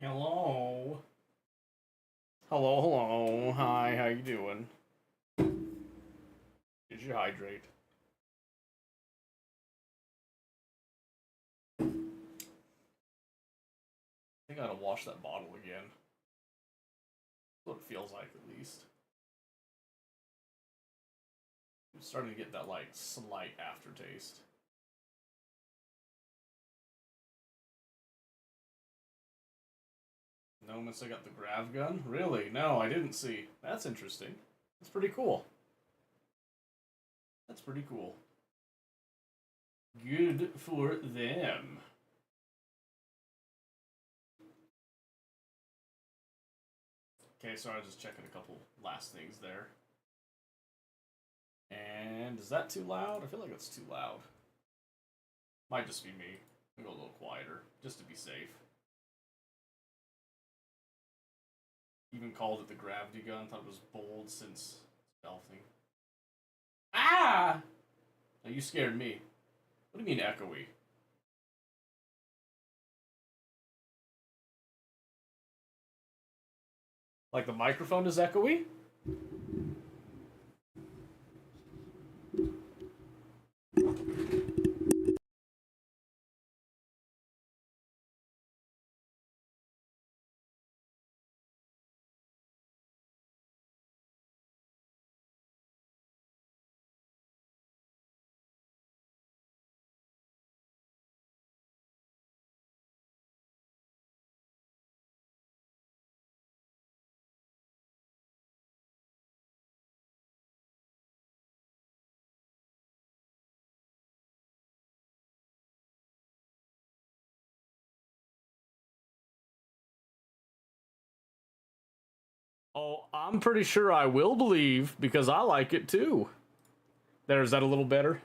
Hello. Hello, hello. Hi, how you doing? Did you hydrate? I think I gotta wash that bottle again. That's what it feels like, at least. I'm starting to get that, like, slight aftertaste. No, miss, I got the grav gun? Really? No, I didn't see. That's interesting. That's pretty cool. That's pretty cool. Good for them. Okay, so I was just checking a couple last things there. And is that too loud? I feel like it's too loud. Might just be me. I'll go a little quieter, just to be safe. Even called it the gravity gun. Thought it was bold since stealthing. Ah! Now you scared me. What do you mean echoey? Like the microphone is echoey? Oh, I'm pretty sure I will believe because I like it too. There's that a little better.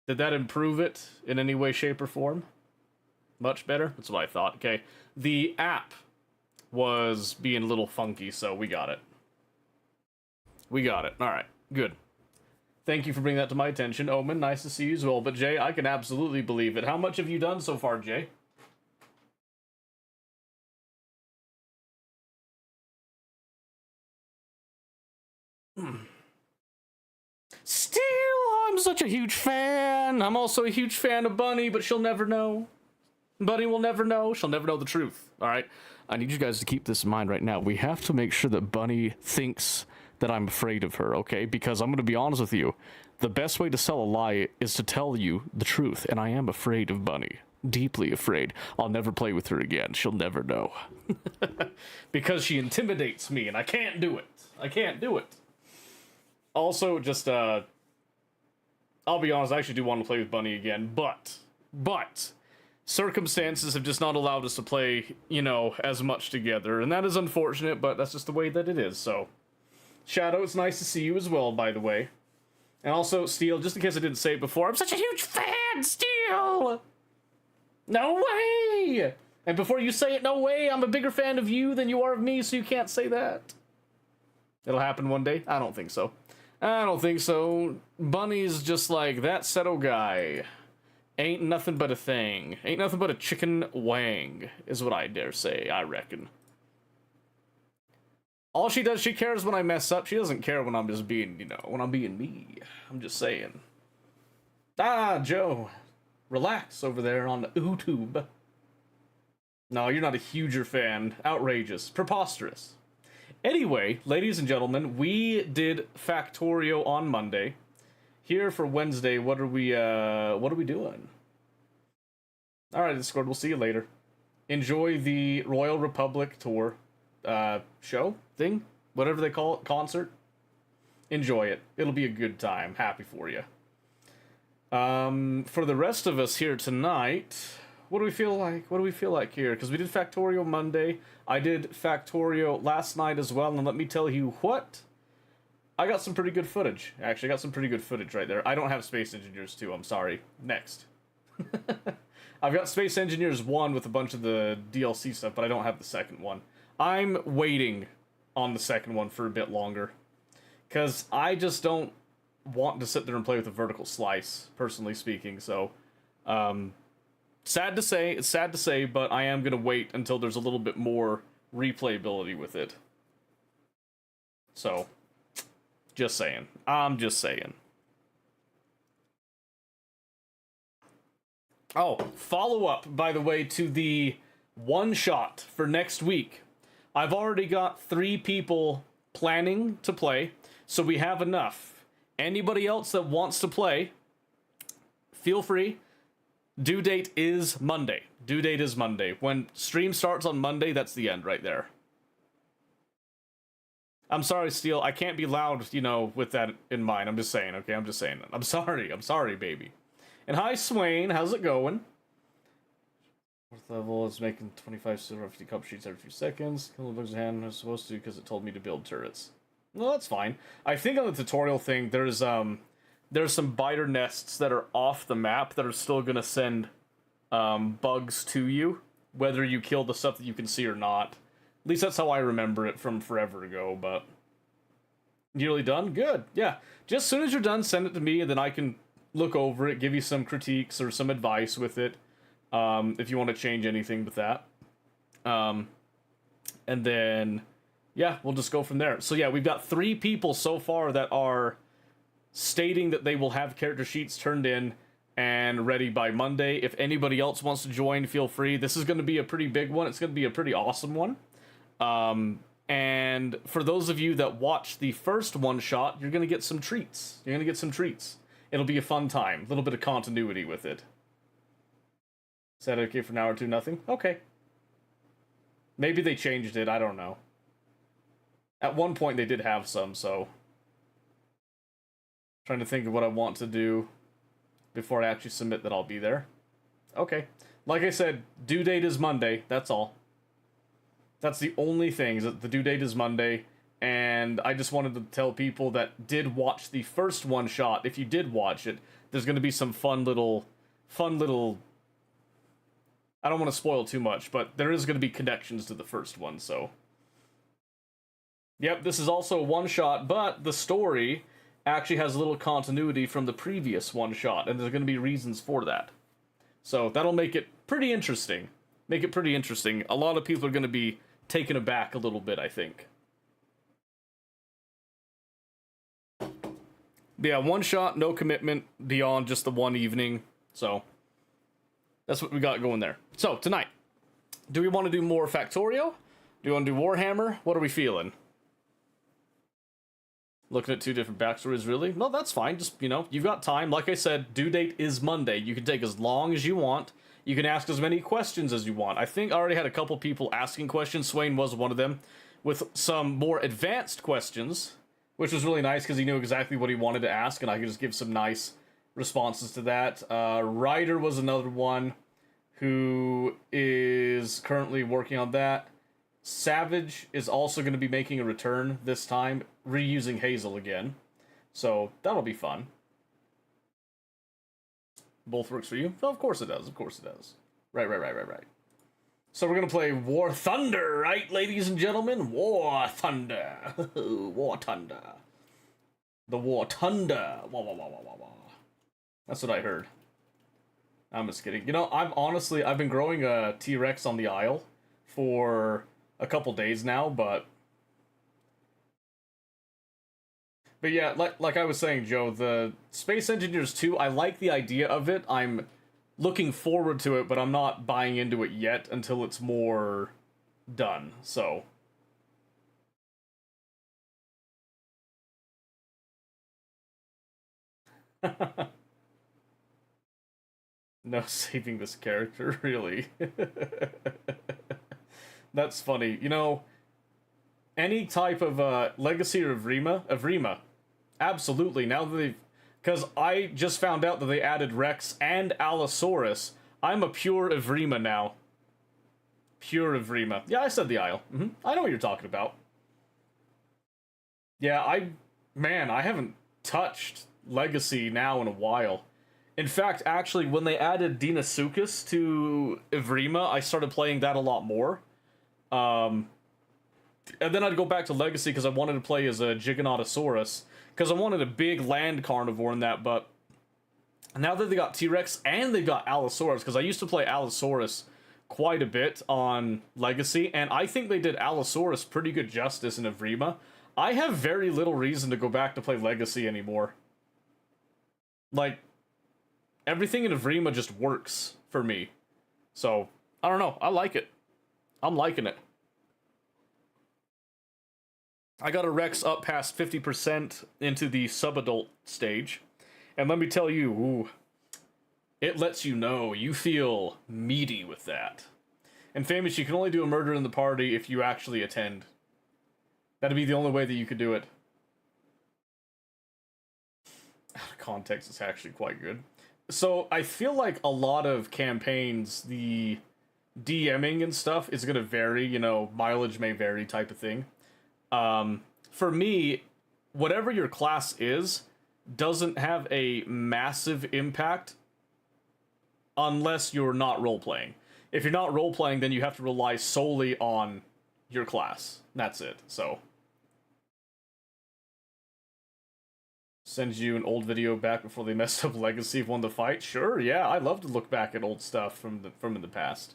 Did that improve it in any way, shape, or form? Much better? That's what I thought. Okay. The app was being a little funky, so we got it. We got it. Alright, good. Thank you for bringing that to my attention. Omen, nice to see you as well. But Jay, I can absolutely believe it. How much have you done so far, Jay? Still, I'm such a huge fan. I'm also a huge fan of Bunny, but she'll never know. Bunny will never know. She'll never know the truth. All right? I need you guys to keep this in mind right now. We have to make sure that Bunny thinks that I'm afraid of her, okay? Because I'm going to be honest with you. The best way to sell a lie is to tell you the truth, and I am afraid of Bunny. Deeply afraid. I'll never play with her again. She'll never know. Because she intimidates me, and I can't do it. I can't do it. Also, just, I'll be honest, I actually do want to play with Bunny again, but, circumstances have just not allowed us to play, you know, as much together, and that is unfortunate, but that's just the way that it is, so. Shadow, it's nice to see you as well, by the way. And also, Steel, just in case I didn't say it before, I'm such a huge fan, Steel! No way! And before you say it, no way, I'm a bigger fan of you than you are of me, so you can't say that. It'll happen one day? I don't think so. I don't think so. Bunny's just like, that Seto guy. Ain't nothing but a thing. Ain't nothing but a chicken wang, is what I dare say, I reckon. All she does, she cares when I mess up. She doesn't care when I'm just being, you know, when I'm being me. I'm just saying. Ah, Joe. Relax over there on the YouTube. No, you're not a huger fan. Outrageous. Preposterous. Anyway, ladies and gentlemen, we did Factorio on Monday. Here for Wednesday, what are we doing? Alright, Discord, we'll see you later. Enjoy the Royal Republic tour, show? Thing? Whatever they call it, concert? Enjoy it. It'll be a good time. Happy for you. For the rest of us here tonight, what do we feel like? What do we feel like here? Because we did Factorio Monday. I did Factorio last night as well, and let me tell you what? I got some pretty good footage. Actually, I got some pretty good footage right there. I don't have Space Engineers 2, I'm sorry. Next. I've got Space Engineers 1 with a bunch of the DLC stuff, but I don't have the second one. I'm waiting on the second one for a bit longer. Because I just don't want to sit there and play with a vertical slice, personally speaking, so... Sad to say, it's sad to say, but I am gonna wait until there's a little bit more replayability with it. So, just saying. I'm just saying. Oh, follow up, by the way, to the one shot for next week. I've already got 3 people planning to play, so we have enough. Anybody else that wants to play, feel free. Due date is Monday. Due date is Monday. When stream starts on Monday, that's the end right there. I'm sorry, Steel. I can't be loud, you know, with that in mind. I'm just saying, okay? I'm just saying that. I'm sorry. I'm sorry, baby. And hi, Swain. How's it going? 4th level is making 25 silver 50 cup sheets every few seconds. Kill the bugs in hand. I was supposed to because it told me to build turrets. Well, that's fine. I think on the tutorial thing, there's some biter nests that are off the map that are still gonna send bugs to you, whether you kill the stuff that you can see or not. At least that's how I remember it from forever ago, but... Nearly done? Good, yeah. Just as soon as you're done, send it to me, and then I can look over it, give you some critiques or some advice with it, if you want to change anything with that. And then, yeah, we'll just go from there. So yeah, we've got 3 people so far that are stating that they will have character sheets turned in and ready by Monday. If anybody else wants to join, feel free. This is going to be a pretty big one. It's going to be a pretty awesome one. And for those of you that watch the first one shot, you're going to get some treats. You're going to get some treats. It'll be a fun time. A little bit of continuity with it. Is that okay for an hour or two? Nothing? Okay. Maybe they changed it. I don't know. At one point they did have some, so... Trying to think of what I want to do before I actually submit that I'll be there. Okay. Like I said, due date is Monday. That's all. That's the only thing, is that the due date is Monday, and I just wanted to tell people that did watch the first one shot, if you did watch it, there's going to be some fun little... I don't want to spoil too much, but there is going to be connections to the first one, so... Yep, this is also a one shot, but the story actually has a little continuity from the previous one shot, and there's going to be reasons for that. So that'll make it pretty interesting. Make it pretty interesting. A lot of people are going to be taken aback a little bit, I think. But yeah, one shot, no commitment beyond just the one evening. So that's what we got going there. So tonight, do we want to do more Factorio? Do we want to do Warhammer? What are we feeling? Looking at 2 different backstories, really? No, that's fine. Just, you know, you've got time. Like I said, due date is Monday. You can take as long as you want. You can ask as many questions as you want. I think I already had a couple people asking questions. Swain was one of them, with some more advanced questions, which was really nice because he knew exactly what he wanted to ask, and I could just give some nice responses to that. Ryder was another one who is currently working on that. Savage is also going to be making a return this time, reusing Hazel again. So that'll be fun. Both works for you? Well, of course it does. Of course it does. Right. So we're going to play War Thunder, right, ladies and gentlemen? War Thunder. War Thunder. The War Thunder. Wah, wah, wah, wah, wah, wah. That's what I heard. I'm just kidding. You know, I've been growing a T-Rex on the Isle for a couple days now, but yeah, like I was saying, Joe, the Space Engineers 2, I like the idea of it. I'm looking forward to it, but I'm not buying into it yet until it's more done, so. No saving this character, really. That's funny. You know, any type of Legacy of Evrima, absolutely. Now that they've... Because I just found out that they added Rex and Allosaurus. I'm a pure Evrima now. Pure Evrima. Yeah, I said the Isle. I know what you're talking about. Yeah, I haven't touched Legacy now in a while. In fact, actually, when they added Deinosuchus to Evrima, I started playing that a lot more. And then I'd go back to Legacy because I wanted to play as a Giganotosaurus, because I wanted a big land carnivore in that, but Now that they got T-Rex and they got Allosaurus, because I used to play Allosaurus quite a bit on Legacy, and I think they did Allosaurus pretty good justice in Evrima. I have very little reason to go back to play Legacy anymore. Like, everything in Evrima just works for me. So, I don't know. I like it. I'm liking it. I got a Rex up past 50% into the sub-adult stage. And let me tell you, ooh, it lets you know you feel meaty with that. And Famous, you can only do a murder in the party if you actually attend. That'd be the only way that you could do it. Out of context, it's actually quite good. So, I feel like a lot of campaigns, the DMing and stuff is going to vary, you know, mileage may vary type of thing. For me, whatever your class is, doesn't have a massive impact unless you're not role-playing. If you're not role-playing, then you have to rely solely on your class. That's it, so. Send you an old video back before they messed up Legacy won the fight? Sure, yeah, I love to look back at old stuff from in the past.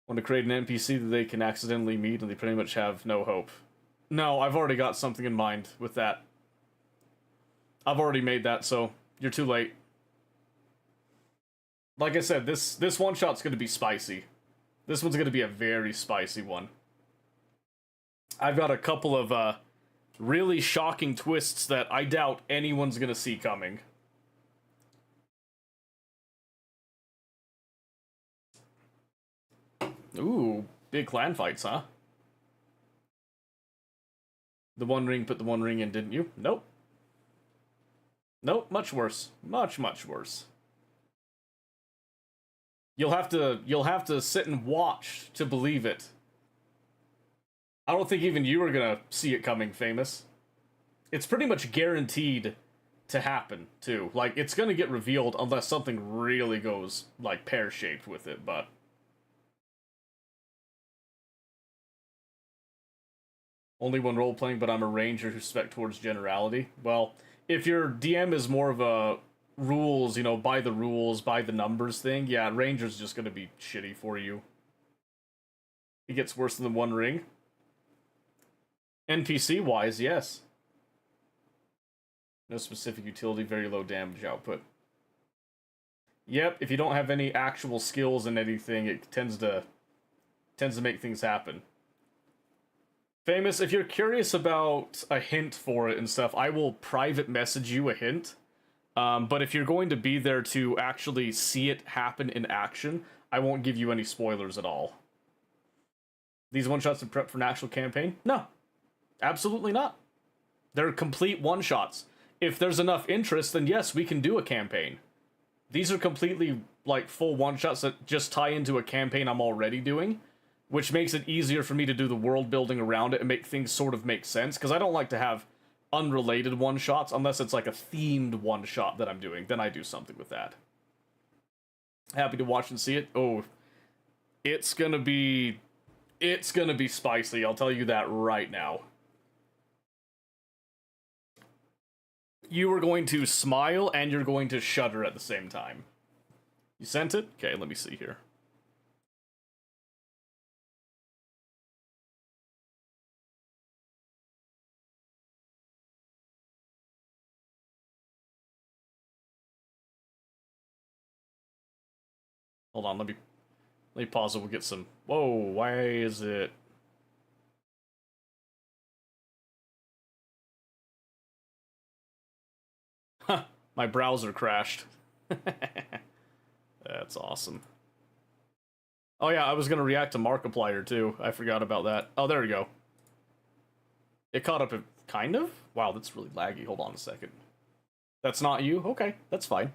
Want to create an NPC that they can accidentally meet and they pretty much have no hope. No, I've already got something in mind with that. I've already made that, so you're too late. Like I said, this one-shot's going to be spicy. This one's going to be a very spicy one. I've got a couple of really shocking twists that I doubt anyone's going to see coming. Ooh, big clan fights, huh? The One Ring put the One Ring in, didn't you? Nope. Nope, much worse. Much, much worse. You'll have to sit and watch to believe it. I don't think even you are gonna see it coming, Famous. It's pretty much guaranteed to happen, too. Like, it's gonna get revealed unless something really goes, like, pear-shaped with it, but... Only one role-playing, but I'm a ranger who spec towards generality. Well, if your DM is more of a rules, you know, by the rules, by the numbers thing, yeah, ranger's just gonna be shitty for you. It gets worse than the One Ring. NPC-wise, yes. No specific utility, very low damage output. Yep, if you don't have any actual skills in anything, it tends to make things happen. Famous, if you're curious about a hint for it and stuff, I will private message you a hint. But if you're going to be there to actually see it happen in action, I won't give you any spoilers at all. These one-shots are prep for an actual campaign? No. Absolutely not. They're complete one-shots. If there's enough interest, then yes, we can do a campaign. These are completely, like, full one-shots that just tie into a campaign I'm already doing, which makes it easier for me to do the world building around it and make things sort of make sense, because I don't like to have unrelated one-shots unless it's like a themed one-shot that I'm doing. Then I do something with that. Happy to watch and see it. Oh, it's gonna be spicy, I'll tell you that right now. You are going to smile and you're going to shudder at the same time. You sent it? Okay, let me see here. Hold on, let me pause it, we'll get some... Whoa, why is it... Huh, my browser crashed. That's awesome. Oh yeah, I was gonna react to Markiplier too. I forgot about that. Oh, there we go. It caught up, kind of? Wow, that's really laggy. Hold on a second. That's not you? Okay, that's fine.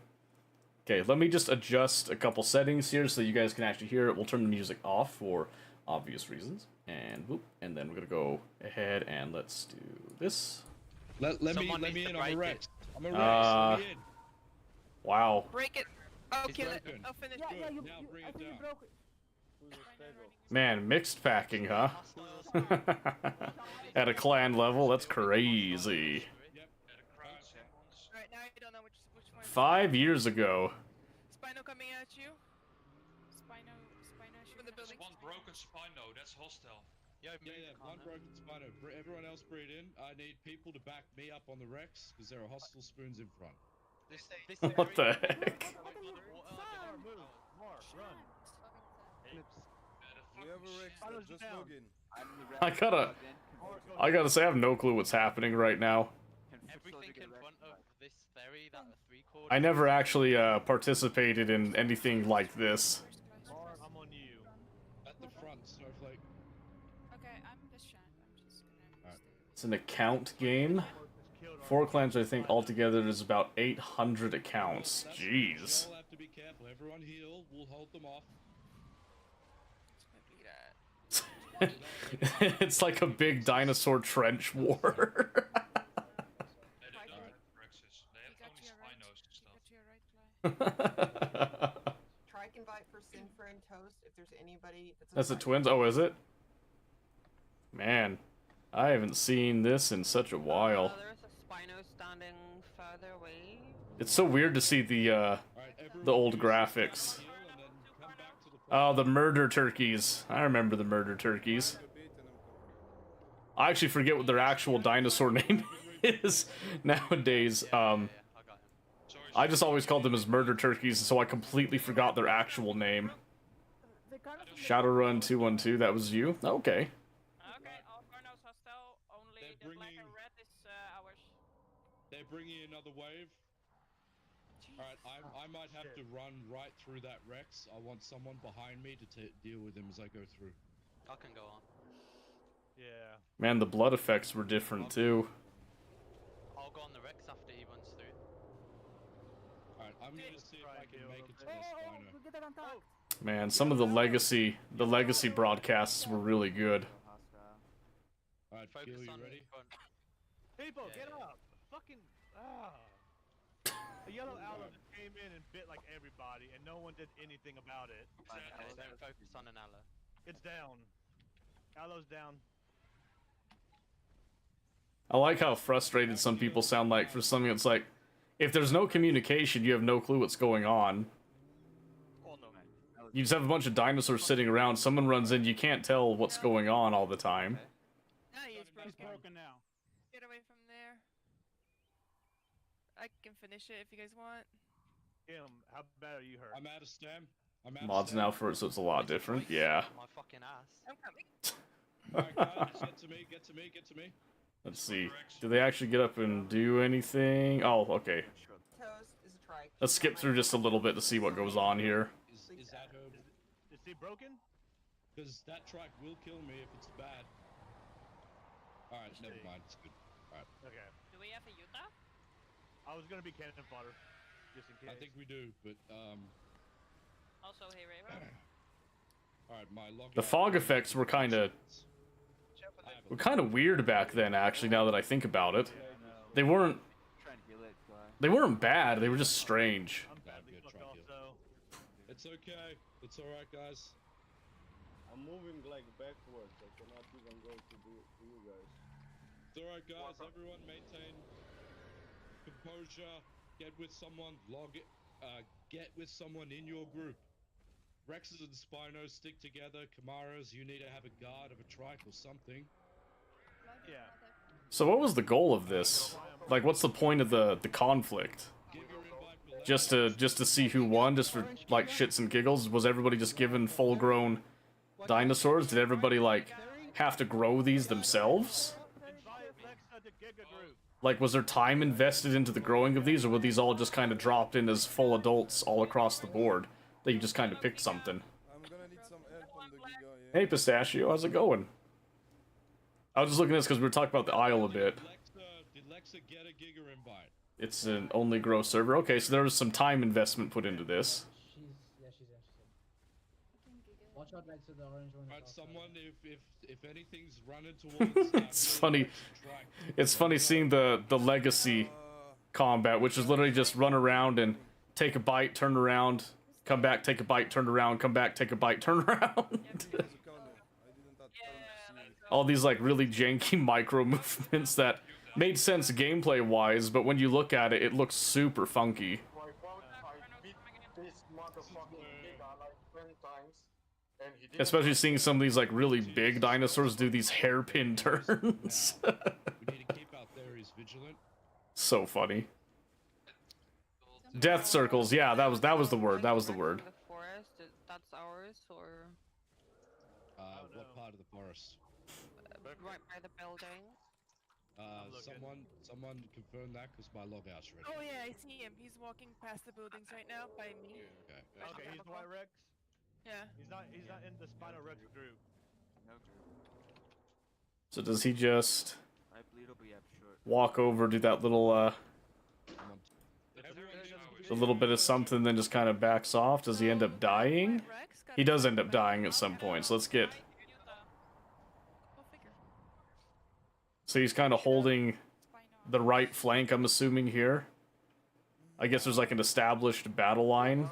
Okay, let me just adjust a couple settings here so you guys can actually hear it. We'll turn the music off for obvious reasons. And whoop, and then we're gonna go ahead and let's do this. Let me in. I'm a Rex. I'm a Rex. Let me in. Wow. Break it. Oh, kill it. broken. Oh, finish Good. it. Now bring it down. Man, mixed packing, huh? At a clan level, that's crazy. Yep. 5 years ago. Spino coming at you. Spino From the building. One broken Spino, that's hostile. Yeah, one broken Spino. Everyone else breed in. I need people to back me up on the Rex, because there are hostile spoons in front. What the heck? I gotta say, I have no clue what's happening right now. Everything in front of this ferry, that three-quarter. I never actually participated in anything like this. I'm on you. At the front, Snowflake. Okay, I'm just trying. I'm just gonna. It's an account game. 4 clans, I think, altogether there's about 800 accounts. Jeez. You all have to be careful. Everyone heal. We'll hold them off. It's like a big dinosaur trench war. They don't have Rexes. They have only Spinos and stuff. Trike invite for Sinfer and Toast if there's anybody That's the twins? Oh, is it? Man, I haven't seen this in such a while. There's a Spino standing further away. It's so weird to see the old graphics. Oh, the murder turkeys. I remember the murder turkeys. I actually forget what their actual dinosaur name is nowadays. I just always called them as murder turkeys, so I completely forgot their actual name. Shadowrun 212, that was you? Okay. Okay, all Carnos hostile. Only the black and red is ours. They're bringing another wave. Alright, I might have to run right through that Rex. I want someone behind me to deal with him as I go through. I can go on. Yeah. Man, the blood effects were different too. I'll go on the Rex after he runs through. Alright, I'm gonna see if I can make it to the Spino. Man, some of the legacy broadcasts were really good. Alright, Focus Gil, you on ready? front. People, Yeah, get yeah. up! Fucking a yellow owl came in and bit like everybody, and no one did anything about it. Okay, don't focus on an ally. It's down. Aloe's down. I like how frustrated some people sound like for something that's like, if there's no communication, you have no clue what's going on. You just have a bunch of dinosaurs sitting around, someone runs in, you can't tell what's going on all the time. No, he's broken. He's broken now. Get away from there. I can finish it if you guys want. Kim, how bad are you hurt? I'm out of stem. I'm out Mods of now for it, so it's a lot different. Yeah. My fucking ass. I'm coming. Alright guys, get to me, get to me, get to me. Let's see. Do they actually get up and do anything? Oh, okay. Toast is a trike. Let's skip through just a little bit to see what goes on here. Is that her? Is he broken? Because that trike will kill me if it's bad. Alright, never mind, it's good. Alright. Okay. Do we have a Utah? I was gonna be cannon fodder, just in case. I think we do, but Also, hey Raven. alright, my log. The fog effects were kind of weird back then, actually, now that I think about it. They weren't bad, they were just strange. I'm badly Good, fucked try off, to so. It's okay. It's alright, guys. I'm moving like backwards. I cannot even go to you guys. It's alright, guys. Everyone maintain composure. Get with someone. Get with someone in your group. Rexes and Spinos stick together. Kamaras, you need to have a guard of a trike or something. Yeah. So what was the goal of this? Like, what's the point of the conflict? Give your invite Just to see who won, just for like shits and giggles? Was everybody just given full-grown dinosaurs? Did everybody like have to grow these themselves? Invite Lexa to Giga Group. Like, was there time invested into the growing of these, or were these all just kind of dropped in as full adults all across the board? That you just kind of picked something. I'm gonna need some help on the Giga, yeah. Hey, Pistachio, how's it going? I was just looking at this because we were talking about the Isle a bit. Did Lexa get a Giga invite? It's an only grow server. Okay, so there was some time investment put into this. She's watch out next to the orange one. Alright, someone, if anything's running towards It's funny. It's funny seeing the legacy combat, which is literally just run around and take a bite, turn around, come back, take a bite, turn around, come back, take a bite, turn around. All these like really janky micro movements that made sense gameplay wise, but when you look at it, it looks super funky. Especially seeing some of these like really big dinosaurs do these hairpin turns. We need to keep our theories vigilant. So funny. Death circles, yeah, that was the word. That was the word. The forest, that's ours, or What part of the forest? right by the building? Someone confirm that because my log out's ready. Oh yeah, I see him. He's walking past the buildings right now by me. Okay. Okay, he's White Rex. Yeah. He's not in the Spino Rex group. So does he just walk over, do that little a little bit of something, then just kind of backs off? Does he end up dying? He does end up dying at some point, so let's get... So he's kind of holding the right flank, I'm assuming, here. I guess there's like an established battle line.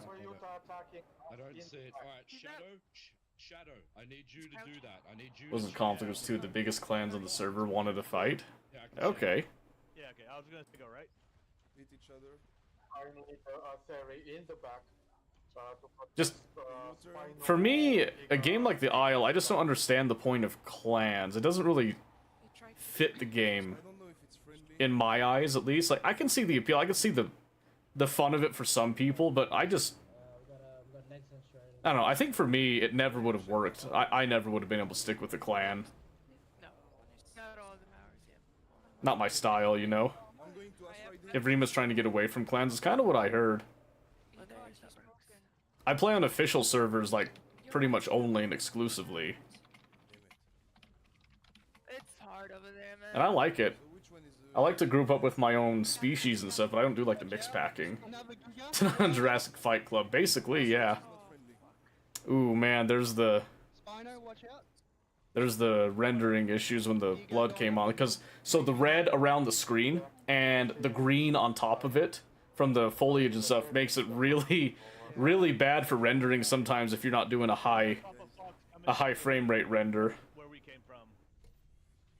I don't see it. Alright, Shadow, I need you to do that. I need you Wasn't conflict, it was two of the biggest clans on the server wanted to fight. Okay. Yeah, okay, I was gonna go right. Meet each other. I need Theory in the back. Just, for me, a game like the Isle, I just don't understand the point of clans. It doesn't really fit the game, in my eyes at least. Like, I can see the appeal, I can see the fun of it for some people, but I just... I don't know, I think for me, it never would have worked. I never would have been able to stick with the clan. No, not all of them ours, yeah. Not my style, you know? If Rima's trying to get away from clans, it's kind of what I heard. I play on official servers, like, pretty much only and exclusively. It's hard over there, man. And I like it. I like to group up with my own species and stuff, but I don't do, like, the mix packing. Jurassic Fight Club, basically, yeah. Ooh, man, there's the rendering issues when the blood came on, because so the red around the screen and the green on top of it from the foliage and stuff makes it really bad for rendering sometimes if you're not doing a high frame rate render. Where we came from.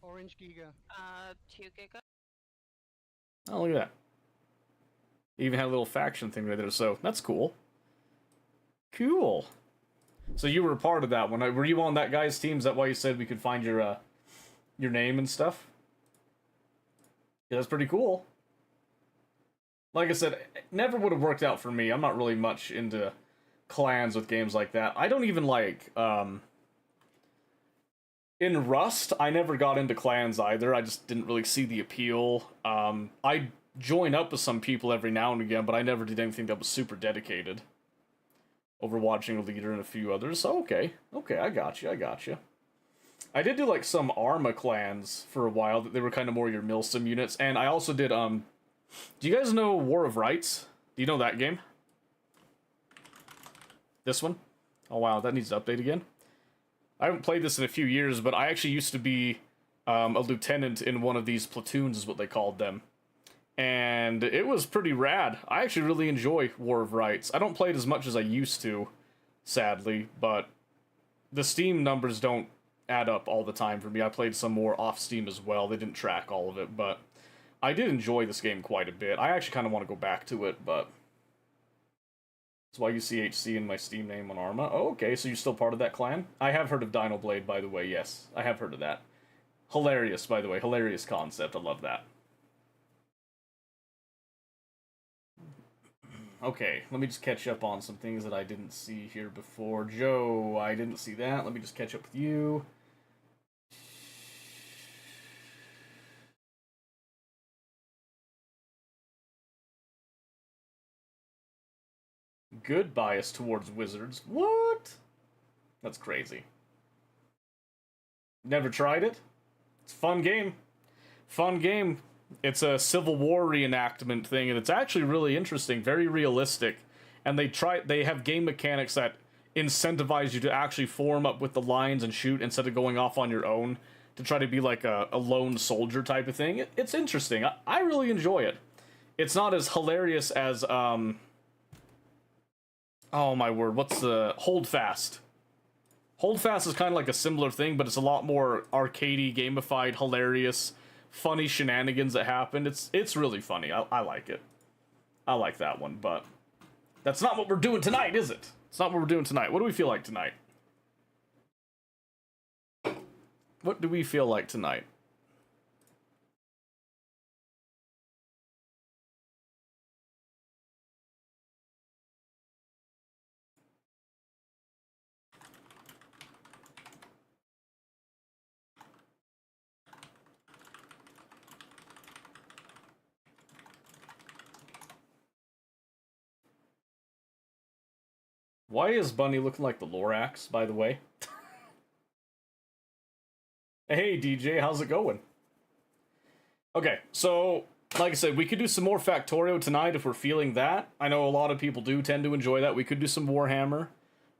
Orange Giga. 2 giga. Oh, look at that. Even had a little faction thing right there, so that's cool. Cool. So you were a part of that one. Were you on that guy's team? Is that why you said we could find your name and stuff? Yeah, that's pretty cool. Like I said, it never would have worked out for me. I'm not really much into clans with games like that. I don't even like, in Rust, I never got into clans either. I just didn't really see the appeal. I join up with some people every now and again, but I never did anything that was super dedicated. Overwatching a leader and a few others. So, okay, I got you. I did do, like, some Arma clans for a while, that they were kind of more your Milsim units, and I also did, do you guys know War of Rights? Do you know that game? This one? Oh, wow, that needs to update again. I haven't played this in a few years, but I actually used to be, a lieutenant in one of these platoons, is what they called them. And it was pretty rad. I actually really enjoy War of Rights. I don't play it as much as I used to, sadly, but the Steam numbers don't add up all the time for me. I played some more off Steam as well. They didn't track all of it, but I did enjoy this game quite a bit. I actually kind of want to go back to it, but that's why you see HC in my Steam name on Arma. Oh, okay, so you're still part of that clan? I have heard of Dino Blade, by the way, yes. I have heard of that. Hilarious, by the way. Hilarious concept. I love that. Okay, let me just catch up on some things that I didn't see here before. Joe, I didn't see that. Let me just catch up with you. Good bias towards wizards. What? That's crazy. Never tried it? It's a fun game. Fun game. It's a Civil War reenactment thing, and it's actually really interesting, very realistic. And they have game mechanics that incentivize you to actually form up with the lines and shoot instead of going off on your own to try to be like a lone soldier type of thing. It's interesting. I really enjoy it. It's not as hilarious as, oh my word, what's the... Hold Fast. Hold Fast is kind of like a similar thing, but it's a lot more arcadey, gamified, hilarious, funny shenanigans that happen. It's really funny. I like it. I like that one, but that's not what we're doing tonight, is it? It's not what we're doing tonight. What do we feel like tonight? What do we feel like tonight? Why is Bunny looking like the Lorax, by the way? Hey, DJ, how's it going? Okay, so, like I said, we could do some more Factorio tonight if we're feeling that. I know a lot of people do tend to enjoy that. We could do some Warhammer.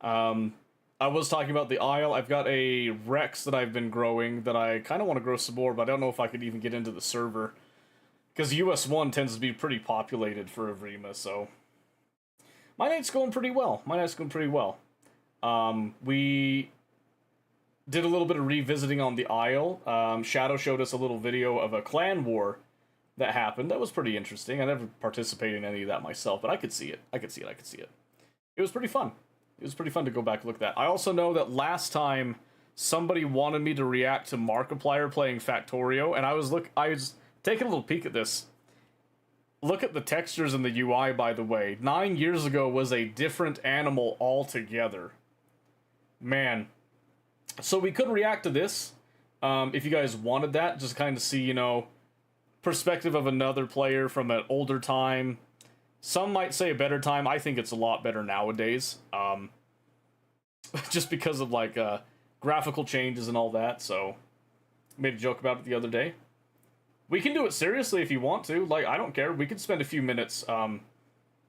I was talking about the Isle. I've got a Rex that I've been growing that I kind of want to grow some more, but I don't know if I could even get into the server. Because US 1 tends to be pretty populated for Evrima, so... My night's going pretty well. We did a little bit of revisiting on the Isle. Shadow showed us a little video of a clan war that happened. That was pretty interesting. I never participated in any of that myself, but I could see it. It was pretty fun. It was pretty fun to go back and look at that. I also know that last time somebody wanted me to react to Markiplier playing Factorio, and I was taking a little peek at this. Look at the textures in the UI, by the way. 9 years ago was a different animal altogether. Man. So we could react to this, if you guys wanted that, just kind of see, you know, perspective of another player from an older time. Some might say a better time. I think it's a lot better nowadays. Just because of, like, graphical changes and all that, so... Made a joke about it the other day. We can do it seriously if you want to. Like, I don't care. We could spend a few minutes,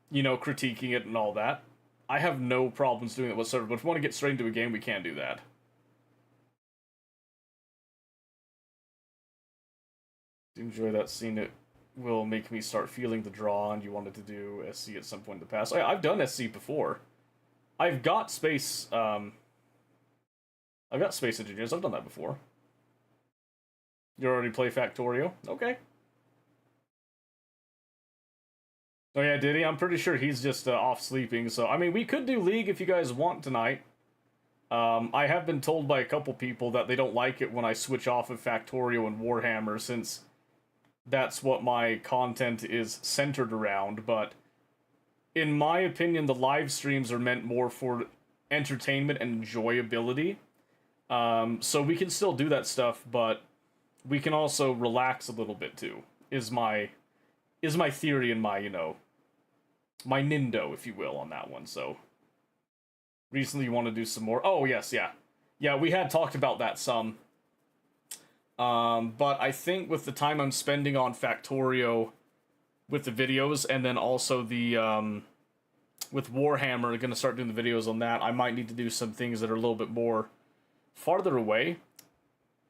you know, critiquing it and all that. I have no problems doing it whatsoever, but if we want to get straight into a game, we can do that. Enjoy that scene. It will make me start feeling the draw, and you wanted to do SC at some point in the past. I've done SC before. I've got space engineers. I've done that before. You already play Factorio? Okay. Oh yeah, did he? I'm pretty sure he's just off sleeping, so... I mean, we could do League if you guys want tonight. I have been told by a couple people that they don't like it when I switch off of Factorio and Warhammer, since that's what my content is centered around, but... In my opinion, the live streams are meant more for entertainment and enjoyability. So we can still do that stuff, but... We can also relax a little bit too, is my theory and my, you know, my nindo, if you will, on that one, so. Recently you want to do some more, oh yes, yeah. Yeah, we had talked about that some. But I think with the time I'm spending on Factorio with the videos, and then also the, with Warhammer, gonna start doing the videos on that, I might need to do some things that are a little bit more farther away.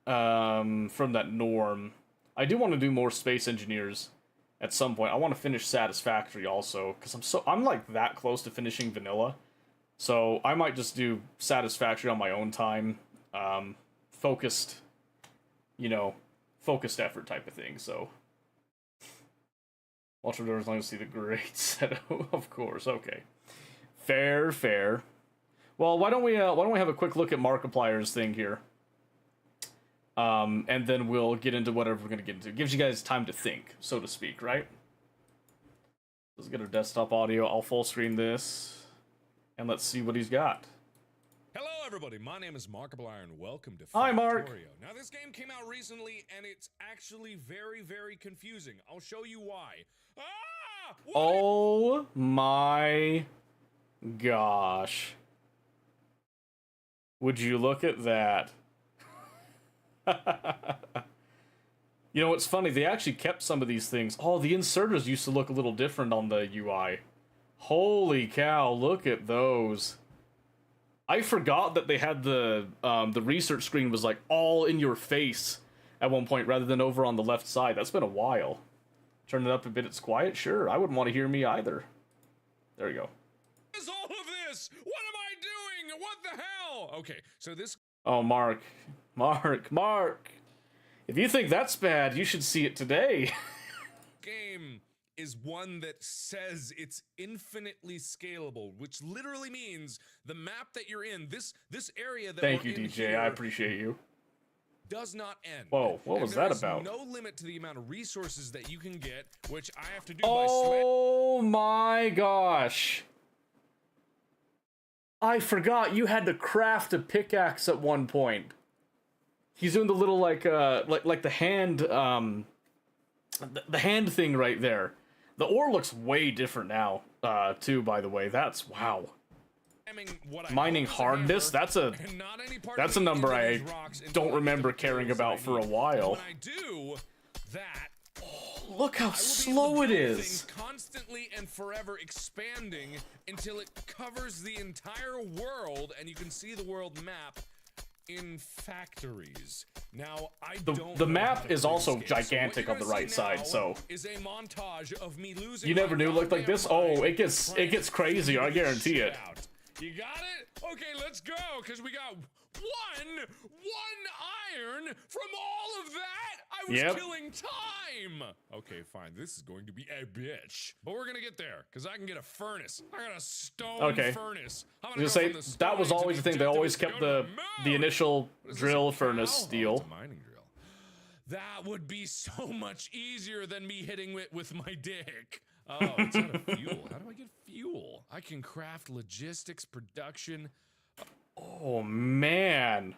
From that norm. I do want to do more Space Engineers at some point. I want to finish Satisfactory also, because I'm like that close to finishing Vanilla. So I might just do Satisfactory on my own time. Focused, you know, focused effort type of thing, so. Watch the doors, long as see the great setup, of course, okay. Fair. Well, why don't we have a quick look at Markiplier's thing here? And then we'll get into whatever we're going to get into. It gives you guys time to think, so to speak, right? Let's get our desktop audio. I'll full screen this. And let's see what he's got. Hello, everybody. My name is Markiplier, and welcome to Hi, Mark. Factorio. Now, this game came out recently, and it's actually very, very confusing. I'll show you why. Ah! Oh my gosh. Would you look at that? You know, it's funny, they actually kept some of these things. Oh, the inserters used to look a little different on the UI. Holy cow, look at those. I forgot that they had the research screen was like all in your face at one point rather than over on the left side. That's been a while. Turn it up a bit, it's quiet? Sure, I wouldn't want to hear me either. There you go. What is all of this? What am I doing? What the hell? Okay, so this... Oh, Mark. If you think that's bad, you should see it today. Game is one that says it's infinitely scalable, which literally means the map that you're in, this area that Thank we're you, in DJ. here, I appreciate you. does not end. Whoa, what was that about? No limit to the amount of resources that you can get, which I have to do Oh my gosh. I forgot you had to craft a pickaxe at one point. He's doing the little like the hand the hand thing right there. The ore looks way different now, too, by the way. That's wow. Mining hardness, that's a number I don't remember caring about for a while. When I do that, look how slow it is. Constantly and forever expanding until it covers the entire world, and you can see the world map in factories. Now, the map is also gigantic on the right side, so is a montage of me losing. You never knew it looked like this? Oh, it gets crazier, I guarantee it. You got it? Okay, let's go, because we got one iron from all of that. I was killing time. Okay, fine. This is going to be a bitch, but we're gonna get there because I can get a furnace. I got a stone furnace. I'm gonna say that was always the thing. They always kept the initial drill furnace deal. It's a mining drill. That would be so much easier than me hitting it with my dick. Oh, it's out of fuel. How do I get fuel? I can craft logistics, production. Oh, man.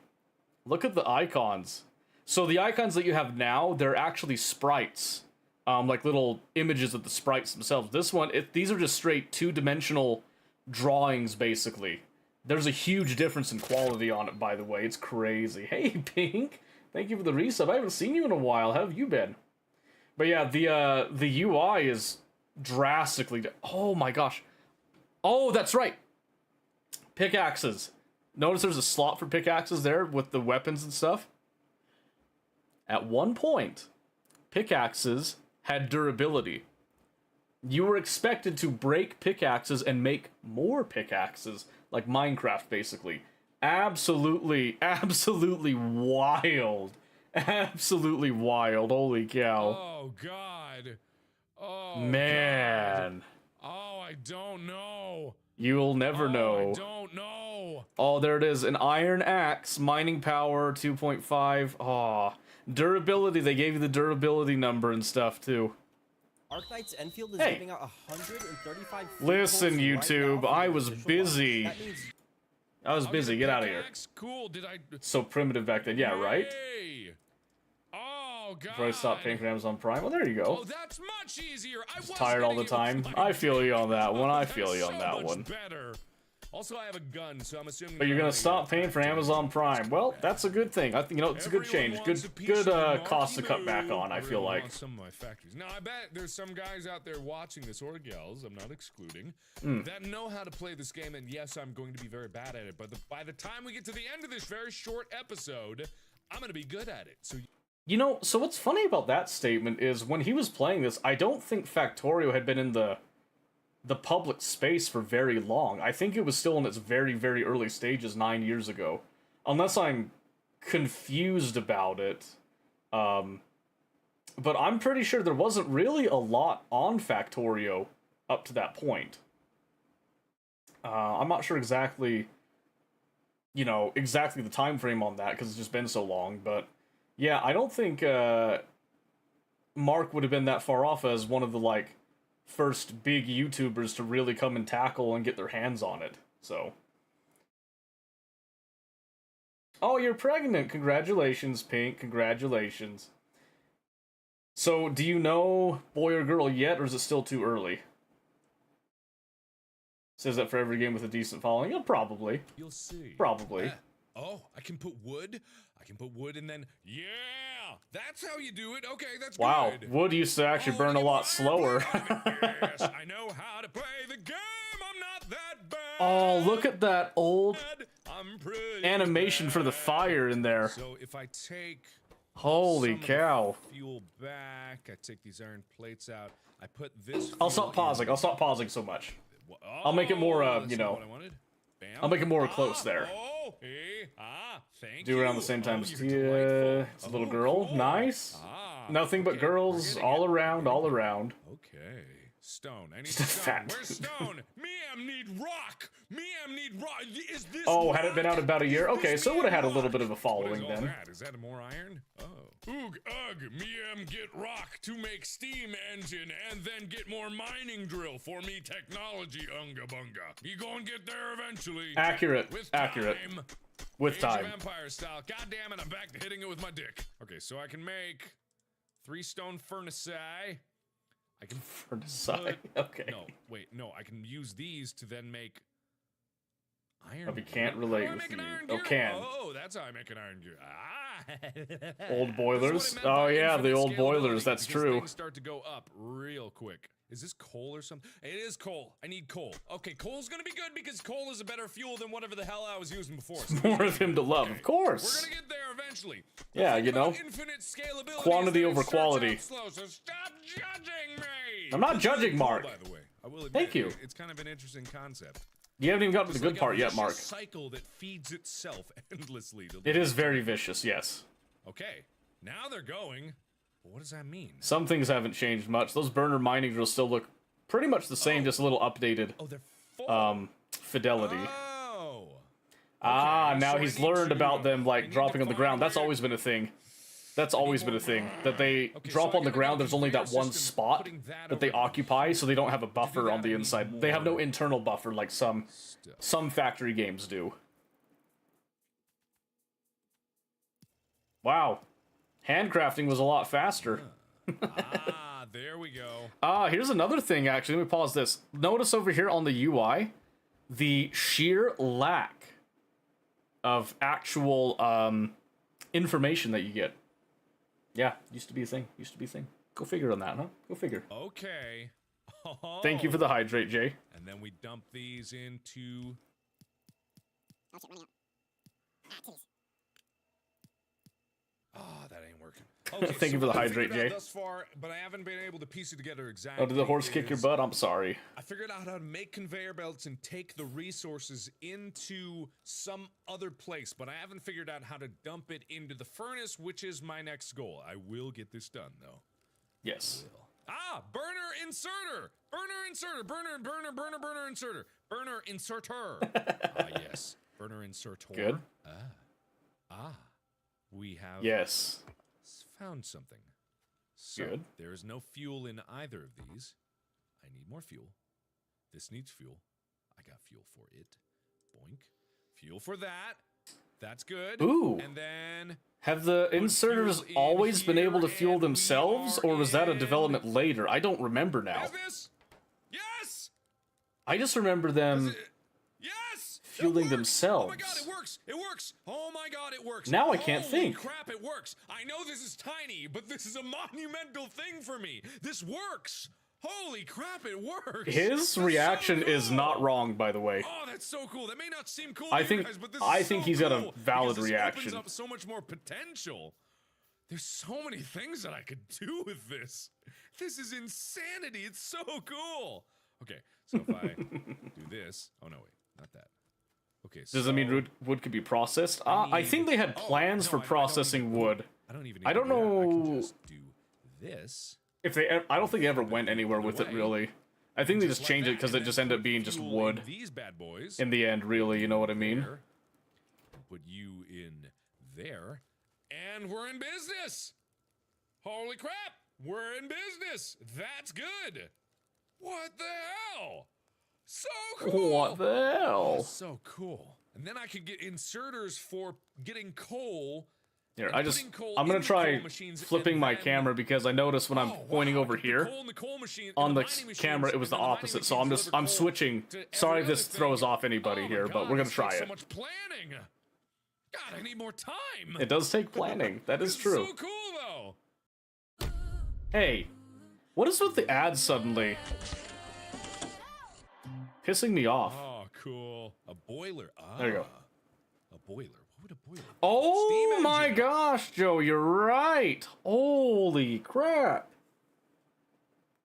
Look at the icons. So the icons that you have now, they're actually sprites. Like little images of the sprites themselves. This one, these are just straight two-dimensional drawings, basically. There's a huge difference in quality on it, by the way. It's crazy. Hey, Pink. Thank you for the resub. I haven't seen you in a while. How have you been? But yeah, the UI is drastically oh my gosh. Oh, that's right. Pickaxes. Notice there's a slot for pickaxes there with the weapons and stuff. At one point, pickaxes had durability. You were expected to break pickaxes and make more pickaxes, like Minecraft, basically. Absolutely wild. Absolutely wild. Holy cow. Oh, God. Oh, man. God. Oh, I don't know. You'll never know. I don't know. Oh, there it is. An iron axe. Mining power 2.5. Oh, durability. They gave you the durability number and stuff, too. Arknight's Enfield is giving out 135. Listen, YouTube. I was busy. I was busy. Get out of here. Cool. Did I? So primitive back then. Yeah, right? Oh, God. Before I stopped paying for Amazon Prime. Well, there you go. Oh, that's much easier. Just tired all the time. I feel you on that one. I feel you on that one. Better. Also, I have a gun, so I'm assuming. But you're gonna stop paying for Amazon Prime. Well, that's a good thing. I think it's a good change. Good cost to cut back on. I feel like. Some of my factories. Now, I bet there's some guys out there watching this, or gals, I'm not excluding, that know how to play this game. And yes, I'm going to be very bad at it. But by the time we get to the end of this very short episode, I'm gonna be good at it. So. You know, so what's funny about that statement is when he was playing this, I don't think Factorio had been in the public space for very long. I think it was still in its very, very early stages 9 years ago. Unless I'm confused about it. But I'm pretty sure there wasn't really a lot on Factorio up to that point. I'm not sure exactly, exactly the time frame on that, because it's just been so long, but yeah, I don't think Mark would have been that far off as one of the, first big YouTubers to really come and tackle and get their hands on it, so. Oh, you're pregnant! Congratulations, Pink. Congratulations. So, do you know boy or girl yet, or is it still too early? Says that for every game with a decent following? Yeah, probably. You'll see. Probably. Oh, I can put wood? I can put wood and then... Yeah! That's how you do it! Okay, that's wow, good! Wood used to actually burn a lot slower. Yes, I know how to play the game! I'm not that bad! Oh, look at that old animation for the fire in there. So if I take... Holy cow. Fuel back, I take these iron plates out, I put this... I'll stop pausing. I'll stop pausing so much. I'll make it more, I'll make it more close there. Thank Do around the same time. Yeah, it's a little girl. Nice. Nothing but girls all around, all around. Okay. Stone. I need Just a stone. fat Where's stone? Meam need rock. Meam need rock. Is this? Oh, rock? had it been out about a year? Okay, so it would have had a little bit of a following what is all then. That? Is that more iron? Oh. Oog, ugh, Meam get rock to make steam engine and then get more mining drill for me technology, unga bunga. You gonna get there eventually. Accurate. With Accurate. time. With Age time. of Empire style. God damn it, I'm back to hitting it with my dick. Okay, so I can make 3 stone furnace. I can Furnace. Okay. No, wait, no, I can use these to then make iron. Oh, we can't relate How do I with make an you. iron Oh, gear? can. Oh, that's how I make an iron gear. Ah. Old This boilers? is what I meant Oh by yeah, the infinite old boilers, scalability, that's because true. Things start to go up real quick. Is this coal or something? It is coal. I need coal. Okay, coal's gonna be good because coal is a better fuel than whatever the hell I was using before. So More of him to love, okay, of course. we're gonna get there eventually. Yeah, you know. Infinite scalability Quantity is that over it starts quality. out slow, so stop judging me. I'm not It's judging, really cool, Mark. by the way. I will admit, Thank you. It's kind of an interesting concept. You haven't even gotten to the It's good like part a yet, Mark. vicious cycle that feeds itself endlessly. It is very vicious, yes. Okay, now they're going. But what does that mean? Some things haven't changed much. Those burner mining drills still look pretty much the same, just a little updated. Oh, they're full. Fidelity. Oh. Ah, now so I he's need learned to- about them I like need dropping to on the find ground. That's where- always been a thing. That's always been a thing. That they Okay, drop so I on the gotta ground, go there's only that conveyor one system, spot putting that that they over occupy, so they don't have a buffer that, on the I need inside. They have no more internal buffer like some stuff. factory games do. Wow. Handcrafting was a lot faster. Ah, there we go. Here's another thing, actually. Let me pause this. Notice over here on the UI, the sheer lack of actual information that you get. Yeah, used to be a thing. Used to be a thing. Go figure on that, huh? Go figure. Okay. Thank you for the hydrate, Jay. And then we dump these into. Oh, that ain't working. Okay, Thank you for the what I hydrate, figured out Jay. Thus far, but I haven't been able to piece it together exactly. Oh, did the horse kick your is- butt? I'm sorry. I figured out how to make conveyor belts and take the resources into some other place, but I haven't figured out how to dump it into the furnace, which is my next goal. I will get this done, though. Yes. Ah, burner inserter! Burner inserter! Burner inserter! Burner inserter! Ah, yes. Burner inserter. Good. We have Yes. found something. So, Good. there is no fuel in either of these. I need more fuel. This needs fuel. I got fuel for it. Boink. Fuel for that. That's good. Ooh. And then Have the inserters fuel in always been able to here, fuel and we themselves, are or was that a in development later? I don't remember now. business. Yes. I just remember them Yes. fueling Oh themselves. my god, it works! It works! Oh my god, it works! Now I can't Holy think. crap, it works! I know this is tiny, but this is a monumental thing for me. This works! Holy crap, it works! His That's so reaction is cool. not wrong, by the way. Oh, that's so cool. That may not seem cool I to you think- guys, but this I is think so he's got a cool valid because this reaction. opens up so much more potential. There's so many things that I could do with this. This is insanity. It's so cool. Okay, so if I do this, oh no, wait, not that. Okay, so Does it mean wood could be processed? I think they had plans for processing wood. I don't even. I don't need to do that. I can know just do this. if they. I don't think they ever went anywhere with it, really. I think they just changed it because it just ended up being just fuel wood in these bad boys. in the end, really. You know what I mean? There. Put you in there, and we're in business. Holy crap, we're in business. That's good. What the hell? So cool. What the hell? So cool. And then I could get inserters for getting coal. Here, and I'm gonna in the try coal machines flipping and my then- camera because I noticed when I'm Oh, pointing wow, over I get the here coal in the coal machine, on in the mining camera, machines, it was the and then mining opposite. So machines I'm deliver coal switching. to Sorry if every this other throws thing. off anybody Oh my here, but God, we're gonna this try takes it. So much planning. God, I need more time. It does take planning. That is It's true. So cool though. Hey, what is with the ads suddenly? Pissing me off. Oh, cool. A boiler. Ah, There you go. A boiler. What would a boiler? Steam Oh my engine. gosh, Joe, you're right. Holy crap.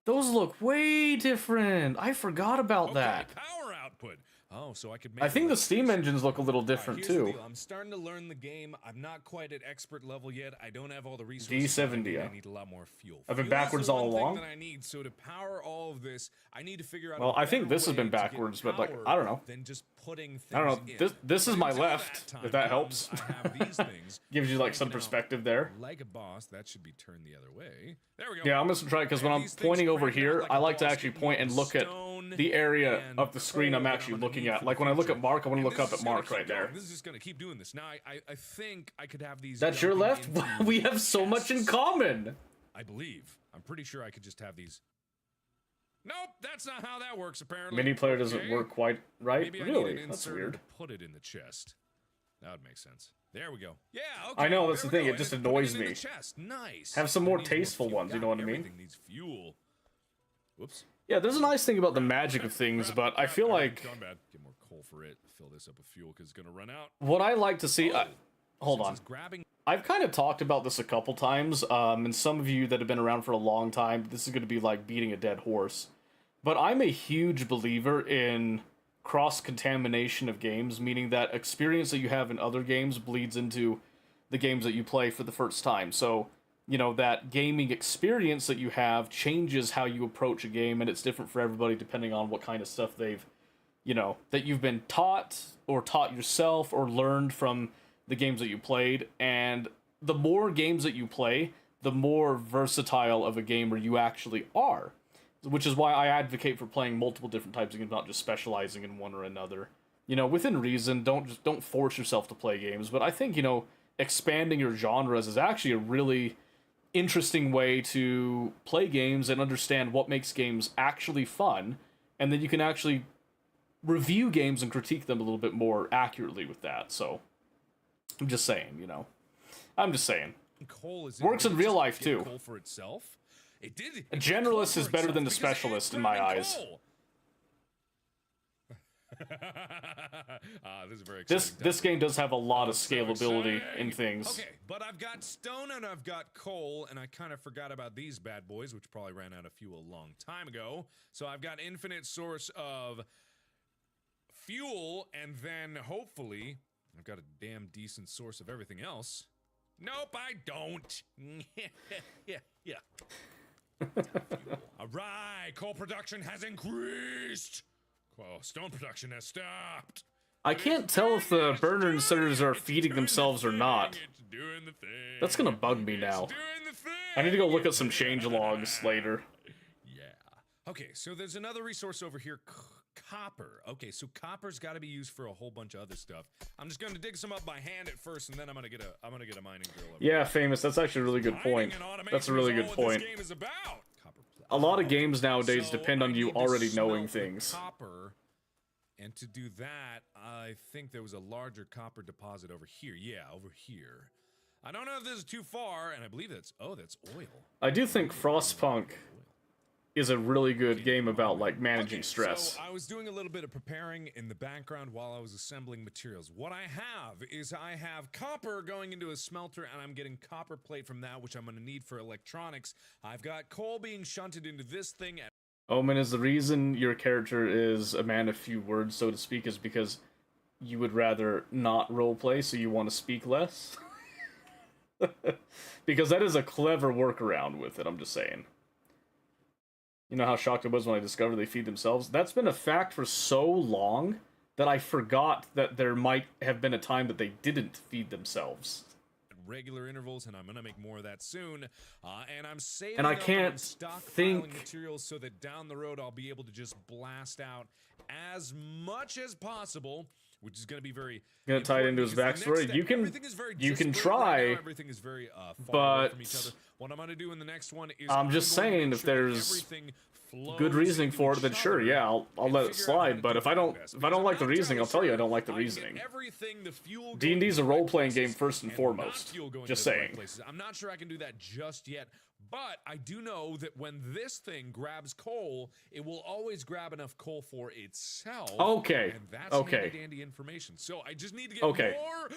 Those look way different. I forgot about Okay, that. power output. Oh, so I could make I think the Steam engines look a little different here's the too. deal. I'm starting to learn the game. I'm not quite at expert level yet. I don't have all the resources. D70. I need a lot more fuel. I've been Fuel is backwards the all one thing along. that I need. So to power all of this, I need to figure out. Well, a I think better this has been way to get backwards, but like power I don't know. Than just putting things I don't know. in. This is my Until left. that If that time helps. comes, I have these things. Gives you like some cranking out perspective there. Like a boss, that should be turned the other way. There we go. Yeah, I'm just trying because when I'm These things pointing over cranking out here, like I a like to boss, actually getting point and look at stone the area and of the screen I'm coal that actually gonna looking need at. for Like the when I look at future. Mark, I want to And look this up is at gonna Mark keep right going. there. This is just gonna keep doing this. Now I think I could have these. That's your jumping left? into We have so much in chests. common. I believe. I'm pretty sure I could just have these. Nope, that's not how that works. Apparently. Mini player doesn't Okay. work quite right. Maybe I need Really? an That's inserter weird. to put it in the chest. That would make sense. There we go. Yeah. Okay. I know, that's there the we thing, go. it just And put annoys in the me. chest. Nice. Have some It more needs tasteful fuel. ones, you God, know what I mean? Everything needs fuel. Whoops. Yeah, there's a nice thing about the magic of things, but I feel like Gone bad. Get more coal for it. Fill this up with fuel because it's gonna run out. what I like to see. Hold Since on. it's grabbing. I've kind of talked about this a couple times, and some of you that have been around for a long time, this is going to be like beating a dead horse. But I'm a huge believer in cross-contamination of games, meaning that experience that you have in other games bleeds into the games that you play for the first time. So, you know, that gaming experience that you have changes how you approach a game, and it's different for everybody depending on what kind of stuff they've, you know, that you've been taught or taught yourself or learned from the games that you played. And the more games that you play, the more versatile of a gamer you actually are. Which is why I advocate for playing multiple different types of games, not just specializing in one or another. You know, within reason, don't force yourself to play games. But I think, you know, expanding your genres is actually a really interesting way to play games and understand what makes games actually fun. And then you can actually review games and critique them a little bit more accurately with that. So, I'm just saying, you know. I'm just saying. Coal is Works in real life, too. Coal for itself. It did. A generalist is better than the specialist in my eyes. This is very exciting. This game does have a lot of scalability in things. Okay, but I've got stone and I've got coal, and I kind of forgot about these bad boys, which probably ran out of fuel a long time ago. So I've got infinite source of fuel, and then hopefully I've got a damn decent source of everything else. Nope, I don't. yeah. All right, coal production has increased. Well, stone production has stopped. I can't tell if the burner inserters are feeding themselves or not. That's gonna bug me now. I need to go look at some change logs later. Yeah. Okay, so there's another resource over here. Copper. Okay, so copper's got to be used for a whole bunch of other stuff. I'm just gonna dig some up by hand at first, and then I'm gonna get a mining drill. Yeah, Famous. That's actually a really good point. That's a really good point. A lot of games nowadays depend on you already knowing things. Copper, and to do that, I think there was a larger copper deposit over here. Yeah, over here. I don't know if this is too far, and I believe that's oil. I do think Frostpunk is a really good game about like managing stress. So I was doing a little bit of preparing in the background while I was assembling materials. What I have copper going into a smelter, and I'm getting copper plate from that, which I'm going to need for electronics. I've got coal being shunted into this thing. Omen, is the reason your character is a man of few words, so to speak, is because you would rather not roleplay, so you want to speak less? Because that is a clever workaround with it, I'm just saying. You know how shocked I was when I discovered they feed themselves? That's been a fact for so long that I forgot that there might have been a time that they didn't feed themselves. Regular intervals, and I'm gonna make more of that soon. And I'm saving and I up can't on stockpiling think materials so that down the road I'll be able to just blast out as much as possible, which is gonna be very. Gonna tie it into his backstory. You can try, right everything is very but from each other. What I'm gonna do in the next one is I'm just saying if there's good reasoning for it, then sure, yeah, I'll let it slide. But if I don't like the reasoning, I'll tell you I don't like the reasoning. D&D's a role-playing game first and foremost. Just saying. I'm not sure I can do that just yet, but I do know that when this thing grabs coal, it will always grab enough coal for itself. Okay. And that's handy-dandy information. So I just need to get more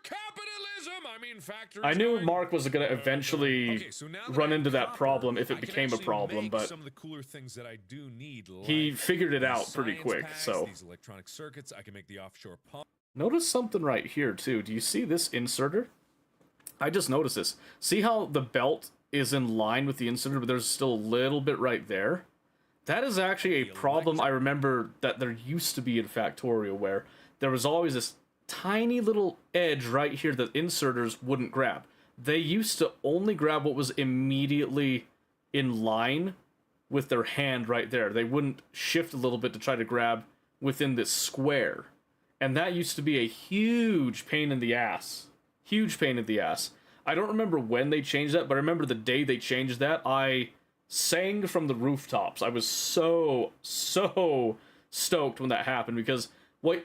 capitalism. I mean factories. I knew going? Mark was gonna eventually Okay, so now that run I into have that copper, problem if I it can became a actually problem, make but some of the cooler things that I do need. he Like figured it these out pretty science quick. packs, So these electronic circuits, I can make the offshore pump. notice something right here too. Do you see this inserter? I just noticed this. See how the belt is in line with the inserter, but there's still a little bit right there? That is actually a problem I remember that there used to be in Factorio, where there was always this tiny little edge right here that inserters wouldn't grab. They used to only grab what was immediately in line with their hand right there. They wouldn't shift a little bit to try to grab within this square. And that used to be a huge pain in the ass. Huge pain in the ass. I don't remember when they changed that, but I remember the day they changed that, I sang from the rooftops. I was so stoked when that happened, because what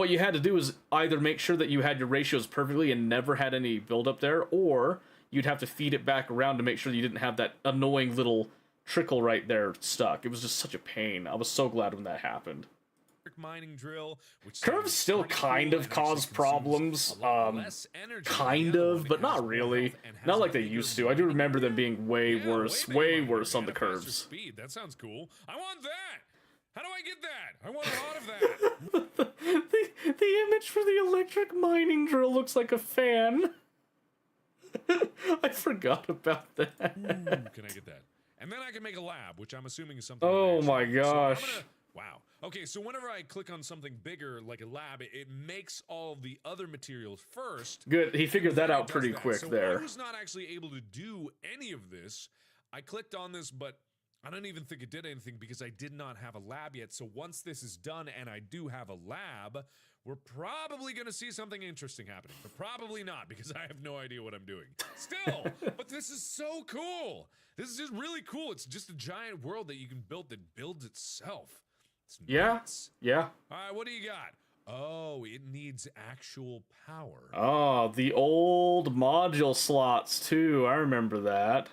you had to do is either make sure that you had your ratios perfectly and never had any buildup there, or you'd have to feed it back around to make sure that you didn't have that annoying little trickle right there stuck. It was just such a pain. I was so glad when that happened. Mining drill, which Curves still kind of cause problems, kind of, but not really. Not like they used to. I do remember them being way worse on the curves. Speed. That sounds cool. I want that. How do I get that? I want a lot of that. the image for the electric mining drill looks like a fan. I forgot about that. Ooh, can I get that? And then I can make a lab, which I'm assuming is something. Oh my gosh. So wow. Okay, so whenever I click on something bigger, like a lab, it makes all of the other materials first. Good, he figured that out pretty quick so there. I was not actually able to do any of this. I clicked on this, but I don't even think it did anything because I did not have a lab yet. So once this is done and I do have a lab, we're probably going to see something interesting happening. But probably not, because I have no idea what I'm doing. Still, but this is so cool. This is just really cool. It's just a giant world that you can build that builds itself. Yeah. All right, what do you got? Oh, it needs actual power. Oh, the old module slots too. I remember that.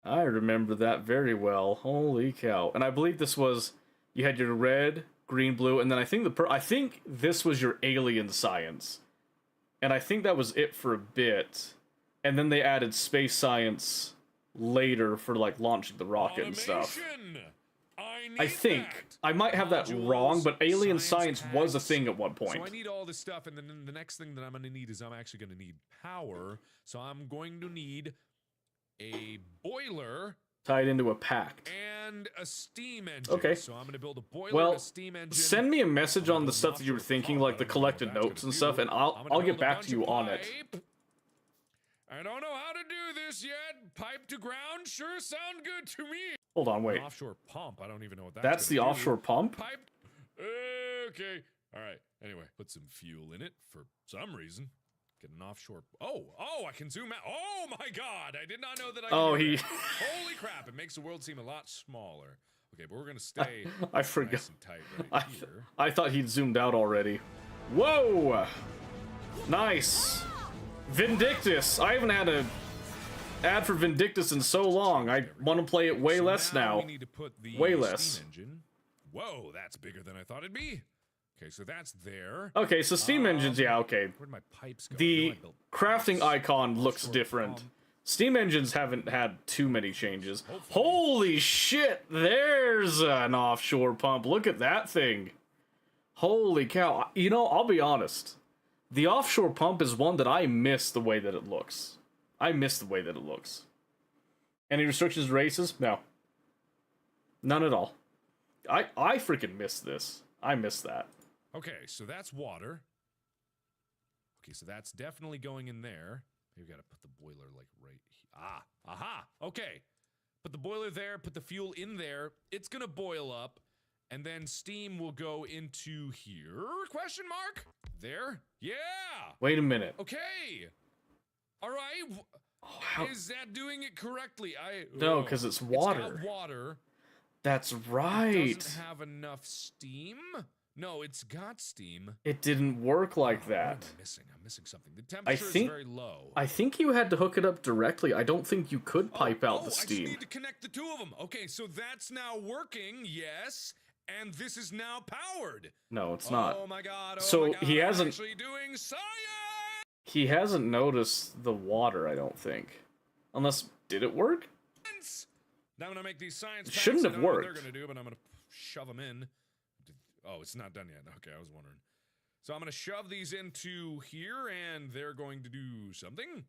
I remember that very well. Holy cow. And I believe this was, you had your red, green, blue, and then I think this was your alien science. And I think that was it for a bit. And then they added space science later for like launching the rocket and stuff. I think. I might have that wrong, but alien science was a thing at one point. So I need all this stuff, and then the next thing that I'm going to need is I'm actually going to need power. So I'm going to need a boiler tied into a pack and a steam engine. Okay. So I'm going to build a boiler and a steam engine. Send me a message on the stuff that you were thinking, like the collected notes and stuff, and I'll get back to you on it. I don't know how to do this yet. Pipe to ground sure sound good to me. Hold on, wait. An offshore pump. I don't even know what that's the offshore pump? Pipe. Okay. All right. Anyway, put some fuel in it for some reason. Get an offshore. Oh, I can zoom out. Oh my God! I did not know that I. Could do that. Holy crap! It makes the world seem a lot smaller. Okay, but we're gonna stay. I forgot. Nice and tight right here. I thought he'd zoomed out already. Whoa! Nice. Vindictus. I haven't had a ad for Vindictus in so long. I want to play it way less now. We need to put the way less. Steam engine. Whoa, that's bigger than I thought it'd be. Okay, so that's there. Okay, so steam engines, yeah, okay. Where'd my pipes go? The crafting icon looks different. Steam engines haven't had too many changes. Holy shit, there's an offshore pump. Look at that thing. Holy cow. You know, I'll be honest. The offshore pump is one that I miss the way that it looks. I miss the way that it looks. Any restrictions, races? No. None at all. I freaking miss this. I miss that. Okay, so that's water. Okay, so that's definitely going in there. Maybe we gotta put the boiler like right here. Aha! Okay. Put the boiler there, put the fuel in there. It's gonna boil up, and then steam will go into here? Question mark? There? Yeah! Wait a minute. Okay! Alright. Is that doing it correctly? No, because it's water. It's got water. That's right. It doesn't have enough steam? No, it's got steam. It didn't work like that. What am I missing? I'm missing something. The temperature is very low. I think you had to hook it up directly. I don't think you could pipe out the steam. I just need to connect the two of them. Okay, so that's now working, yes, and this is now powered. No, it's not. Oh my God. So he hasn't. Actually doing science. He hasn't noticed the water, I don't think. Unless, did it work? Now I'm gonna make these science It facts. shouldn't I have don't know what worked. they're gonna do, but I'm gonna shove them in. Oh, it's not done yet. Okay, I was wondering. So I'm gonna shove these into here, and they're going to do something.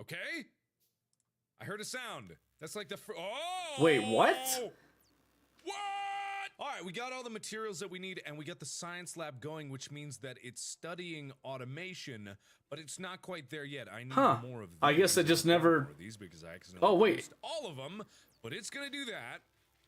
Okay. I heard a sound. That's like the oh! Wait, what? What? All right, we got all the materials that we need, and we got the science lab going, which means that it's studying automation, but it's not quite there yet. I need more of these. I guess it just never. More of these because I accidentally Oh wait. used all of them, but it's gonna do that.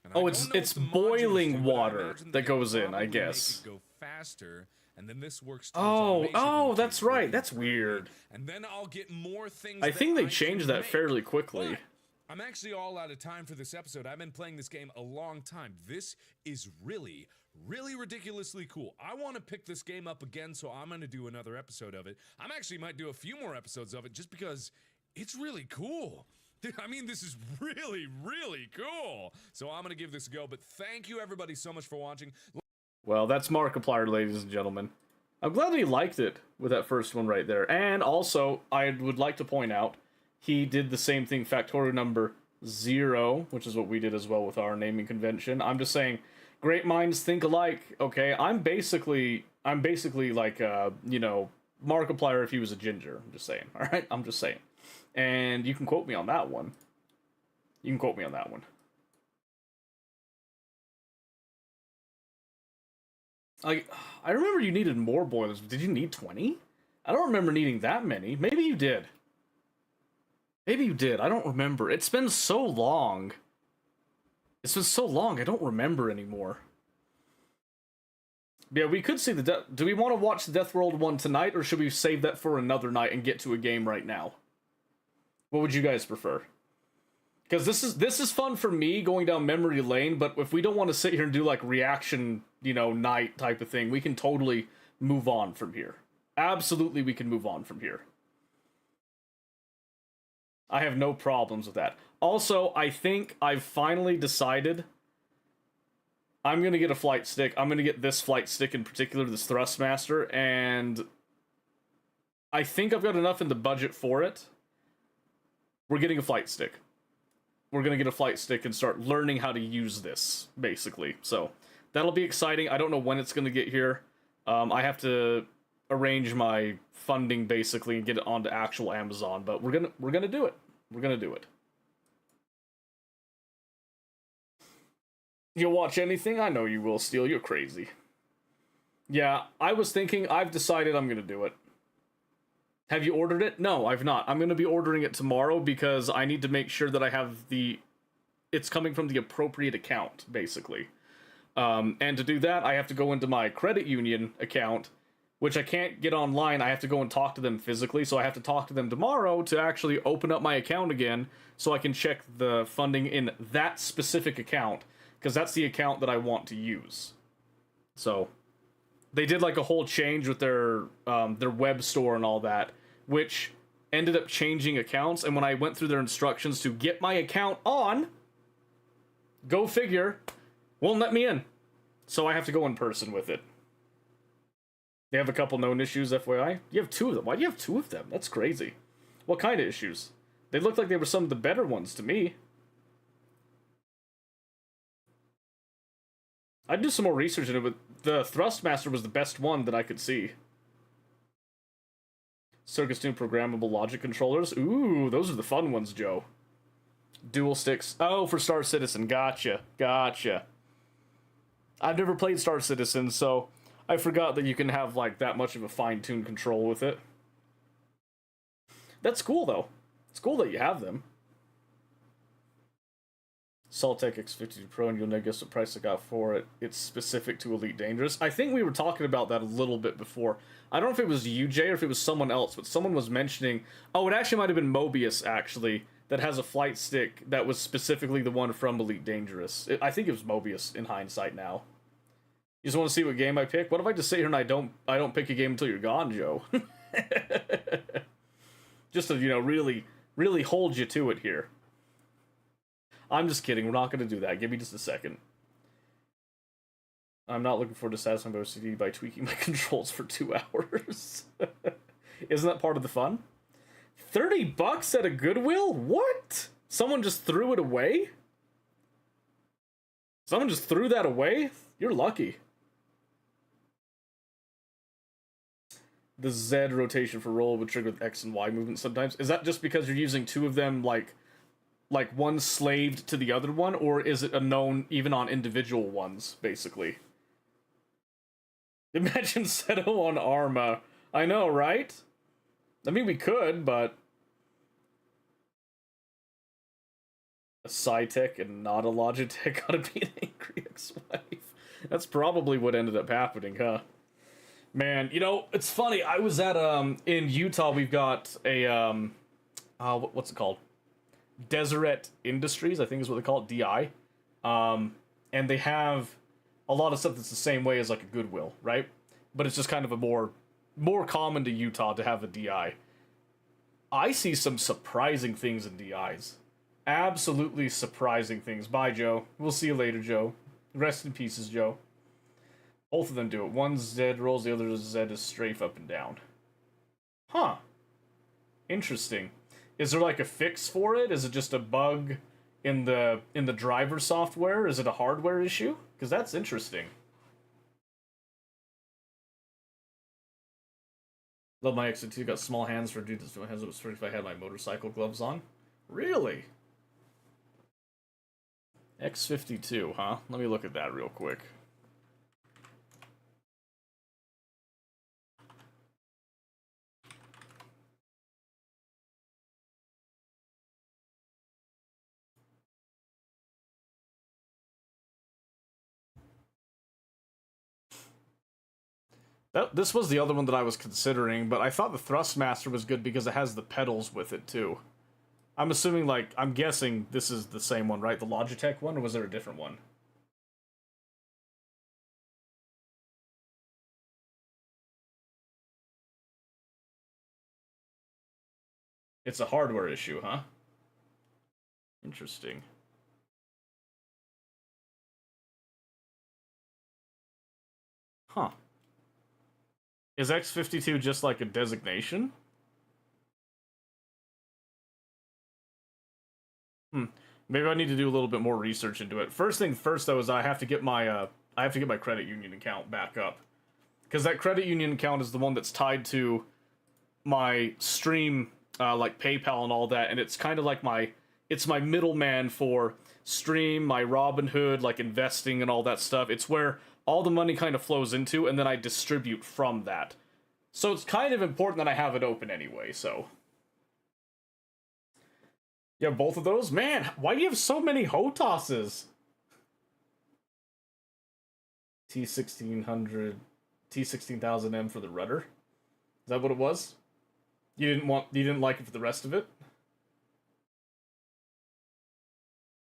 And Oh, I it's don't know it's what the modules boiling do, but I water imagine that they goes in, I probably guess. Make it go faster, and then this works. Oh, that's right. That's weird. And then I'll get more things. I think they can changed that make. fairly quickly. But I'm actually all out of time for this episode. I've been playing this game a long time. This is really, really ridiculously cool. I want to pick this game up again, so I'm going to do another episode of it. I'm actually might do a few more episodes of it just because it's really cool. I mean, this is really, really cool. So I'm going to give this a go, but thank you everybody so much for watching. Well, that's Markiplier, ladies and gentlemen. I'm glad he liked it with that first one right there. And also, I would like to point out, he did the same thing, factorial number 0, which is what we did as well with our naming convention. I'm just saying, great minds think alike, okay? I'm basically like, you know, Markiplier if he was a ginger. I'm just saying, alright? I'm just saying. And you can quote me on that one. You can quote me on that one. I remember you needed more boilers. Did you need 20? I don't remember needing that many. Maybe you did. Maybe you did. I don't remember. It's been so long. It's been so long, I don't remember anymore. Yeah, we could see the do we want to watch the Death World one tonight, or should we save that for another night and get to a game right now? What would you guys prefer? Because this is fun for me, going down memory lane, but if we don't want to sit here and do, like, reaction, you know, night type of thing, we can totally move on from here. Absolutely, we can move on from here. I have no problems with that. Also, I think I've finally decided I'm going to get a flight stick. I'm going to get this flight stick in particular, this Thrustmaster, and I think I've got enough in the budget for it. We're getting a flight stick. We're going to get a flight stick and start learning how to use this, basically. So, that'll be exciting. I don't know when it's going to get here. I have to arrange my funding, basically, and get it onto actual Amazon, but we're gonna do it. We're gonna do it. You'll watch anything? I know you will, Steel. You're crazy. Yeah, I was thinking, I've decided I'm gonna do it. Have you ordered it? No, I've not. I'm gonna be ordering it tomorrow because I need to make sure that I have it's coming from the appropriate account, basically. And to do that, I have to go into my credit union account, which I can't get online. I have to go and talk to them physically, so I have to talk to them tomorrow to actually open up my account again so I can check the funding in that specific account, because that's the account that I want to use. So, they did like a whole change with their web store and all that, which ended up changing accounts, and when I went through their instructions to get my account on, go figure, won't let me in. So I have to go in person with it. They have a couple known issues, FYI. You have 2 of them. Why do you have 2 of them? That's crazy. What kind of issues? They looked like they were some of the better ones to me. I'd do some more research in it, but the Thrustmaster was the best one that I could see. Circus Tune programmable logic controllers. Ooh, those are the fun ones, Joe. Dual sticks. Oh, for Star Citizen. Gotcha. Gotcha. I've never played Star Citizen, so I forgot that you can have, like, that much of a fine-tuned control with it. That's cool, though. It's cool that you have them. Saltec X52 Pro, and you'll never guess the price I got for it. It's specific to Elite Dangerous. I think we were talking about that a little bit before. I don't know if it was you, Jay, or if it was someone else, but someone was mentioning... Oh, it actually might have been Mobius, actually, that has a flight stick that was specifically the one from Elite Dangerous. I think it was Mobius, in hindsight now. You just want to see what game I pick? What if I just sit here and I don't pick a game until you're gone, Joe? Just to, you know, really, really hold you to it here. I'm just kidding. We're not going to do that. Give me just a second. I'm not looking forward to satisfying my OCD by tweaking my controls for 2 hours. Isn't that part of the fun? $30 at a Goodwill? What? Someone just threw it away? Someone just threw that away? You're lucky. The Z rotation for roll would trigger with X and Y movement sometimes. Is that just because you're using two of them, like one slaved to the other one, or is it a known even on individual ones, basically? Imagine Seto on Arma. I know, right? I mean, we could, but... A Psytech and not a Logitech gotta be an angry ex-wife. That's probably what ended up happening, huh? Man, you know, it's funny. I was at, in Utah, we've got a, what's it called? Deseret Industries, I think is what they call it, DI. And they have a lot of stuff that's the same way as, like, a Goodwill, right? But it's just kind of a more common to Utah to have a DI. I see some surprising things in DIs. Absolutely surprising things. Bye, Joe. We'll see you later, Joe. Rest in pieces, Joe. Both of them do it. One Z rolls, the other Z is strafe up and down. Huh. Interesting. Is there like a fix for it? Is it just a bug in the driver software? Is it a hardware issue? Because that's interesting. Love my X2 got small hands for dudes with hands that was if I had my motorcycle gloves on. Really? X52, huh? Let me look at that real quick. This was the other one that I was considering, but I thought the Thrustmaster was good because it has the pedals with it, too. I'm assuming, like, I'm guessing this is the same one, right? The Logitech one, or was there a different one? It's a hardware issue, huh? Interesting. Huh. Is X52 just like a designation? Maybe I need to do a little bit more research into it. First thing first, though, is I have to get my credit union account back up, because that credit union account is the one that's tied to my stream, like PayPal and all that, and it's kind of like my middleman for stream, my Robinhood, like investing and all that stuff. It's where all the money kind of flows into, and then I distribute from that. So it's kind of important that I have it open anyway, so. You have both of those? Man, why do you have so many HOTASes? T1600, T16000M for the rudder? Is that what it was? You didn't like it for the rest of it?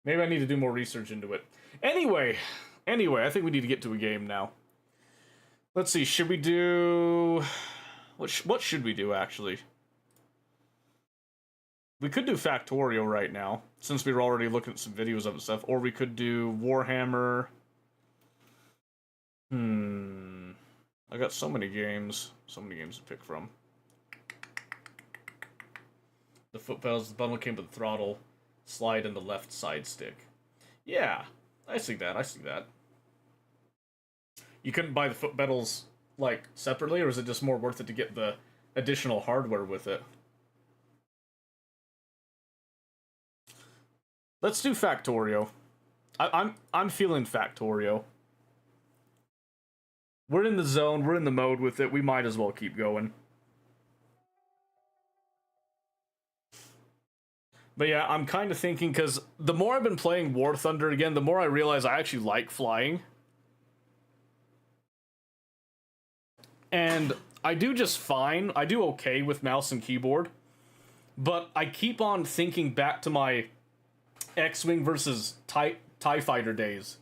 Maybe I need to do more research into it. Anyway, I think we need to get to a game now. Let's see, should we do... What should we do, actually? We could do Factorio right now, since we were already looking at some videos of it stuff, or we could do Warhammer. I got so many games to pick from. The foot pedals, the bundle came with the throttle, slide, and the left side stick. Yeah, I see that. You couldn't buy the foot pedals, like, separately, or is it just more worth it to get the additional hardware with it? Let's do Factorio. I'm feeling Factorio. We're in the zone, we're in the mode with it, we might as well keep going. But yeah, I'm kind of thinking, because the more I've been playing War Thunder again, the more I realize I actually like flying. And I do just fine, I do okay with mouse and keyboard. But I keep on thinking back to my X-Wing versus TIE Fighter days,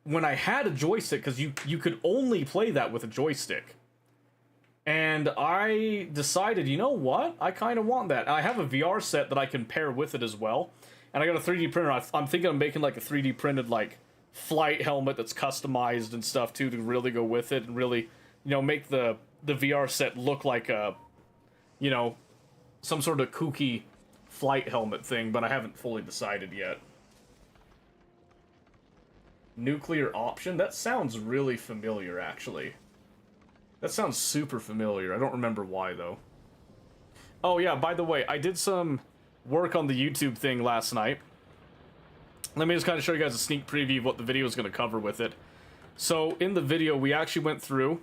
when I had a joystick, because you could only play that with a joystick. And I decided, you know what? I kind of want that. I have a VR set that I can pair with it as well. And I got a 3D printer. I'm thinking of making like a 3D printed like flight helmet that's customized and stuff too, to really go with it and really, you know, make the VR set look like a you know, some sort of kooky flight helmet thing, but I haven't fully decided yet. Nuclear option? That sounds really familiar, actually. That sounds super familiar. I don't remember why, though. Oh, yeah, by the way, I did some work on the YouTube thing last night. Let me just kind of show you guys a sneak preview of what the video is going to cover with it. So, in the video, we actually went through,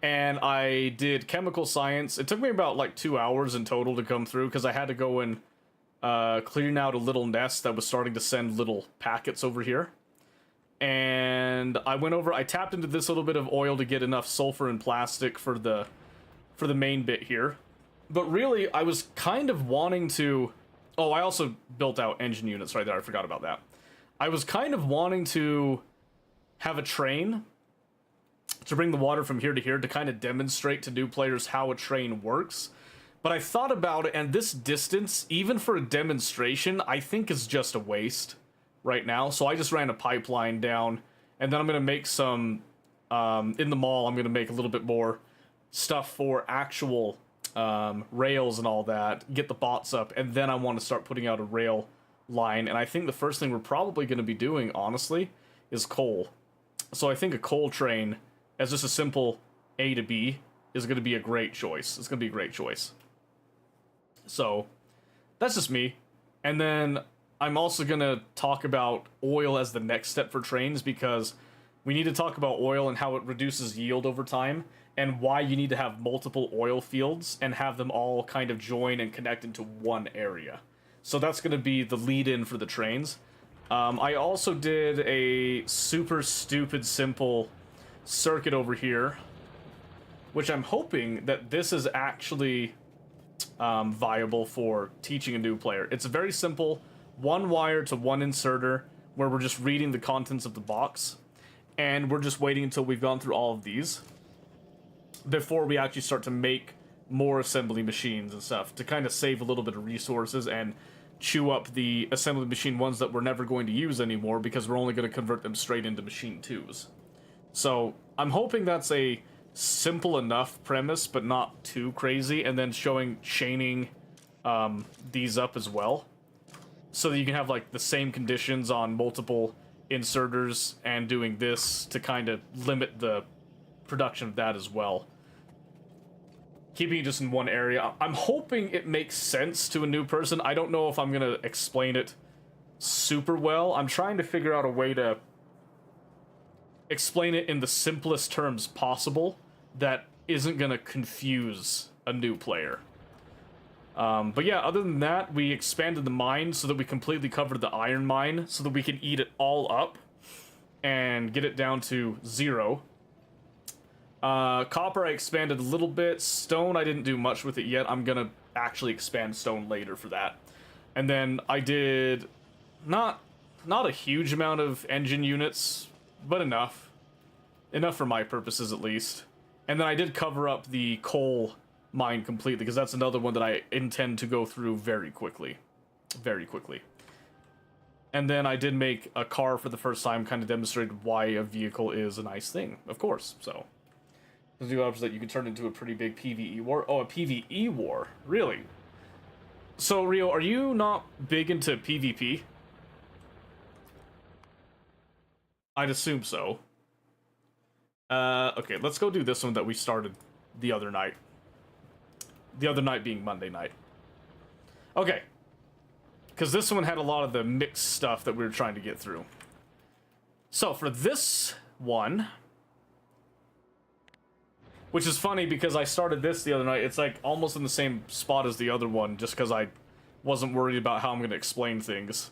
and I did chemical science. It took me about, like, 2 hours in total to come through, because I had to go and clean out a little nest that was starting to send little packets over here. And I tapped into this little bit of oil to get enough sulfur and plastic for the main bit here. But really, I was kind of wanting to... Oh, I also built out engine units right there. I forgot about that. I was kind of wanting to have a train to bring the water from here to here to kind of demonstrate to new players how a train works. But I thought about it, and this distance, even for a demonstration, I think is just a waste right now. So I just ran a pipeline down, and then I'm going to make some, in the mall, I'm going to make a little bit more stuff for actual rails and all that, get the bots up, and then I want to start putting out a rail line. And I think the first thing we're probably going to be doing, honestly, is coal. So I think a coal train, as just a simple A to B, is going to be a great choice. It's going to be a great choice. So, that's just me. And then I'm also going to talk about oil as the next step for trains, because we need to talk about oil and how it reduces yield over time, and why you need to have multiple oil fields and have them all kind of join and connect into one area. So that's going to be the lead-in for the trains. I also did a super stupid simple circuit over here, which I'm hoping that this is actually viable for teaching a new player. It's a very simple one wire to one inserter where we're just reading the contents of the box, and we're just waiting until we've gone through all of these before we actually start to make more assembly machines and stuff, to kind of save a little bit of resources and chew up the assembly machine ones that we're never going to use anymore, because we're only going to convert them straight into machine 2s. So I'm hoping that's a simple enough premise, but not too crazy, and then chaining these up as well, so that you can have like the same conditions on multiple inserters, and doing this to kind of limit the production of that as well. Keeping it just in one area. I'm hoping it makes sense to a new person. I don't know if I'm gonna explain it super well. I'm trying to figure out a way to explain it in the simplest terms possible that isn't gonna confuse a new player. But yeah, other than that, we expanded the mine so that we completely covered the iron mine, so that we can eat it all up and get it down to 0. Copper I expanded a little bit. Stone I didn't do much with it yet. I'm gonna actually expand stone later for that. And then I did not a huge amount of engine units, but enough for my purposes at least. And then I did cover up the coal mine completely, because that's another one that I intend to go through very quickly. And then I did make a car for the first time, kind of demonstrated why a vehicle is a nice thing, of course. So there's new options that you can turn into a pretty big PvE war. Oh, a PvE war? Really? So, Rio, are you not big into PvP? I'd assume so. Okay, let's go do this one that we started the other night. The other night being Monday night. Okay. Because this one had a lot of the mixed stuff that we were trying to get through. So, for this one... Which is funny, because I started this the other night. It's like almost in the same spot as the other one, just because I wasn't worried about how I'm going to explain things.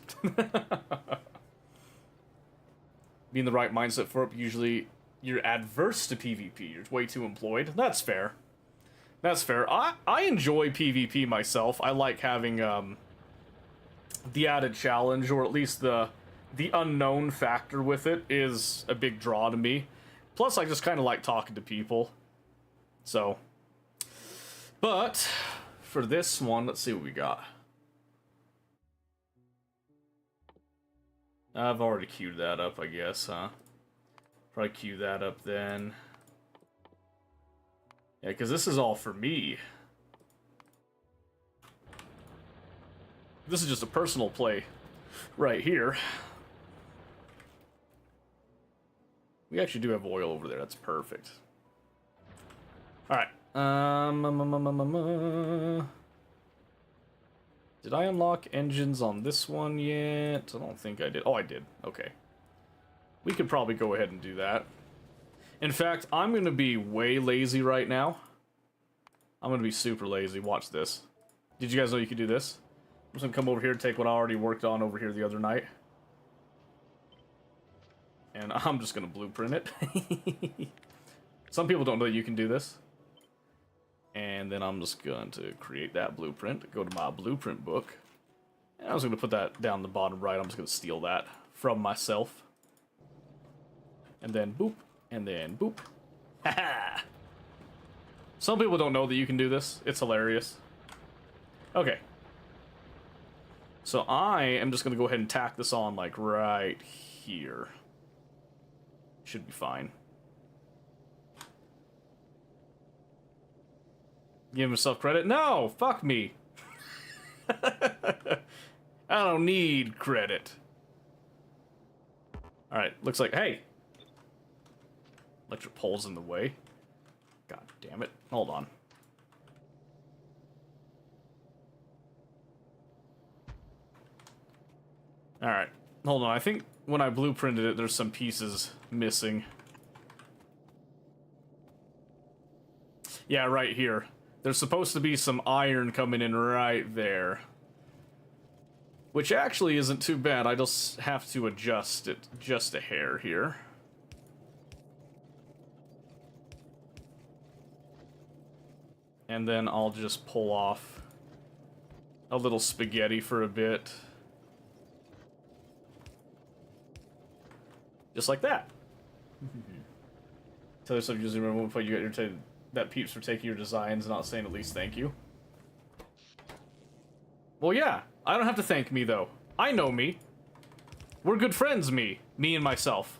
Be in the right mindset for it. Usually you're adverse to PvP. You're way too employed. That's fair. That's fair. I enjoy PvP myself. I like having the added challenge, or at least the unknown factor with it is a big draw to me. Plus, I just kind of like talking to people. So, but for this one, let's see what we got. I've already queued that up, I guess, huh? Probably queue that up then. Yeah, because this is all for me. This is just a personal play right here. We actually do have oil over there. That's perfect. All right. Did I unlock engines on this one yet? I don't think I did. Oh, I did. Okay. We could probably go ahead and do that. In fact, I'm going to be way lazy right now. I'm going to be super lazy. Watch this. Did you guys know you could do this? I'm just going to come over here and take what I already worked on over here the other night. And I'm just going to blueprint it. Some people don't know that you can do this. And then I'm just going to create that blueprint. Go to my blueprint book. And I was going to put that down the bottom right. I'm just going to steal that from myself. And then boop. And then boop. Haha! Some people don't know that you can do this. It's hilarious. Okay. So I am just going to go ahead and tack this on, like, right here. Should be fine. Give himself credit? No! Fuck me! I don't need credit. Alright, looks like... Hey! Electric pole's in the way. God damn it. Hold on. Alright. Hold on. I think when I blueprinted it, there's some pieces missing. Yeah, right here. There's supposed to be some iron coming in right there. Which actually isn't too bad. I just have to adjust it just a hair here. And then I'll just pull off a little spaghetti for a bit. Just like that. Tell yourself using a moment before you get irritated that peeps for taking your designs and not saying at least thank you. Well, yeah. I don't have to thank me, though. I know me. We're good friends, me. Me and myself.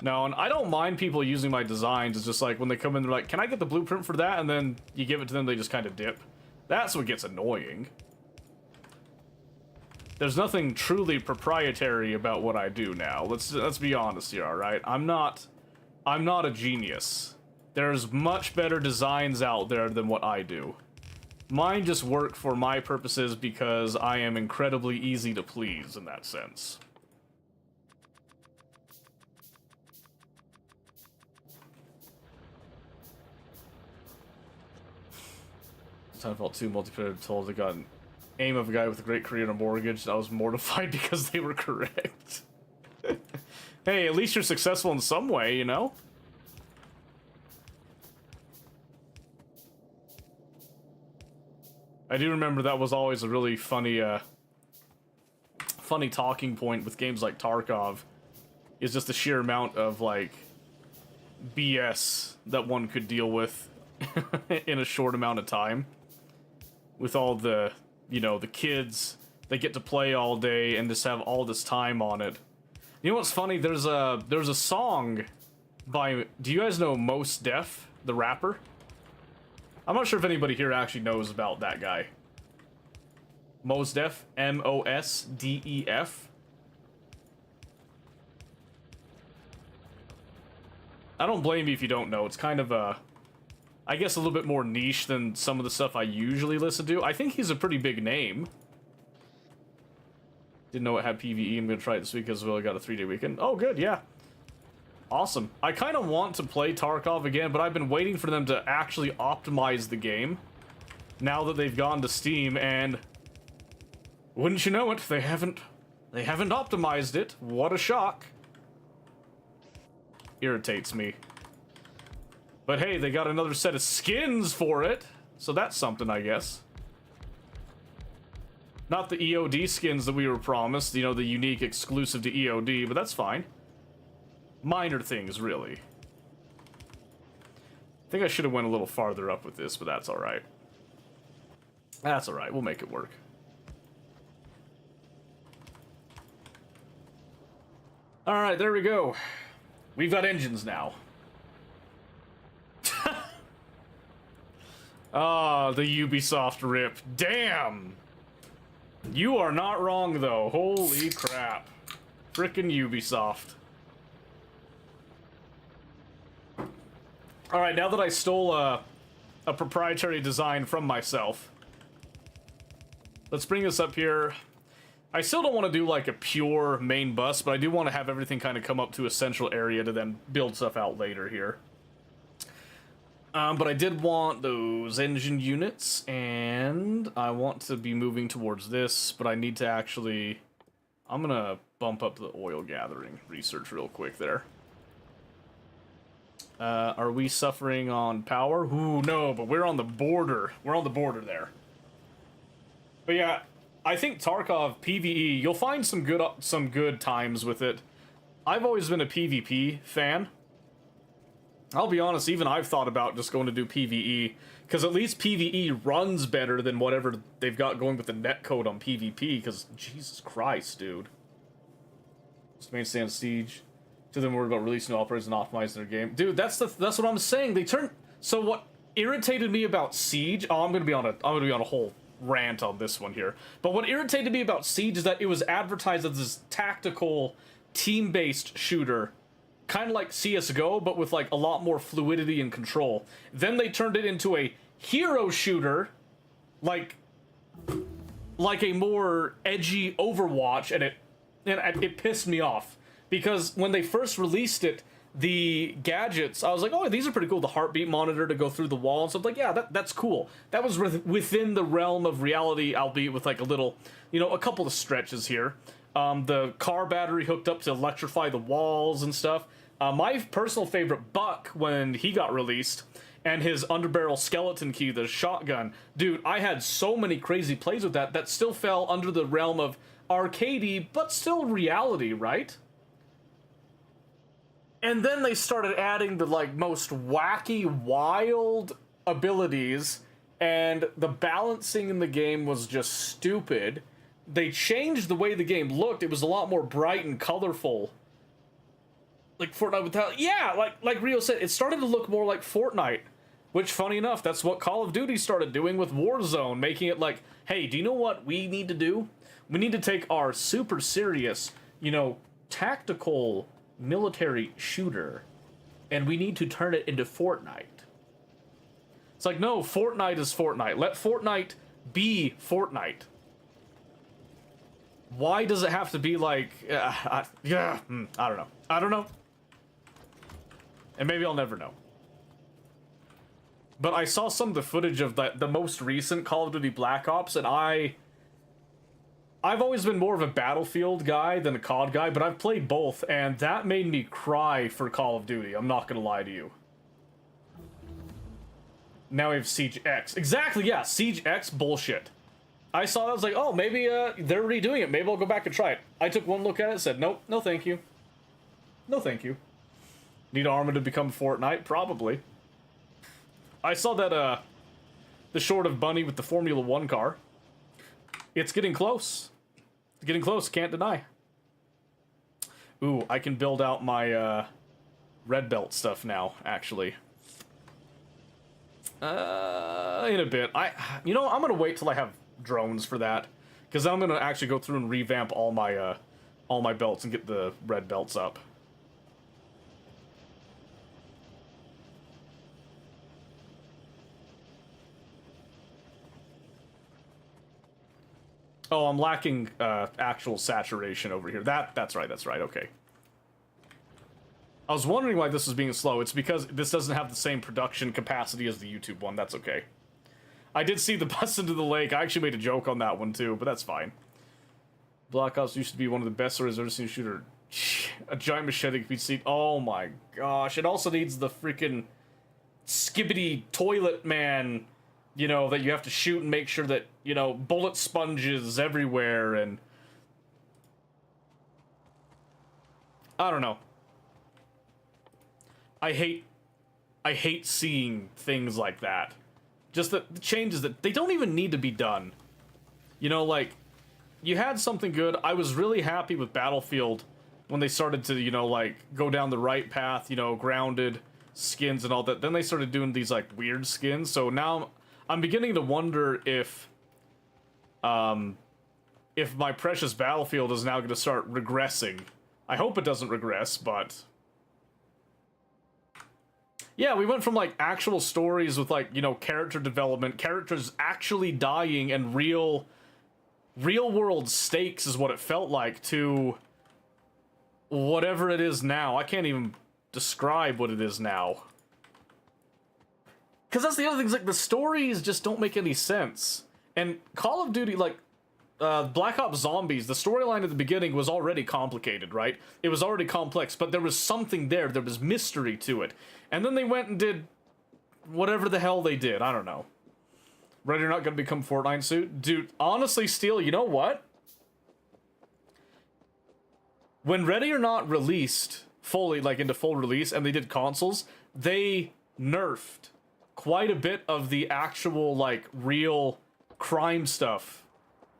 No, and I don't mind people using my designs. It's just like when they come in, they're like, can I get the blueprint for that? And then you give it to them, they just kind of dip. That's what gets annoying. There's nothing truly proprietary about what I do now. Let's be honest here, alright? I'm not a genius. There's much better designs out there than what I do. Mine just work for my purposes because I am incredibly easy to please in that sense. Titanfall 2 multiplayer told they got an aim of a guy with a great career and a mortgage. I was mortified because they were correct. Hey, at least you're successful in some way, you know? I do remember that was always a really funny, funny talking point with games like Tarkov. Is just the sheer amount of, like, BS that one could deal with in a short amount of time. With all the, you know, the kids that get to play all day and just have all this time on it. You know what's funny? There's a song by, do you guys know Mos Def, the rapper? I'm not sure if anybody here actually knows about that guy. Mos Def, M-O-S-D-E-F. I don't blame you if you don't know. It's kind of I guess a little bit more niche than some of the stuff I usually listen to. I think he's a pretty big name. Didn't know it had PvE. I'm gonna try it this week as well. I got a 3-day weekend. Oh, good, yeah. Awesome. I kind of want to play Tarkov again, but I've been waiting for them to actually optimize the game. Now that they've gone to Steam, and wouldn't you know it, they haven't optimized it. What a shock. Irritates me. But hey, they got another set of skins for it, so that's something, I guess. Not the EOD skins that we were promised, you know, the unique exclusive to EOD, but that's fine. Minor things, really. I think I should have went a little farther up with this, but that's alright. That's alright, we'll make it work. Alright, there we go. We've got engines now. Ah, the Ubisoft rip. Damn! You are not wrong, though. Holy crap. Frickin' Ubisoft. Alright, now that I stole a proprietary design from myself, let's bring this up here. I still don't want to do like a pure main bus, but I do want to have everything kind of come up to a central area to then build stuff out later here. But I did want those engine units, and I want to be moving towards this, but I need to actually... I'm gonna bump up the oil gathering research real quick there. Are we suffering on power? Ooh, no, but we're on the border. We're on the border there. But yeah, I think Tarkov PvE, you'll find some good times with it. I've always been a PvP fan. I'll be honest, even I've thought about just going to do PvE, because at least PvE runs better than whatever they've got going with the netcode on PvP, because Jesus Christ, dude. Just mainstand Siege. To them worried about releasing new operators and optimizing their game. Dude, that's what I'm saying. They turn... So what irritated me about Siege... Oh, I'm gonna be on a whole rant on this one here. But what irritated me about Siege is that it was advertised as this tactical, team-based shooter. Kind of like CSGO, but with like a lot more fluidity and control. Then they turned it into a hero shooter, like a more edgy Overwatch, and it pissed me off. Because when they first released it, the gadgets, I was like, oh, these are pretty cool. The heartbeat monitor to go through the wall and stuff. Like, yeah, that's cool. That was within the realm of reality, albeit with like a little, a couple of stretches here. The car battery hooked up to electrify the walls and stuff. My personal favorite, Buck, when he got released, and his underbarrel skeleton key, the shotgun. Dude, I had so many crazy plays with that still fell under the realm of arcadey, but still reality, right? And then they started adding the, like, most wacky, wild abilities, and the balancing in the game was just stupid. They changed the way the game looked. It was a lot more bright and colorful. Like Fortnite without... Yeah, like Rio said, it started to look more like Fortnite. Which, funny enough, that's what Call of Duty started doing with Warzone, making it like, hey, do you know what we need to do? We need to take our super serious, tactical military shooter, and we need to turn it into Fortnite. It's like, no, Fortnite is Fortnite. Let Fortnite be Fortnite. Why does it have to be like, I don't know. I don't know. And maybe I'll never know. But I saw some of the footage of the most recent Call of Duty Black Ops, and I've always been more of a Battlefield guy than a COD guy, but I've played both, and that made me cry for Call of Duty. I'm not gonna lie to you. Now we have Siege X. Exactly, yeah, Siege X bullshit. I saw that, I was like, oh, maybe they're redoing it. Maybe I'll go back and try it. I took one look at it and said, nope, no thank you. No thank you. Need Arma to become Fortnite? Probably. I saw that, the short of Bunny with the Formula 1 car. It's getting close. It's getting close, can't deny. Ooh, I can build out my, red belt stuff now, actually. In a bit. I'm gonna wait till I have drones for that. Because I'm gonna actually go through and revamp all my belts and get the red belts up. Oh, I'm lacking actual saturation over here. That's right, okay. I was wondering why this was being slow. It's because this doesn't have the same production capacity as the YouTube one. That's okay. I did see the bust into the lake. I actually made a joke on that one too, but that's fine. Black Ops used to be one of the best stories I've ever seen a shooter. A giant machete can be seen. Oh my gosh. It also needs the freaking skibbity toilet man, that you have to shoot and make sure that, bullet sponges everywhere, and I don't know. I hate seeing things like that. Just the changes that they don't even need to be done. Like, you had something good. I was really happy with Battlefield when they started to, go down the right path, grounded skins and all that. Then they started doing these, weird skins. So now I'm beginning to wonder if my precious Battlefield is now going to start regressing. I hope it doesn't regress, but... Yeah, we went from, like, actual stories with, like, you know, character development, characters actually dying, and real-world stakes is what it felt like, to whatever it is now. I can't even describe what it is now. Because that's the other thing, is, like, the stories just don't make any sense. And Call of Duty, like, Black Ops Zombies, the storyline at the beginning was already complicated, right? It was already complex, but there was something there. There was mystery to it. And then they went and did whatever the hell they did. I don't know. Ready or Not gonna become Fortnite suit? Dude, honestly, Steel, you know what? When Ready or Not released fully, like into full release, and they did consoles, they nerfed quite a bit of the actual, like, real crime stuff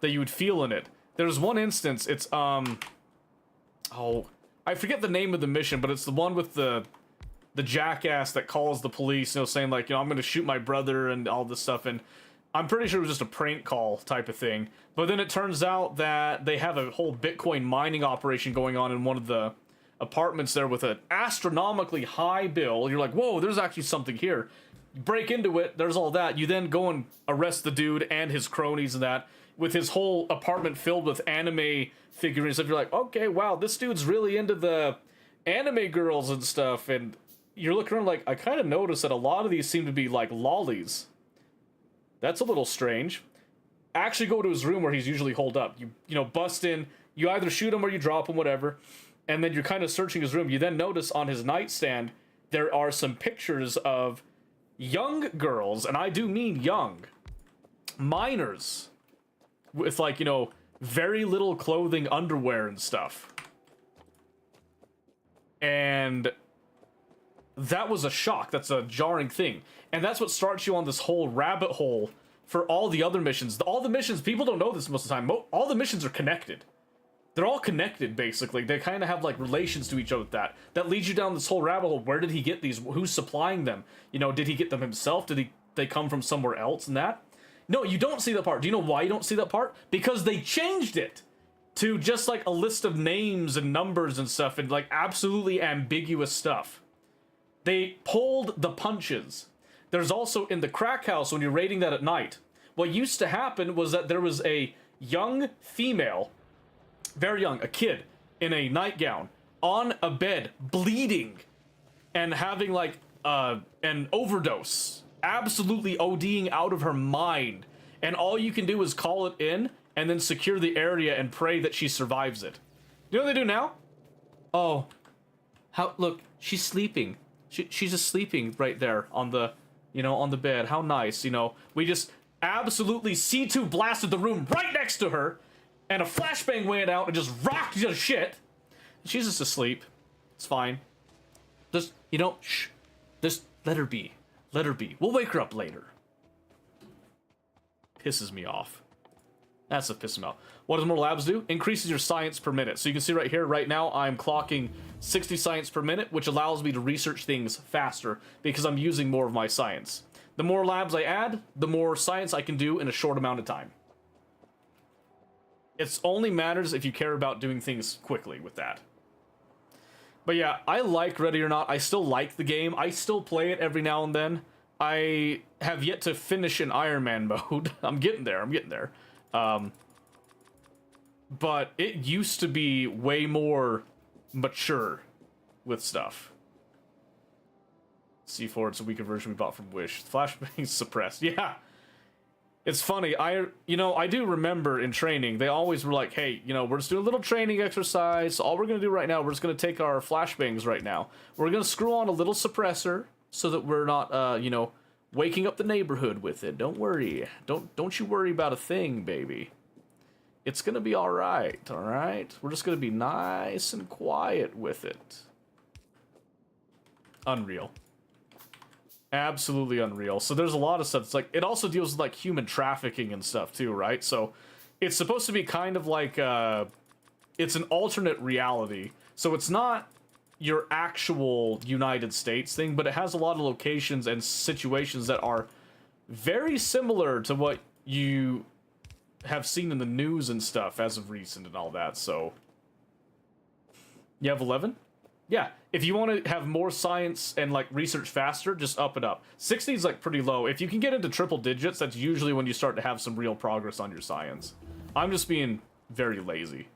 that you would feel in it. There's one instance, it's, oh, I forget the name of the mission, but it's the one with the jackass that calls the police, you know, saying, like, you know, I'm gonna shoot my brother and all this stuff, and I'm pretty sure it was just a prank call type of thing. But then it turns out that they have a whole Bitcoin mining operation going on in one of the apartments there with an astronomically high bill. You're like, whoa, there's actually something here. You break into it, there's all that. You then go and arrest the dude and his cronies and that, with his whole apartment filled with anime figurines. If you're like, okay, wow, this dude's really into the anime girls and stuff, and you're looking around like, I kind of noticed that a lot of these seem to be like lollies. That's a little strange. Actually go to his room where he's usually holed up. You know, bust in, you either shoot him or you drop him, whatever, and then you're kind of searching his room. You then notice on his nightstand there are some pictures of young girls, and I do mean young, minors, with, like, you know, very little clothing, underwear and stuff. And that was a shock. That's a jarring thing. And that's what starts you on this whole rabbit hole for all the other missions. All the missions, people don't know this most of the time. All the missions are connected. They're all connected, basically. They kind of have, like, relations to each other with that. That leads you down this whole rabbit hole. Where did he get these? Who's supplying them? You know, did he get them himself? Did they come from somewhere else and that? No, you don't see that part. Do you know why you don't see that part? Because they changed it to just, like, a list of names and numbers and stuff, and, like, absolutely ambiguous stuff. They pulled the punches. There's also, in the crack house, when you're raiding that at night, what used to happen was that there was a young female, very young, a kid, in a nightgown, on a bed, bleeding, and having, like, an overdose. Absolutely ODing out of her mind. And all you can do is call it in, and then secure the area and pray that she survives it. You know what they do now? Oh, look, she's sleeping. She's just sleeping right there on the, you know, on the bed. How nice, you know. We just absolutely C2 blasted the room right next to her, and a flashbang went out and just rocked to shit. She's just asleep. It's fine. Just, you know, shh. Just let her be. Let her be. We'll wake her up later. Pisses me off. That's what pisses me off. What does more labs do? Increases your science per minute. So you can see right here, right now, I'm clocking 60 science per minute, which allows me to research things faster because I'm using more of my science. The more labs I add, the more science I can do in a short amount of time. It only matters if you care about doing things quickly with that. But yeah, I like Ready or Not. I still like the game. I still play it every now and then. I have yet to finish in Iron Man mode. I'm getting there. But it used to be way more mature with stuff. C4, it's a weaker version we bought from Wish. Flashbang suppressed. Yeah. It's funny. I do remember in training, they always were like, hey, you know, we're just doing a little training exercise. So all we're going to do right now, we're just going to take our flashbangs right now. We're going to screw on a little suppressor so that we're not, you know, waking up the neighborhood with it. Don't worry. Don't you worry about a thing, baby. It's going to be all right? We're just going to be nice and quiet with it. Unreal. Absolutely unreal. So there's a lot of stuff. It's like, it also deals with, like, human trafficking and stuff too, right? So it's supposed to be kind of like, it's an alternate reality. So it's not your actual United States thing, but it has a lot of locations and situations that are very similar to what you have seen in the news and stuff as of recent and all that, so... You have 11? Yeah, if you want to have more science and, like, research faster, just up it up. 60 is, like, pretty low. If you can get into triple digits, that's usually when you start to have some real progress on your science. I'm just being very lazy.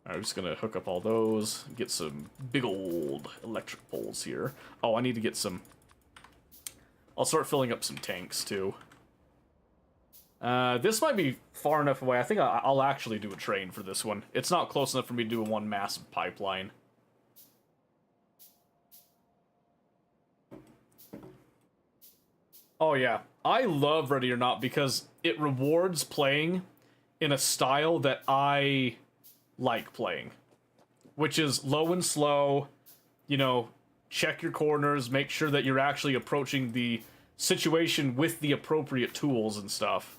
Alright, I'm just gonna hook up all those, get some big old electric poles here. Oh, I need to get some... I'll start filling up some tanks, too. This might be far enough away. I think I'll actually do a train for this one. It's not close enough for me to do one massive pipeline. Oh yeah, I love Ready or Not because it rewards playing in a style that I like playing. Which is low and slow, you know, check your corners, make sure that you're actually approaching the situation with the appropriate tools and stuff.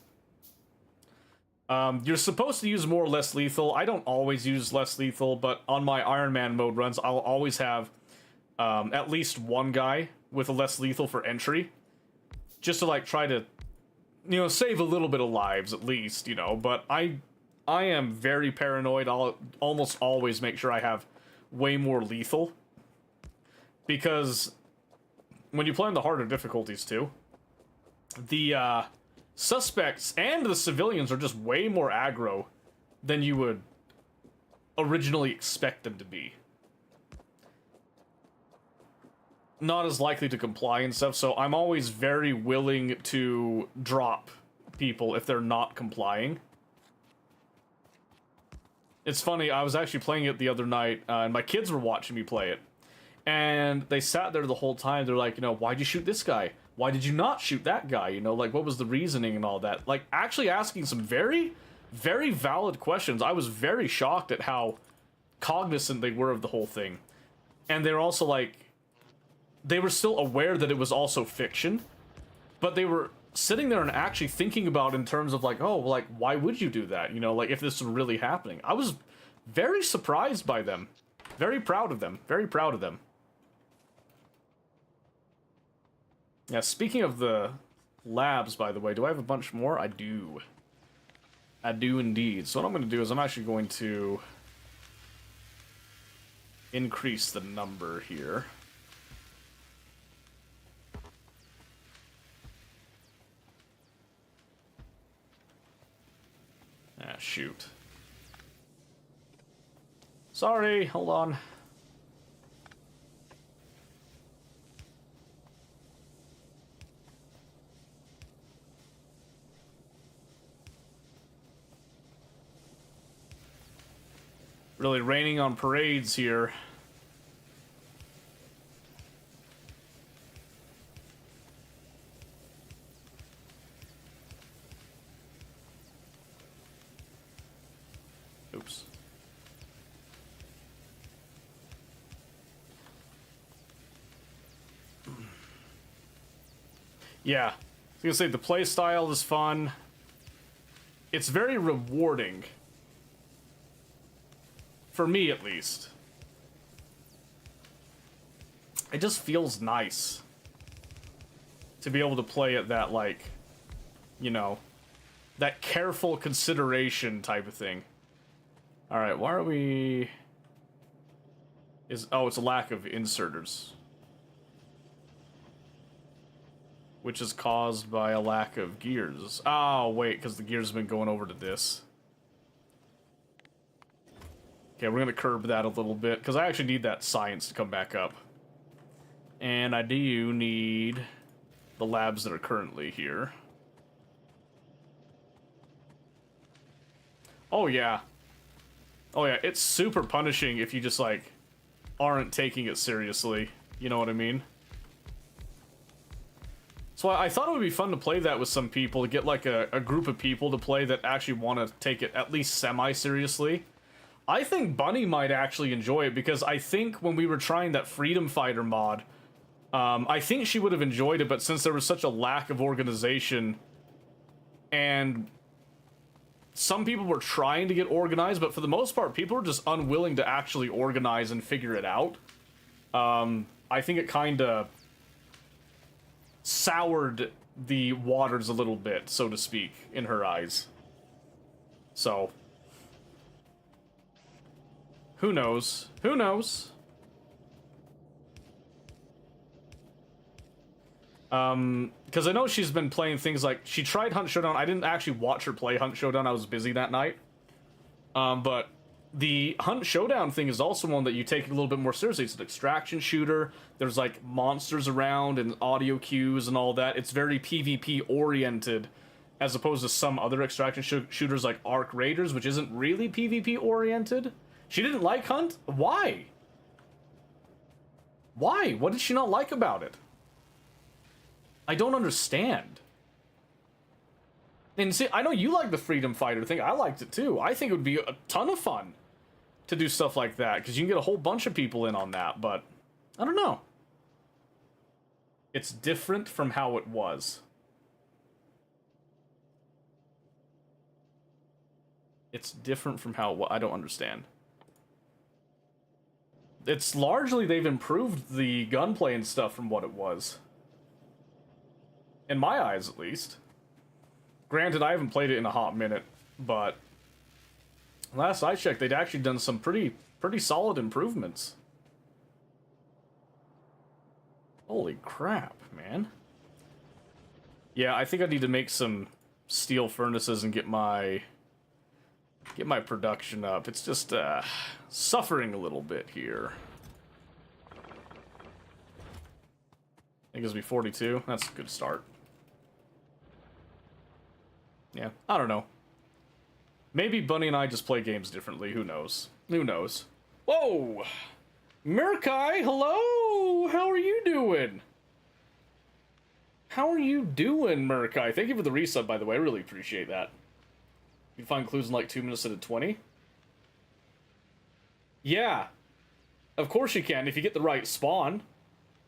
You're supposed to use more or less lethal. I don't always use less lethal, but on my Iron Man mode runs, I'll always have at least one guy with a less lethal for entry. Just to, like, try to, you know, save a little bit of lives at least, you know. But I am very paranoid. I'll almost always make sure I have way more lethal. Because when you play on the harder difficulties, too, the, suspects and the civilians are just way more aggro than you would originally expect them to be. Not as likely to comply and stuff, so I'm always very willing to drop people if they're not complying. It's funny, I was actually playing it the other night, and my kids were watching me play it. And they sat there the whole time, they're like, you know, why'd you shoot this guy? Why did you not shoot that guy? You know, like, what was the reasoning and all that? Like, actually asking some very, very valid questions. I was very shocked at how cognizant they were of the whole thing. And they're also, like, they were still aware that it was also fiction, but they were sitting there and actually thinking about in terms of, like, oh, like, why would you do that? You know, like, if this was really happening. I was very surprised by them. Very proud of them. Very proud of them. Yeah, speaking of the labs, by the way, do I have a bunch more? I do. I do indeed. So what I'm going to do is I'm actually going to increase the number here. Ah, shoot. Sorry, hold on. Really raining on parades here. Oops. Yeah, I was gonna say the play style is fun. It's very rewarding. For me, at least. It just feels nice to be able to play it that, like, you know, that careful consideration type of thing. Alright, why are we... Oh, it's a lack of inserters. Which is caused by a lack of gears. Oh, wait, because the gears have been going over to this. Okay, we're going to curb that a little bit, because I actually need that science to come back up. And I do need the labs that are currently here. Oh, yeah. Oh, yeah, it's super punishing if you just, like, aren't taking it seriously. You know what I mean? So I thought it would be fun to play that with some people, to get, like, a group of people to play that actually want to take it at least semi-seriously. I think Bunny might actually enjoy it, because I think when we were trying that Freedom Fighter mod, I think she would have enjoyed it, but since there was such a lack of organization, and some people were trying to get organized, but for the most part, people were just unwilling to actually organize and figure it out. I think it kind of soured the waters a little bit, so to speak, in her eyes. So, who knows? Who knows? Because I know she's been playing things like, she tried Hunt Showdown. I didn't actually watch her play Hunt Showdown. I was busy that night. But the Hunt Showdown thing is also one that you take a little bit more seriously. It's an extraction shooter. There's like monsters around and audio cues and all that. It's very PvP oriented, as opposed to some other extraction shooters like Arc Raiders, which isn't really PvP oriented. She didn't like Hunt? Why? Why? What did she not like about it? I don't understand. And see, I know you like the Freedom Fighter thing. I liked it too. I think it would be a ton of fun to do stuff like that, because you can get a whole bunch of people in on that, but I don't know. It's different from how it was. It's different from how it was. I don't understand. It's largely they've improved the gunplay and stuff from what it was. In my eyes, at least. Granted, I haven't played it in a hot minute, but last I checked, they'd actually done some pretty solid improvements. Holy crap, man. Yeah, I think I need to make some steel furnaces and get my production up. It's just suffering a little bit here. I think it's be 42. That's a good start. Yeah, I don't know. Maybe Bunny and I just play games differently. Who knows? Who knows? Whoa! Murkai, hello! How are you doing? How are you doing, Murkai? Thank you for the resub, by the way. I really appreciate that. You can find clues in like 2 minutes out of 20. Yeah. Of course you can, if you get the right spawn.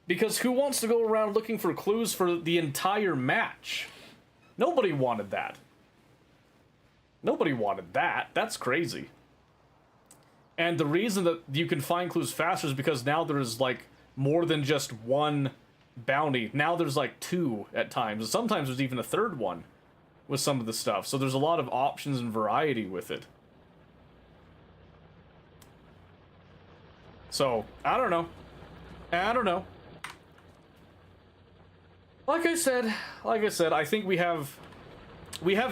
Because who wants to go around looking for clues for the entire match? Nobody wanted that. Nobody wanted that. That's crazy. And the reason that you can find clues faster is because now there's like more than just one bounty. Now there's like 2 at times. Sometimes there's even a 3rd one with some of the stuff. So there's a lot of options and variety with it. So, I don't know. I don't know. Like I said, I think we have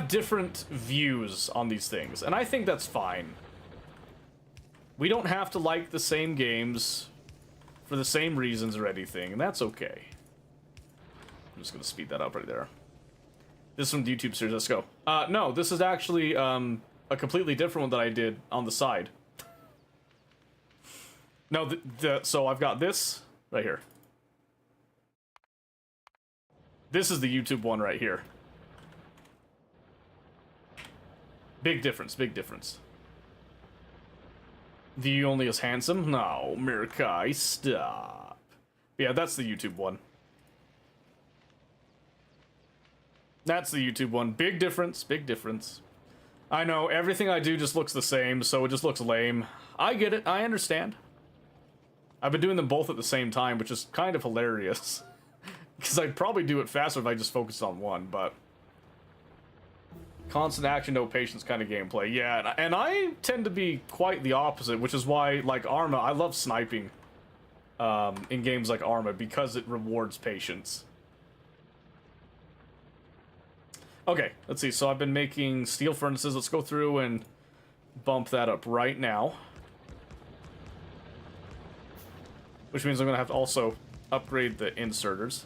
different views on these things, and I think that's fine. We don't have to like the same games for the same reasons or anything, and that's okay. I'm just gonna speed that up right there. This is from the YouTube series, let's go. No, this is actually a completely different one that I did on the side. No, so I've got this right here. This is the YouTube one right here. Big difference, big difference. The you only as handsome? No, Murkai, stop. Yeah, that's the YouTube one. That's the YouTube one. Big difference, big difference. I know, everything I do just looks the same, so it just looks lame. I get it, I understand. I've been doing them both at the same time, which is kind of hilarious. Because I'd probably do it faster if I just focused on one, but... Constant action, no patience kind of gameplay. Yeah, and I tend to be quite the opposite, which is why, like Arma, I love sniping in games like Arma, because it rewards patience. Okay, let's see. So I've been making steel furnaces. Let's go through and bump that up right now. Which means I'm going to have to also upgrade the inserters.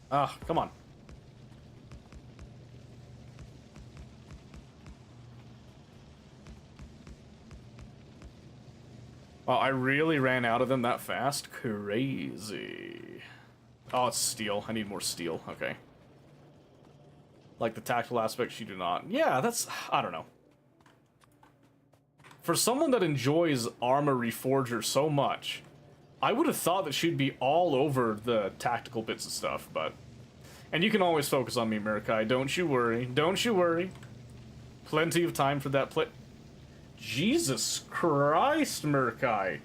Ah, come on. Wow, I really ran out of them that fast? Crazy. Oh, it's steel. I need more steel. Okay. Like the tactical aspects, you do not. Yeah, that's... I don't know. For someone that enjoys Arma Reforger so much, I would have thought that she'd be all over the tactical bits of stuff, but... And you can always focus on me, Murkai. Don't you worry. Don't you worry. Plenty of time for that play. Jesus Christ, Murkai.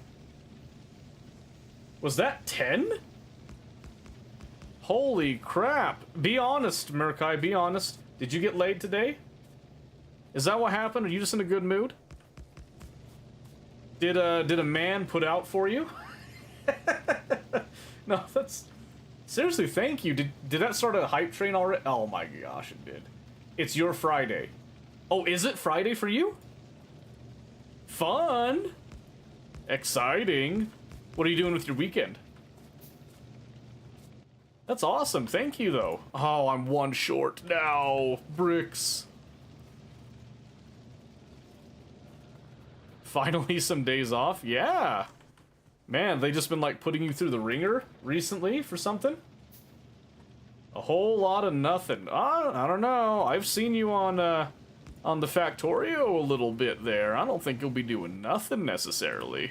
Was that 10? Holy crap. Be honest, Murkai, be honest. Did you get laid today? Is that what happened? Are you just in a good mood? Did a man put out for you? No, that's... Seriously, thank you. Did that start a hype train already? Oh my gosh, it did. It's your Friday. Oh, is it Friday for you? Fun! Exciting. What are you doing with your weekend? That's awesome, thank you though. Oh, I'm one short now. Bricks. Finally some days off? Yeah. Man, they just been like putting you through the ringer recently for something? A whole lot of nothing. I don't know. I've seen you on the Factorio a little bit there. I don't think you'll be doing nothing necessarily.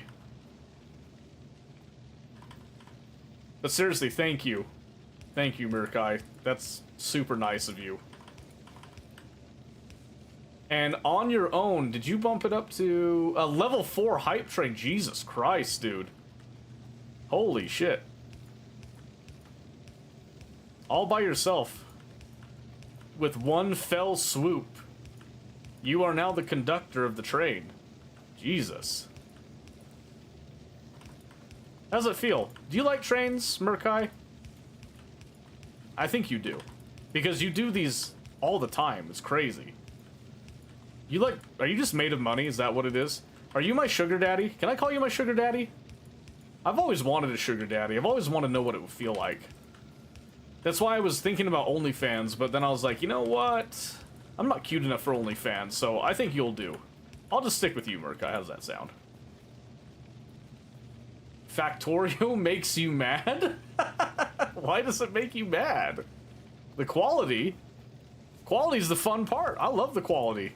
But seriously, thank you. Thank you, Murkai. That's super nice of you. And on your own, did you bump it up to a level 4 hype train? Jesus Christ, dude. Holy shit. All by yourself. With one fell swoop. You are now the conductor of the train. Jesus. How's it feel? Do you like trains, Murkai? I think you do. Because you do these all the time. It's crazy. You like... Are you just made of money? Is that what it is? Are you my sugar daddy? Can I call you my sugar daddy? I've always wanted a sugar daddy. I've always wanted to know what it would feel like. That's why I was thinking about OnlyFans, but then I was like, you know what? I'm not cute enough for OnlyFans, so I think you'll do. I'll just stick with you, Murkai. How does that sound? Factorio makes you mad? Why does it make you mad? The quality? Quality's the fun part. I love the quality.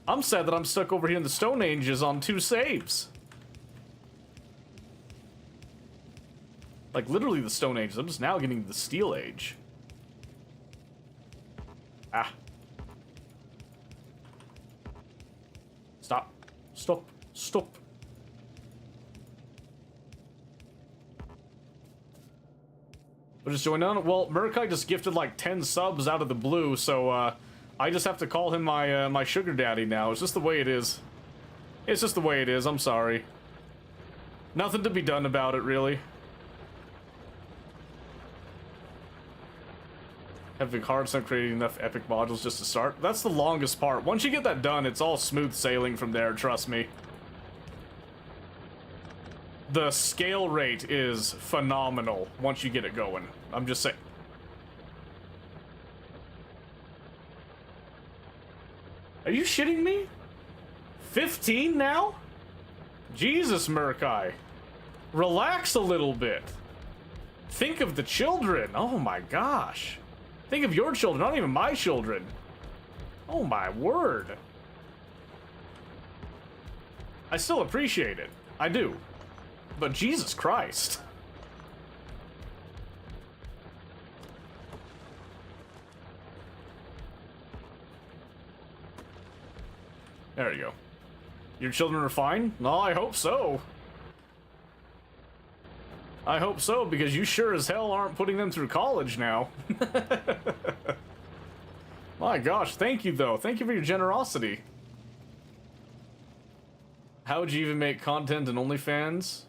I'm sad that I'm stuck over here in the Stone Ages on 2 saves. Like, literally the Stone Ages. I'm just now getting the Steel Age. Ah. Stop. Stop. Stop. What just joined on? Well, Murkai just gifted like 10 subs out of the blue, so I just have to call him my my sugar daddy now. It's just the way it is. It's just the way it is. I'm sorry. Nothing to be done about it, really. Having hard time creating enough epic modules just to start. That's the longest part. Once you get that done, it's all smooth sailing from there, trust me. The scale rate is phenomenal once you get it going. I'm just saying. Are you shitting me? 15 now? Jesus, Murkai. Relax a little bit. Think of the children. Oh my gosh. Think of your children, not even my children. Oh my word. I still appreciate it. I do. But Jesus Christ. There you go. Your children are fine? No, I hope so. I hope so, because you sure as hell aren't putting them through college now. My gosh, thank you though. Thank you for your generosity. How would you even make content in OnlyFans?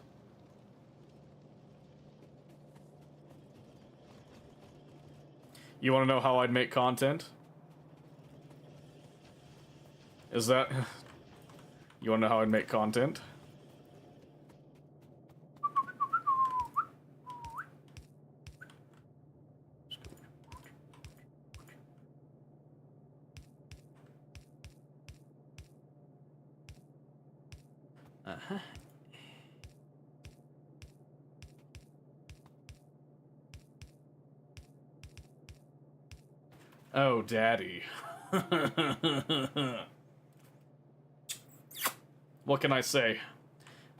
You want to know how I'd make content? Is that... You want to know how I'd make content? Uh-huh. Oh, daddy. What can I say?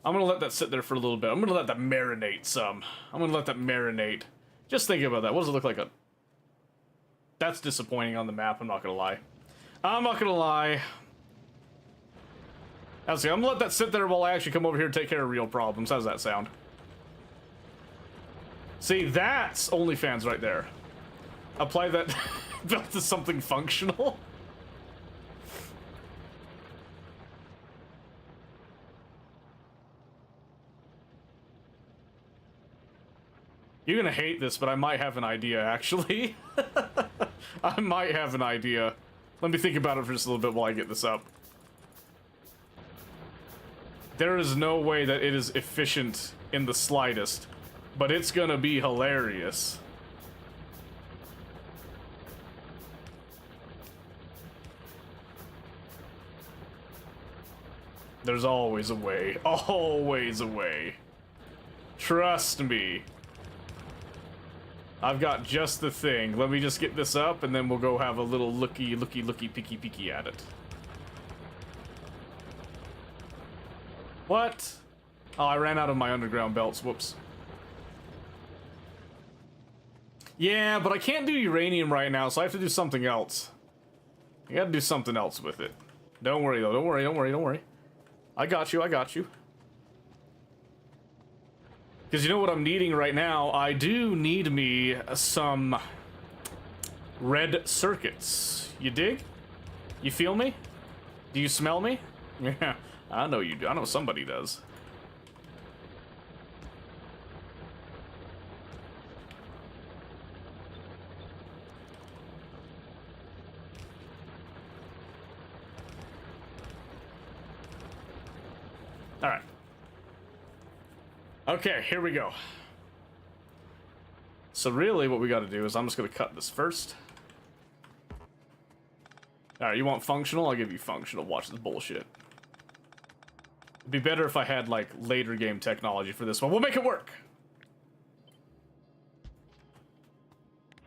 I'm gonna let that sit there for a little bit. I'm gonna let that marinate some. I'm gonna let that marinate. Just think about that. What does it look like? That's disappointing on the map, I'm not gonna lie. I'm not gonna lie. I'm gonna let that sit there while I actually come over here and take care of real problems. How's that sound? See, that's OnlyFans right there. Apply that built to something functional. You're gonna hate this, but I might have an idea, actually. I might have an idea. Let me think about it for just a little bit while I get this up. There is no way that it is efficient in the slightest, but it's gonna be hilarious. There's always a way. Always a way. Trust me. I've got just the thing. Let me just get this up, and then we'll go have a little looky, peeky at it. What? Oh, I ran out of my underground belts. Whoops. Yeah, but I can't do uranium right now, so I have to do something else. I gotta do something else with it. Don't worry, though. Don't worry. I got you. Because you know what I'm needing right now? I do need me some red circuits. You dig? You feel me? Do you smell me? Yeah, I know you do. I know somebody does. All right. Okay, here we go. So really what we got to do is I'm just going to cut this first. Alright, you want functional? I'll give you functional. Watch this bullshit. It'd be better if I had, like, later game technology for this one. We'll make it work!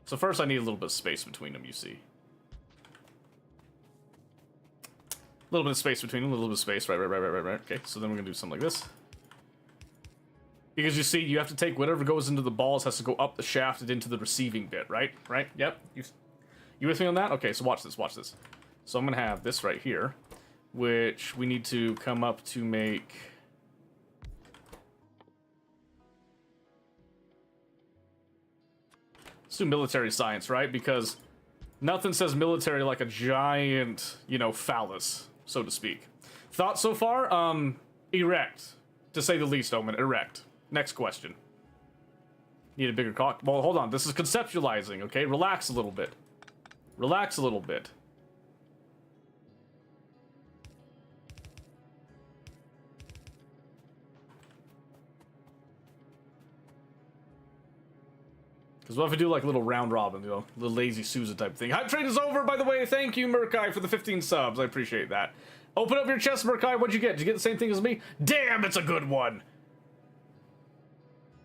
So first I need a little bit of space between them, you see. A little bit of space between them, a little bit of space. Right. Okay, so then we're going to do something like this. Because you see, you have to take whatever goes into the balls has to go up the shaft and into the receiving bit, right? Right? Yep. You with me on that? Okay, so watch this. So I'm going to have this right here, which we need to come up to make... Let's do military science, right? Because nothing says military like a giant, you know, phallus, so to speak. Thoughts so far? Erect. To say the least, Omen. Erect. Next question. Need a bigger cock? Well, hold on. This is conceptualizing, okay? Relax a little bit. Relax a little bit. Because what if we do like a little round robin, you know, little lazy Susan type thing. Hype train is over, by the way. Thank you, Murkai, for the 15 subs. I appreciate that. Open up your chest, Murkai. What'd you get? Did you get the same thing as me? Damn, it's a good one.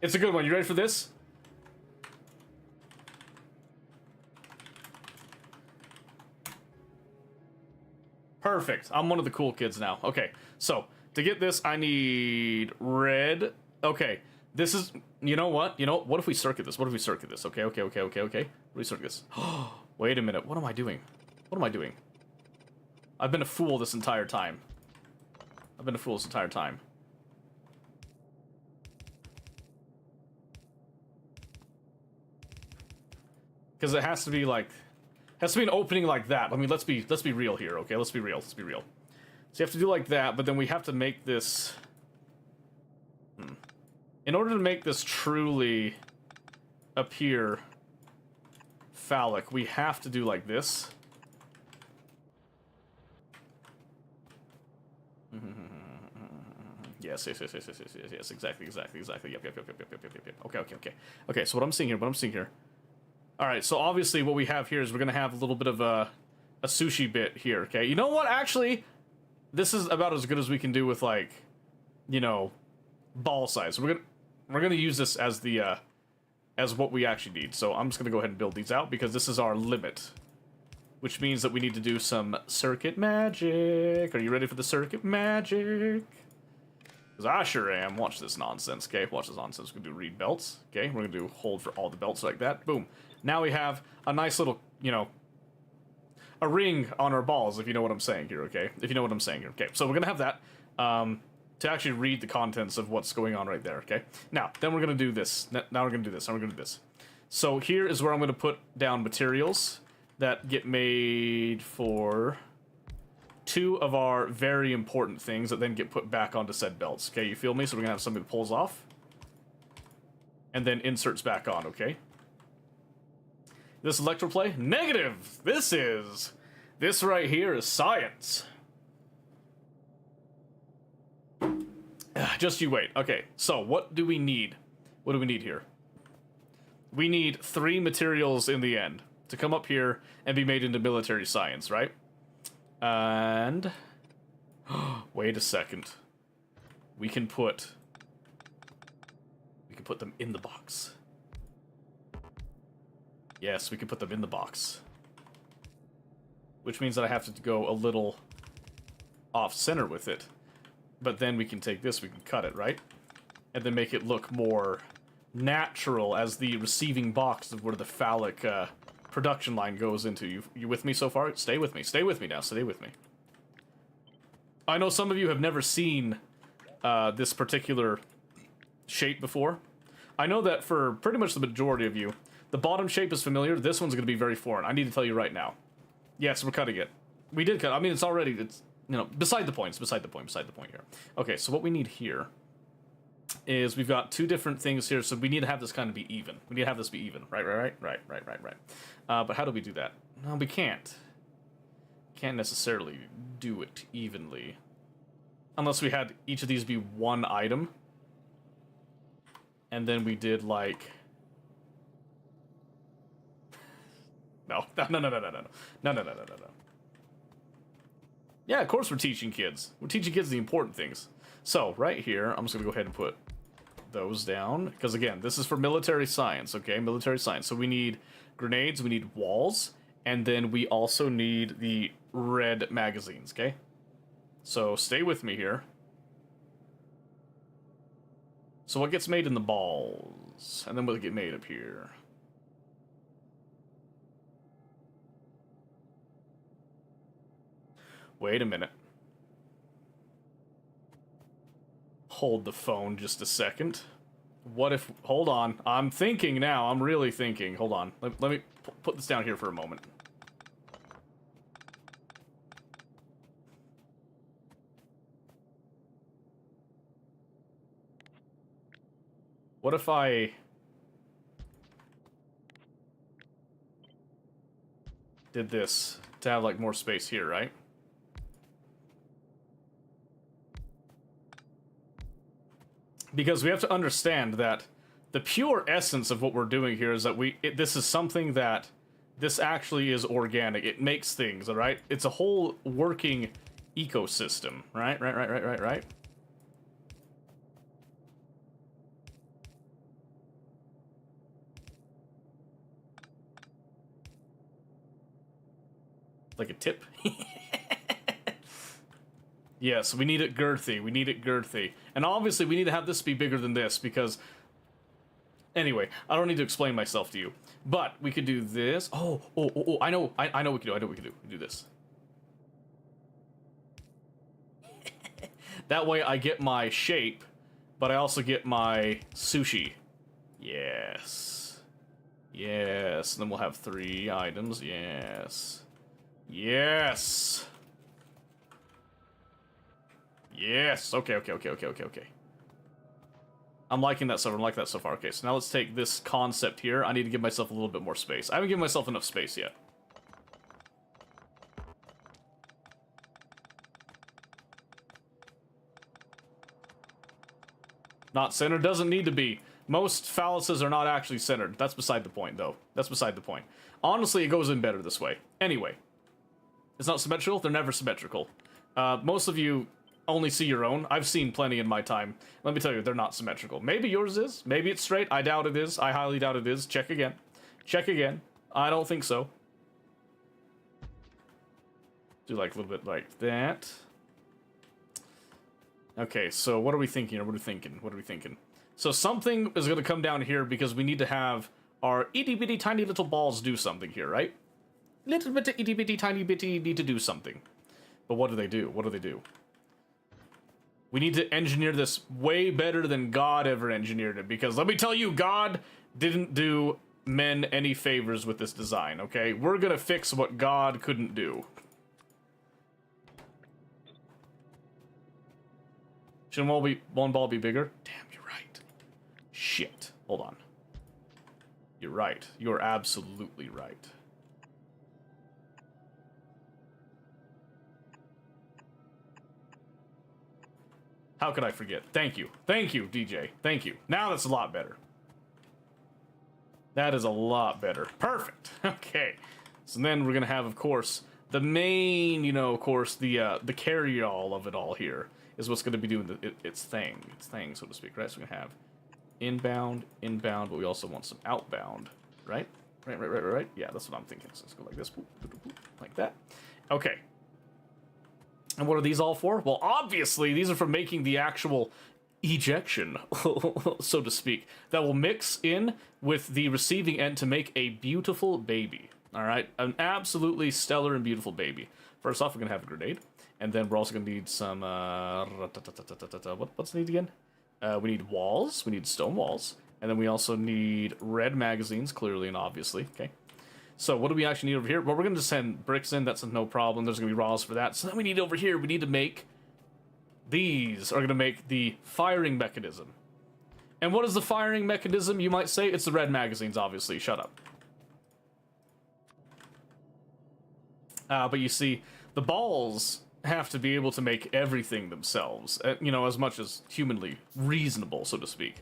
It's a good one. You ready for this? Perfect. I'm one of the cool kids now. Okay, so to get this, I need red. Okay, this is... You know what? What if we circuit this? Okay. What do we circuit this? Wait a minute. What am I doing? I've been a fool this entire time. Because it has to be like, an opening like that. I mean, let's be real here, okay? Let's be real. So you have to do like that, but then we have to make this. In order to make this truly appear phallic, we have to do like this. Yes, exactly. Yep. Okay, so what I'm seeing here. All right, so obviously what we have here is we're going to have a little bit of a sushi bit here, okay? You know what? Actually, this is about as good as we can do with, like, you know, ball size. We're going to use this as the as what we actually need. So I'm just going to go ahead and build these out because this is our limit, which means that we need to do some circuit magic. Are you ready for the circuit magic? Because I sure am. Watch this nonsense, okay? Watch this nonsense. We're going to do read belts, okay? We're going to do hold for all the belts like that. Boom. Now we have a nice little, you know, a ring on our balls, if you know what I'm saying here, okay? If you know what I'm saying here. Okay, so we're gonna have that to actually read the contents of what's going on right there, okay? Now, then we're gonna do this. Now we're gonna do this. Now we're gonna do this. So here is where I'm gonna put down materials that get made for 2 of our very important things that then get put back onto said belts. Okay, you feel me? So we're gonna have something that pulls off and then inserts back on, okay? This electroplay? Negative! This right here is science. Just you wait. Okay, so what do we need? What do we need here? We need 3 materials in the end to come up here and be made into military science, right? And wait a second. We can put them in the box. Yes, we can put them in the box. Which means that I have to go a little off-center with it. But then we can take this, we can cut it, right? And then make it look more natural as the receiving box of where the phallic production line goes into. You with me so far? Stay with me. Stay with me now. Stay with me. I know some of you have never seen this particular shape before. I know that for pretty much the majority of you, the bottom shape is familiar. This one's going to be very foreign. I need to tell you right now. Yes, we're cutting it. We did cut. I mean, it's already, you know, beside the point here. Okay, so what we need here is we've got 2 different things here, so we need to have this kind of be even. We need to have this be even. Right. But how do we do that? No, we can't. Can't necessarily do it evenly. Unless we had each of these be 1 item. And then we did, like... No. Yeah, of course we're teaching kids. We're teaching kids the important things. So, right here, I'm just gonna go ahead and put those down. Because, again, this is for military science, okay? Military science. So we need grenades, we need walls, and then we also need the red magazines, okay? So, stay with me here. So what gets made in the balls? And then what get made up here? Wait a minute. Hold the phone just a second. What if... Hold on. I'm thinking now. I'm really thinking. Hold on. Let me put this down here for a moment. What if I... did this to have, like, more space here, right? Because we have to understand that the pure essence of what we're doing here is that this is something that this actually is organic. It makes things, all right? It's a whole working ecosystem, right? Right. Like a tip? Yes, we need it girthy. And obviously we need to have this be bigger than this because... Anyway, I don't need to explain myself to you. But we could do this. Oh, I know what we can do. We can do this. That way I get my shape, but I also get my sushi. Yes. And then we'll have 3 items. Yes. Okay. I'm liking that so far. Okay, so now let's take this concept here. I need to give myself a little bit more space. I haven't given myself enough space yet. Not centered, doesn't need to be. Most phalluses are not actually centered. That's beside the point, though. That's beside the point. Honestly, it goes in better this way. Anyway. It's not symmetrical? They're never symmetrical. Most of you only see your own. I've seen plenty in my time. Let me tell you, they're not symmetrical. Maybe yours is. Maybe it's straight. I doubt it is. I highly doubt it is. Check again. I don't think so. Do like a little bit like that. Okay, so what are we thinking? What are we thinking? So something is going to come down here because we need to have our itty-bitty tiny little balls do something here, right? Little bit itty bitty tiny bitty need to do something. But what do they do? What do they do? We need to engineer this way better than God ever engineered it, because let me tell you, God didn't do men any favors with this design, okay? We're gonna fix what God couldn't do. Shouldn't one ball be bigger? Damn, you're right. Shit. Hold on. You're right. You're absolutely right. How could I forget? Thank you. Thank you, DJ. Thank you. Now that's a lot better. That is a lot better. Perfect. Okay. So then we're going to have, of course, the main, of course, the carry-all of it all here is what's going to be doing its thing, so to speak, right? So we're going to have inbound, but we also want some outbound, right? Right. Yeah, that's what I'm thinking. So let's go like this, boop, boop, boop, boop, like that. Okay. And what are these all for? Well, obviously, these are for making the actual ejection, so to speak, that will mix in with the receiving end to make a beautiful baby. All right? An absolutely stellar and beautiful baby. First off, we're going to have a grenade. And then we're also going to need some... what's needed again? We need walls. We need stone walls. And then we also need red magazines, clearly and obviously. Okay. So what do we actually need over here? Well, we're going to send bricks in. That's no problem. There's going to be raws for that. So then we need over here, we need to make... These are going to make the firing mechanism. And what is the firing mechanism, you might say? It's the red magazines, obviously. Shut up. But you see, the balls have to be able to make everything themselves. As much as humanly reasonable, so to speak.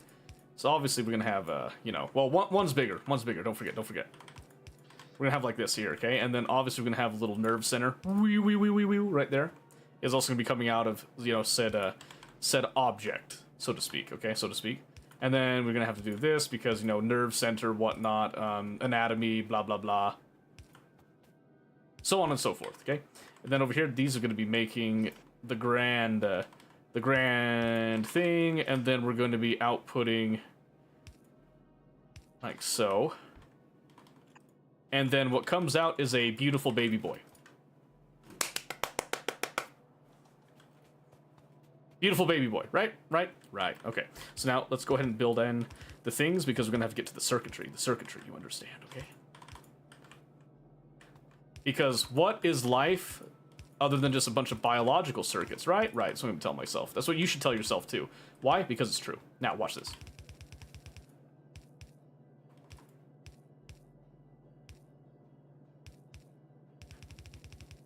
So obviously we're going to have, well, one's bigger. One's bigger. Don't forget. We're gonna have like this here, okay? And then obviously we're gonna have a little nerve center, right there. Is also gonna be coming out of, said object, so to speak, okay? So to speak. And then we're gonna have to do this because, nerve center, whatnot, anatomy, blah, blah, blah. So on and so forth, okay? And then over here, these are gonna be making the grand thing, and then we're going to be outputting like so. And then what comes out is a beautiful baby boy. Beautiful baby boy, right? Okay. So now let's go ahead and build in the things because we're going to have to get to the circuitry. The circuitry, you understand, okay? Because what is life other than just a bunch of biological circuits, right? Right, so I'm going to tell myself. That's what you should tell yourself too. Why? Because it's true. Now, watch this.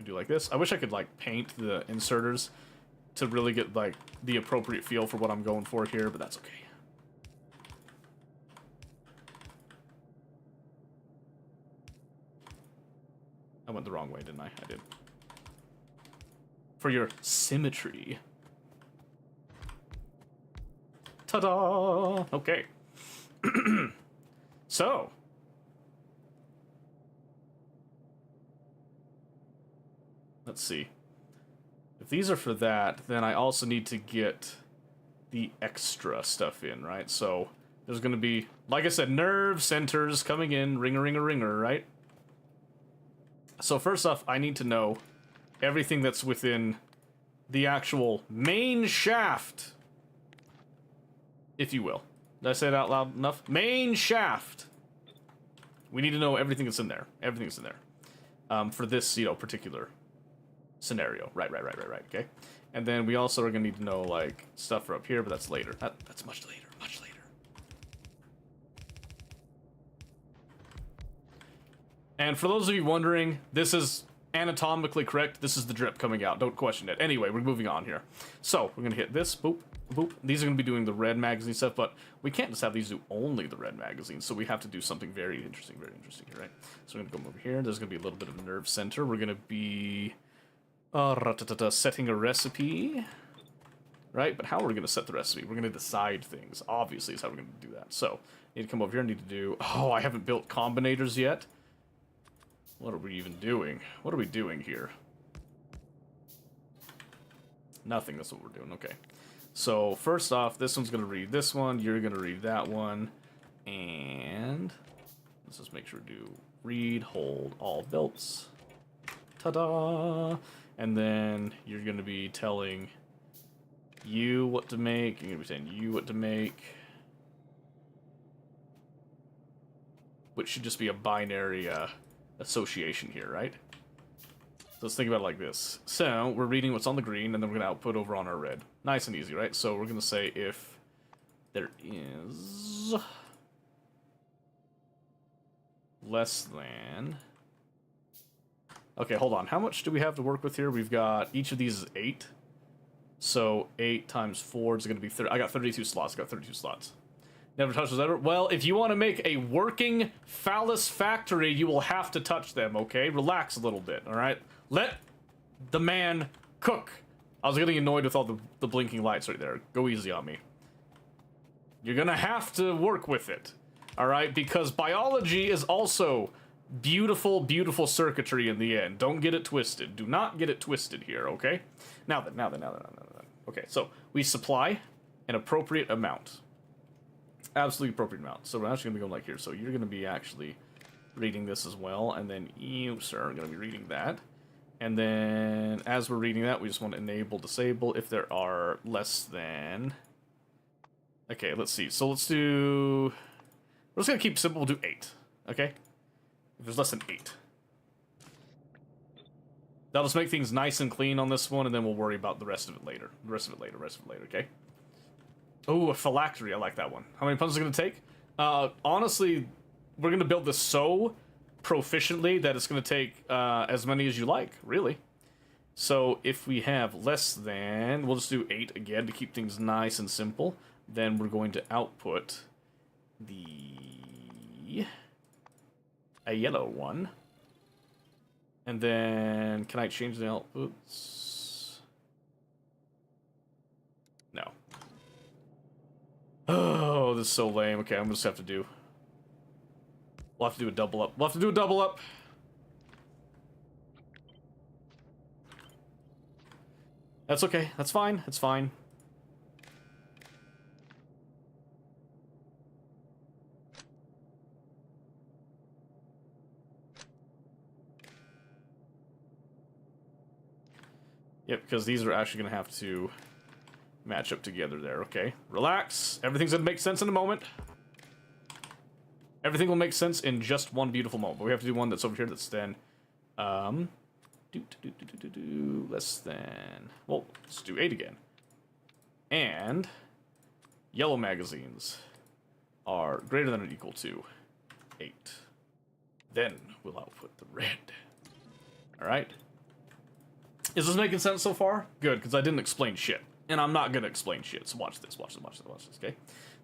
Do like this. I wish I could like paint the inserters to really get like the appropriate feel for what I'm going for here, but that's okay. I went the wrong way, didn't I? I did. For your symmetry. Ta-da! Okay. So. Let's see. If these are for that, then I also need to get the extra stuff in, right? So there's going to be, like I said, nerve centers coming in, ringer, right? So first off, I need to know everything that's within the actual main shaft, if you will. Did I say it out loud enough? Main shaft. We need to know everything that's in there. Everything's in there. For this, particular scenario. Right, okay? And then we also are going to need to know, like, stuff for up here, but that's later. That's much later. And for those of you wondering, this is anatomically correct. This is the drip coming out. Don't question it. Anyway, we're moving on here. So, we're going to hit this. Boop, boop. These are going to be doing the red magazine stuff, but we can't just have these do only the red magazine, so we have to do something very interesting here, right? So, we're going to come over here. There's going to be a little bit of a nerve center. We're going to be setting a recipe, right? But how are we going to set the recipe? We're going to decide things. Obviously, is how we're going to do that. So, need to come over here. Need to do... Oh, I haven't built combinators yet. What are we even doing? What are we doing here? Nothing, that's what we're doing. Okay. So, first off, this one's going to read this one. You're going to read that one. And let's just make sure to do read, hold, all belts. Ta-da! And then you're going to be telling you what to make. You're going to be saying you what to make. Which should just be a binary association here, right? So let's think about it like this. So we're reading what's on the green, and then we're going to output over on our red. Nice and easy, right? So we're going to say if there is less than... Okay, hold on. How much do we have to work with here? We've got... Each of these is 8. So 8 times 4 is going to be 30. I got 32 slots. I got 32 slots. Never touch those ever. Well, if you want to make a working phallus factory, you will have to touch them, okay? Relax a little bit, alright? Let the man cook. I was getting annoyed with all the blinking lights right there. Go easy on me. You're gonna have to work with it, alright? Because biology is also beautiful, beautiful circuitry in the end. Don't get it twisted. Do not get it twisted here, okay? Now then. Okay, so we supply an appropriate amount. Absolutely appropriate amount. So we're actually going to be going like here. So you're going to be actually reading this as well. And then you, sir, are going to be reading that. And then as we're reading that, we just want to enable, disable if there are less than... Okay, let's see. So let's do... We're just going to keep it simple. We'll do 8. Okay? If there's less than 8. That'll just make things nice and clean on this one, and then we'll worry about the rest of it later. The rest of it later, okay? Oh, a phylactery. I like that one. How many puns is it going to take? Honestly, we're going to build this so proficiently that it's going to take as many as you like, really. So if we have less than... We'll just do 8 again to keep things nice and simple. Then we're going to output a yellow one. And then... Can I change the outputs? No. Oh, this is so lame. Okay, I'm gonna just have to do... We'll have to do a double up. We'll have to do a double up! That's okay. That's fine. It's fine. Yep, because these are actually gonna have to match up together there, okay? Relax. Everything's gonna make sense in a moment. Everything will make sense in just one beautiful moment. But we have to do one that's over here that's then... less than... Well, let's do 8 again. And... Yellow magazines are greater than or equal to 8. Then we'll output the red. Alright? Is this making sense so far? Good, because I didn't explain shit. And I'm not gonna explain shit, so watch this, okay?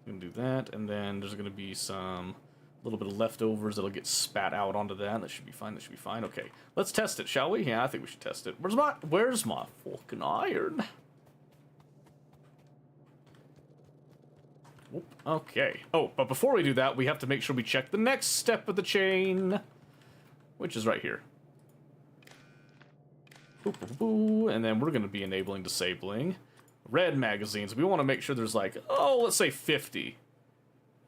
I'm gonna do that, and then there's gonna be some little bit of leftovers that'll get spat out onto that. That should be fine, okay. Let's test it, shall we? Yeah, I think we should test it. Where's my fucking iron? Whoop, okay. Oh, but before we do that, we have to make sure we check the next step of the chain, which is right here. Boop, boop, boop, and then we're gonna be enabling, disabling red magazines. We want to make sure there's like, oh, let's say 50.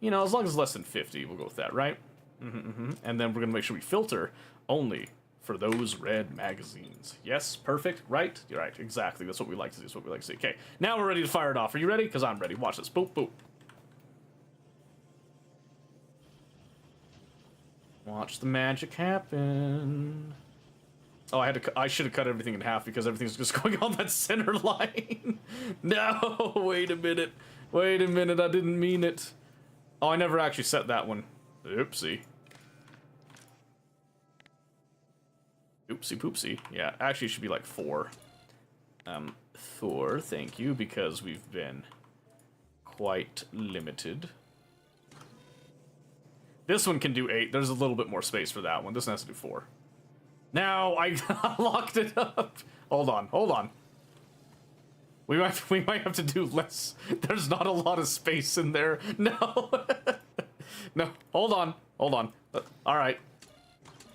You know, as long as it's less than 50, we'll go with that, right? And then we're going to make sure we filter only for those red magazines. Yes, perfect, right? You're right, exactly. That's what we like to do, that's what we like to see. Okay, now we're ready to fire it off. Are you ready? Because I'm ready. Watch this. Boop, boop. Watch the magic happen. Oh, I should have cut everything in half because everything's just going on that center line. No, wait a minute. Wait a minute, I didn't mean it. Oh, I never actually set that one. Oopsie. Oopsie poopsie. Yeah, actually it should be like 4. 4, thank you, because we've been quite limited. This one can do 8. There's a little bit more space for that one. This one has to do 4. Now I locked it up. Hold on. We might have to do less. There's not a lot of space in there. No. No. Hold on. All right.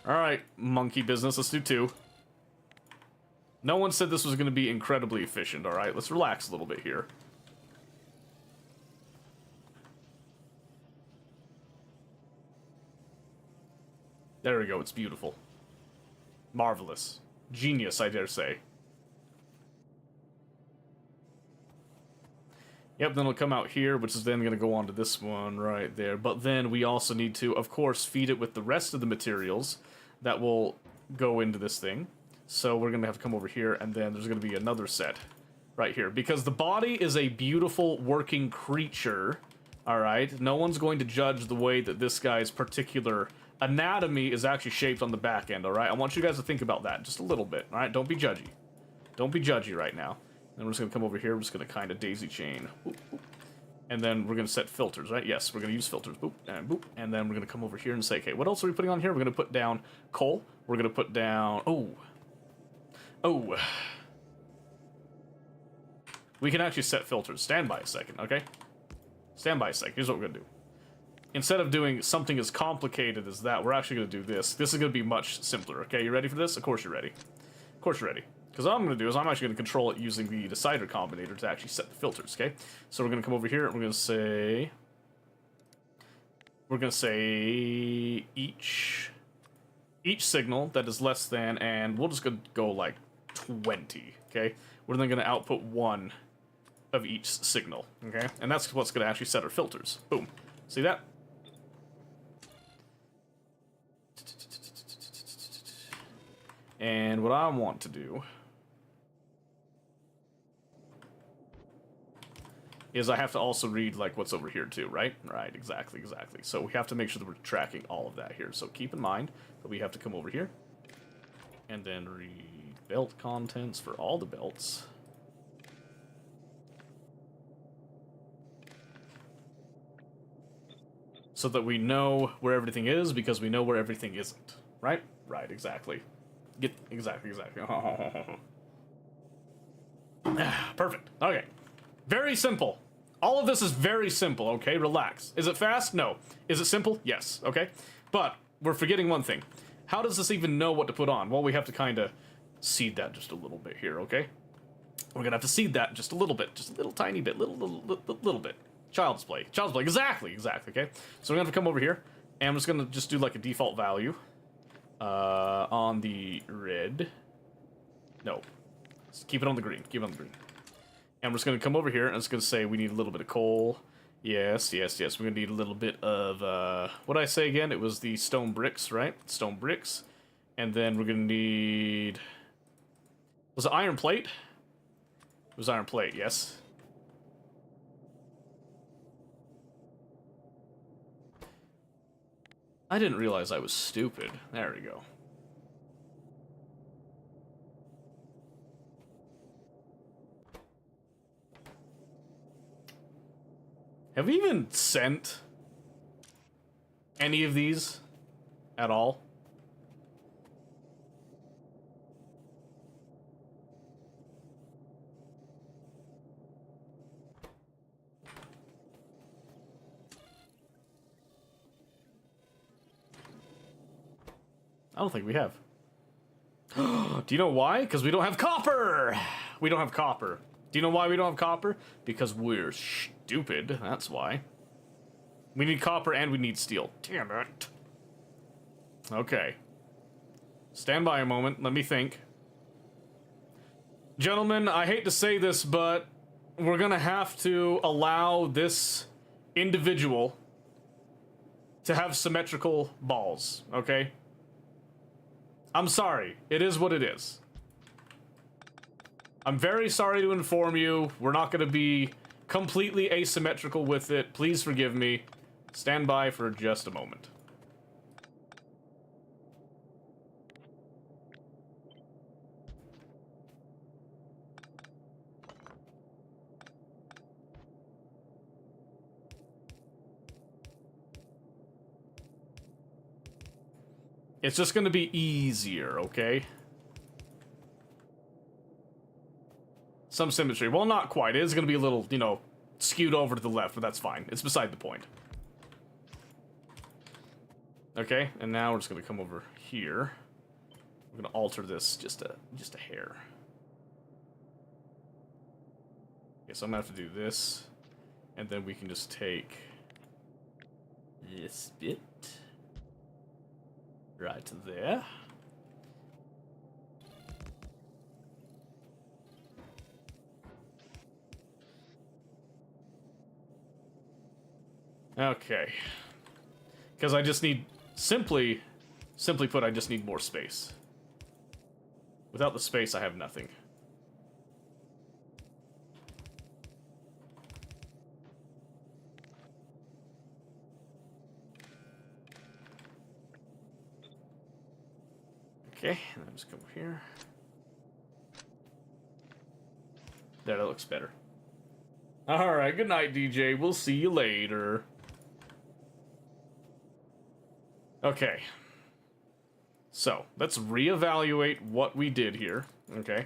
All right, monkey business. Let's do 2. No one said this was going to be incredibly efficient. All right, let's relax a little bit here. There we go, it's beautiful. Marvelous. Genius, I dare say. Yep, then it'll come out here, which is then going to go on to this one right there. But then we also need to, of course, feed it with the rest of the materials that will go into this thing. So we're going to have to come over here, and then there's going to be another set right here. Because the body is a beautiful working creature, alright? No one's going to judge the way that this guy's particular anatomy is actually shaped on the back end, alright? I want you guys to think about that just a little bit, alright? Don't be judgy. Don't be judgy right now. Then we're just going to come over here, we're just going to kind of daisy chain. Boop, boop. And then we're going to set filters, right? Yes, we're going to use filters. Boop, and boop. And then we're going to come over here and say, okay, what else are we putting on here? We're going to put down coal. We're going to put down... Oh. We can actually set filters. Stand by a second, okay? Stand by a second. Here's what we're going to do. Instead of doing something as complicated as that, we're actually going to do this. This is going to be much simpler, okay? You ready for this? Of course you're ready. Of course you're ready. Because what I'm going to do is I'm actually going to control it using the decider combinator to actually set the filters, okay? So we're going to come over here and we're going to say... We're going to say each signal that is less than, and we'll just go like 20, okay? We're then going to output 1 of each signal, okay? And that's what's going to actually set our filters. Boom. See that? And what I want to do is I have to also read, like, what's over here, too, right? Right, exactly. So we have to make sure that we're tracking all of that here. So keep in mind that we have to come over here and then read belt contents for all the belts. So that we know where everything is, because we know where everything isn't. Right? Right, exactly. Exactly. Perfect. Okay. Very simple. All of this is very simple, okay? Relax. Is it fast? No. Is it simple? Yes, okay? But we're forgetting one thing. How does this even know what to put on? Well, we have to kind of seed that just a little bit here, okay? We're going to have to seed that just a little bit. Just a little tiny bit. Little bit. Child's play. Exactly, okay? So we're going to have to come over here, and I'm just going to just do like a default value on the red. No. Let's keep it on the green. And we're just going to come over here, and it's going to say we need a little bit of coal. Yes. We're going to need a little bit of, what did I say again? It was the stone bricks, right? Stone bricks. And then we're going to need... Was it iron plate? It was iron plate, yes. I didn't realize I was stupid. There we go. Have we even sent any of these at all? I don't think we have. Do you know why? Because we don't have copper! We don't have copper. Do you know why we don't have copper? Because we're stupid, that's why. We need copper and we need steel. Damn it. Okay. Stand by a moment, let me think. Gentlemen, I hate to say this, but we're gonna have to allow this individual to have symmetrical balls, okay? I'm sorry, it is what it is. I'm very sorry to inform you, we're not going to be completely asymmetrical with it. Please forgive me. Stand by for just a moment. It's just going to be easier, okay? Some symmetry. Well, not quite. It is going to be a little, you know, skewed over to the left, but that's fine. It's beside the point. Okay, and now we're just going to come over here. We're going to alter this just a hair. Okay, so I'm going to have to do this. And then we can just take this bit. Right there. Okay. Because I just need, simply put, I just need more space. Without the space, I have nothing. Okay, and then just come over here. There, that looks better. Alright, good night, DJ. We'll see you later. Okay. So, let's reevaluate what we did here, okay?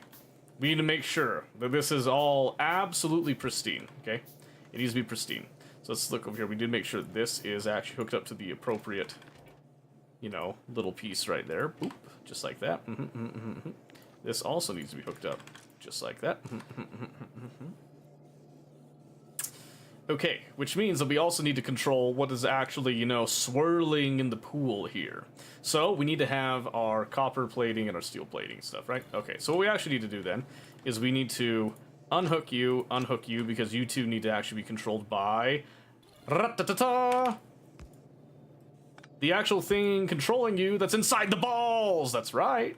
We need to make sure that this is all absolutely pristine, okay? It needs to be pristine. So let's look over here. We did make sure this is actually hooked up to the appropriate, you know, little piece right there. Boop, just like that. This also needs to be hooked up, just like that. Okay, which means that we also need to control what is actually, you know, swirling in the pool here. So, we need to have our copper plating and our steel plating stuff, right? Okay, so what we actually need to do then is we need to unhook you, because you two need to actually be controlled by... Ra-ta-ta-ta! The actual thing controlling you that's inside the balls! That's right.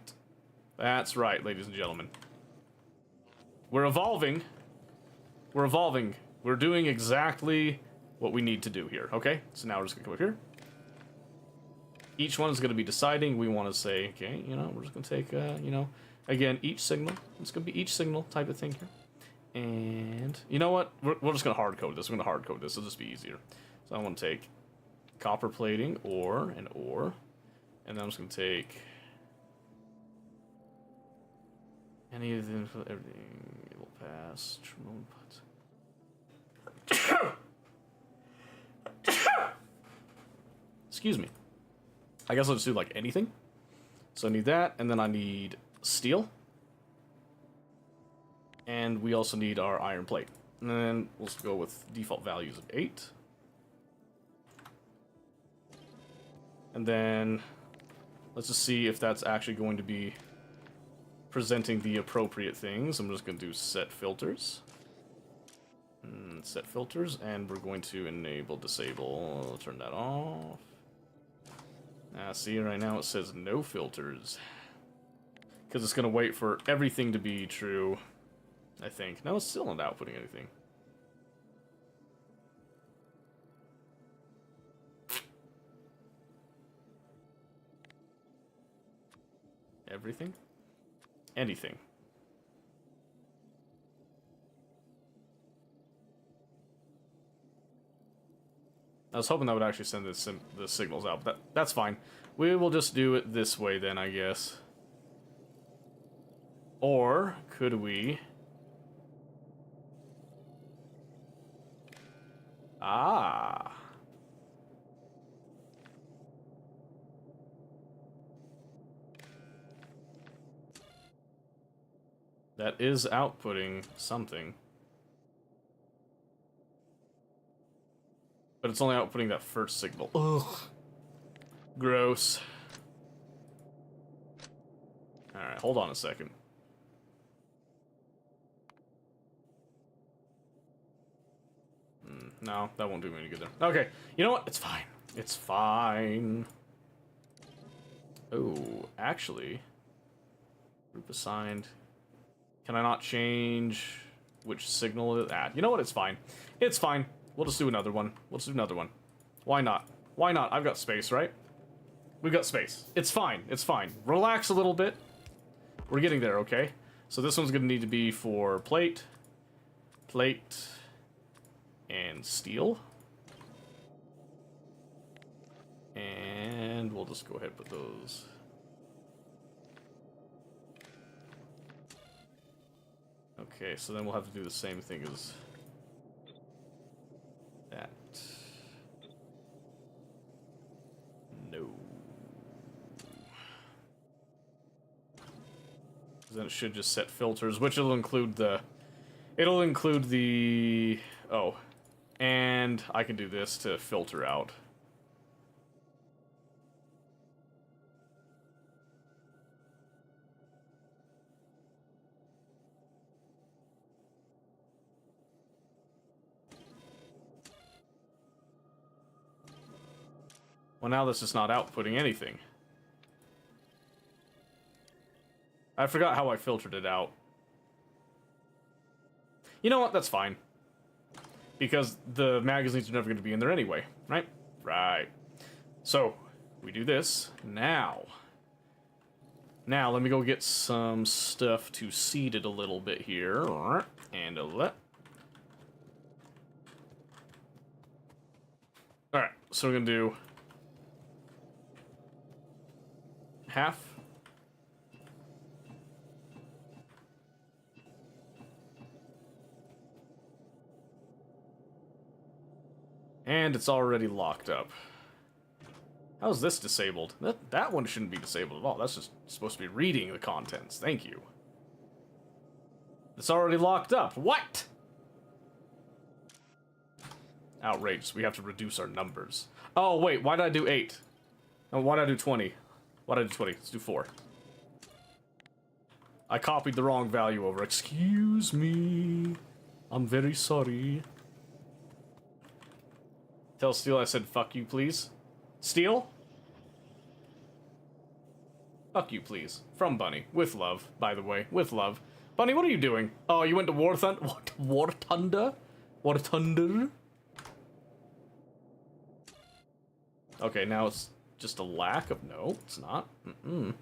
That's right, ladies and gentlemen. We're evolving. We're evolving. We're doing exactly what we need to do here, okay? So now we're just gonna come over here. Each one is gonna be deciding. We want to say, okay, you know, we're just gonna take, you know, again, each signal. It's gonna be each signal type of thing here. And, you know what? We're just gonna hard code this. We're gonna hard code this. It'll just be easier. So I want to take copper plating, ore, and ore. And then I'm just gonna take any of them, everything. It will pass. Excuse me. I guess I'll just do like anything. So I need that, and then I need steel. And we also need our iron plate. And then we'll just go with default values of 8. And then let's just see if that's actually going to be presenting the appropriate things. I'm just going to do set filters. Set filters, and we're going to enable, disable, I'll turn that off. See, right now it says no filters. Because it's going to wait for everything to be true, I think. No, it's still not outputting anything. Everything? Anything. I was hoping that would actually send the signals out, but that's fine. We will just do it this way then, I guess. Or, could we... Ah. That is outputting something. But it's only outputting that first signal. Ugh. Gross. Alright, hold on a second. No, that won't do me any good there. Okay, you know what? It's fine. It's fine. Oh, actually... Group assigned... Can I not change which signal it is at? You know what? It's fine. It's fine. We'll just do another one. We'll just do another one. Why not? Why not? I've got space, right? We've got space. It's fine. It's fine. Relax a little bit. We're getting there, okay? So this one's going to need to be for plate, and steel. And we'll just go ahead and put those... Okay, so then we'll have to do the same thing as that. No. Then it should just set filters, which will include the... It'll include the... Oh. And I can do this to filter out. Well, now this is not outputting anything. I forgot how I filtered it out. You know what? That's fine. Because the magazines are never going to be in there anyway, right? Right. So, we do this. Now, let me go get some stuff to seed it a little bit here. And a let. Alright, so we're going to do half. And it's already locked up. How is this disabled? That one shouldn't be disabled at all. That's just supposed to be reading the contents. Thank you. It's already locked up. What? Outrageous. We have to reduce our numbers. Oh, wait. Why did I do 8? Oh, why did I do 20? Why did I do 20? Let's do 4. I copied the wrong value over. Excuse me. I'm very sorry. Tell Steel I said fuck you, please. Steel? Fuck you, please. From Bunny. With love, by the way. With love. Bunny, what are you doing? Oh, you went to War Thunder? What? War Thunder? War Thunder? Okay, now it's just a lack of... No, it's not. Mm-mm.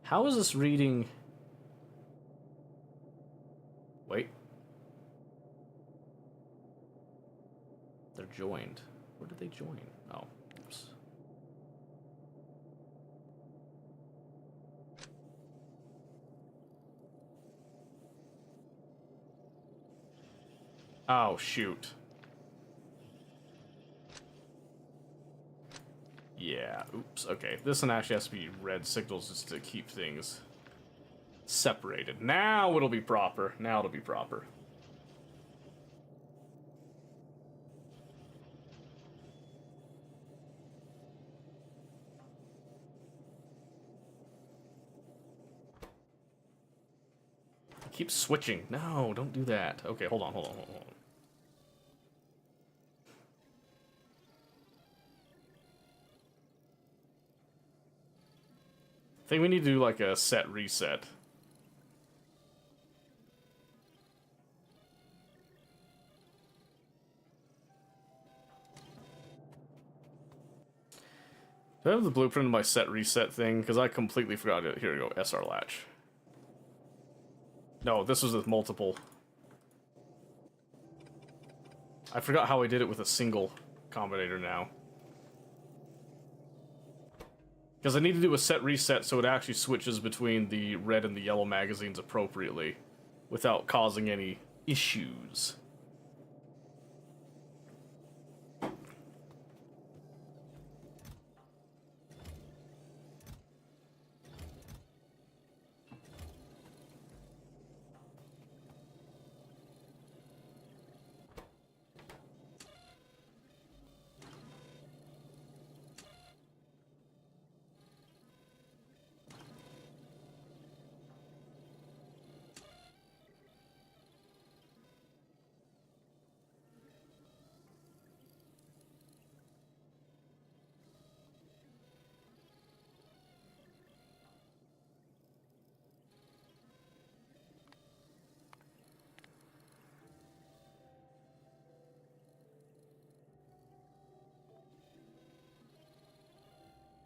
How is this reading... Wait. They're joined. Where did they join? Oh, oops. Oh, shoot. Yeah, oops, okay. This one actually has to be red signals just to keep things separated. Now it'll be proper. Now it'll be proper. Keep switching. No, don't do that. Okay, hold on. I think we need to do like a set reset. Do I have the blueprint of my set reset thing? Because I completely forgot it. Here we go, SR latch. No, this was with multiple. I forgot how I did it with a single combinator now. Because I need to do a set reset so it actually switches between the red and the yellow magazines appropriately without causing any issues.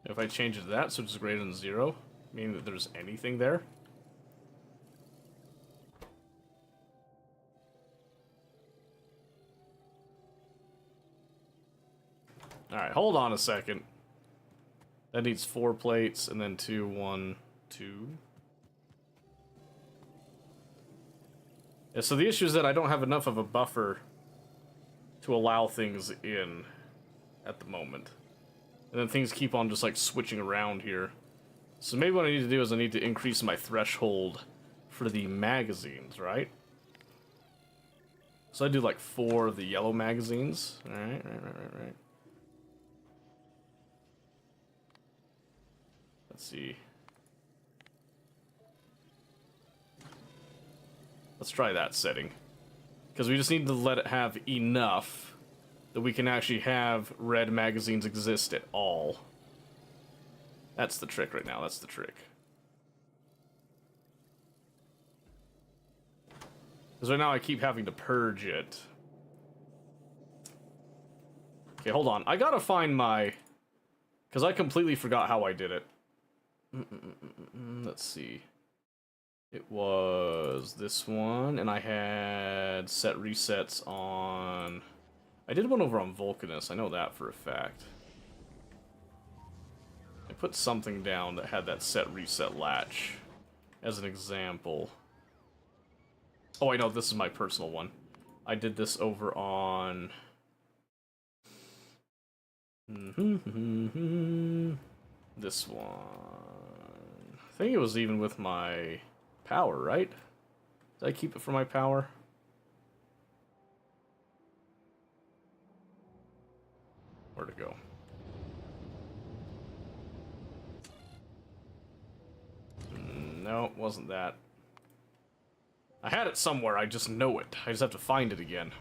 If I change it to that, so it's greater than 0, meaning that there's anything there. Alright, hold on a second. That needs 4 plates, and then 2, 1, 2. Yeah, so the issue is that I don't have enough of a buffer to allow things in at the moment. And then things keep on just like switching around here. So maybe what I need to do is I need to increase my threshold for the magazines, right? So I do like 4 of the yellow magazines. Alright, right. Let's see. Let's try that setting. Because we just need to let it have enough that we can actually have red magazines exist at all. That's the trick right now, that's the trick. Because right now I keep having to purge it. Okay, hold on. I gotta find my... Because I completely forgot how I did it. Let's see. It was this one, and I had set resets on... I did one over on Vulcanus, I know that for a fact. I put something down that had that set reset latch as an example. Oh, I know, this is my personal one. I did this over on... This one. I think it was even with my power, right? Did I keep it for my power? Where'd it go? No, it wasn't that. I had it somewhere, I just know it. I just have to find it again.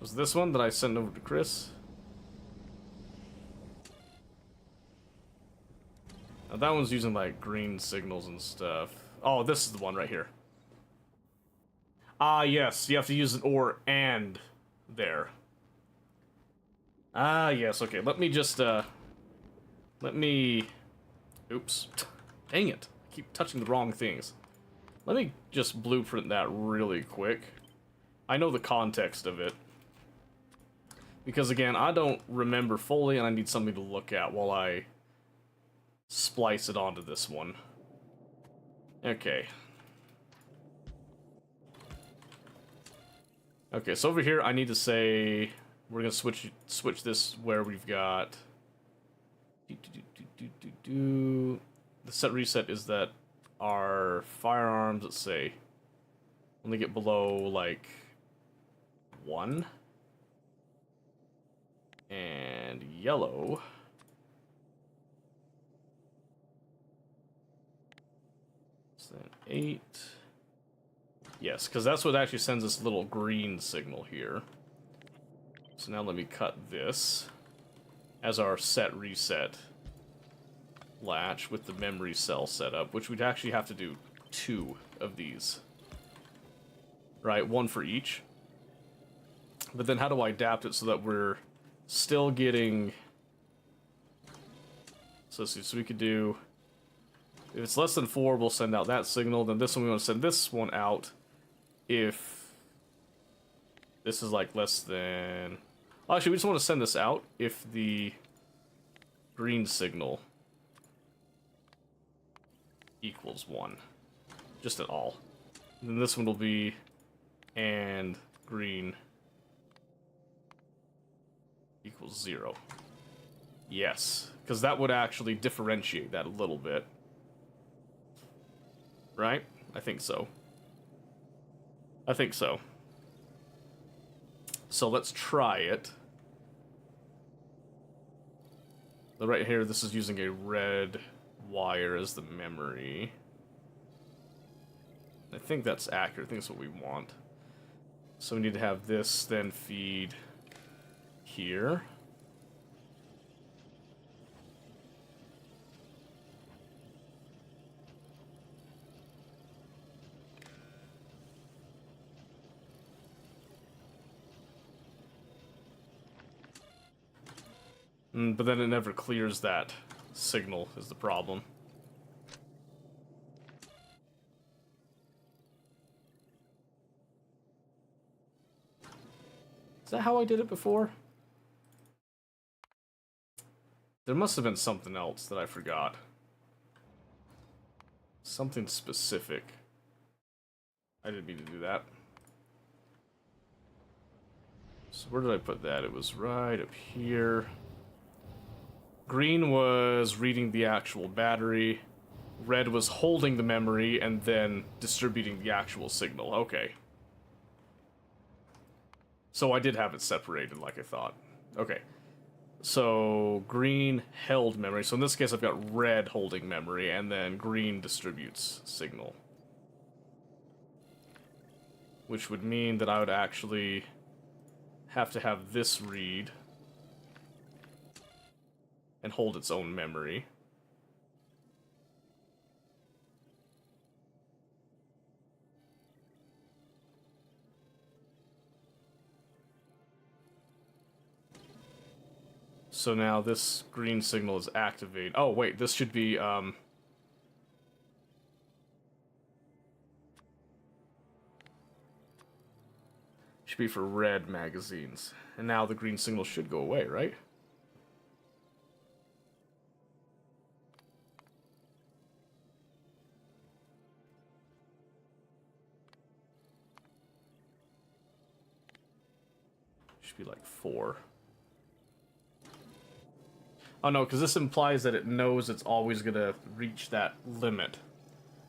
Was this one that I sent over to Chris? Now that one's using like green signals and stuff. Oh, this is the one right here. Ah, yes, you have to use an or and there. Ah, yes, okay, let me just, oops. Dang it, I keep touching the wrong things. Let me just blueprint that really quick. I know the context of it. Because again, I don't remember fully and I need something to look at while I splice it onto this one. Okay. Okay, so over here I need to say we're gonna switch this where we've got the set reset is that our firearms, let's say, when they get below like 1 and yellow. So then 8. Yes, because that's what actually sends this little green signal here. So now let me cut this as our set reset latch with the memory cell setup, which we'd actually have to do 2 of these. Right, 1 for each. But then how do I adapt it so that we're still getting... So let's see, so we could do... If it's less than 4, we'll send out that signal. Then this one, we want to send this one out if this is like less than... Actually, we just want to send this out if the green signal equals 1. Just at all. And then this one will be and green equals 0. Yes, because that would actually differentiate that a little bit. Right? I think so. I think so. So let's try it. Right here, this is using a red wire as the memory. I think that's accurate. I think that's what we want. So we need to have this then feed here. But then it never clears that signal is the problem. Is that how I did it before? There must have been something else that I forgot. Something specific. I didn't mean to do that. So where did I put that? It was right up here. Green was reading the actual battery. Red was holding the memory and then distributing the actual signal. Okay. So I did have it separated like I thought. Okay. So green held memory. So in this case I've got red holding memory and then green distributes signal. which would mean that I would actually have to have this read and hold its own memory. So now this green signal is activated. Oh wait, this should be should be for red magazines. And now the green signal should go away, right? Should be like 4. Oh no, because this implies that it knows it's always gonna reach that limit.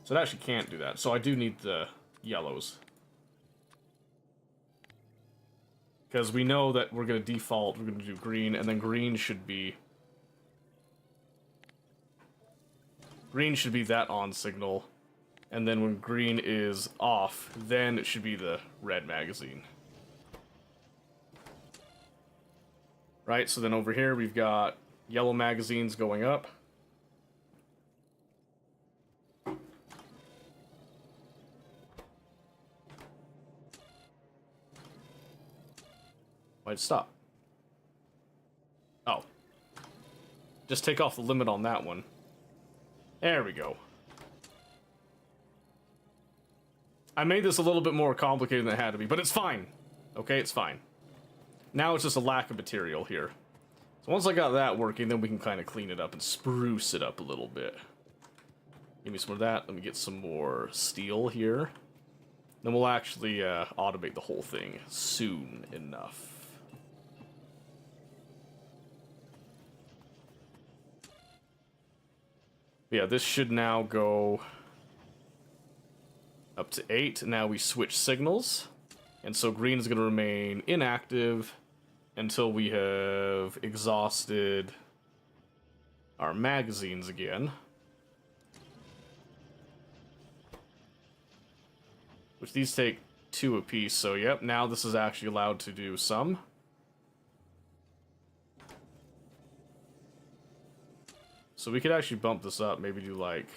So it actually can't do that. So I do need the yellows. Because we know that we're gonna default, we're gonna do green, and then green should be that on signal. And then when green is off, then it should be the red magazine. Right, so then over here we've got yellow magazines going up. Why'd it stop? Oh. Just take off the limit on that one. There we go. I made this a little bit more complicated than it had to be, but it's fine. Okay, it's fine. Now it's just a lack of material here. So once I got that working, then we can kind of clean it up and spruce it up a little bit. Give me some more of that. Let me get some more steel here. Then we'll actually automate the whole thing soon enough. Yeah, this should now go up to 8. Now we switch signals. And so green is going to remain inactive until we have exhausted our magazines again. Which these take 2 apiece, so yep, now this is actually allowed to do some. So we could actually bump this up, maybe do like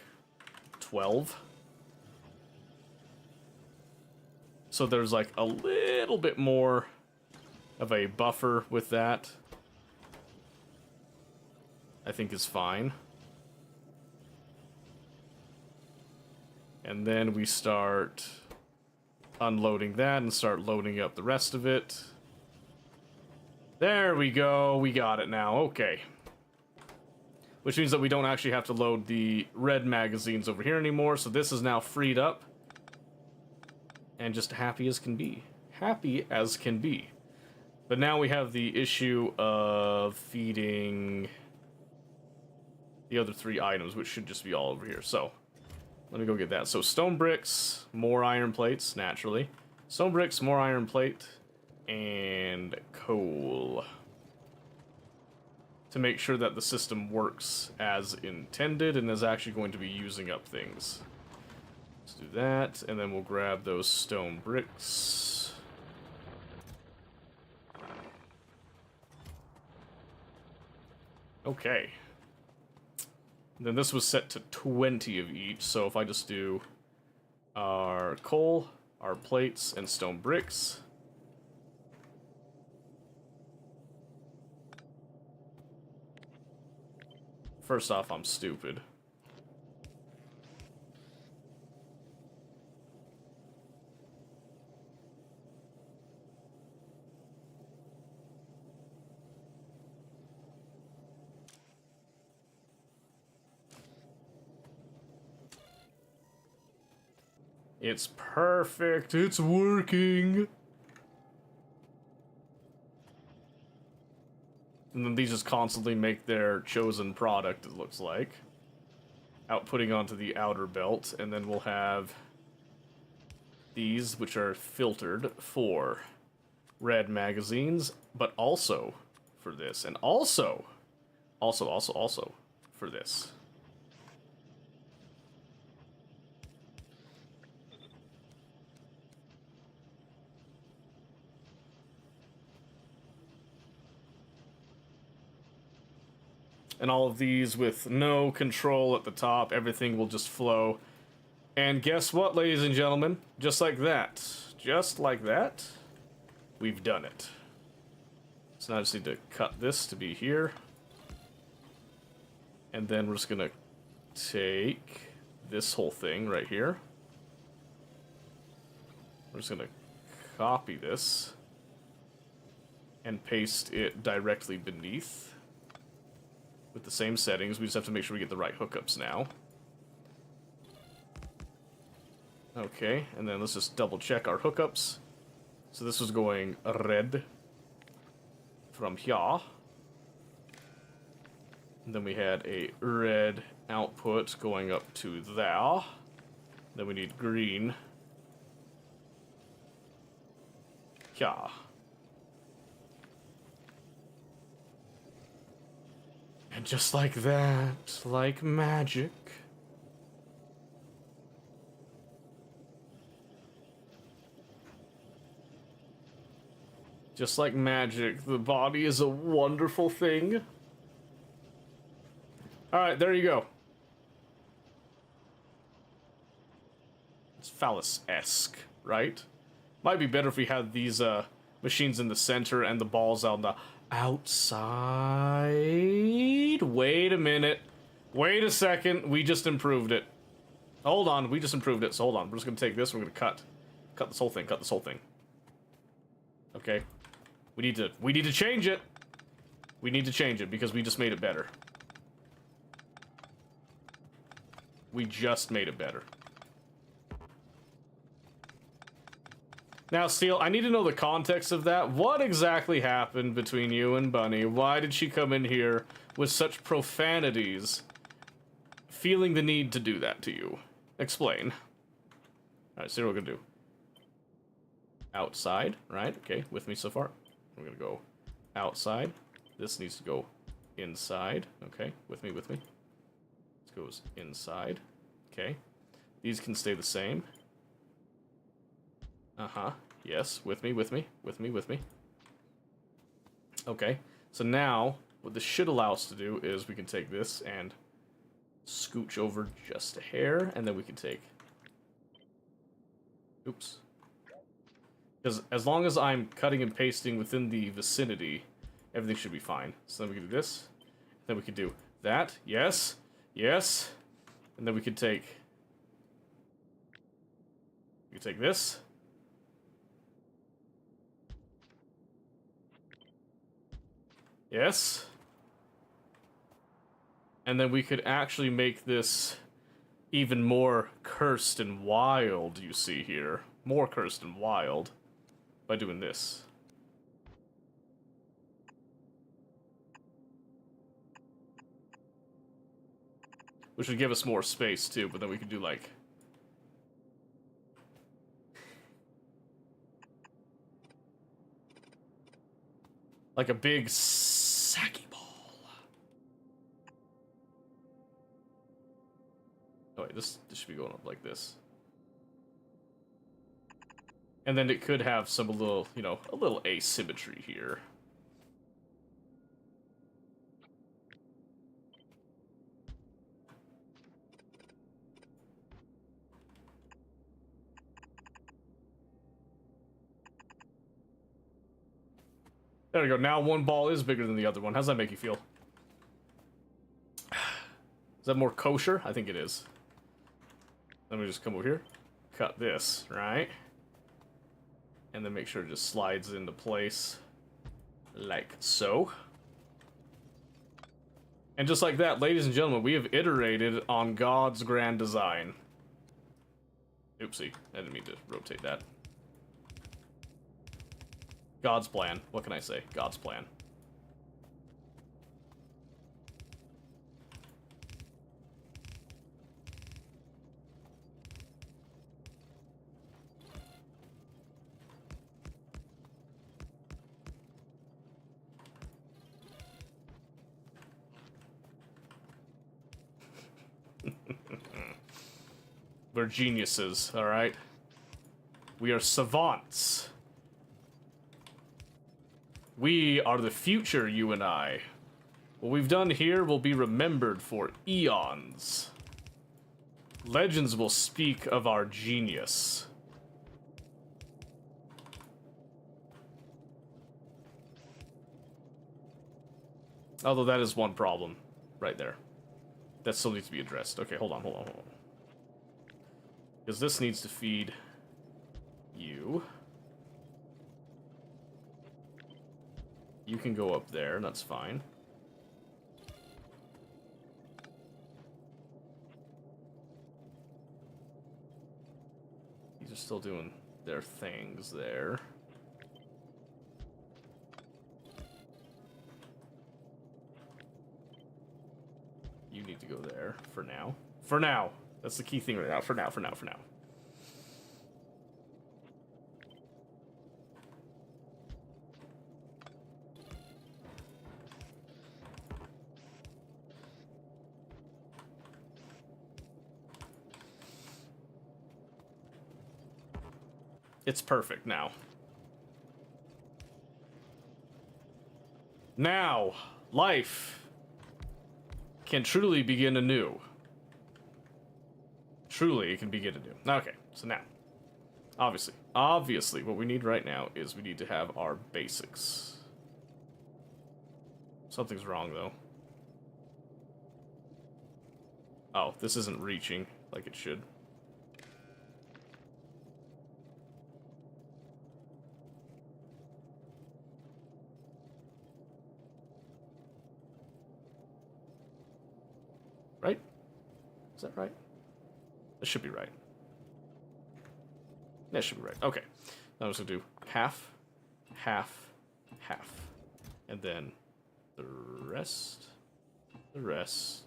12. So there's like a little bit more of a buffer with that. I think is fine. And then we start unloading that and start loading up the rest of it. There we go, we got it now, okay. Which means that we don't actually have to load the red magazines over here anymore, so this is now freed up. And just happy as can be. Happy as can be. But now we have the issue of feeding the other 3 items, which should just be all over here. So, let me go get that. So, stone bricks, more iron plates, naturally. Stone bricks, more iron plate, and coal. To make sure that the system works as intended and is actually going to be using up things. Let's do that, and then we'll grab those stone bricks. Okay. Then this was set to 20 of each, so if I just do our coal, our plates, and stone bricks. First off, I'm stupid. It's perfect. It's working. And then these just constantly make their chosen product, it looks like. Outputting onto the outer belt. And then we'll have these, which are filtered for red magazines, but also for this. And also for this. and all of these with no control at the top. Everything will just flow. And guess what, ladies and gentlemen? Just like that. Just like that. We've done it. So now I just need to cut this to be here. And then we're just gonna take this whole thing right here. We're just gonna copy this and paste it directly beneath with the same settings. We just have to make sure we get the right hookups now. Okay, and then let's just double check our hookups. So this was going red from here. And then we had a red output going up to there. Then we need green here. And just like that, like magic, just like magic, the body is a wonderful thing. Alright, there you go. It's phallus-esque, right? Might be better if we had these machines in the center and the balls on the outside. Wait a minute. Wait a second. We just improved it. Hold on. We just improved it. So hold on. We're just going to take this. We're going to cut this whole thing. Cut this whole thing. Okay. We need to change it. We need to change it because we just made it better. We just made it better. Now, Steel, I need to know the context of that. What exactly happened between you and Bunny? Why did she come in here with such profanities, feeling the need to do that to you? Explain. Alright, so what we're gonna do. Outside, right? Okay, with me so far. We're gonna go outside. This needs to go inside. Okay, with me, with me. This goes inside. Okay. These can stay the same. Uh-huh. Yes, with me, with me, with me, with me. Okay, so now, what this should allow us to do is we can take this and scooch over just a hair, and then we can take... Oops. Because as long as I'm cutting and pasting within the vicinity, everything should be fine. So then we can do this, then we can do that, yes, yes, and then we can take... We can take this... Yes. And then we could actually make this even more cursed and wild, you see here. More cursed and wild by doing this. Which would give us more space too, but then we could do like... like a big sacky ball. Oh wait, this should be going up like this. And then it could have some little, you know, a little asymmetry here. There we go. Now one ball is bigger than the other one. How's that make you feel? Is that more kosher? I think it is. Let me just come over here. Cut this, right? And then make sure it just slides into place. Like so. And just like that, ladies and gentlemen, we have iterated on God's grand design. Oopsie. I didn't mean to rotate that. God's plan. What can I say? God's plan. We're geniuses, alright? We are savants. We are the future, you and I. What we've done here will be remembered for eons. Legends will speak of our genius. Although that is one problem right there. That still needs to be addressed. Okay, hold on. Because this needs to feed you. You can go up there, and that's fine. These are still doing their things there. You need to go there for now. For now! That's the key thing right now. For now. It's perfect now. Now, life can truly begin anew. Truly, it can begin anew. Okay, so now, obviously, what we need right now is we need to have our basics. Something's wrong, though. Oh, this isn't reaching like it should. Right? Is that right? That should be right. That should be right. Okay. Now I'm just gonna do half, half, half. And then the rest, the rest,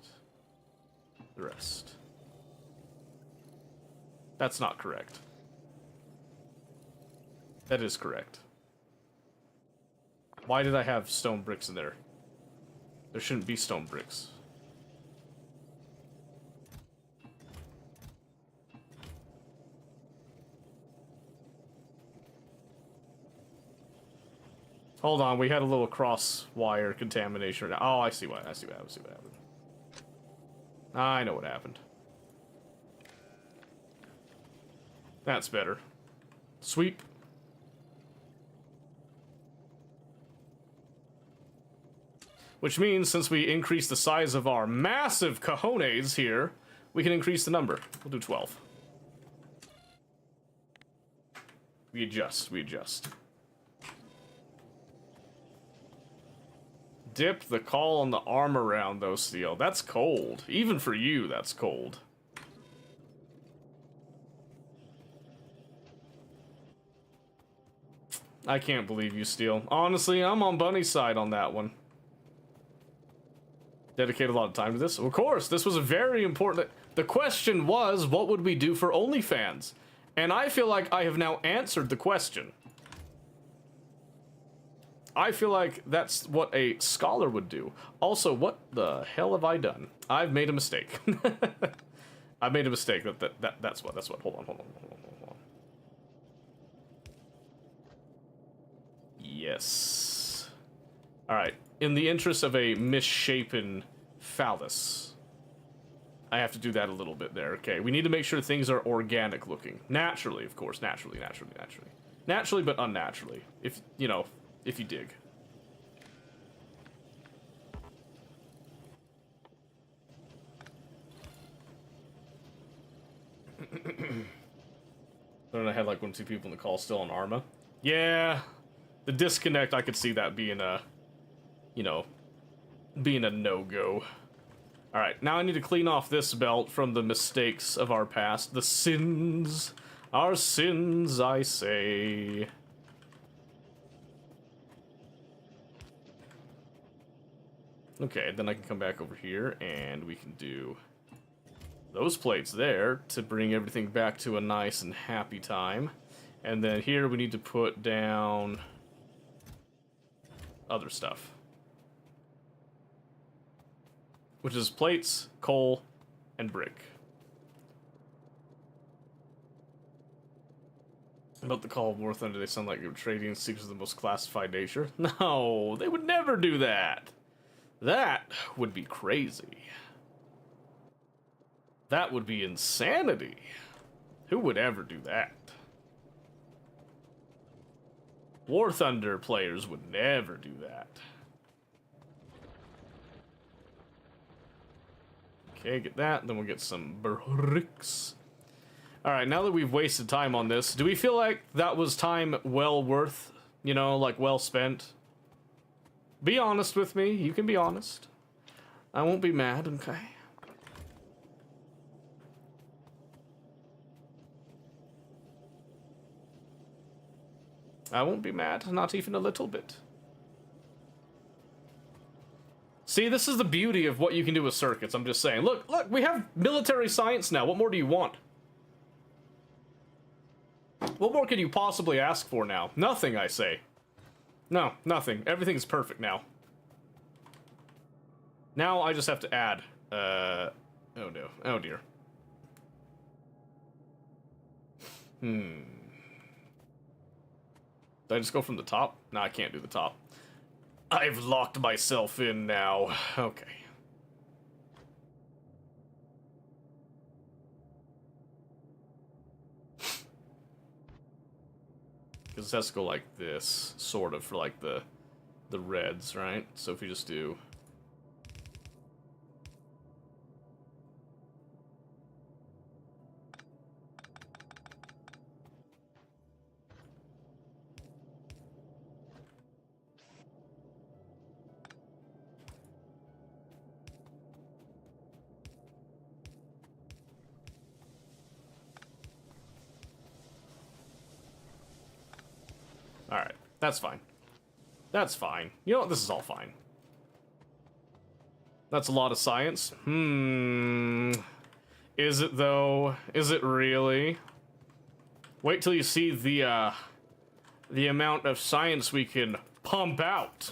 the rest. That's not correct. That is correct. Why did I have stone bricks in there? There shouldn't be stone bricks. Hold on, we had a little cross-wire contamination. Oh, I see what happened. I know what happened. That's better. Sweep. Which means, since we increase the size of our massive cojones here, we can increase the number. We'll do 12. We adjust. Dip the call on the arm around, though, Steel. That's cold. Even for you, that's cold. I can't believe you, Steel. Honestly, I'm on Bunny's side on that one. Dedicate a lot of time to this? Of course, this was a very important... The question was, what would we do for OnlyFans? And I feel like I have now answered the question. I feel like that's what a scholar would do. Also, what the hell have I done? I've made a mistake. I made a mistake. That's what. Hold on. Yes. Alright. In the interest of a misshapen phallus, I have to do that a little bit there, okay? We need to make sure things are organic looking. Naturally, of course. Naturally. Naturally, but unnaturally. If you dig. Then I had like 1 or 2 people in the call still on Arma. Yeah, the disconnect, I could see that being a, being a no-go. Alright, now I need to clean off this belt from the mistakes of our past. The sins. Our sins, I say. Okay, then I can come back over here and we can do those plates there to bring everything back to a nice and happy time. And then here we need to put down other stuff. Which is plates, coal, and brick. About the Call of War Thunder, they sound like you're trading secrets of the most classified nature. No, they would never do that. That would be crazy. That would be insanity. Who would ever do that? War Thunder players would never do that. Okay, get that, then we'll get some bricks. Alright, now that we've wasted time on this, do we feel like that was time well worth, you know, like well spent? Be honest with me, you can be honest. I won't be mad, okay? I won't be mad, not even a little bit. See, this is the beauty of what you can do with circuits, I'm just saying. Look, we have military science now. What more do you want? What more could you possibly ask for now? Nothing, I say. No, nothing. Everything's perfect now. Now I just have to add, oh no. Oh dear. Did I just go from the top? No, I can't do the top. I've locked myself in now. Okay. Because it has to go like this, sort of, for like the reds, right? So if we just do... Alright, that's fine. That's fine. You know what? This is all fine. That's a lot of science. Is it, though? Is it really? Wait till you see the amount of science we can pump out.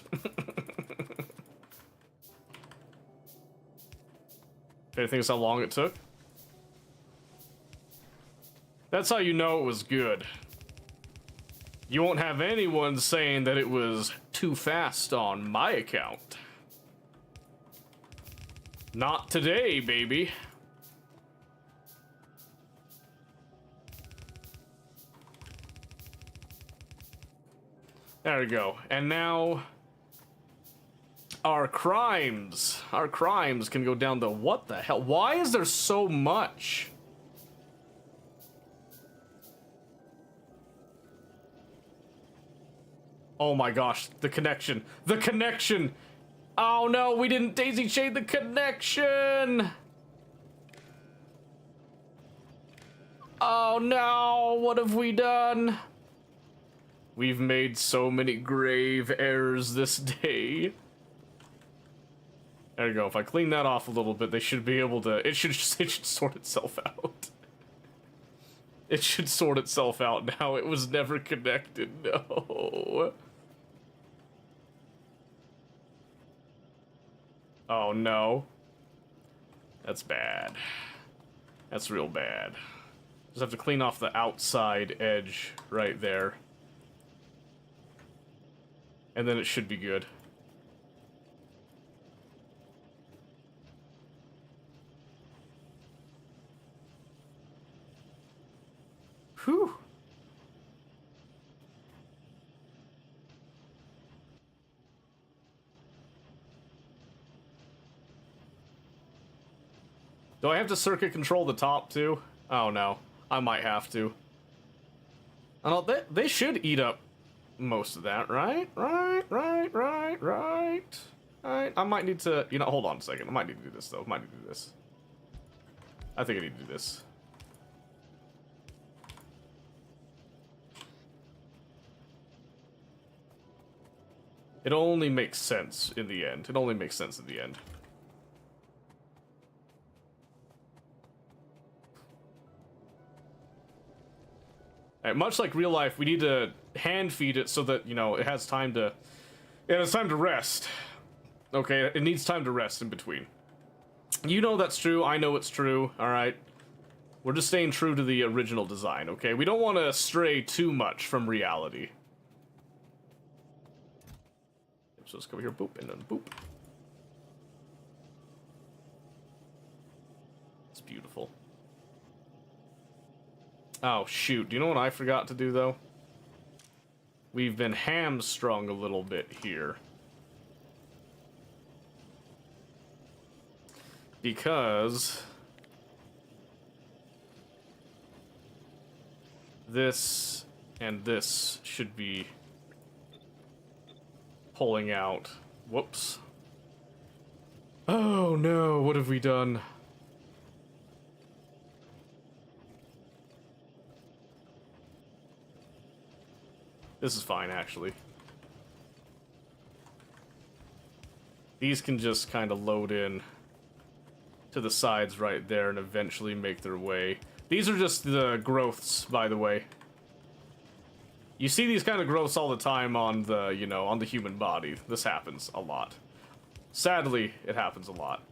Anything is how long it took? That's how you know it was good. You won't have anyone saying that it was too fast on my account. Not today, baby. There we go. And now our crimes can go down to what the hell? Why is there so much? Oh my gosh, the connection. The connection! Oh no, we didn't daisy chain the connection! Oh no, what have we done? We've made so many grave errors this day. There you go, if I clean that off a little bit, they should be able to... It should sort itself out. It should sort itself out now. It was never connected, no. Oh no. That's bad. That's real bad. Just have to clean off the outside edge right there. And then it should be good. Whew. Do I have to circuit control the top too? Oh no, I might have to. I don't. They should eat up most of that, right? Right. I might need to. You know, hold on a second. I might need to do this though. I might need to do this. I think I need to do this. It only makes sense in the end. It only makes sense in the end. Right, much like real life, we need to hand feed it so that, you know, it has time to... It has time to rest. Okay, it needs time to rest in between. You know that's true, I know it's true, alright? We're just staying true to the original design, okay? We don't want to stray too much from reality. So let's go here, boop, and then boop. Oh, shoot. Do you know what I forgot to do, though? We've been hamstrung a little bit here. Because... this and this should be pulling out. Whoops. Oh no, what have we done? This is fine, actually. These can just kind of load in to the sides right there and eventually make their way. These are just the growths, by the way. You see these kind of growths all the time on the, you know, on the human body. This happens a lot. Sadly, it happens a lot.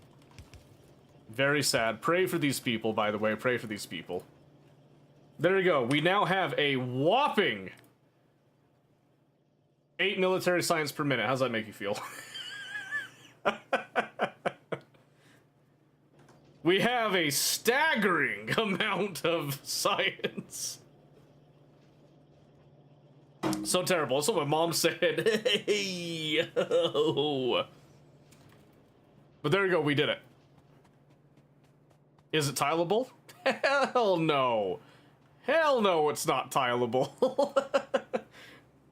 Very sad. Pray for these people, by the way. Pray for these people. There you go. We now have a whopping 8 military science per minute. How's that make you feel? We have a staggering amount of science. So terrible. That's what my mom said. Hey, oh. But there you go. We did it. Is it tileable? Hell no. Hell no, it's not tileable.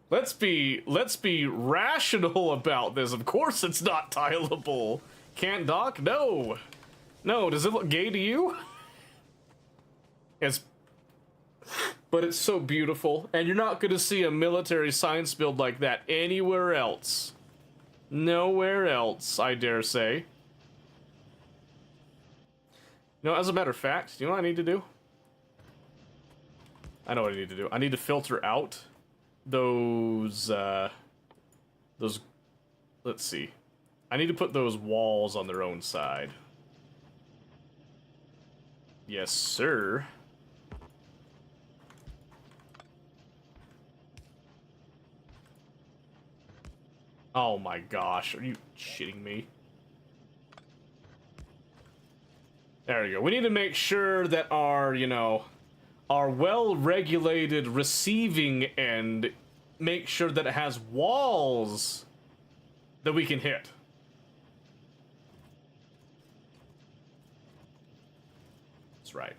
Let's be rational about this. Of course it's not tileable. Can't dock? No. No, does it look gay to you? But it's so beautiful, and you're not gonna see a military science build like that anywhere else. Nowhere else, I dare say. You know, as a matter of fact, do you know what I need to do? I know what I need to do. I need to filter out those, let's see. I need to put those walls on their own side. Yes, sir. Oh my gosh, are you shitting me? There we go. We need to make sure that our, you know, our well-regulated receiving end, make sure that it has walls that we can hit. That's right.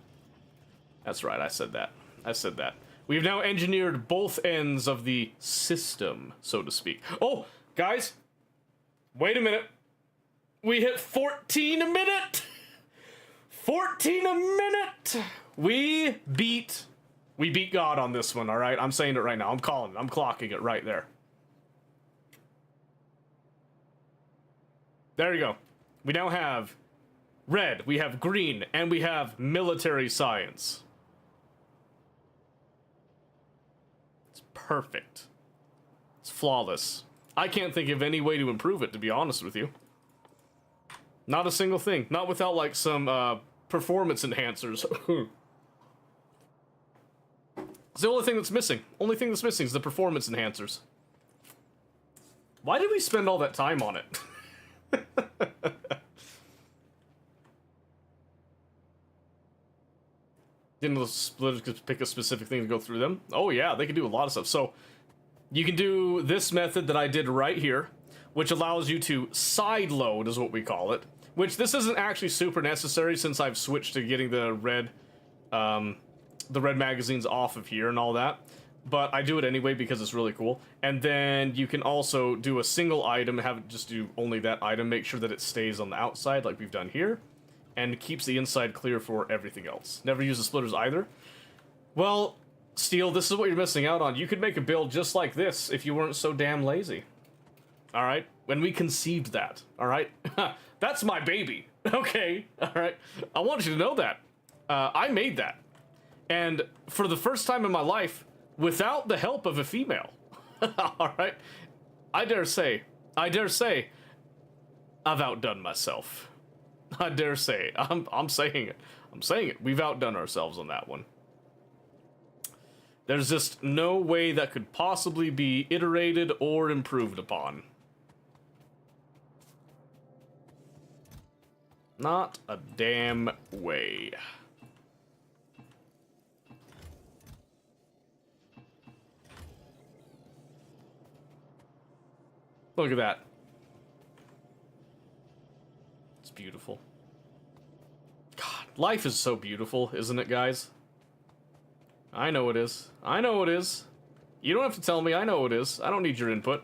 That's right, I said that. I said that. We've now engineered both ends of the system, so to speak. Oh, guys, wait a minute. We hit 14 a minute. 14 a minute. We beat God on this one, all right? I'm saying it right now. I'm calling it. I'm clocking it right there. There you go. We now have red, we have green, and we have military science. It's perfect. It's flawless. I can't think of any way to improve it, to be honest with you. Not a single thing. Not without, like, some, performance enhancers. It's the only thing that's missing. Only thing that's missing is the performance enhancers. Why did we spend all that time on it? Didn't the splitters pick a specific thing to go through them? Oh yeah, they can do a lot of stuff. So, you can do this method that I did right here, which allows you to side load, is what we call it. Which this isn't actually super necessary since I've switched to getting the red magazines off of here and all that. But I do it anyway because it's really cool. And then you can also do a single item, have it just do only that item, make sure that it stays on the outside like we've done here, and keeps the inside clear for everything else. Never use the splitters either. Well, Steel, this is what you're missing out on. You could make a build just like this if you weren't so damn lazy. Alright? When we conceived that, alright? That's my baby, okay? Alright? I want you to know that. I made that. And for the first time in my life, without the help of a female. Alright? I dare say, I've outdone myself. I dare say, I'm saying it. I'm saying it. We've outdone ourselves on that one. There's just no way that could possibly be iterated or improved upon. Not a damn way. Look at that. It's beautiful. God, life is so beautiful, isn't it, guys? I know it is. I know it is. You don't have to tell me, I know it is. I don't need your input.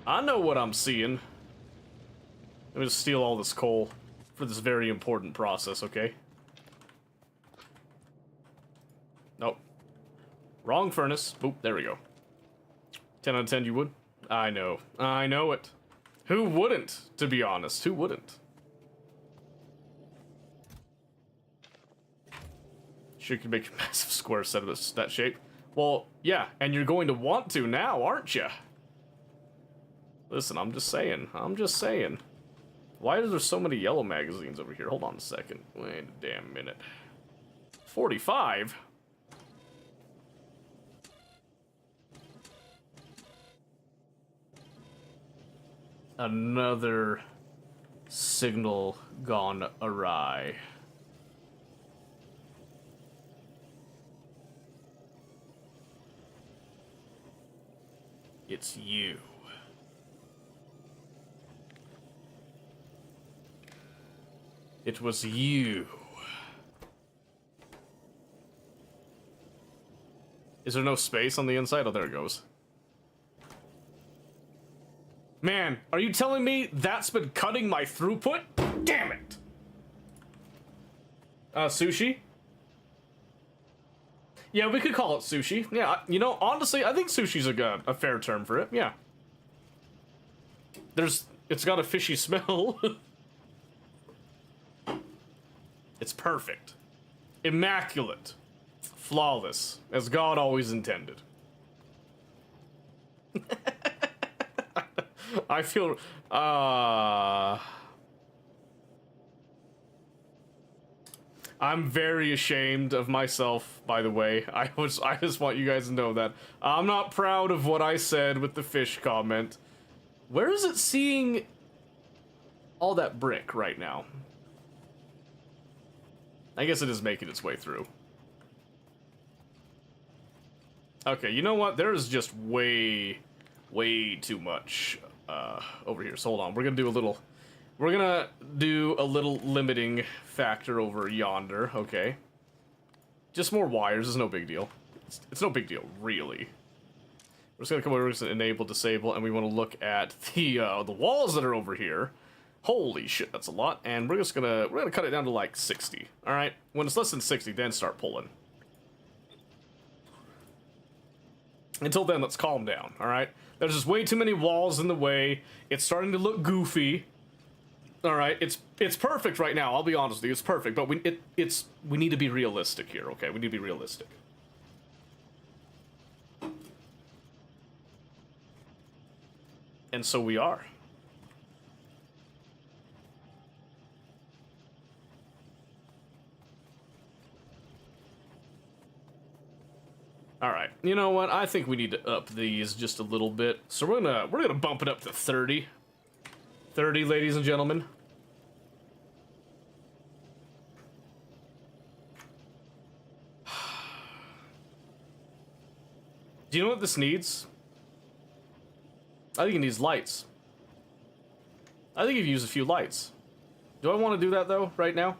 I know what I'm seeing. Let me just steal all this coal for this very important process, okay? Nope. Wrong furnace. Boop, there we go. 10 out of 10 you would? I know. I know it. Who wouldn't, to be honest? Who wouldn't? Sure you can make a massive square set of this, that shape. Well, yeah, and you're going to want to now, aren't you? Listen, I'm just saying. I'm just saying. Why are there so many yellow magazines over here? Hold on a second. Wait a damn minute. 45? Another signal gone awry. It's you. It was you. Is there no space on the inside? Oh, there it goes. Man, are you telling me that's been cutting my throughput? Damn it! Sushi? Yeah, we could call it sushi. Yeah, you know, honestly, I think sushi's a fair term for it. Yeah. It's got a fishy smell. It's perfect. Immaculate. Flawless. As God always intended. I feel, I'm very ashamed of myself, by the way. I just want you guys to know that. I'm not proud of what I said with the fish comment. Where is it seeing all that brick right now? I guess it is making its way through. Okay, you know what? There is just way too much over here. So hold on, we're gonna do a little limiting factor over yonder. Okay, just more wires is no big deal. It's no big deal, really. We're just gonna come over, we're just gonna enable, disable, and we want to look at the walls that are over here. Holy shit, that's a lot. And we're gonna cut it down to like 60. All right, when it's less than 60, then start pulling. Until then, let's calm down. All right, there's just way too many walls in the way. It's starting to look goofy. All right, it's perfect right now. I'll be honest with you, it's perfect. But we need to be realistic here. Okay, we need to be realistic. And so we are. All right, you know what? I think we need to up these just a little bit. So we're gonna bump it up to 30. 30, ladies and gentlemen. Do you know what this needs? I think it needs lights. I think you use a few lights. Do I want to do that though, right now?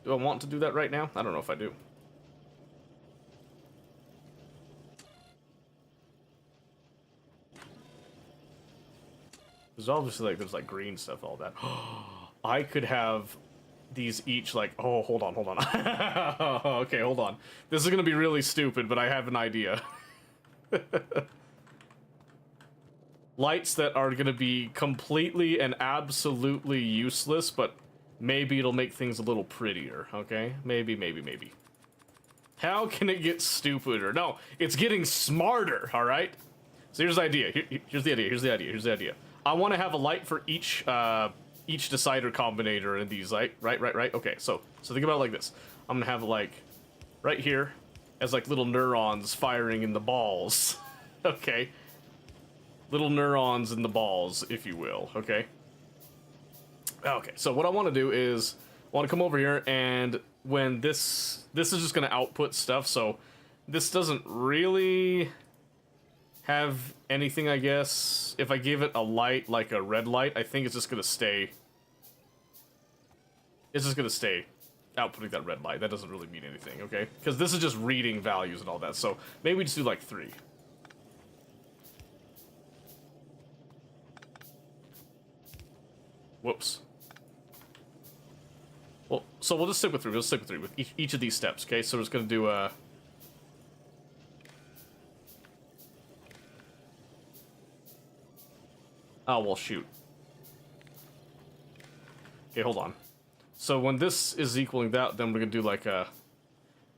Do I want to do that right now? I don't know if I do. There's obviously there's green stuff, all that. I could have these each oh, hold on. Okay, hold on. This is gonna be really stupid, but I have an idea. Lights that are gonna be completely and absolutely useless, but maybe it'll make things a little prettier, okay? Maybe. How can it get stupider? No, it's getting smarter, all right? So here's the idea. Here's the idea. I want to have a light for each decider combinator in these, right? Okay, so think about it like this. I'm gonna have right here as little neurons firing in the balls. Okay, little neurons in the balls, if you will. Okay. So what I want to do is I want to come over here, and when this is just gonna output stuff. So this doesn't really have anything, I guess. If I give it a light, like a red light, I think it's just gonna stay. It's just gonna stay outputting that red light. That doesn't really mean anything, okay? Because this is just reading values and all that, so maybe we just do like 3. Whoops. Well, so we'll just stick with 3. We'll stick with 3 with each of these steps, okay? So we're just gonna do oh, well, shoot. Okay, hold on. So when this is equaling that, then we're gonna do like a...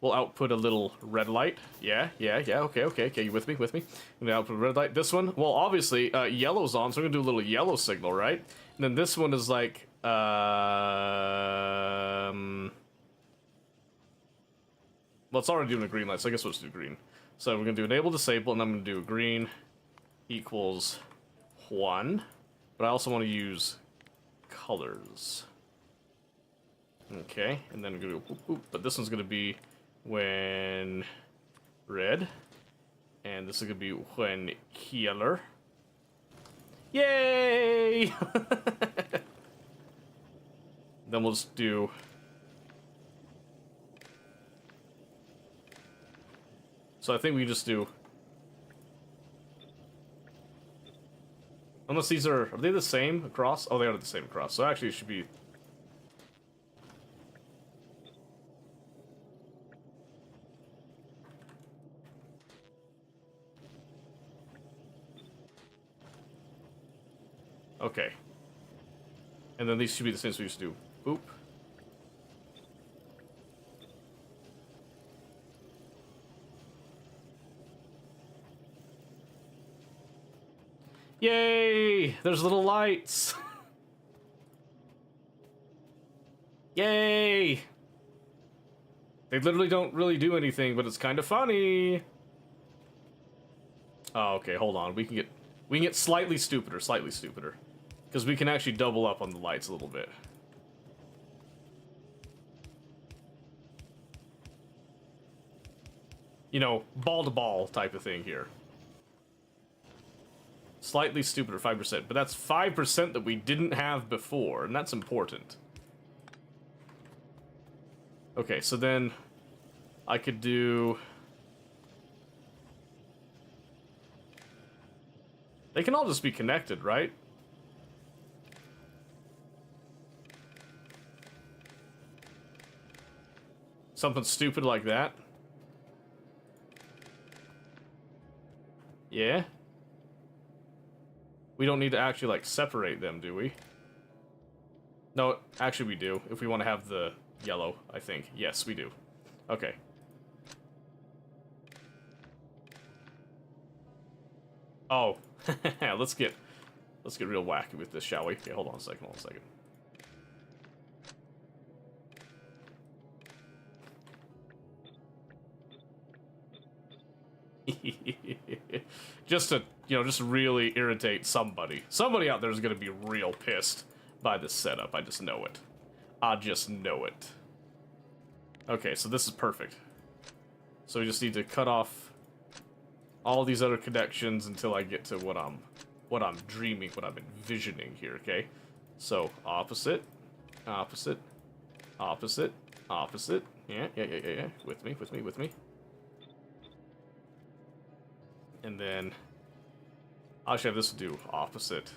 We'll output a little red light. Yeah, okay, you with me? I'm gonna output a red light. This one, well, obviously, yellow's on, so we're gonna do a little yellow signal, right? And then this one is like, well, it's already doing a green light, so I guess we'll just do green. So we're gonna do enable disable, and I'm gonna do green equals 1, but I also want to use colors. Okay, and then we're gonna go boop, boop, but this one's gonna be when red, and this is gonna be when healer. Yay! Then we'll just do so I think we just do, unless these are they the same across? Oh, they are the same across. So actually it should be okay. And then these should be the same, so we just do boop. Yay! There's little lights! Yay! They literally don't really do anything, but it's kind of funny. Oh, okay, hold on. We can get slightly stupider. Because we can actually double up on the lights a little bit. You know, ball-to-ball type of thing here. Slightly stupider, 5%. But that's 5% that we didn't have before, and that's important. Okay, so then I could do... They can all just be connected, right? Something stupid like that. Yeah? We don't need to actually, like, separate them, do we? No, actually we do, if we want to have the yellow, I think. Yes, we do. Okay. Oh. let's get real wacky with this, shall we? Okay, hold on a second. Just to, you know, just really irritate somebody. Somebody out there is going to be real pissed by this setup. I just know it. Okay, so this is perfect. So we just need to cut off all these other connections until I get to what I'm dreaming, what I'm envisioning here, okay? So, opposite. Yeah. With me. And then I'll actually have this do opposite.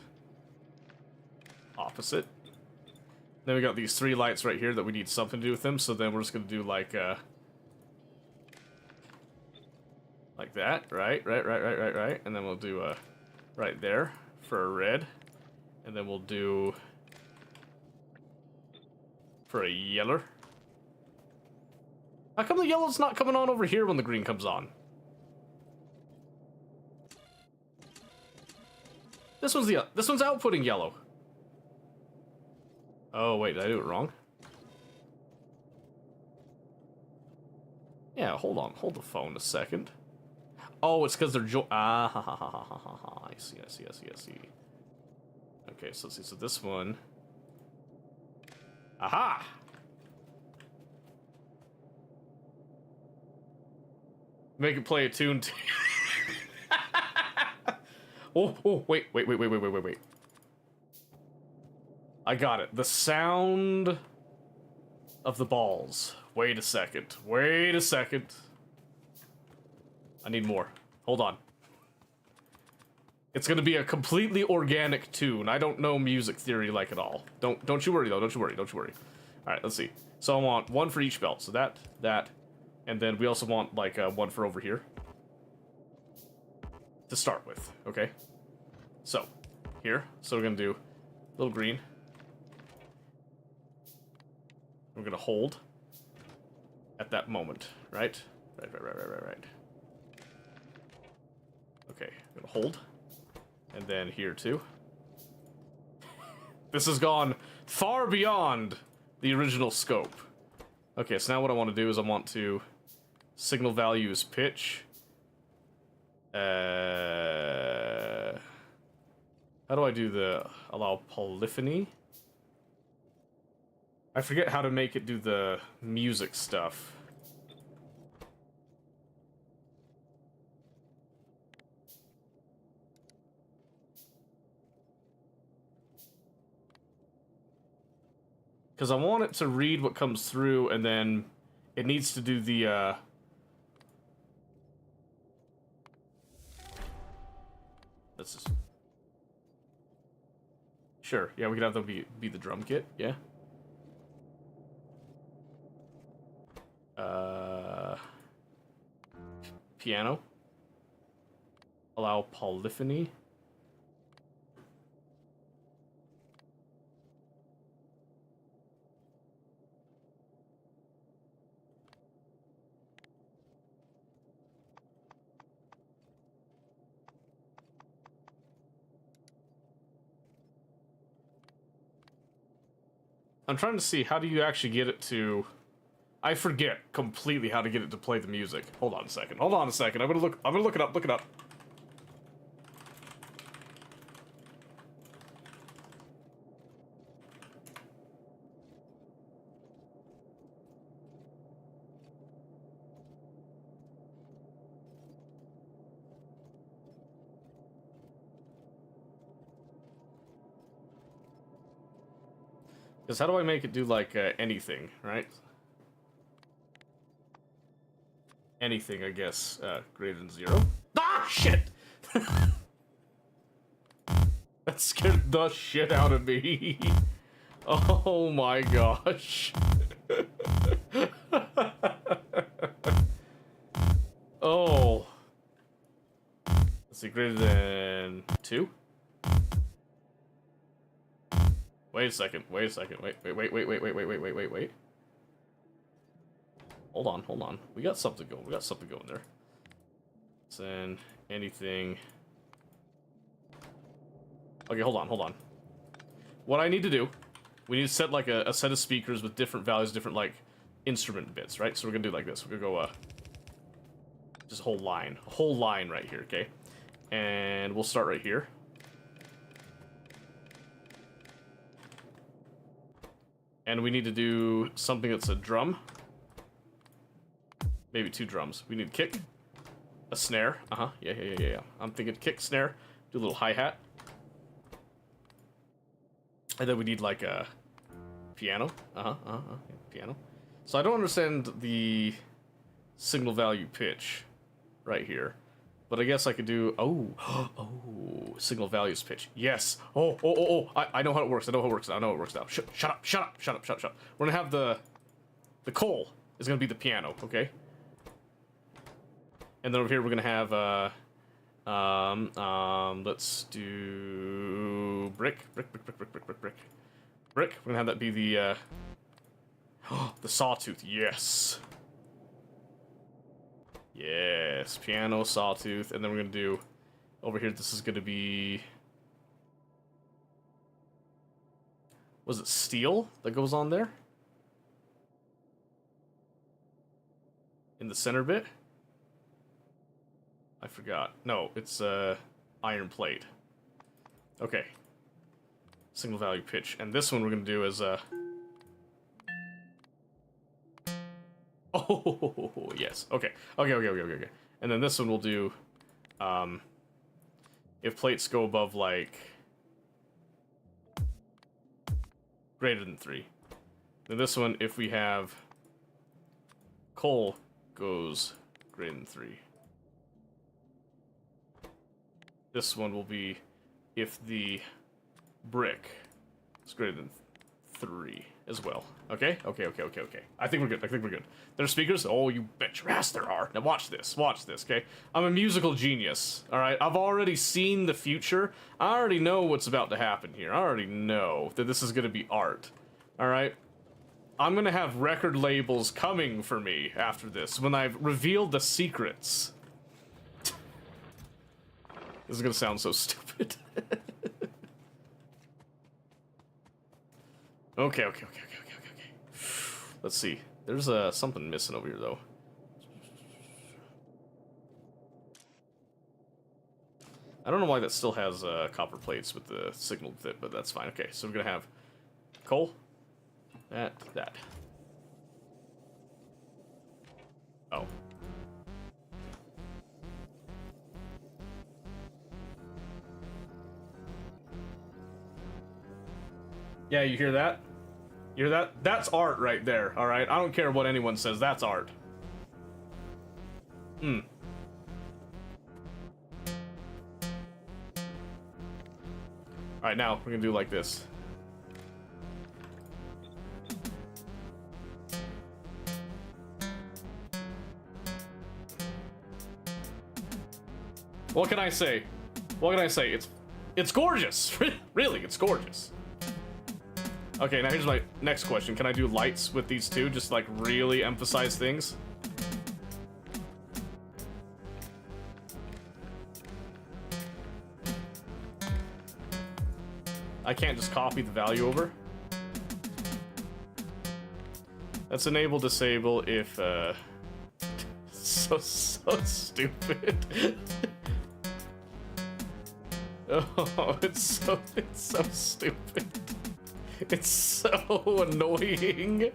Then we got these 3 lights right here that we need something to do with them, so then we're just gonna do like that, right? And then we'll do right there for a red, and then we'll do for a yeller. How come the yellow's not coming on over here when the green comes on? This one's outputting yellow. Oh wait, did I do it wrong? Yeah, hold on, hold the phone a second. Oh, it's because they're I see. Okay, so let's see, so this one. Aha! Make it play a tune. Oh, wait. I got it. The sound of the balls. Wait a second. I need more. Hold on. It's gonna be a completely organic tune. I don't know music theory like at all. Don't you worry though. Don't you worry. All right, let's see. So I want one for each belt. So that, and then we also want like one for over here to start with. Okay. So here. So we're gonna do little green. We're gonna hold at that moment, right? Right. Okay, I'm gonna hold. And then here too. This has gone far beyond the original scope. Okay, so now what I want to do is I want to signal values pitch. How do I do the allow polyphony? I forget how to make it do the music stuff. Because I want it to read what comes through, and then it needs to do the, Let's just... Sure, yeah, we could have them be the drum kit, yeah. Piano. Allow polyphony. I'm trying to see, how do you actually get it to... I forget completely how to get it to play the music. Hold on a second. I'm gonna look it up. Because how do I make it do, like, anything, right? Anything, I guess, greater than 0. Ah, shit! That scared the shit out of me. Oh my gosh. Oh. Let's see, greater than 2? Wait a second. Wait. Hold on. We got something going. There. Then anything. Okay, hold on. What I need to do, we need to set like a set of speakers with different values, different like instrument bits, right? So we're gonna do like this. We're gonna go just a whole line right here, okay? And we'll start right here. And we need to do something that's a drum. Maybe 2 drums. We need kick, a snare. Yeah. I'm thinking kick, snare, do a little hi-hat. And then we need like a piano. Piano. So I don't understand the signal value pitch right here. But I guess I could do, signal values pitch. Yes. I know how it works. I know how it works now. Shut up. We're gonna have the coal is gonna be the piano, okay? And then over here we're gonna have let's do brick. We're gonna have that be the the sawtooth. Yes, piano, sawtooth, and then we're gonna do over here. This is gonna be, was it steel that goes on there in the center bit? I forgot. No, it's iron plate. Okay. Signal value pitch, and this one we're gonna do is oh yes. Okay. And then this one will do, if plates go above, like, greater than 3. Then this one, if we have coal goes greater than 3. This one will be if the brick is greater than 3 as well. Okay? Okay. I think we're good. There's speakers? Oh, you bet your ass there are. Now watch this, okay? I'm a musical genius, alright? I've already seen the future. I already know what's about to happen here. I already know that this is gonna be art, alright? I'm gonna have record labels coming for me after this when I've revealed the secrets. This is gonna sound so stupid. Okay. Let's see. There's something missing over here, though. I don't know why that still has copper plates with the signal with it, but that's fine. Okay, so we're gonna have coal. That. Oh. Yeah, you hear that? You hear that? That's art right there, alright? I don't care what anyone says, that's art. Alright, now, we're gonna do like this. What can I say? It's gorgeous! Really, it's gorgeous. Okay, now here's my next question. Can I do lights with these two? Just, like, really emphasize things? I can't just copy the value over. That's enable, disable if, so stupid. Oh, it's so stupid. It's so annoying.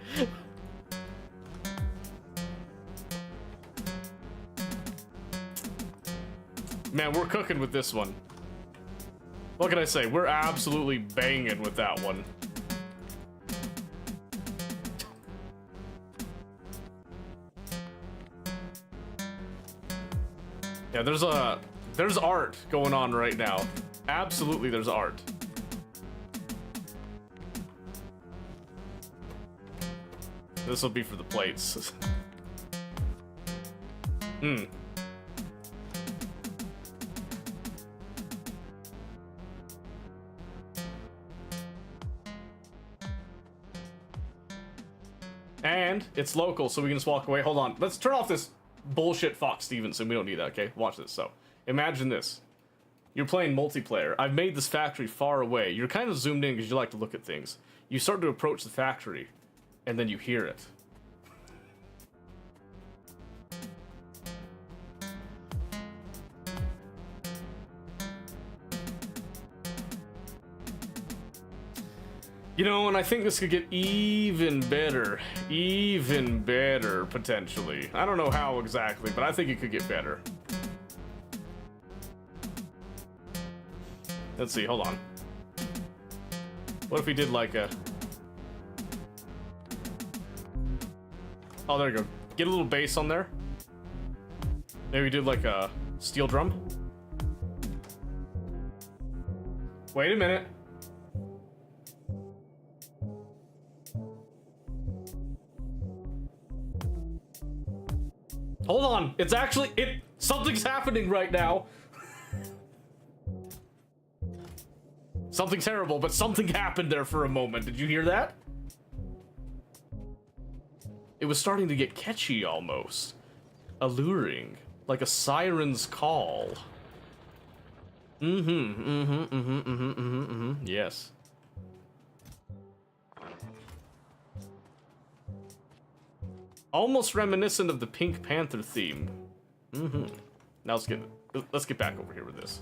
Man, we're cooking with this one. What can I say? We're absolutely banging with that one. Yeah, there's art going on right now. Absolutely, there's art. This will be for the plates. And it's local, so we can just walk away. Hold on. Let's turn off this bullshit Fox Stevenson. We don't need that, okay? Watch this. So, imagine this. You're playing multiplayer. I've made this factory far away. You're kind of zoomed in because you like to look at things. You start to approach the factory, and then you hear it. You know, and I think this could get even better, potentially. I don't know how exactly, but I think it could get better. Let's see, hold on. What if we did like a... Oh, there you go. Get a little bass on there. Maybe we did like a steel drum. Wait a minute. Hold on, it's actually, something's happening right now. Something terrible, but something happened there for a moment. Did you hear that? It was starting to get catchy almost. Alluring, like a siren's call. Yes. Almost reminiscent of the Pink Panther theme. Now let's get back over here with this.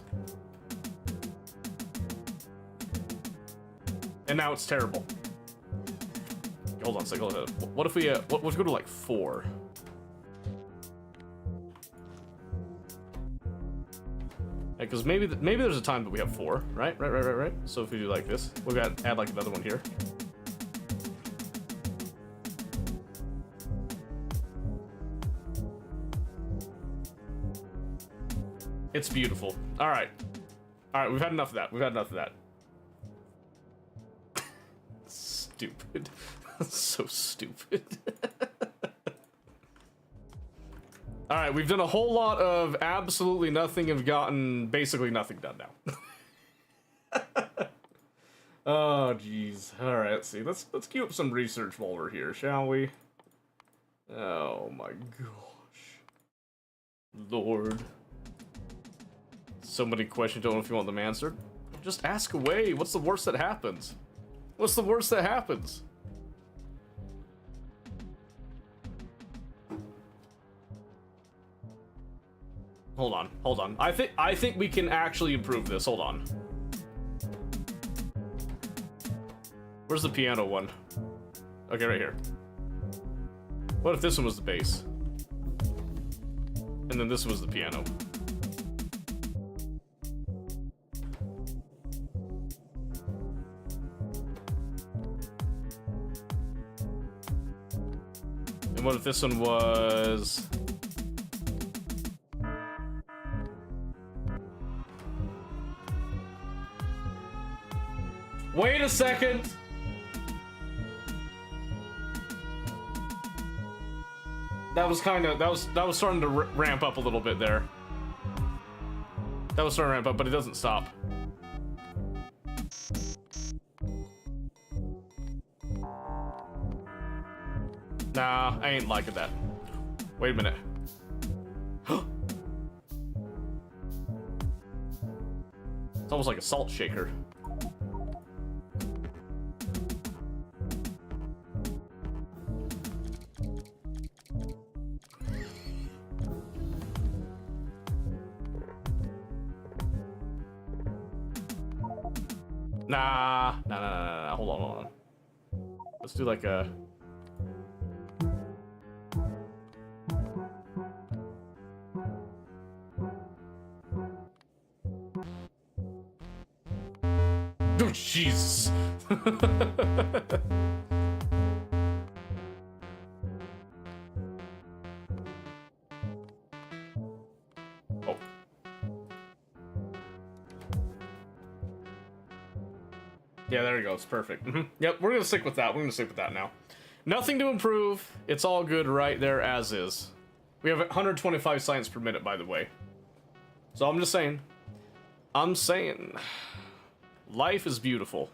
And now it's terrible. Hold on a second. What if we what if we go to like 4? Because maybe there's a time that we have 4, right? Right. So if we do like this, we've got to add like another one here. It's beautiful. All right, we've had enough of that. Stupid. So stupid. All right, we've done a whole lot of absolutely nothing and gotten basically nothing done now. Oh, jeez. All right, let's see. Let's queue up some research while we're here, shall we? Oh my gosh, Lord. So many questions. Don't know if you want them answered. Just ask away. What's the worst that happens? What's the worst that happens? Hold on. I think we can actually improve this. Hold on. Where's the piano one? Okay, right here. What if this one was the bass? And then this was the piano. And what if this one was... Wait a second. That was starting to ramp up a little bit there. That was starting to ramp up, but it doesn't stop. Nah, I ain't liking that. Wait a minute. It's almost like a salt shaker. Nah. Hold on. Let's do like a... Oh, Jesus. Oh. Yeah, there we go. It's perfect. Yep, we're gonna stick with that. We're gonna stick with that now. Nothing to improve. It's all good right there as is. We have 125 science per minute, by the way. So I'm just saying. Life is beautiful.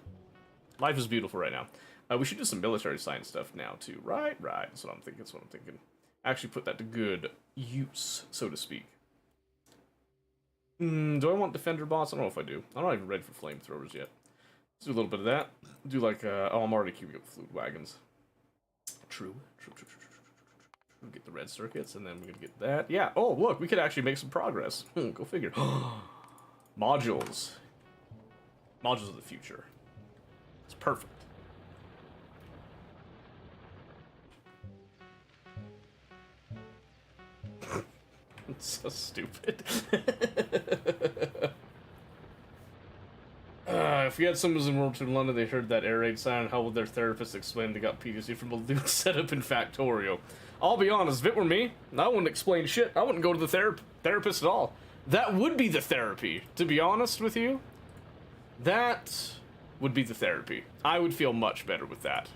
Life is beautiful right now. We should do some military science stuff now, too. Right. That's what I'm thinking. Actually put that to good use, so to speak. Do I want defender bots? I don't know if I do. I'm not even ready for flamethrowers yet. Let's do a little bit of that. Do like, oh, I'm already queuing up fluid wagons. True. We'll get the red circuits, and then we're gonna get that. Yeah, oh, look, we could actually make some progress. Go figure. Modules. Modules of the future. It's perfect. It's so stupid. If we had someone in World Tour in London, they heard that air raid sound, how would their therapist explain they got PTSD from a loot setup in Factorio? I'll be honest, if it were me, I wouldn't explain shit. I wouldn't go to the therapist at all. That would be the therapy, to be honest with you. That would be the therapy. I would feel much better with that.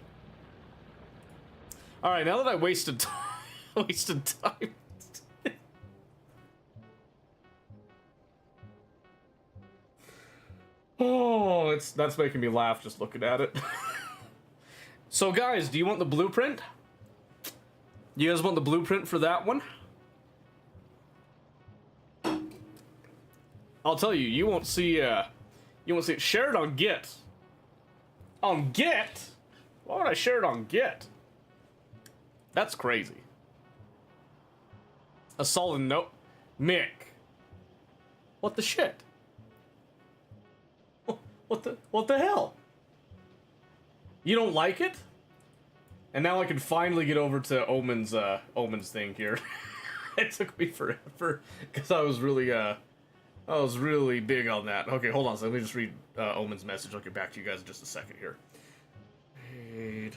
Alright, now that I wasted time. Oh, that's making me laugh just looking at it. So guys, do you want the blueprint? You guys want the blueprint for that one? I'll tell you, you won't see it. Share it on Git. On Git? Why would I share it on Git? That's crazy. A solid note. Mick. What the shit? What the hell? You don't like it? And now I can finally get over to Omen's thing here. It took me forever because I was really I was really big on that. Okay, hold on. So let me just read Omen's message. I'll get back to you guys in just a second here. Wait.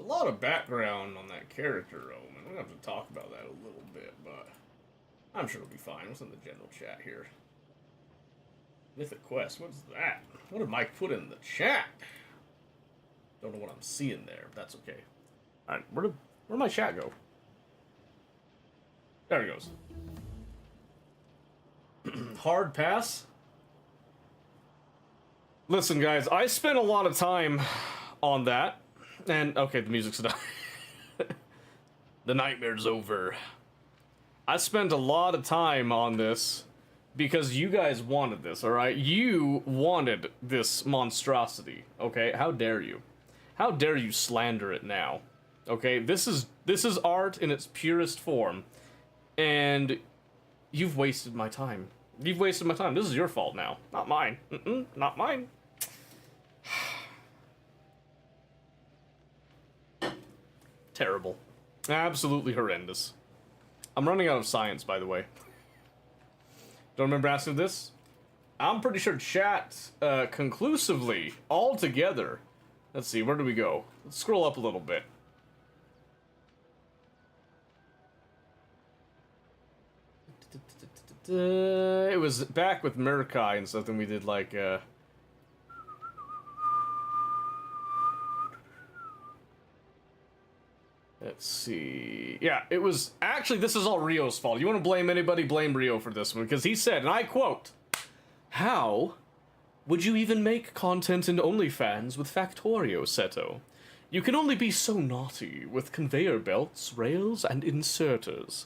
A lot of background on that character, Omen. We're gonna have to talk about that a little bit, but I'm sure it'll be fine. What's in the general chat here? Mythic Quest, what's that? What did Mike put in the chat? Don't know what I'm seeing there, but that's okay. Alright, where'd my chat go? There he goes. Hard pass? Listen, guys, I spent a lot of time on that. And, okay, the music's done. The nightmare's over. I spent a lot of time on this because you guys wanted this, alright? You wanted this monstrosity, okay? How dare you? How dare you slander it now? Okay, this is art in its purest form. And you've wasted my time. You've wasted my time. This is your fault now. Not mine. Not mine. Terrible. Absolutely horrendous. I'm running out of science, by the way. Don't remember asking this? I'm pretty sure chat conclusively, all together. Let's see, where do we go? Let's scroll up a little bit. It was back with Murkai and something we did like, let's see. Yeah, it was... Actually, this is all Rio's fault. You want to blame anybody, blame Rio for this one. Because he said, and I quote, "How would you even make content in OnlyFans with Factorio, Seto? You can only be so naughty with conveyor belts, rails, and inserters."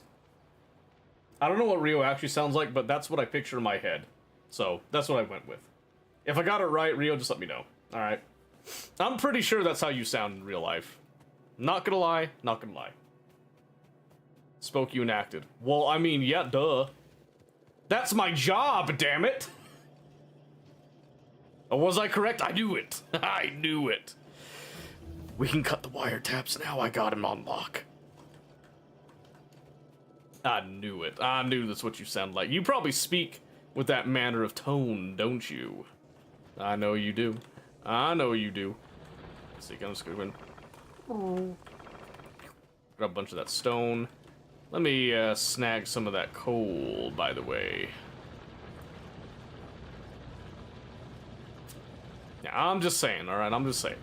I don't know what Rio actually sounds like, but that's what I picture in my head. So, that's what I went with. If I got it right, Rio, just let me know. Alright? I'm pretty sure that's how you sound in real life. Not gonna lie, not gonna lie. Spoke you and acted. Well, I mean, yeah, duh. That's my job, damn it! Oh, was I correct? I knew it. I knew it. We can cut the wiretaps now. I got him on lock. I knew it. I knew that's what you sound like. You probably speak with that manner of tone, don't you? I know you do. I know you do. Let's see, I'm just gonna win. Grab a bunch of that stone. Let me snag some of that coal, by the way. Yeah, I'm just saying, alright? I'm just saying.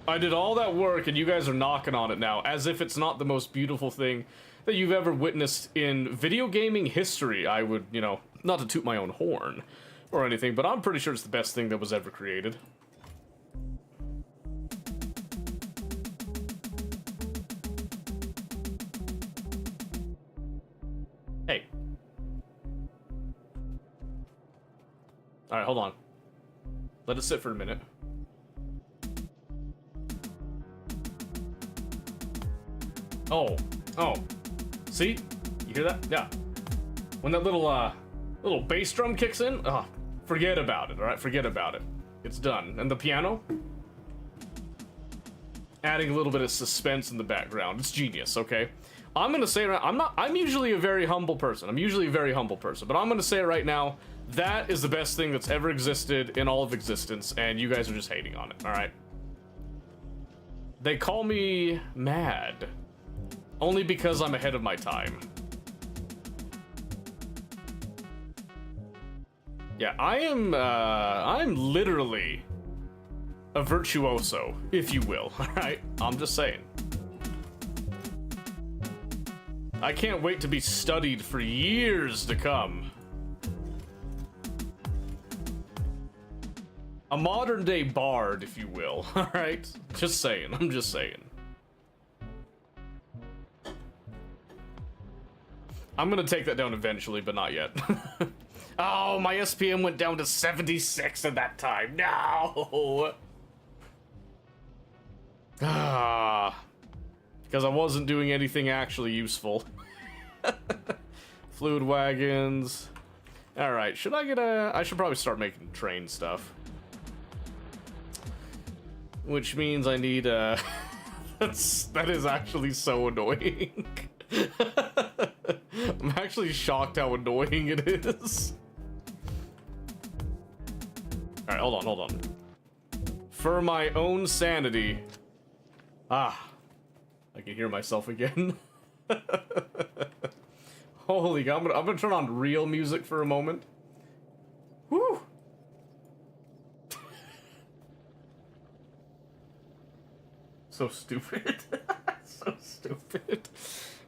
I did all that work and you guys are knocking on it now, as if it's not the most beautiful thing that you've ever witnessed in video gaming history. I would, you know, not to toot my own horn or anything, but I'm pretty sure it's the best thing that was ever created. Hey. Alright, hold on. Let it sit for a minute. Oh. See? You hear that? Yeah. When that little bass drum kicks in, forget about it, alright? Forget about it. It's done. And the piano? Adding a little bit of suspense in the background. It's genius, okay? I'm gonna say, I'm usually a very humble person. But I'm gonna say it right now, that is the best thing that's ever existed in all of existence, and you guys are just hating on it, alright? They call me mad. Only because I'm ahead of my time. Yeah, I'm literally a virtuoso, if you will, alright? I'm just saying. I can't wait to be studied for years to come. A modern day bard, if you will. Alright? Just saying. I'm just saying. I'm gonna take that down eventually, but not yet. Oh, my SPM went down to 76 at that time. No! Ah. Because I wasn't doing anything actually useful. Fluid wagons. Alright, should I get a... I should probably start making train stuff. Which means I need a... that is actually so annoying. I'm actually shocked how annoying it is. Alright, hold on. For my own sanity. Ah. I can hear myself again. Holy God, I'm gonna turn on real music for a moment. Woo! So stupid. So stupid.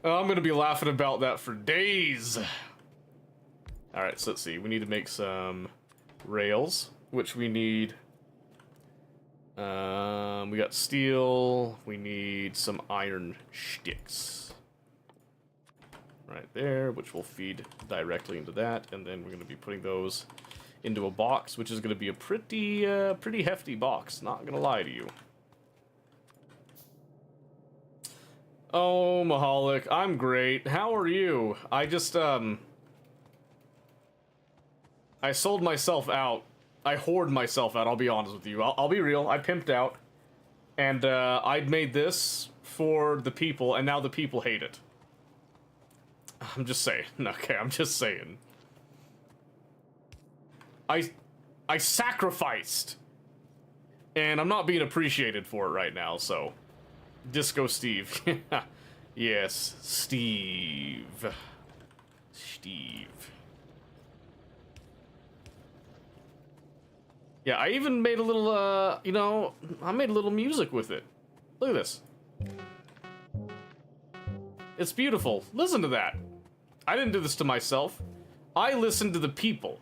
I'm gonna be laughing about that for days. Alright, so let's see. We need to make some rails, which we need. We got steel. We need some iron sticks. Right there, which will feed directly into that, and then we're gonna be putting those into a box, which is gonna be a pretty hefty box. Not gonna lie to you. Oh, Mahalik, I'm great. How are you? I just, I sold myself out. I hoard myself out, I'll be honest with you. I'll be real, I pimped out. And, I'd made this for the people, and now the people hate it. I'm just saying. Okay, I'm just saying. I sacrificed. And I'm not being appreciated for it right now, so... Disco Steve. Yes, Steve. Steve. Yeah, I even made a little, you know, I made a little music with it. Look at this. It's beautiful. Listen to that. I didn't do this to myself. I listened to the people.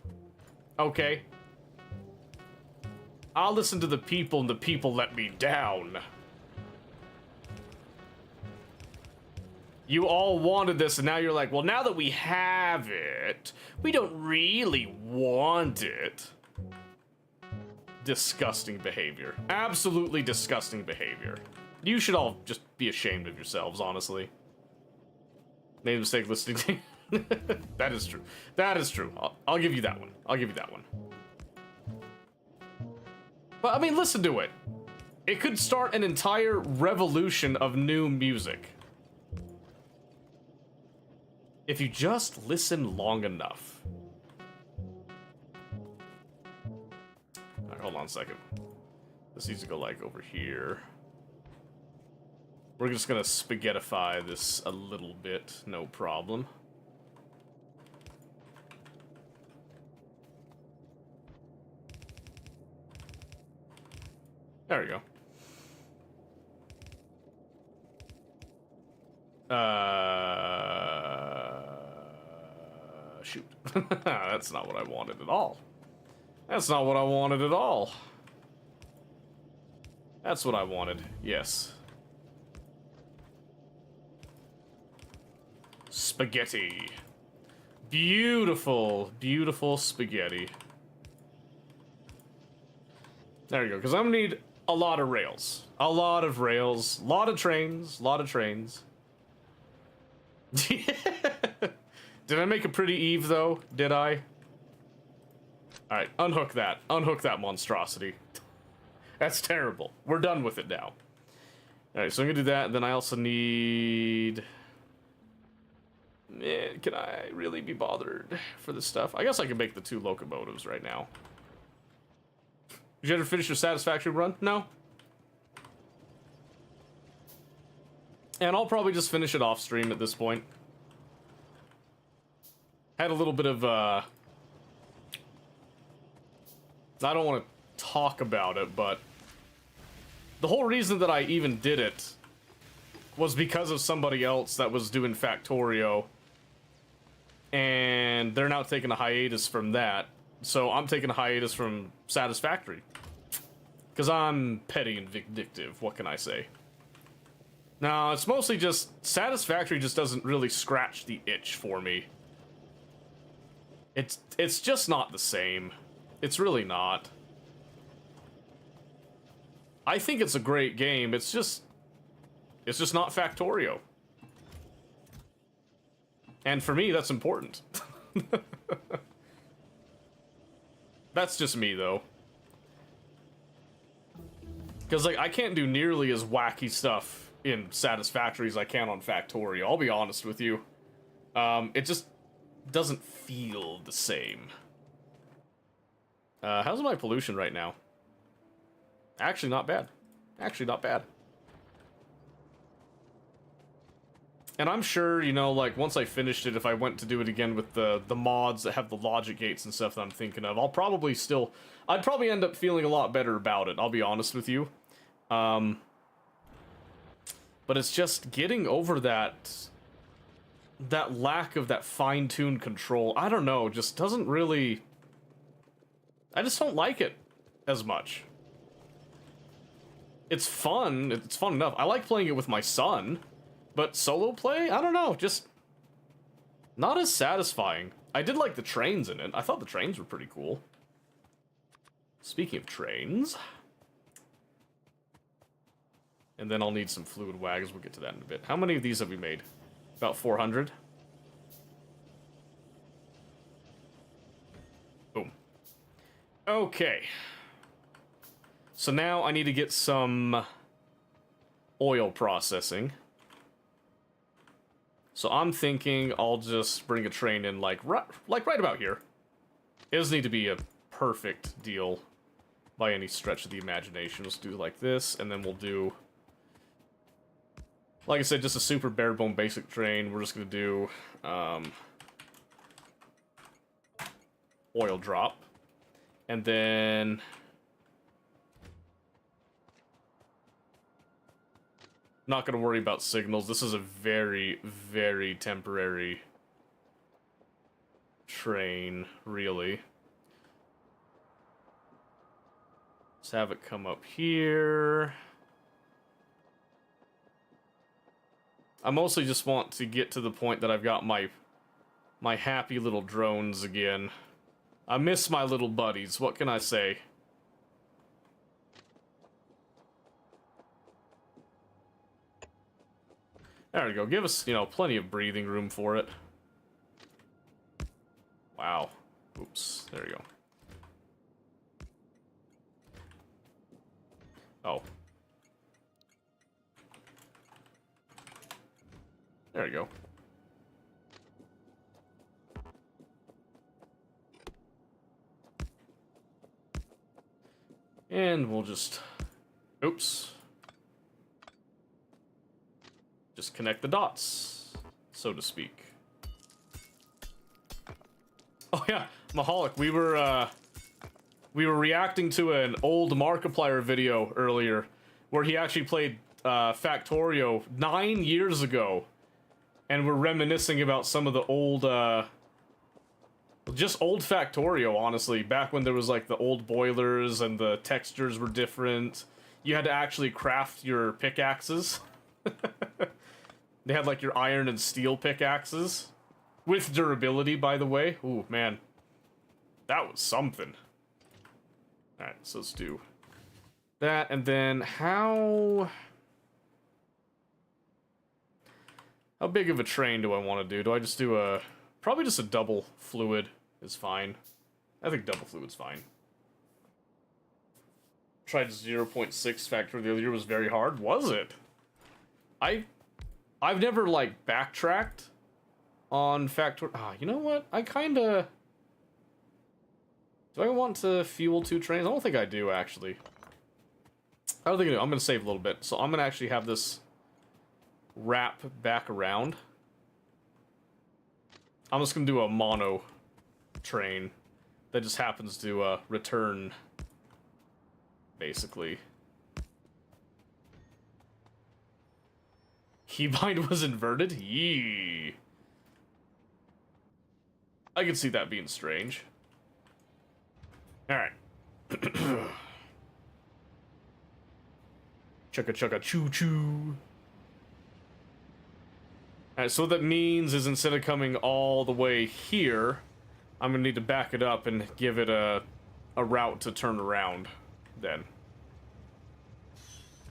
Okay? I'll listen to the people and the people let me down. You all wanted this, and now you're like, well, now that we have it, we don't really want it. Disgusting behavior. Absolutely disgusting behavior. You should all just be ashamed of yourselves, honestly. Made a mistake listening to you. That is true. That is true. I'll give you that one. I'll give you that one. But, I mean, listen to it. It could start an entire revolution of new music. If you just listen long enough. Alright, hold on a second. This needs to go, like, over here. We're just gonna spaghettify this a little bit, no problem. There we go. Shoot. That's not what I wanted at all. That's not what I wanted at all. That's what I wanted, yes. Spaghetti. Beautiful, beautiful spaghetti. There you go, because I'm gonna need a lot of rails. A lot of rails. A lot of trains. A lot of trains. Did I make a pretty Eve, though? Did I? Alright, unhook that. Unhook that monstrosity. That's terrible. We're done with it now. Alright, so I'm gonna do that, and then I also need... Man, can I really be bothered for this stuff? I guess I can make the 2 locomotives right now. Did you ever finish your satisfactory run? No? And I'll probably just finish it off stream at this point. Had a little bit of, I don't want to talk about it, but the whole reason that I even did it was because of somebody else that was doing Factorio, and they're now taking a hiatus from that, so I'm taking a hiatus from Satisfactory. Because I'm petty and vindictive, what can I say? No, it's mostly just, Satisfactory just doesn't really scratch the itch for me. It's just not the same. It's really not. I think it's a great game, it's just not Factorio. And for me, that's important. That's just me, though. Because, like, I can't do nearly as wacky stuff in Satisfactory as I can on Factorio, I'll be honest with you. It just doesn't feel the same. How's my pollution right now? Actually, not bad. Actually, not bad. And I'm sure, you know, like, once I finished it, if I went to do it again with the mods that have the logic gates and stuff that I'm thinking of, I'd probably end up feeling a lot better about it, I'll be honest with you. But it's just getting over that lack of that fine-tuned control. I don't know, just doesn't really... I just don't like it as much. It's fun enough. I like playing it with my son. But solo play? I don't know, just not as satisfying. I did like the trains in it. I thought the trains were pretty cool. Speaking of trains... And then I'll need some fluid wags. We'll get to that in a bit. How many of these have we made? About 400? Boom. Okay. So now I need to get some oil processing. So I'm thinking I'll just bring a train in like right about here. It doesn't need to be a perfect deal by any stretch of the imagination. Let's do it like this, and then we'll do, like I said, just a super bare bone basic train. We're just gonna do oil drop, and then not gonna worry about signals. This is a very, very temporary train, really. Let's have it come up here. I mostly just want to get to the point that I've got my happy little drones again. I miss my little buddies, what can I say? There we go, give us, you know, plenty of breathing room for it. Wow. Oops, there we go. Oh. There we go. And we'll just... Oops. Just connect the dots, so to speak. Oh yeah, Mahalik, we were reacting to an old Markiplier video earlier, where he actually played Factorio 9 years ago, and we're reminiscing about some of the old, just old Factorio, honestly, back when there was like the old boilers and the textures were different. You had to actually craft your pickaxes. They had like your iron and steel pickaxes. With durability, by the way. Ooh, man. That was something. Alright, so let's do that, and then how big of a train do I want to do? Do I just do probably just a double fluid is fine. I think double fluid's fine. Tried 0.6 factor the other year, was very hard. Was it? I've never, like, backtracked on Factor... you know what? I kinda... Do I want to fuel 2 trains? I don't think I do, actually. I don't think I do. I'm gonna save a little bit. So I'm gonna actually have this wrap back around. I'm just gonna do a mono train that just happens to return, basically. Keybind was inverted? Yee. I can see that being strange. Alright. Chugga chugga choo choo. Alright, so what that means is instead of coming all the way here, I'm gonna need to back it up and give it a route to turn around then.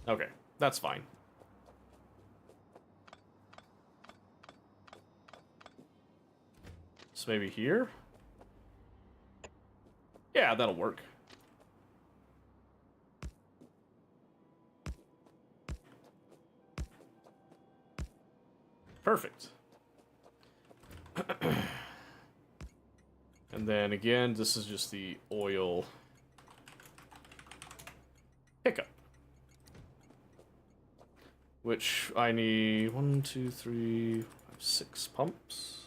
Okay, that's fine. So maybe here? Yeah, that'll work. Perfect. And then again, this is just the oil pickup. Which I need 1, 2, 3, 5, 6 pumps.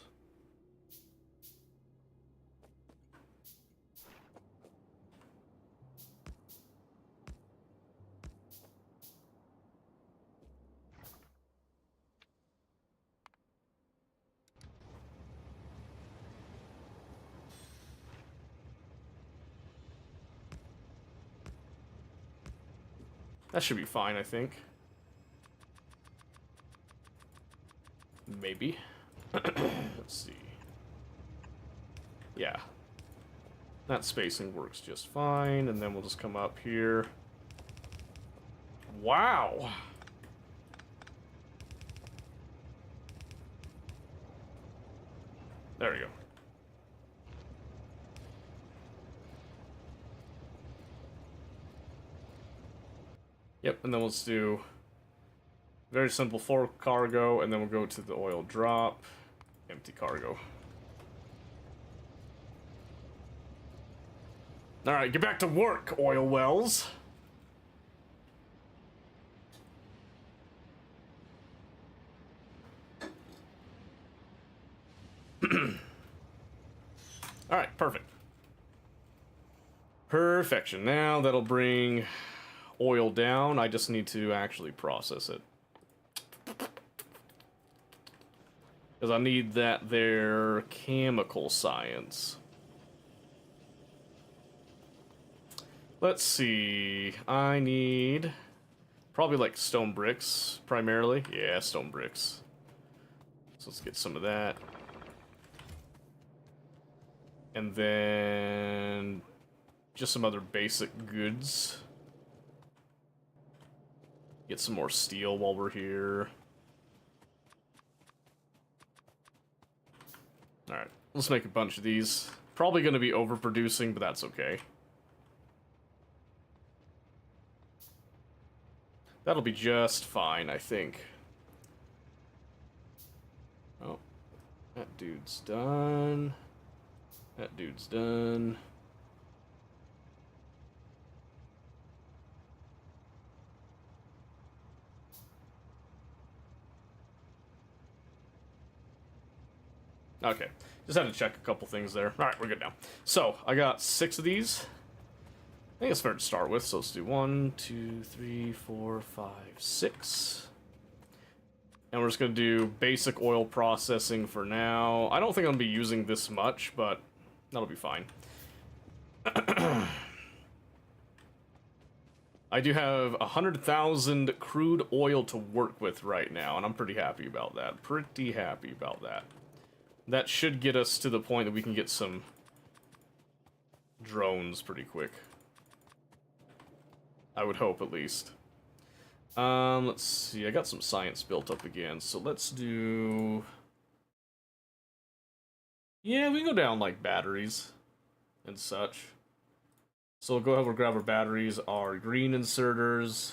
That should be fine, I think. Maybe. Let's see. Yeah. That spacing works just fine, and then we'll just come up here. Wow! There we go. Yep, and then let's do very simple full cargo, and then we'll go to the oil drop, empty cargo. Alright, get back to work, oil wells. Alright, perfect. Perfection. Now that'll bring oil down. I just need to actually process it. Because I need that there chemical science. Let's see. I need probably like stone bricks primarily. Yeah, stone bricks. So let's get some of that. And then just some other basic goods. Get some more steel while we're here. Alright, let's make a bunch of these. Probably going to be overproducing, but that's okay. That'll be just fine, I think. Oh, that dude's done. That dude's done. Okay, just had to check a couple things there. Alright, we're good now. So, I got 6 of these. I think it's fair to start with, so let's do 1, 2, 3, 4, 5, 6. And we're just going to do basic oil processing for now. I don't think I'm going to be using this much, but that'll be fine. I do have 100,000 crude oil to work with right now, and I'm pretty happy about that. Pretty happy about that. That should get us to the point that we can get some drones pretty quick. I would hope, at least. Let's see, I got some science built up again, so let's do... Yeah, we can go down, like, batteries and such. So we'll go ahead and grab our batteries, our green inserters.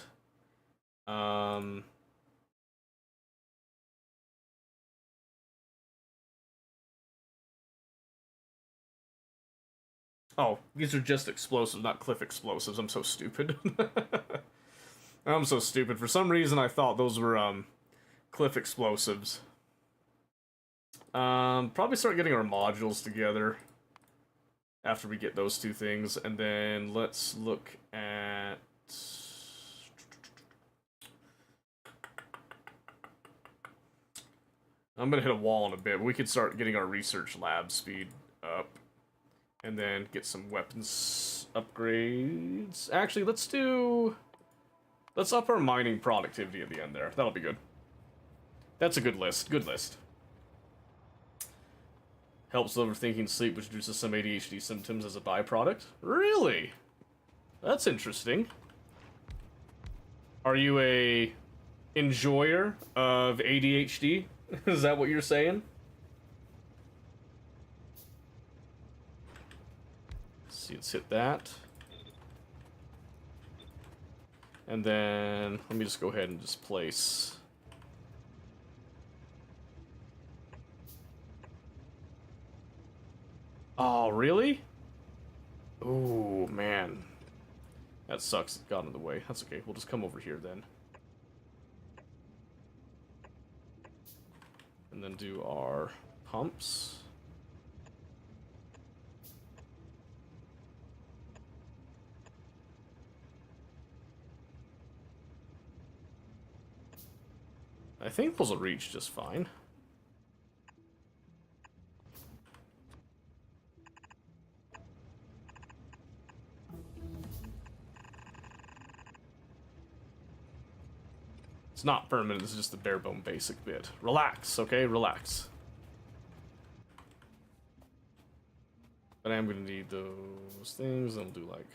Oh, these are just explosives, not cliff explosives. I'm so stupid. I'm so stupid. For some reason, I thought those were, cliff explosives. Probably start getting our modules together after we get those two things, and then let's look at... I'm gonna hit a wall in a bit, but we could start getting our research lab speed up. And then get some weapons upgrades. Actually, let's do... Let's up our mining productivity at the end there. That'll be good. That's a good list. Good list. Helps overthinking sleep, which reduces some ADHD symptoms as a byproduct. Really? That's interesting. Are you a enjoyer of ADHD? Is that what you're saying? Let's see, let's hit that. And then, let me just go ahead and just place... Oh, really? Oh, man. That sucks. It got in the way. That's okay. We'll just come over here then. And then do our pumps. I think those will reach just fine. It's not permanent, this is just the bare bone basic bit. Relax, okay? Relax. But I am gonna need those things, and we'll do like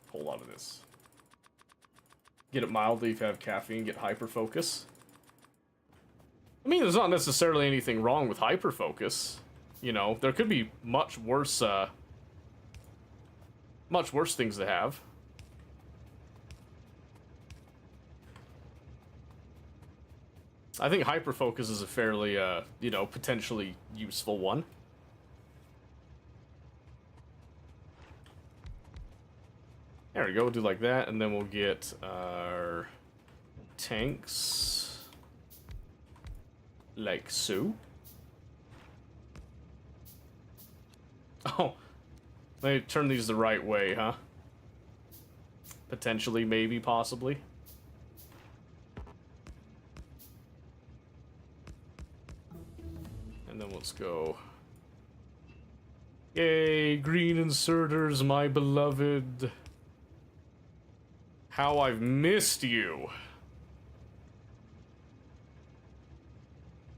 a whole lot of this. Get it mildly if you have caffeine, get hyper focus. I mean, there's not necessarily anything wrong with hyper focus. You know, there could be much worse things to have. I think hyperfocus is a fairly, you know, potentially useful one. There we go, we'll do like that, and then we'll get our tanks like so. Oh, let me turn these the right way, huh? Potentially, maybe, possibly. And then let's go. Yay, green inserters, my beloved. How I've missed you.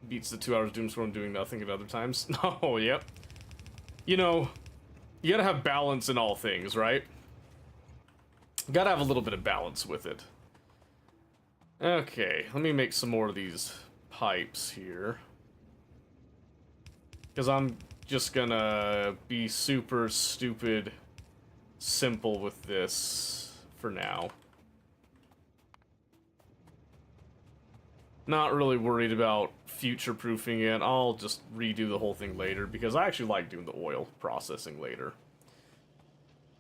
Beats the 2 hours Doomstorm doing nothing at other times. Oh, yep. You know, you gotta have balance in all things, right? Gotta have a little bit of balance with it. Okay, let me make some more of these pipes here. Because I'm just gonna be super stupid simple with this for now. Not really worried about future-proofing it. I'll just redo the whole thing later because I actually like doing the oil processing later.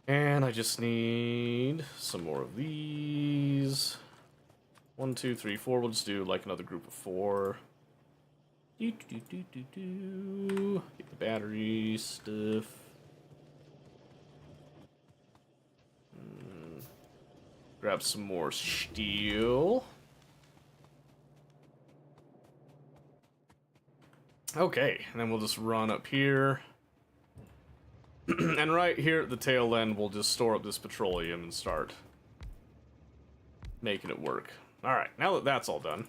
And I just need some more of these. 1, 2, 3, 4. We'll just do like another group of 4. Get the battery stuff. Grab some more steel. Okay, and then we'll just run up here. And right here at the tail end, we'll just store up this petroleum and start making it work. Alright, now that that's all done,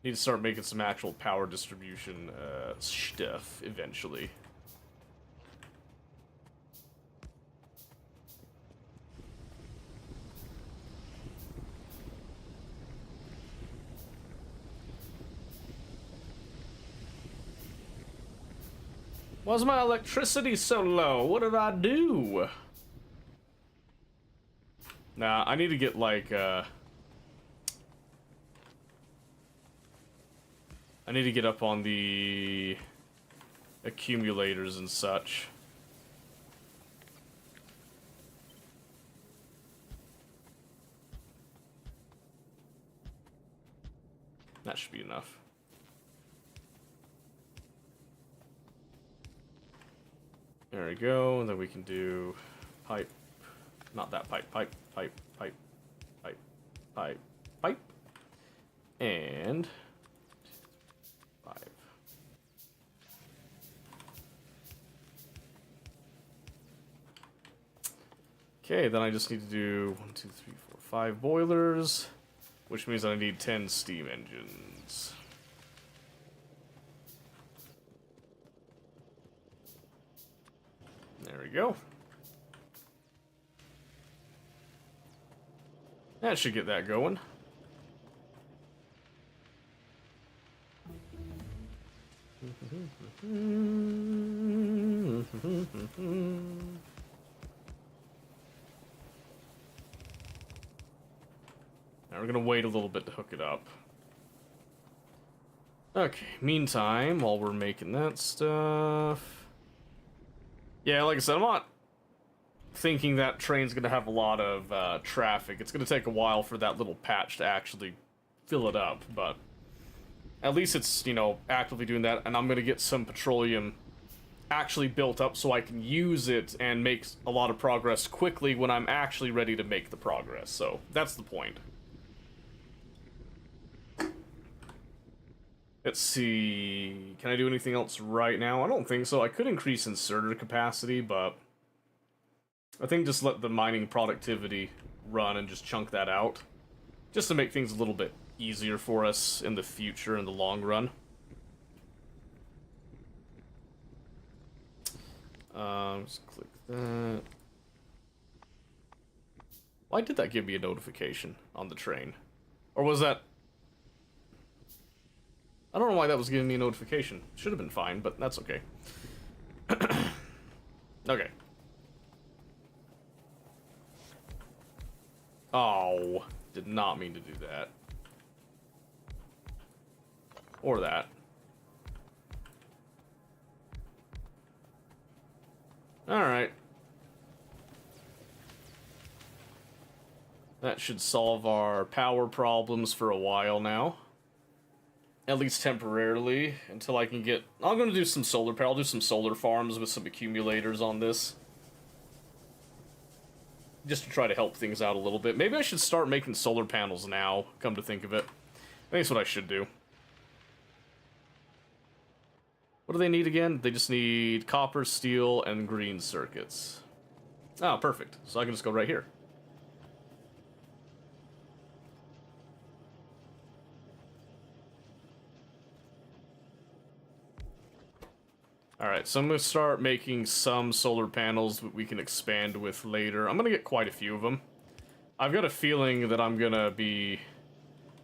need to start making some actual power distribution stuff eventually. Why's my electricity so low? What did I do? Nah, I need to get like I need to get up on the accumulators and such. That should be enough. There we go, and then we can do pipe, not that pipe, pipe, and 5. Okay, then I just need to do 1, 2, 3, 4, 5 boilers, which means I need 10 steam engines. There we go. That should get that going. Now we're gonna wait a little bit to hook it up. Okay, meantime, while we're making that stuff... Yeah, like I said, I'm not thinking that train's gonna have a lot of traffic. It's gonna take a while for that little patch to actually fill it up, but... At least it's, you know, actively doing that, and I'm gonna get some petroleum actually built up so I can use it and make a lot of progress quickly when I'm actually ready to make the progress. So, that's the point. Let's see... Can I do anything else right now? I don't think so. I could increase inserter capacity, but... I think just let the mining productivity run and just chunk that out. Just to make things a little bit easier for us in the future, in the long run. Just click that. Why did that give me a notification on the train? Or was that... I don't know why that was giving me a notification. Should have been fine, but that's okay. Okay. Oh, did not mean to do that. Or that. Alright. That should solve our power problems for a while now. At least temporarily, until I can get... I'm gonna do some solar power. I'll do some solar farms with some accumulators on this. Just to try to help things out a little bit. Maybe I should start making solar panels now, come to think of it. I think that's what I should do. What do they need again? They just need copper, steel, and green circuits. Oh, perfect. So I can just go right here. Alright, so I'm going to start making some solar panels that we can expand with later. I'm going to get quite a few of them. I've got a feeling that I'm going to be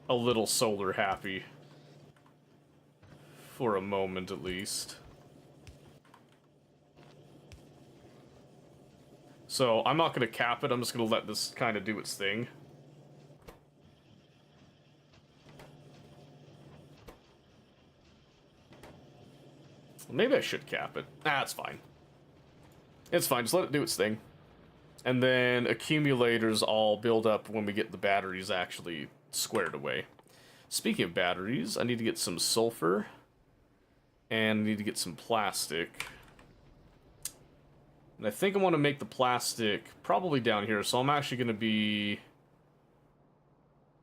a little solar happy. For a moment, at least. So, I'm not going to cap it, I'm just going to let this kind of do its thing. Maybe I should cap it. Ah, it's fine. It's fine, just let it do its thing. And then accumulators all build up when we get the batteries actually squared away. Speaking of batteries, I need to get some sulfur. And I need to get some plastic. And I think I want to make the plastic probably down here, so I'm actually going to be...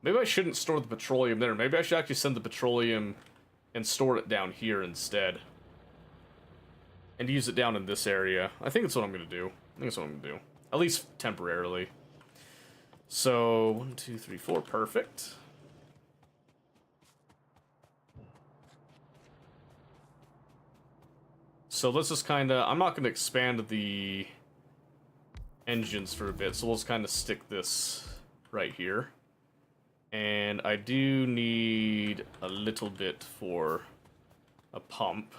Maybe I shouldn't store the petroleum there. Maybe I should actually send the petroleum and store it down here instead. And use it down in this area. I think that's what I'm going to do. I think that's what I'm going to do. At least temporarily. So, 1, 2, 3, 4. Perfect. So let's just kind of... I'm not going to expand the engines for a bit, so we'll just kind of stick this right here. And I do need a little bit for a pump.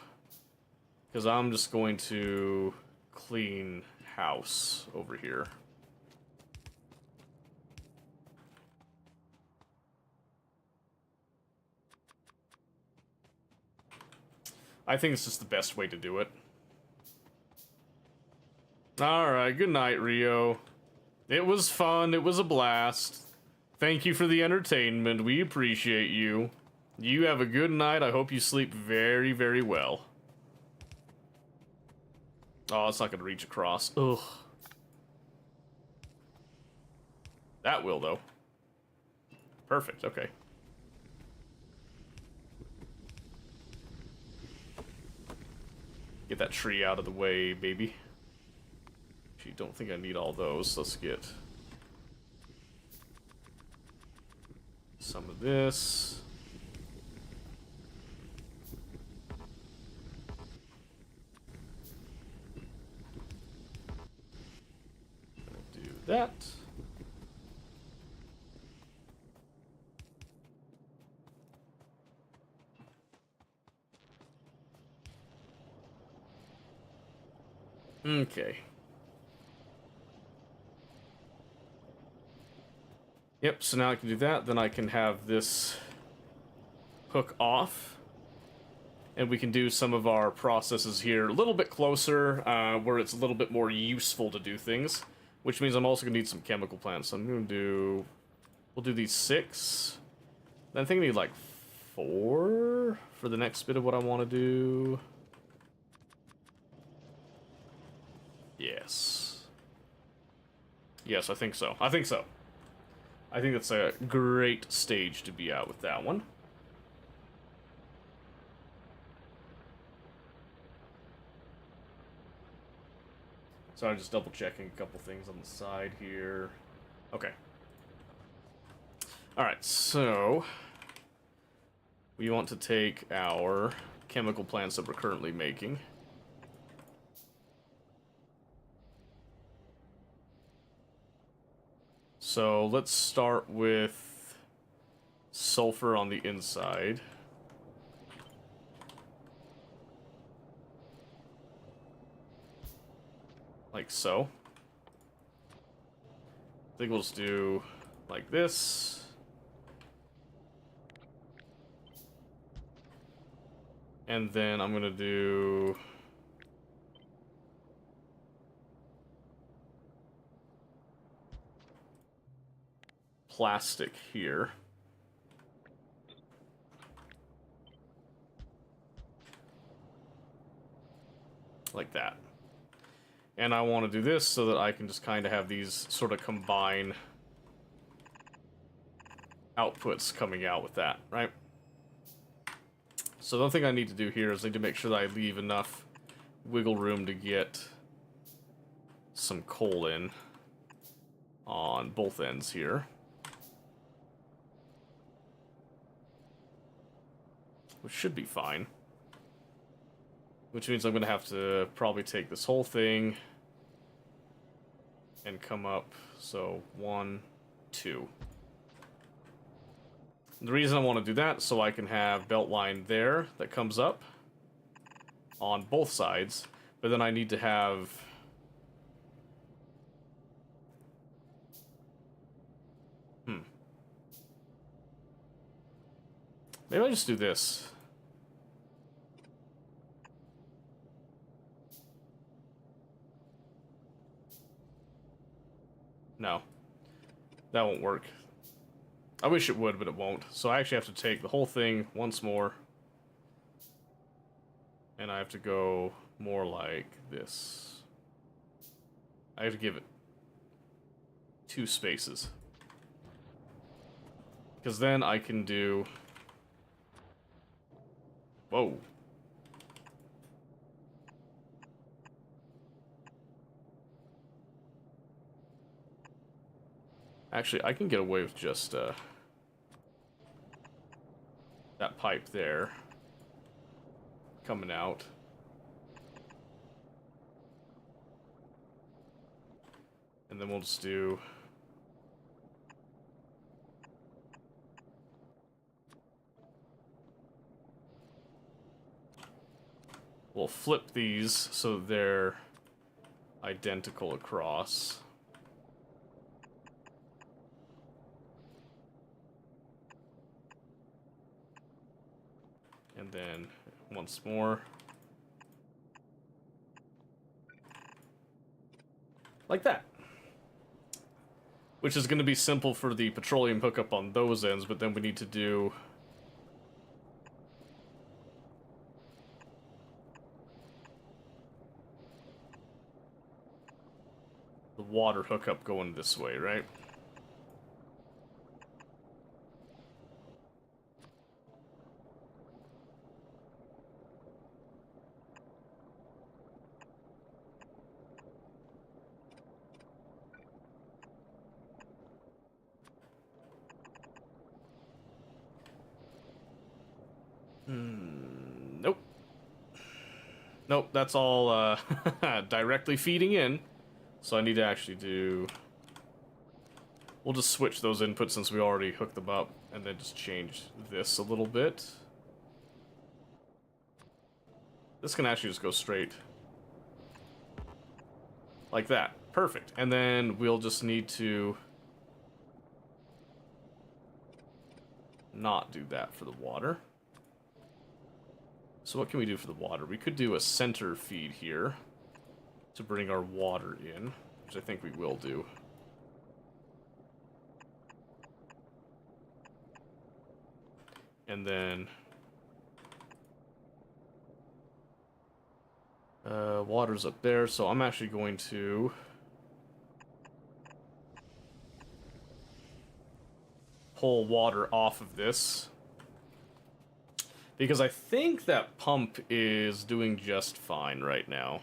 Because I'm just going to clean house over here. I think it's just the best way to do it. Alright, good night, Rio. It was fun, it was a blast. Thank you for the entertainment, we appreciate you. You have a good night, I hope you sleep very, very well. Oh, it's not gonna reach across. Ugh. That will, though. Perfect, okay. Get that tree out of the way, baby. She don't think I need all those. Let's get some of this. We'll do that. Okay. Yep, so now I can do that. Then I can have this hook off. And we can do some of our processes here a little bit closer, where it's a little bit more useful to do things. Which means I'm also going to need some chemical plants. So I'm going to do... We'll do these 6. Then I think I need like 4 for the next bit of what I want to do. Yes. Yes, I think so. I think so. I think that's a great stage to be at with that one. So I'm just double checking a couple things on the side here. Okay. Alright, so we want to take our chemical plants that we're currently making. So let's start with sulfur on the inside. Like so. I think we'll just do like this. And then I'm gonna do... plastic here. Like that. And I want to do this so that I can just kind of have these sort of combine outputs coming out with that, right? So the other thing I need to do here is I need to make sure that I leave enough wiggle room to get some coal in on both ends here. Which should be fine. Which means I'm going to have to probably take this whole thing and come up. So 1, 2. The reason I want to do that is so I can have belt line there that comes up on both sides. But then I need to have... Maybe I just do this. No. That won't work. I wish it would, but it won't. So I actually have to take the whole thing once more. And I have to go more like this. I have to give it 2 spaces. Because then I can do... Whoa. Actually, I can get away with just that pipe there coming out. And then we'll just do... We'll flip these so they're identical across. And then once more. Like that. Which is going to be simple for the petroleum hookup on those ends, but then we need to do... the water hookup going this way, right? Nope. Nope, that's all directly feeding in. So I need to actually do... We'll just switch those inputs since we already hooked them up, and then just change this a little bit. This can actually just go straight. Like that. Perfect. And then we'll just need to... not do that for the water. So what can we do for the water? We could do a center feed here to bring our water in, which I think we will do. And then water's up there, so I'm actually going to pull water off of this, because I think that pump is doing just fine right now.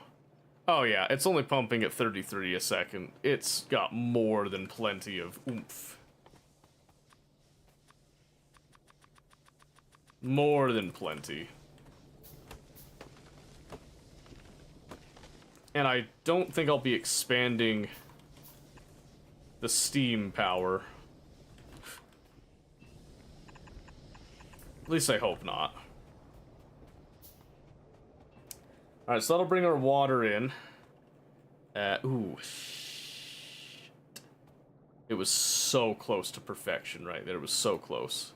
Oh yeah, it's only pumping at 33 a second. It's got more than plenty of oomph. More than plenty. And I don't think I'll be expanding the steam power. At least I hope not. Alright, so that'll bring our water in. Ooh. It was so close to perfection right there. It was so close.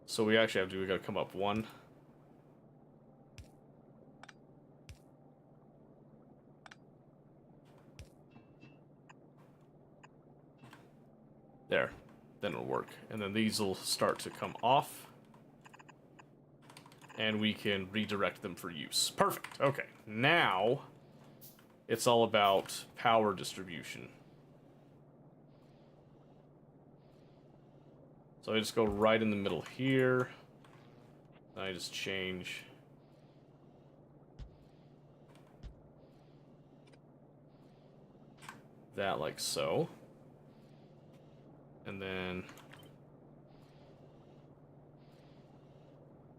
So we actually have to, we gotta come up one. There. Then it'll work. And then these will start to come off. And we can redirect them for use. Perfect. Okay. Now, it's all about power distribution. So I just go right in the middle here. And I just change that like so. And then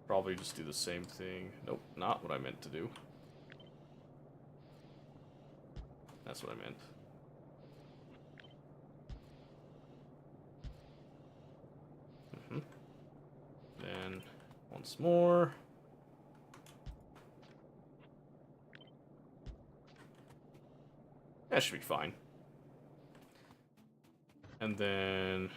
probably just do the same thing. Nope, not what I meant to do. That's what I meant. Then once more. That should be fine. And then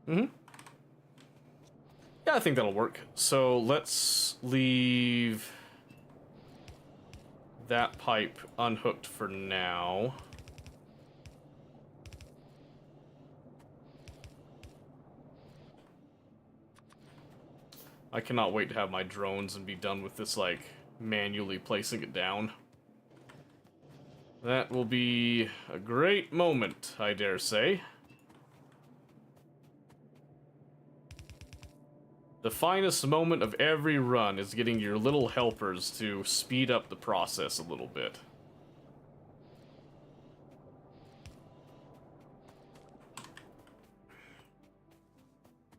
yeah, I think that'll work. So let's leave that pipe unhooked for now. I cannot wait to have my drones and be done with this, like, manually placing it down. That will be a great moment, I dare say. The finest moment of every run is getting your little helpers to speed up the process a little bit.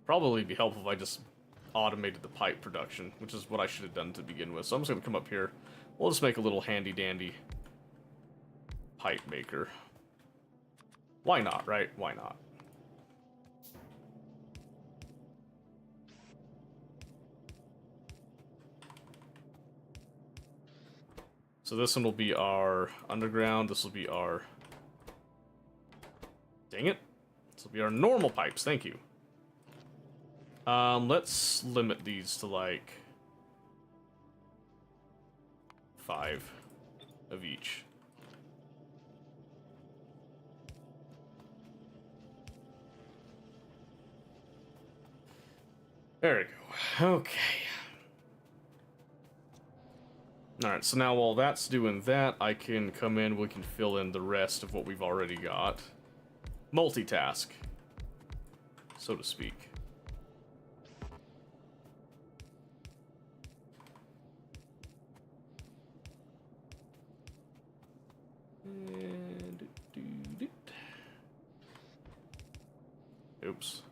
Probably be helpful if I just automated the pipe production, which is what I should have done to begin with. So I'm just going to come up here. We'll just make a little handy-dandy pipe maker. Why not, right? Why not? So this one will be our underground. This will be our... Dang it. This will be our normal pipes. Thank you. Let's limit these to, like, 5 of each. There we go. Okay. Alright, so now while that's doing that, I can come in, we can fill in the rest of what we've already got. Multitask, so to speak. Oops.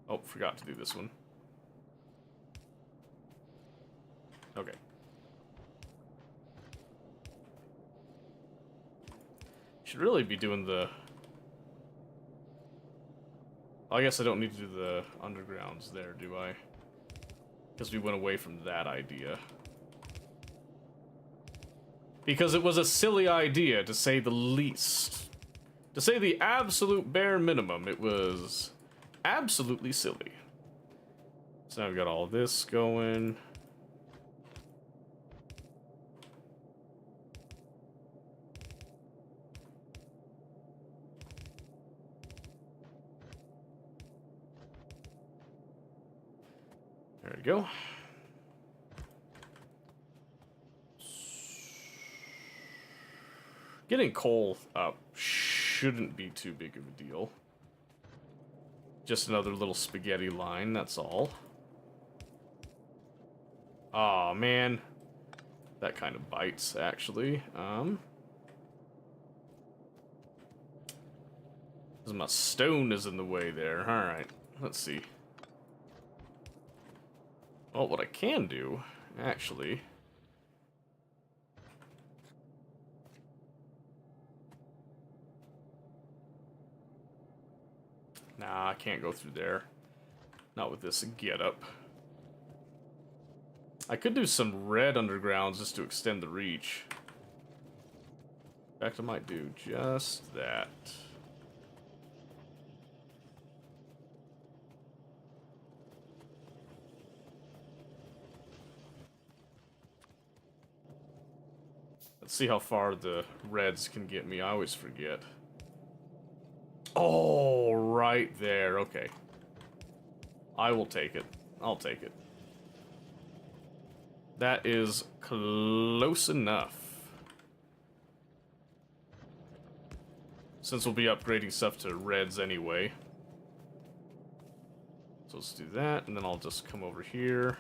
Oh, forgot to do this one. Okay. Should really be doing the... I guess I don't need to do the undergrounds there, do I? Because we went away from that idea. Because it was a silly idea, to say the least. To say the absolute bare minimum, it was absolutely silly. So now we've got all this going. There we go. Getting coal up shouldn't be too big of a deal. Just another little spaghetti line, that's all. Aw, man. That kind of bites, actually. My stone is in the way there. Alright, let's see. Well, what I can do, actually... Nah, I can't go through there. Not with this getup. I could do some red undergrounds just to extend the reach. In fact, I might do just that. Let's see how far the reds can get me. I always forget. Oh, right there. Okay. I will take it. I'll take it. That is close enough. Since we'll be upgrading stuff to reds anyway. So let's do that, and then I'll just come over here.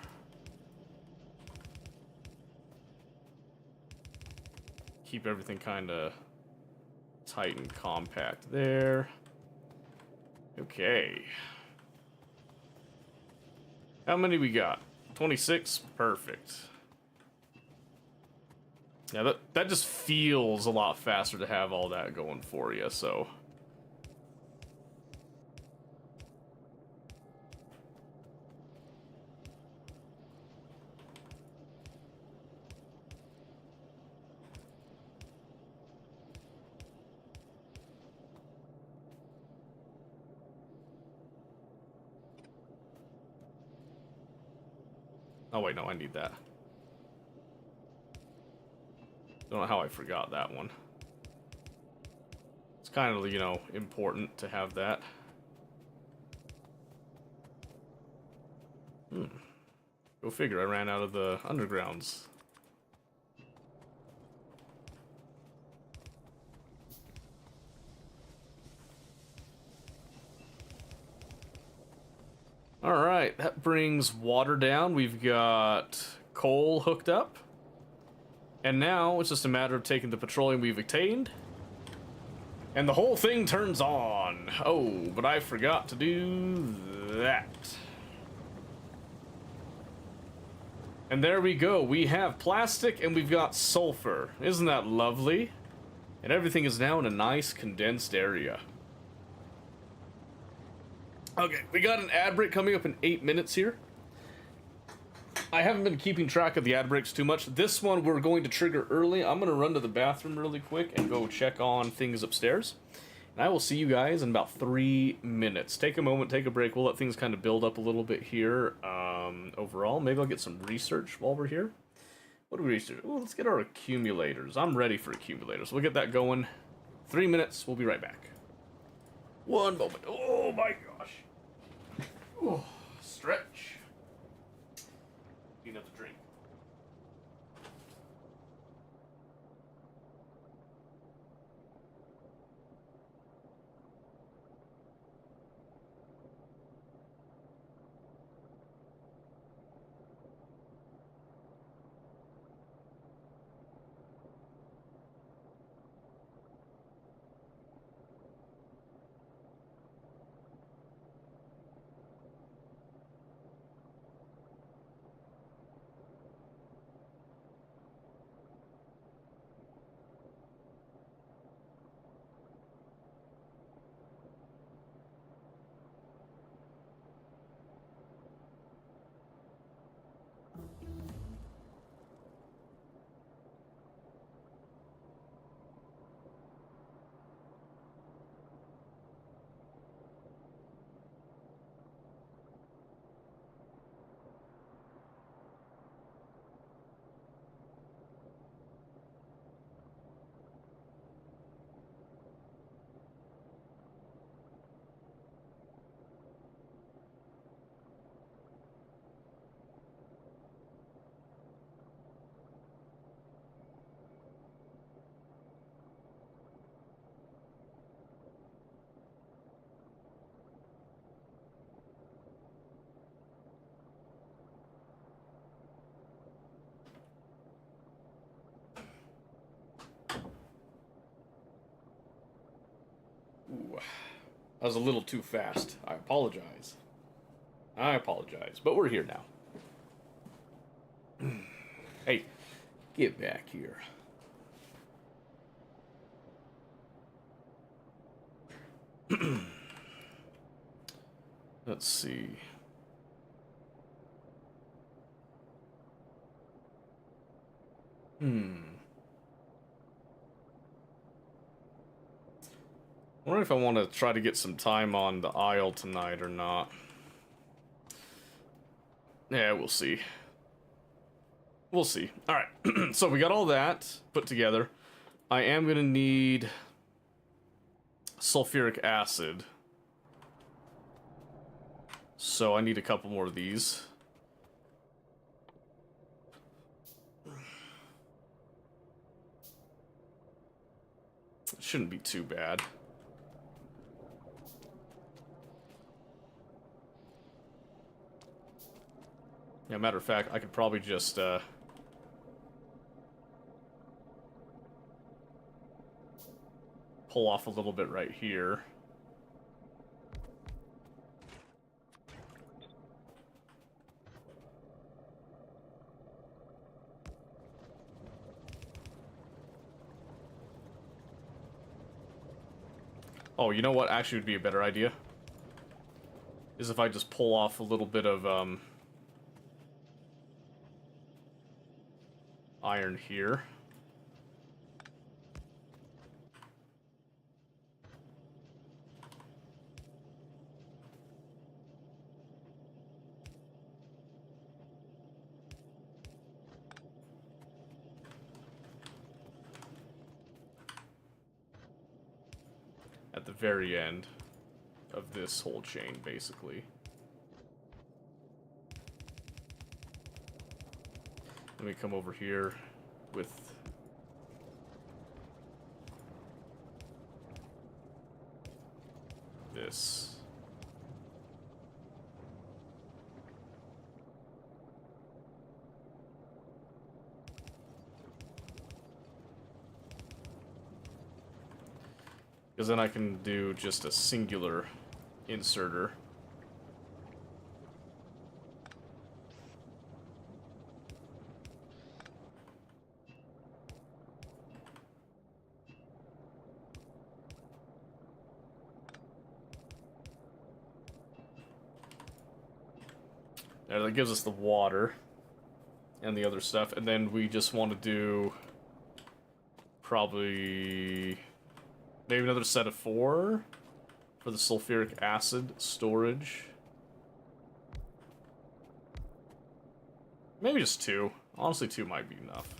Keep everything kind of tight and compact there. Okay. How many we got? 26? Perfect. Yeah, that just feels a lot faster to have all that going for you, so... Oh wait, no, I need that. Don't know how I forgot that one. It's kind of, you know, important to have that. Go figure, I ran out of the undergrounds. Alright, that brings water down. We've got coal hooked up. And now it's just a matter of taking the petroleum we've obtained. And the whole thing turns on. Oh, but I forgot to do that. And there we go. We have plastic and we've got sulfur. Isn't that lovely? And everything is now in a nice condensed area. Okay, we got an ad break coming up in 8 minutes here. I haven't been keeping track of the ad breaks too much. This one we're going to trigger early. I'm going to run to the bathroom really quick and go check on things upstairs. And I will see you guys in about 3 minutes. Take a moment, take a break. We'll let things kind of build up a little bit here overall. Maybe I'll get some research while we're here. What do we research? Ooh, let's get our accumulators. I'm ready for accumulators. We'll get that going. 3 minutes. We'll be right back. One moment. Oh my gosh. Ooh, stretch. Another drink. I was a little too fast. I apologize. I apologize. But we're here now. Hey, get back here. Let's see. I wonder if I want to try to get some time on the aisle tonight or not. Yeah, we'll see. We'll see. Alright, so we got all that put together. I am going to need sulfuric acid. So I need a couple more of these. It shouldn't be too bad. Yeah, matter of fact, I could probably just, pull off a little bit right here. Oh, you know what actually would be a better idea? Is if I just pull off a little bit of, iron here. At the very end of this whole chain, basically. Let me come over here with this. Because then I can do just a singular inserter. There, that gives us the water and the other stuff. And then we just want to do probably maybe another set of 4 for the sulfuric acid storage. Maybe just 2. Honestly, 2 might be enough.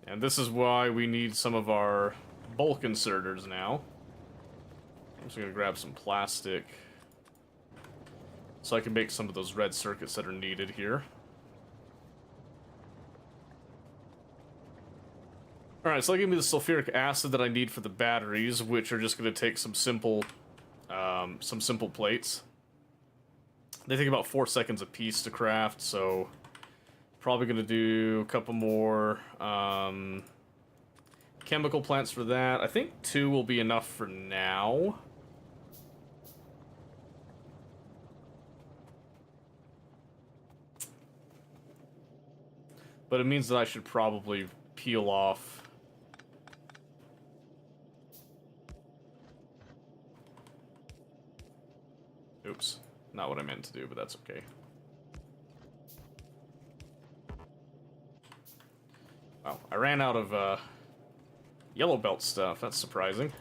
And this is why we need some of our bulk inserters now. I'm just gonna grab some plastic so I can make some of those red circuits that are needed here. Alright, so that gave me the sulfuric acid that I need for the batteries, which are just gonna take some simple plates. They take about 4 seconds a piece to craft, so probably gonna do a couple more chemical plants for that. I think 2 will be enough for now. But it means that I should probably peel off oops, not what I meant to do, but that's okay. Wow, I ran out of yellow belt stuff. That's surprising.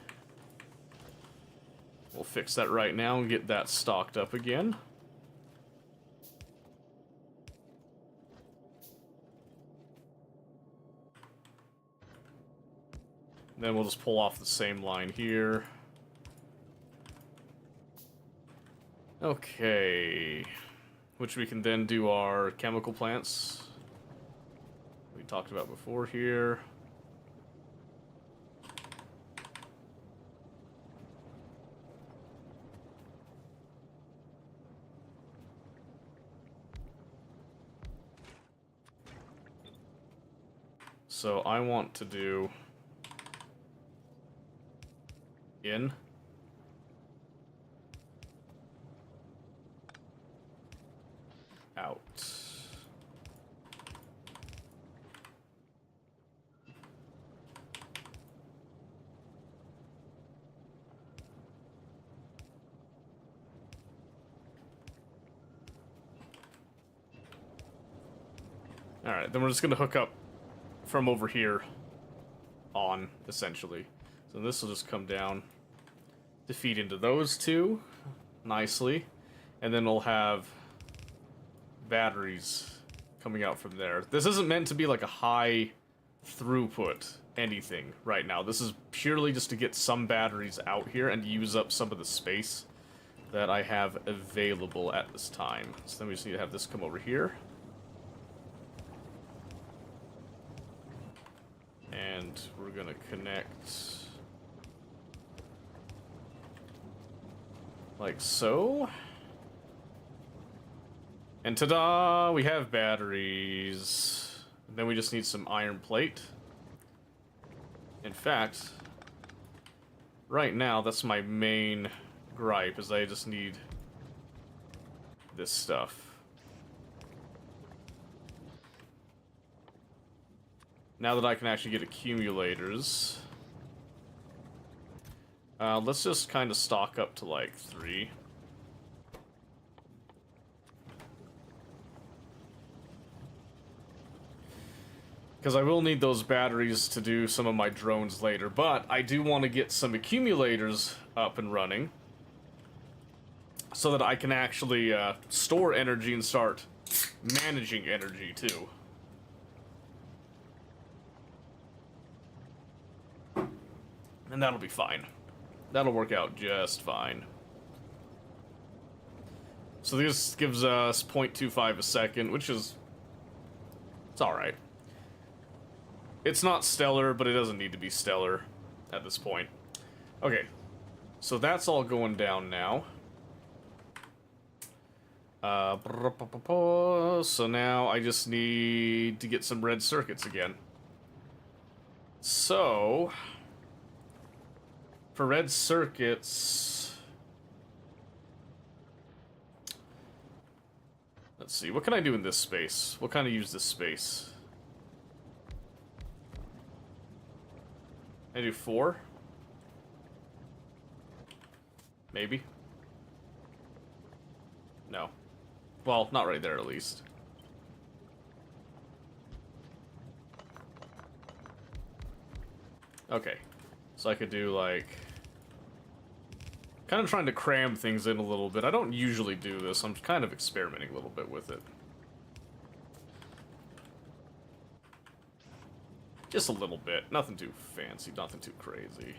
We'll fix that right now and get that stocked up again. Then we'll just pull off the same line here. Okay. Which we can then do our chemical plants we talked about before here. So I want to do in. Out. Alright, then we're just gonna hook up from over here on, essentially. So this will just come down to feed into those two nicely. And then we'll have batteries coming out from there. This isn't meant to be like a high throughput anything right now. This is purely just to get some batteries out here and use up some of the space that I have available at this time. So then we just need to have this come over here. And we're gonna connect like so. And ta-da! We have batteries. And then we just need some iron plate. In fact, right now that's my main gripe, is I just need this stuff. Now that I can actually get accumulators, let's just kind of stock up to like 3. Because I will need those batteries to do some of my drones later, but I do want to get some accumulators up and running so that I can actually store energy and start managing energy too. And that'll be fine. That'll work out just fine. So this gives us 0.25 a second, which is... it's alright. It's not stellar, but it doesn't need to be stellar at this point. Okay. So that's all going down now. So now I just need to get some red circuits again. So... for red circuits... let's see, what can I do in this space? What kind of use this space? I do 4? Maybe? No. Well, not right there at least. Okay. So I could do like... kind of trying to cram things in a little bit. I don't usually do this. I'm kind of experimenting a little bit with it. Just a little bit. Nothing too fancy. Nothing too crazy.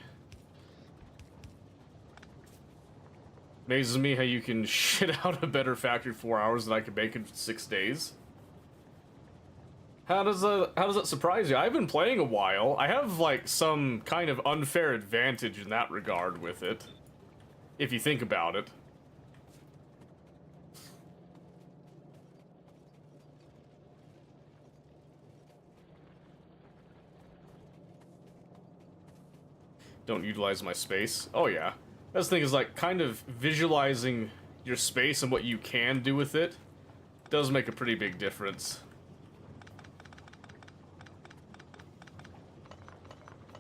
Amazes me how you can shit out a better factory 4 hours than I can make in 6 days. How does that surprise you? I've been playing a while. I have like some kind of unfair advantage in that regard with it. If you think about it. Don't utilize my space. Oh yeah. That's the thing, is like kind of visualizing your space and what you can do with it does make a pretty big difference.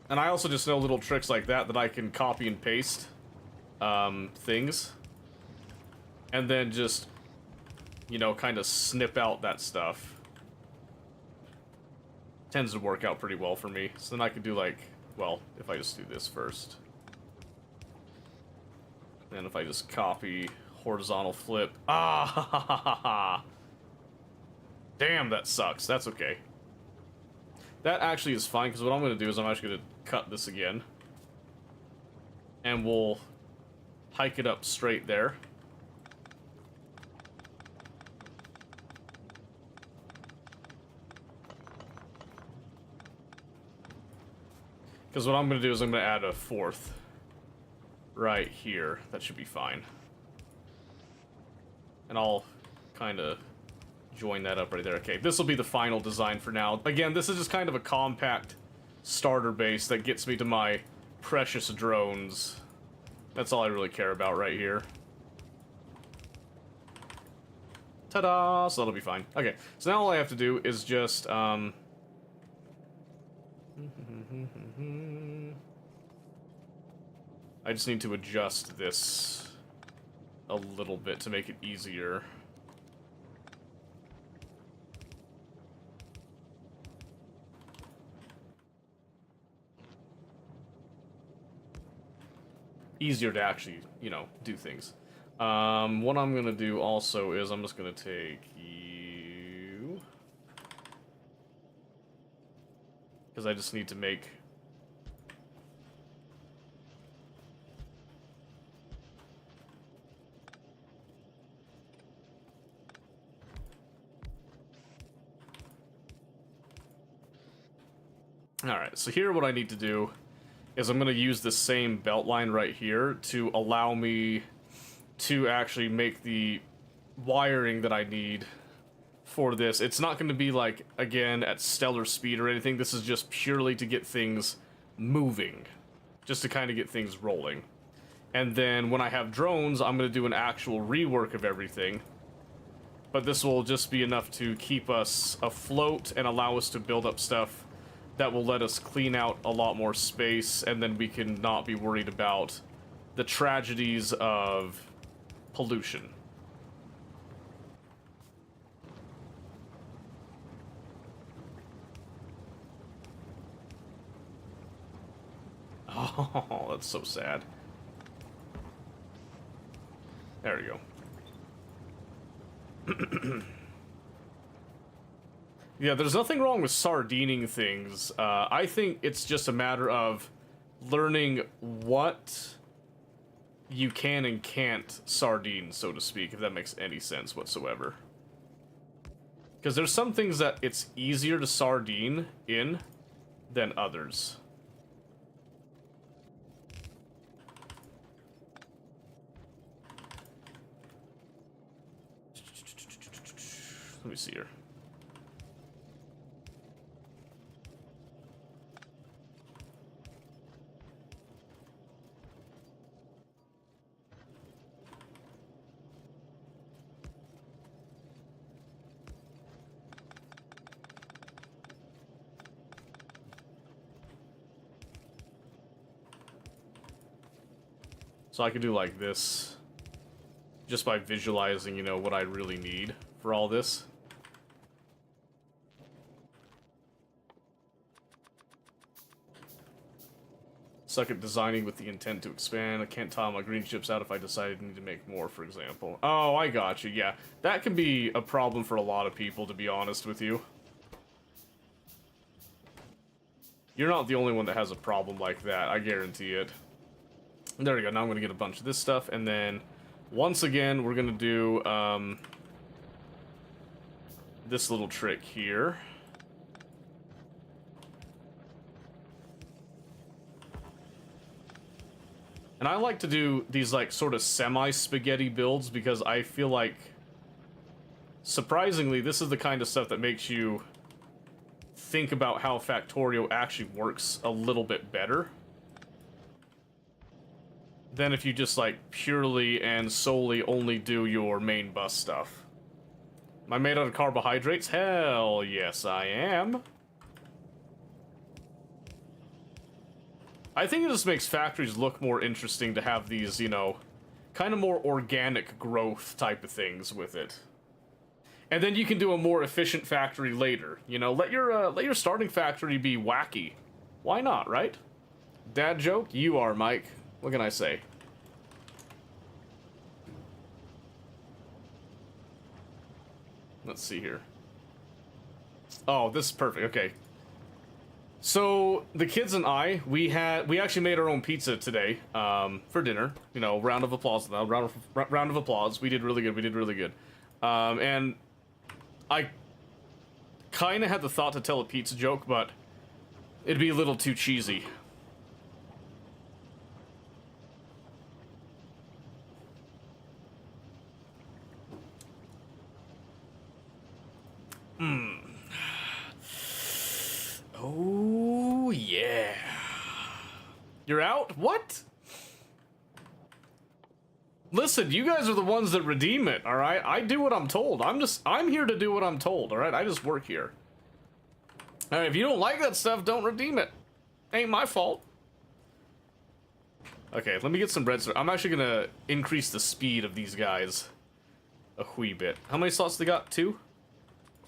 And I also just know little tricks like that that I can copy and paste things. And then just, you know, kind of snip out that stuff. Tends to work out pretty well for me. So then I can do like, well, if I just do this first. And if I just copy, horizontal flip. Ah, ha, ha, ha, ha, ha. Damn, that sucks. That's okay. That actually is fine, because what I'm going to do is I'm actually going to cut this again. And we'll hike it up straight there. Because what I'm going to do is I'm going to add a 4th right here. That should be fine. And I'll kind of join that up right there. Okay, this will be the final design for now. Again, this is just kind of a compact starter base that gets me to my precious drones. That's all I really care about right here. Ta-da! So that'll be fine. Okay, so now all I have to do is just, I just need to adjust this a little bit to make it easier. Easier to actually, you know, do things. What I'm gonna do also is I'm just gonna take you, because I just need to make Alright, so here what I need to do is I'm going to use the same belt line right here to allow me to actually make the wiring that I need for this. It's not going to be like, again, at stellar speed or anything. This is just purely to get things moving. Just to kind of get things rolling. And then when I have drones, I'm going to do an actual rework of everything. But this will just be enough to keep us afloat and allow us to build up stuff that will let us clean out a lot more space, and then we can not be worried about the tragedies of pollution. Oh, that's so sad. There we go. Yeah, there's nothing wrong with sardining things. I think it's just a matter of learning what you can and can't sardine, so to speak, if that makes any sense whatsoever. Because there's some things that it's easier to sardine in than others. Let me see here. So I could do like this, just by visualizing, you know, what I really need for all this. Suck at designing with the intent to expand. I can't tile my green chips out if I decided I need to make more, for example. Oh, I got you, yeah. That can be a problem for a lot of people, to be honest with you. You're not the only one that has a problem like that, I guarantee it. There we go, now I'm going to get a bunch of this stuff, and then, once again, we're going to do, this little trick here. And I like to do these, like, sort of semi-spaghetti builds, because I feel like, surprisingly, this is the kind of stuff that makes you think about how Factorio actually works a little bit better than if you just, like, purely and solely only do your main bus stuff. Am I made out of carbohydrates? Hell yes, I am. I think it just makes factories look more interesting to have these, you know, kind of more organic growth type of things with it. And then you can do a more efficient factory later. You know, let your starting factory be wacky. Why not, right? Dad joke? You are, Mike. What can I say? Let's see here. Oh, this is perfect. Okay. So the kids and I, we actually made our own pizza today for dinner. You know, round of applause. Round of applause. We did really good. We did really good. And I kind of had the thought to tell a pizza joke, but it'd be a little too cheesy. Oh, yeah. You're out? What? Listen, you guys are the ones that redeem it, alright? I do what I'm told. I'm here to do what I'm told, alright? I just work here. Alright, if you don't like that stuff, don't redeem it. Ain't my fault. Okay, let me get some red. I'm actually gonna increase the speed of these guys a wee bit. How many slots they got? 2?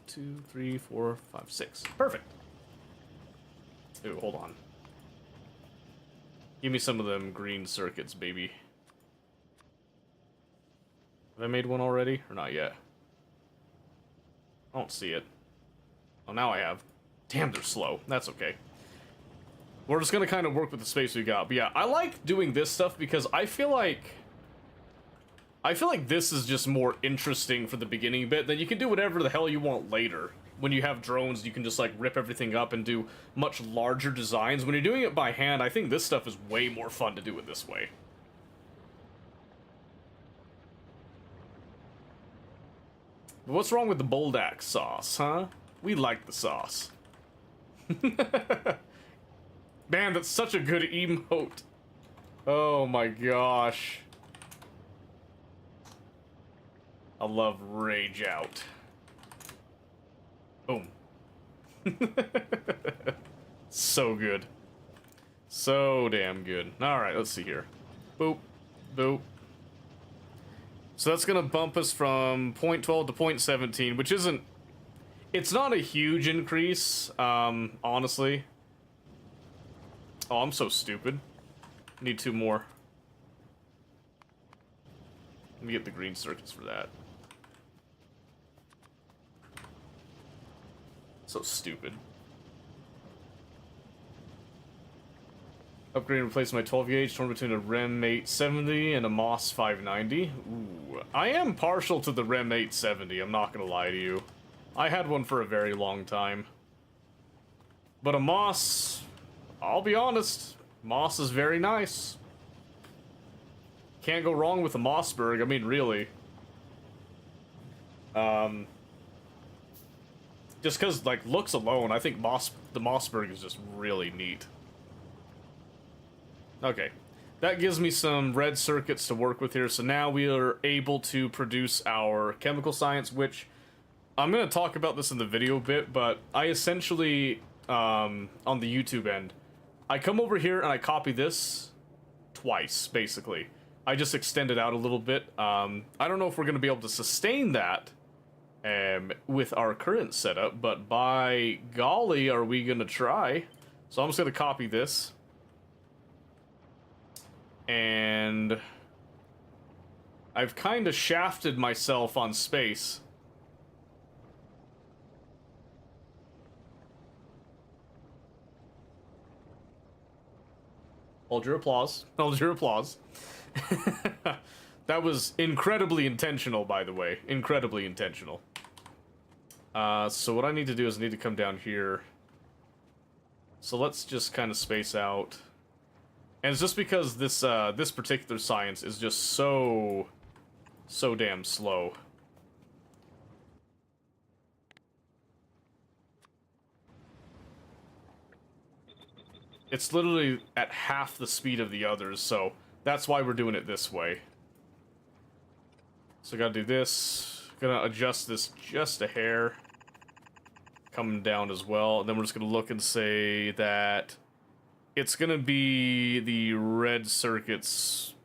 2, 3, 4, 5, 6. Perfect. Ooh, hold on. Give me some of them green circuits, baby. Have I made one already? Or not yet? I don't see it. Oh, now I have. Damn, they're slow. That's okay. We're just gonna kind of work with the space we got. But yeah, I like doing this stuff because I feel like this is just more interesting for the beginning bit. Then you can do whatever the hell you want later. When you have drones, you can just like rip everything up and do much larger designs. When you're doing it by hand, I think this stuff is way more fun to do it this way. But what's wrong with the Boldak sauce, huh? We like the sauce. Man, that's such a good emote. Oh my gosh. I love Rage Out. Boom. So good. So damn good. Alright, let's see here. Boop. Boop. So that's gonna bump us from 0.12 to 0.17, which isn't... It's not a huge increase, honestly. Oh, I'm so stupid. Need 2 more. Let me get the green circuits for that. So stupid. Upgrade and replace my 12 gauge, torn between a REM 870 and a MOS 590. Ooh, I am partial to the REM 870, I'm not gonna lie to you. I had one for a very long time. But a MOS, I'll be honest, MOS is very nice. Can't go wrong with a Mossberg, I mean, really. Just because, like, looks alone, I think the Mossberg is just really neat. Okay. That gives me some red circuits to work with here, so now we are able to produce our chemical science, which... I'm going to talk about this in the video bit, but I essentially, on the YouTube end, I come over here and I copy this twice, basically. I just extend it out a little bit. I don't know if we're going to be able to sustain that with our current setup, but by golly, are we going to try. So I'm just going to copy this. And I've kind of shafted myself on space. Hold your applause. Hold your applause. That was incredibly intentional, by the way. Incredibly intentional. So what I need to do is I need to come down here. So let's just kind of space out. And it's just because this this particular science is just so damn slow. It's literally at half the speed of the others, so that's why we're doing it this way. So I gotta do this. Gonna adjust this just a hair. Coming down as well. And then we're just gonna look and say that it's gonna be the red circuits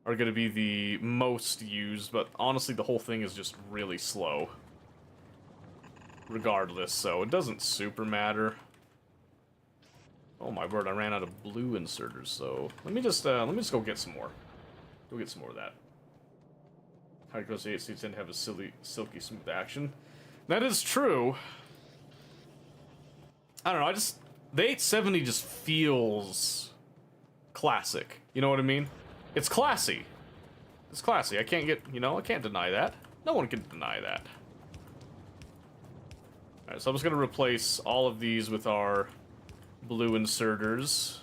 are gonna be the most used, but honestly the whole thing is just really slow. Regardless, so it doesn't super matter. Oh my word, I ran out of blue inserters, so let me just go get some more. Go get some more of that. High gross 8 seats tend to have a silky smooth action. That is true. I don't know, the 870 just feels classic. You know what I mean? It's classy. It's classy. I can't deny that. No one can deny that. Alright, so I'm just gonna replace all of these with our blue inserters.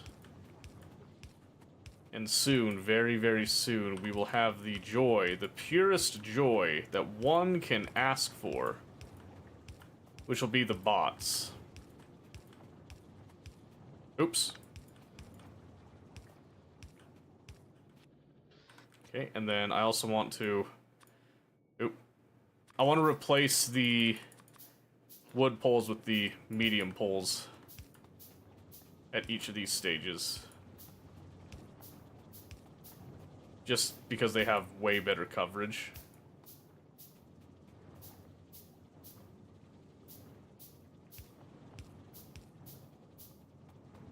And soon, very, very soon, we will have the joy, the purest joy that one can ask for which will be the bots. Oops. Okay, and then I also want to... I want to replace the wood poles with the medium poles at each of these stages. Just because they have way better coverage.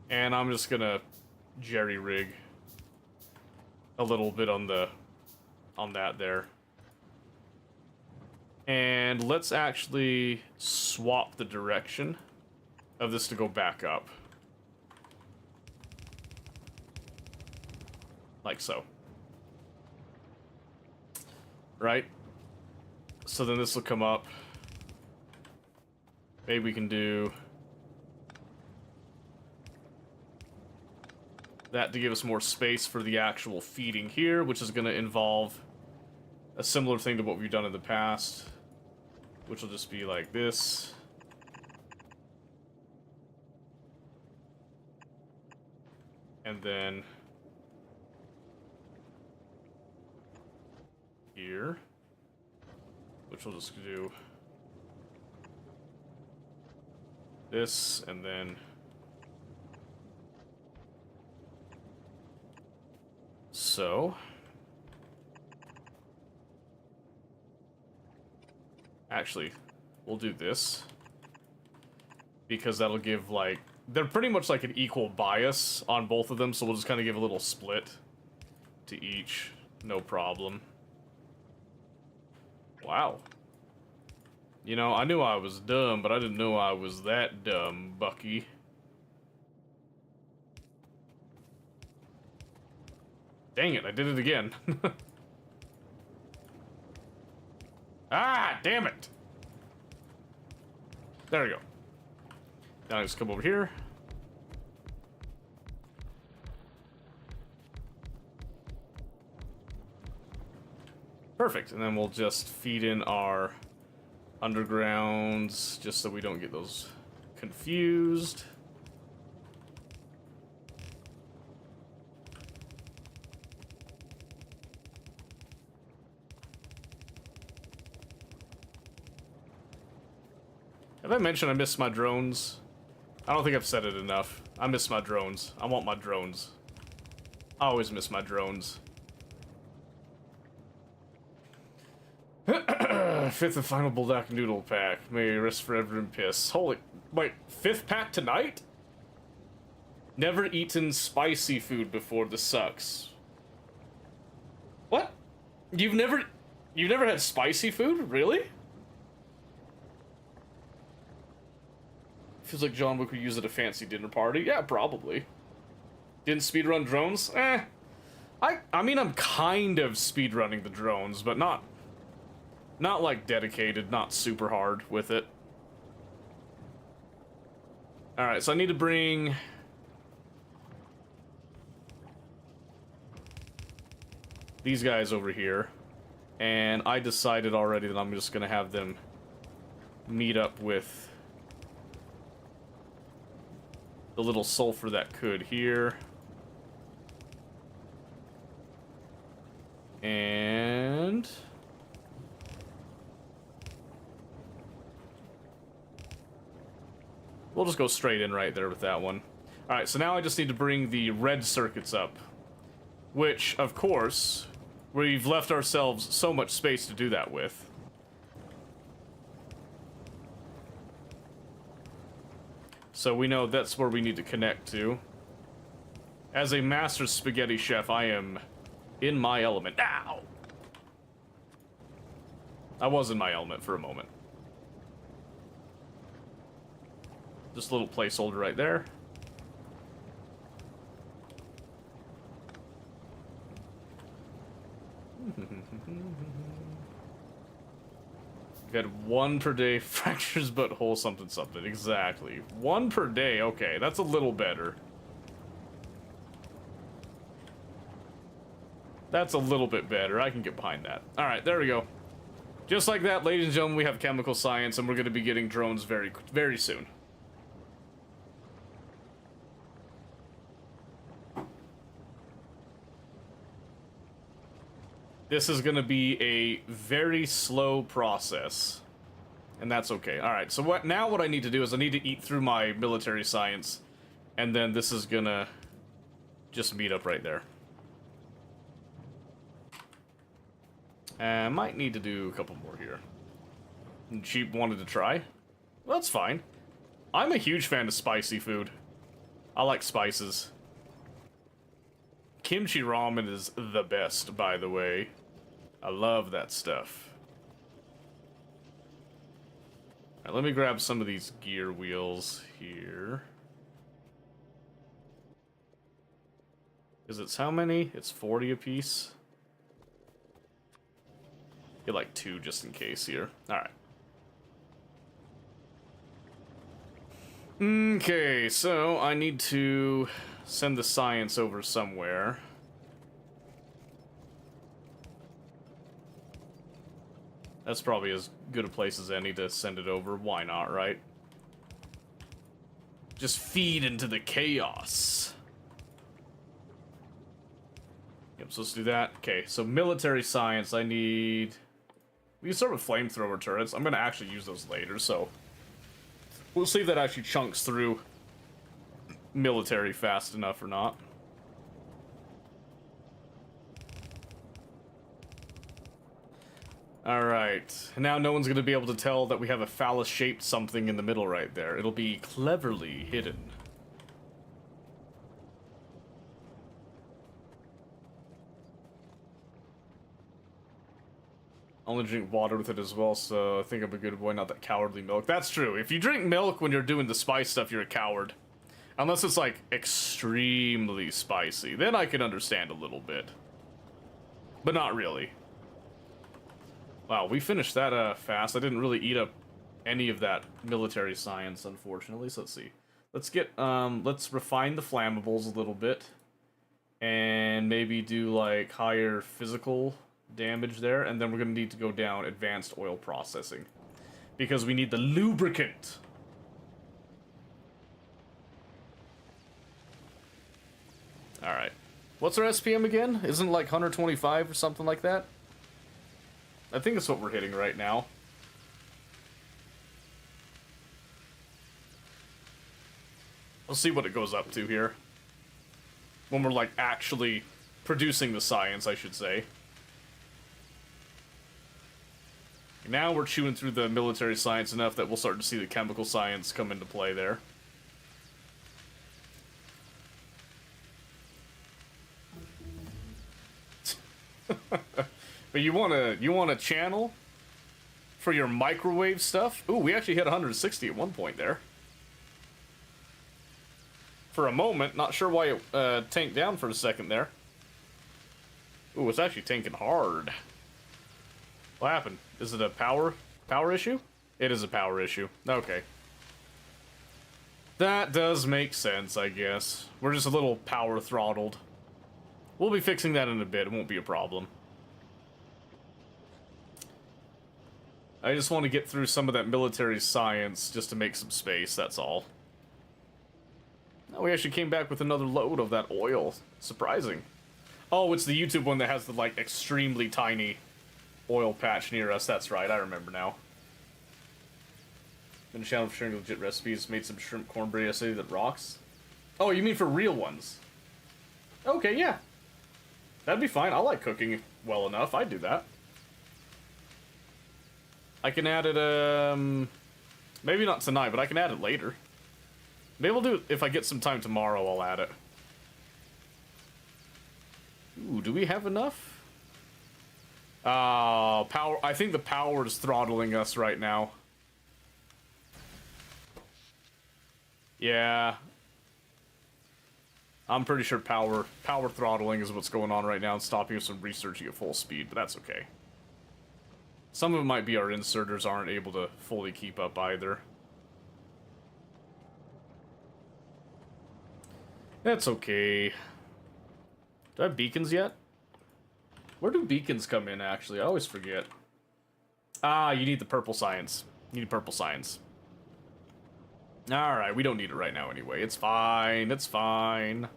And I'm just gonna jerry-rig a little bit on that there. And let's actually swap the direction of this to go back up. Like so. Right? So then this will come up. Maybe we can do that to give us more space for the actual feeding here, which is going to involve a similar thing to what we've done in the past, which will just be like this. And then here, which we'll just do this, and then so. Actually, we'll do this because that'll give, like, they're pretty much like an equal bias on both of them, so we'll just kind of give a little split to each. No problem. Wow. You know, I knew I was dumb, but I didn't know I was that dumb, Bucky. Dang it, I did it again. Ah, damn it! There we go. Now I just come over here. Perfect, and then we'll just feed in our undergrounds, just so we don't get those confused. Have I mentioned I miss my drones? I don't think I've said it enough. I miss my drones. I want my drones. I always miss my drones. Fifth and final Bulldog Noodle pack. May rest forever in piss. Holy... Wait, 5th pack tonight? Never eaten spicy food before. This sucks. What? You've never had spicy food? Really? Feels like John Wick would use it at a fancy dinner party. Yeah, probably. Didn't speedrun drones? I mean, I'm kind of speedrunning the drones, but not like dedicated, not super hard with it. Alright, so I need to bring these guys over here. And I decided already that I'm just gonna have them meet up with the little sulfur that could here. And we'll just go straight in right there with that one. Alright, so now I just need to bring the red circuits up. Which, of course, we've left ourselves so much space to do that with. So we know that's where we need to connect to. As a master spaghetti chef, I am in my element. Ow! I was in my element for a moment. Just a little placeholder right there. Had 1 per day, fractures butthole, something something. Exactly. 1 per day, okay, that's a little better. That's a little bit better. I can get behind that. Alright, there we go. Just like that, ladies and gentlemen, we have chemical science, and we're going to be getting drones very, very soon. This is going to be a very slow process, and that's okay. All right, so what I need to do is I need to eat through my military science, and then this is going to just meet up right there. I might need to do a couple more here. And she wanted to try? Well, that's fine. I'm a huge fan of spicy food. I like spices. Kimchi ramen is the best, by the way. I love that stuff. Alright, let me grab some of these gear wheels here. Because it's how many? It's 40 apiece. Get like 2 just in case here. Alright. Okay, so I need to send the science over somewhere. That's probably as good a place as any to send it over. Why not, right? Just feed into the chaos. Yep, so let's do that. Okay, so military science, I need... We can start with flamethrower turrets. I'm going to actually use those later, so... We'll see if that actually chunks through military fast enough or not. Alright, now no one's going to be able to tell that we have a phallus-shaped something in the middle right there. It'll be cleverly hidden. Only drink water with it as well, so I think I'm a good boy, not that cowardly milk. That's true. If you drink milk when you're doing the spice stuff, you're a coward. Unless it's, like, extremely spicy. Then I can understand a little bit. But not really. Wow, we finished that fast. I didn't really eat up any of that military science, unfortunately. So let's see. Let's get, let's refine the flammables a little bit. And maybe do, like, higher physical damage there. And then we're going to need to go down advanced oil processing. Because we need the lubricant. Alright. What's our SPM again? Isn't it like 125 or something like that? I think that's what we're hitting right now. We'll see what it goes up to here. When we're, like, actually producing the science, I should say. Now we're chewing through the military science enough that we'll start to see the chemical science come into play there. But you want a channel for your microwave stuff? Ooh, we actually hit 160 at one point there. For a moment, not sure why it tanked down for a second there. Ooh, it's actually tanking hard. What happened? Is it a power issue? It is a power issue. Okay. That does make sense, I guess. We're just a little power throttled. We'll be fixing that in a bit. It won't be a problem. I just want to get through some of that military science just to make some space, that's all. Oh, we actually came back with another load of that oil. Surprising. Oh, it's the YouTube one that has the, like, extremely tiny oil patch near us. That's right, I remember now. Been a channel for sharing legit recipes. Made some shrimp cornbread yesterday that rocks. Oh, you mean for real ones? Okay, yeah. That'd be fine. I like cooking well enough. I'd do that. I can add it, maybe not tonight, but I can add it later. Maybe we'll do it if I get some time tomorrow, I'll add it. Ooh, do we have enough? Power. I think the power is throttling us right now. Yeah. I'm pretty sure power throttling is what's going on right now and stopping us from researching at full speed, but that's okay. Some of it might be our inserters aren't able to fully keep up either. That's okay. Do I have beacons yet? Where do beacons come in, actually? I always forget. Ah, you need the purple science. You need purple science. Alright, we don't need it right now anyway. It's fine, it's fine.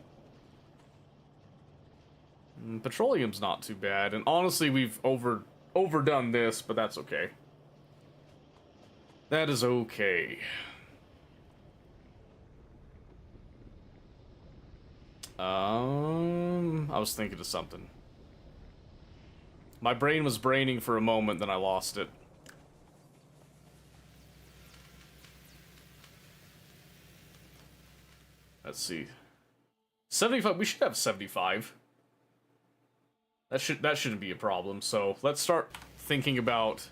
Petroleum's not too bad, and honestly, we've overdone this, but that's okay. That is okay. I was thinking of something. My brain was braining for a moment, then I lost it. Let's see. 75, we should have 75. That shouldn't be a problem. So let's start thinking about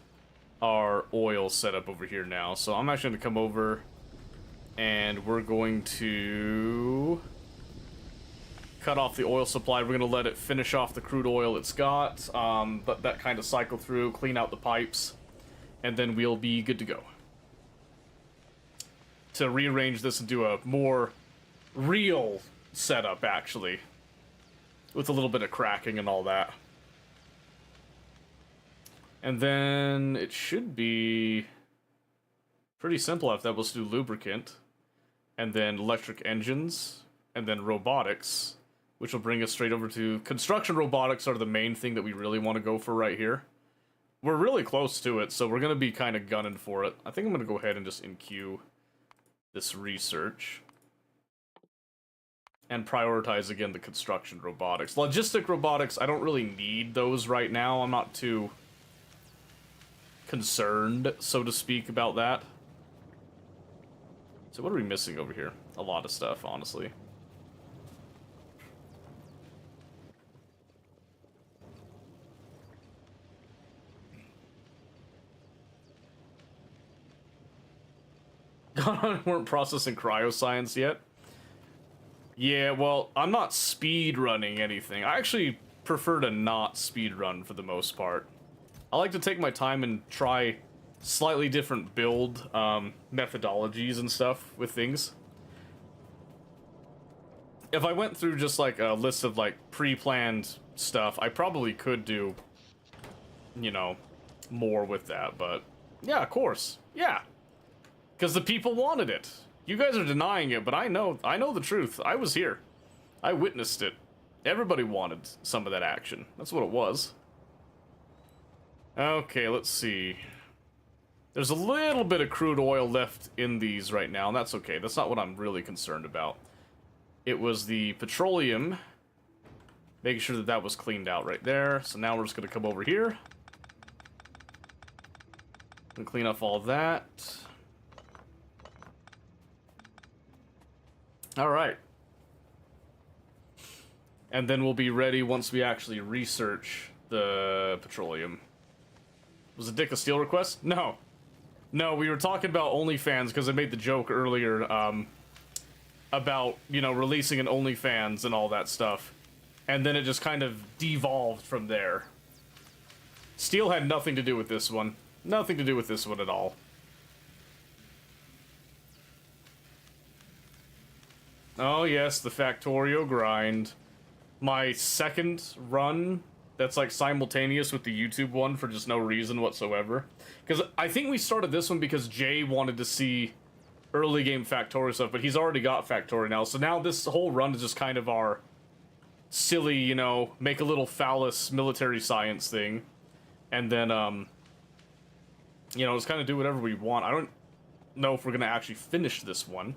our oil setup over here now. So I'm actually going to come over and we're going to cut off the oil supply. We're going to let it finish off the crude oil it's got. Let that kind of cycle through, clean out the pipes, and then we'll be good to go. To rearrange this and do a more real setup, actually. With a little bit of cracking and all that. And then it should be pretty simple after that. We'll do lubricant, and then electric engines, and then robotics, which will bring us straight over to construction. Robotics are the main thing that we really want to go for right here. We're really close to it, so we're going to be kind of gunning for it. I think I'm going to go ahead and just in-queue this research. And prioritize, again, the construction robotics. Logistic robotics, I don't really need those right now. I'm not too concerned, so to speak, about that. So what are we missing over here? A lot of stuff, honestly. Weren't processing cryoscience yet? Yeah, well, I'm not speed running anything. I actually prefer to not speed run for the most part. I like to take my time and try slightly different build methodologies and stuff with things. If I went through just like a list of like pre-planned stuff, I probably could do, you know, more with that, but yeah, of course. Yeah. Because the people wanted it. You guys are denying it, but I know the truth. I was here. I witnessed it. Everybody wanted some of that action. That's what it was. Okay, let's see. There's a little bit of crude oil left in these right now, and that's okay. That's not what I'm really concerned about. It was the petroleum. Making sure that that was cleaned out right there. So now we're just going to come over here. And clean up all that. Alright. And then we'll be ready once we actually research the petroleum. Was it Dick a steal request? No. No, we were talking about OnlyFans because I made the joke earlier about, you know, releasing an OnlyFans and all that stuff. And then it just kind of devolved from there. Steel had nothing to do with this one. Nothing to do with this one at all. Oh yes, the Factorio grind. My second run that's like simultaneous with the YouTube one for just no reason whatsoever. Because I think we started this one because Jay wanted to see early game Factorio stuff, but he's already got Factorio now. So now this whole run is just kind of our silly, you know, make a little phallus military science thing. And then, you know, just kind of do whatever we want. I don't know if we're going to actually finish this one.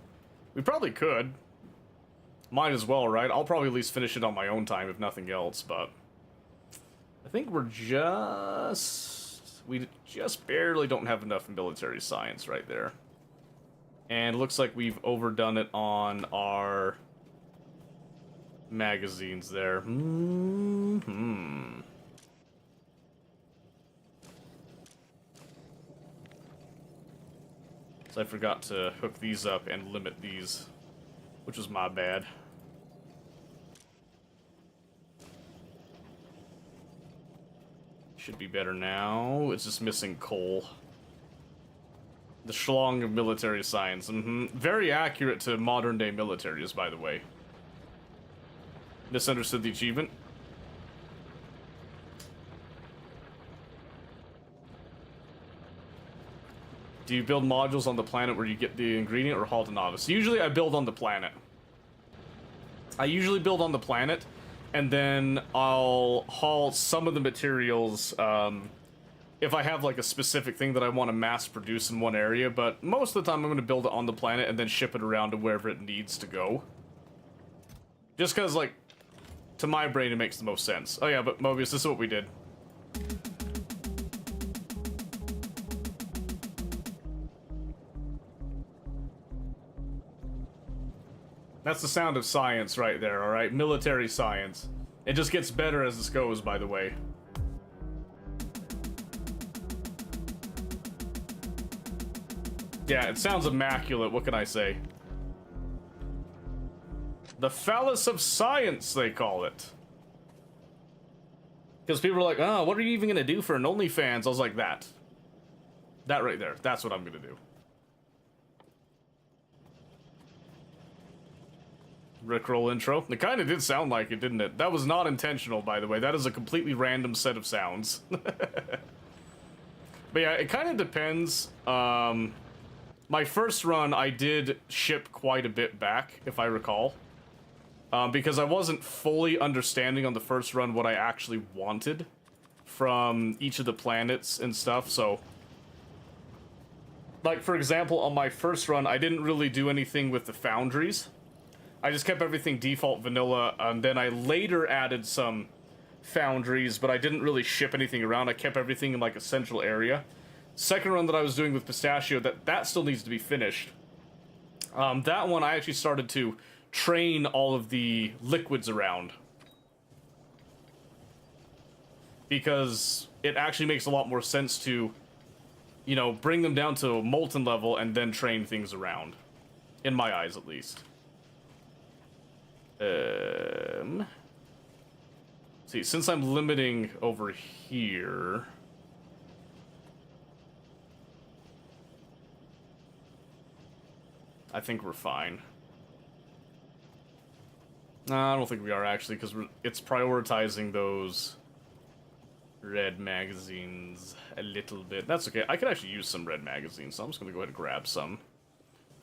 We probably could. Might as well, right? I'll probably at least finish it on my own time, if nothing else, but I think we just barely don't have enough military science right there. And it looks like we've overdone it on our magazines there. So I forgot to hook these up and limit these, which was my bad. Should be better now. It's just missing coal. The schlong of military science. Very accurate to modern day militaries, by the way. Misunderstood the achievement. Do you build modules on the planet where you get the ingredient or haul to Novice? Usually I build on the planet. I usually build on the planet, and then I'll haul some of the materials if I have like a specific thing that I want to mass produce in one area, but most of the time I'm going to build it on the planet and then ship it around to wherever it needs to go. Just because, like, to my brain it makes the most sense. Oh yeah, but Mobius, this is what we did. That's the sound of science right there, alright? Military science. It just gets better as this goes, by the way. Yeah, it sounds immaculate, what can I say? The phallus of science, they call it. Because people are like, oh, what are you even gonna do for an OnlyFans? I was like, that. That right there, that's what I'm gonna do. Rickroll intro. It kind of did sound like it, didn't it? That was not intentional, by the way. That is a completely random set of sounds. But yeah, it kind of depends. My first run, I did ship quite a bit back, if I recall. Because I wasn't fully understanding on the first run what I actually wanted from each of the planets and stuff, so... Like, for example, on my first run, I didn't really do anything with the foundries. I just kept everything default vanilla, and then I later added some foundries, but I didn't really ship anything around. I kept everything in, like, a central area. Second run that I was doing with Pistachio, that still needs to be finished. That one, I actually started to train all of the liquids around. Because it actually makes a lot more sense to, you know, bring them down to a molten level and then train things around. In my eyes, at least. See, since I'm limiting over here... I think we're fine. I don't think we are, actually, because it's prioritizing those red magazines a little bit. That's okay. I could actually use some red magazines, so I'm just going to go ahead and grab some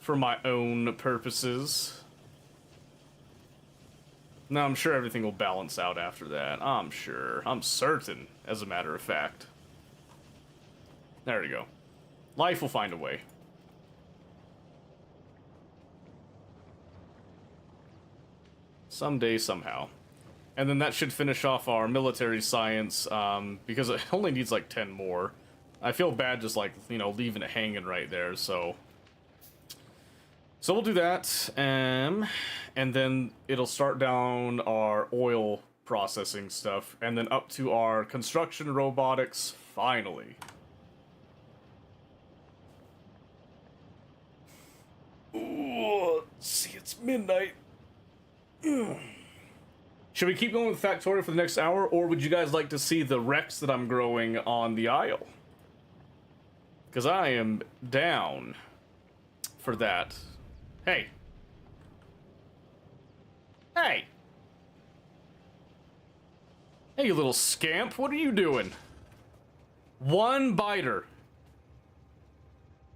for my own purposes. No, I'm sure everything will balance out after that. I'm sure. I'm certain, as a matter of fact. There we go. Life will find a way. Someday, somehow. And then that should finish off our military science, because it only needs like 10 more. I feel bad just like, you know, leaving it hanging right there, so... So we'll do that, and then it'll start down our oil processing stuff, and then up to our construction robotics, finally. Ooh, see, it's midnight. Should we keep going with Factorio for the next hour, or would you guys like to see the Rex that I'm growing on the Isle? Because I am down for that. Hey. Hey. Hey, you little scamp. What are you doing? One biter.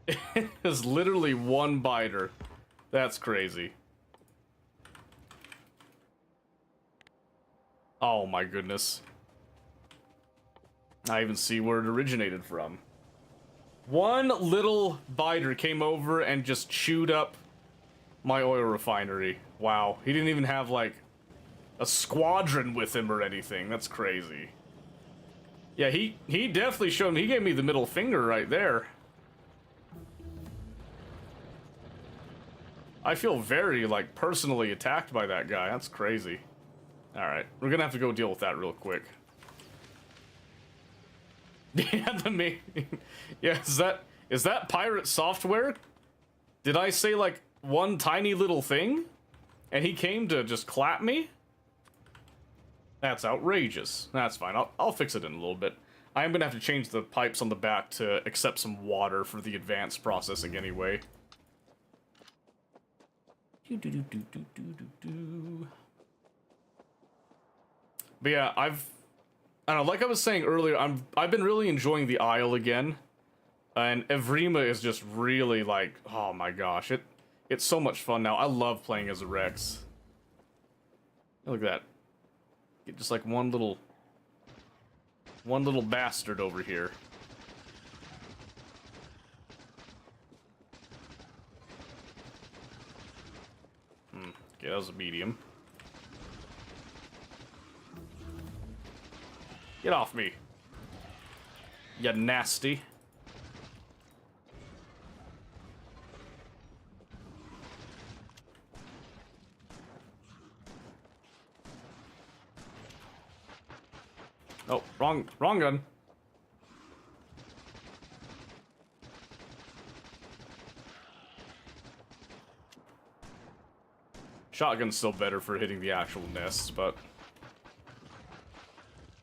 It is literally one biter. That's crazy. Oh my goodness. I even see where it originated from. One little biter came over and just chewed up my oil refinery. Wow. He didn't even have, like, a squadron with him or anything. That's crazy. Yeah, he definitely showed me. He gave me the middle finger right there. I feel very, like, personally attacked by that guy. That's crazy. Alright, we're gonna have to go deal with that real quick. Yeah, yeah, is that pirate software? Did I say, like, one tiny little thing? And he came to just clap me? That's outrageous. That's fine. I'll fix it in a little bit. I am gonna have to change the pipes on the back to accept some water for the advanced processing anyway. But yeah, I don't know, like I was saying earlier, I've been really enjoying the Isle again. And Evrima is just really like, oh my gosh, it's so much fun now. I love playing as a Rex. Look at that. Get just like one little bastard over here. Okay, that was a medium. Get off me. You nasty. Oh, wrong gun. Shotgun's still better for hitting the actual nests, but...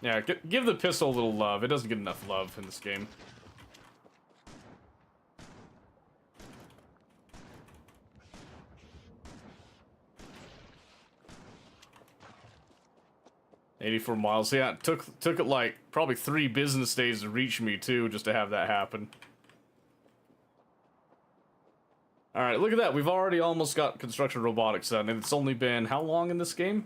Yeah, give the pistol a little love. It doesn't get enough love in this game. $84 miles. Yeah, it took it like probably 3 business days to reach me too, just to have that happen. Alright, look at that. We've already almost got construction robotics done, and it's only been how long in this game?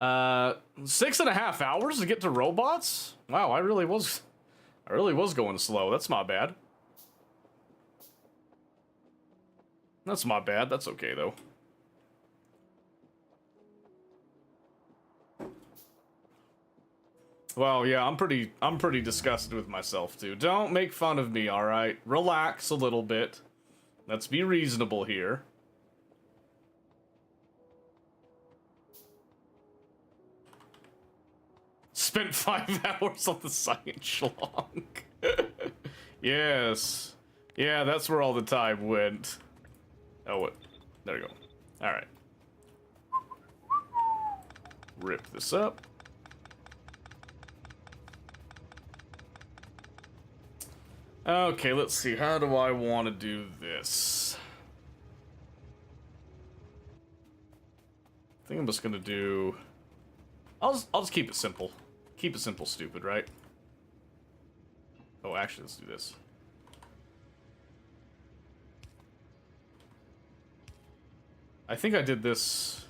6.5 hours to get to robots? Wow, I really was going slow. That's not bad. That's not bad. That's okay though. Well, yeah, I'm pretty disgusted with myself too. Don't make fun of me, all right? Relax a little bit. Let's be reasonable here. Spent 5 hours on the science schlong. Yes. Yeah, that's where all the time went. Oh, what? There you go. All right. Rip this up. Okay, let's see. How do I want to do this? I think I'm just gonna do... I'll just keep it simple. Keep it simple, stupid, right? Oh, actually, let's do this. I think I did this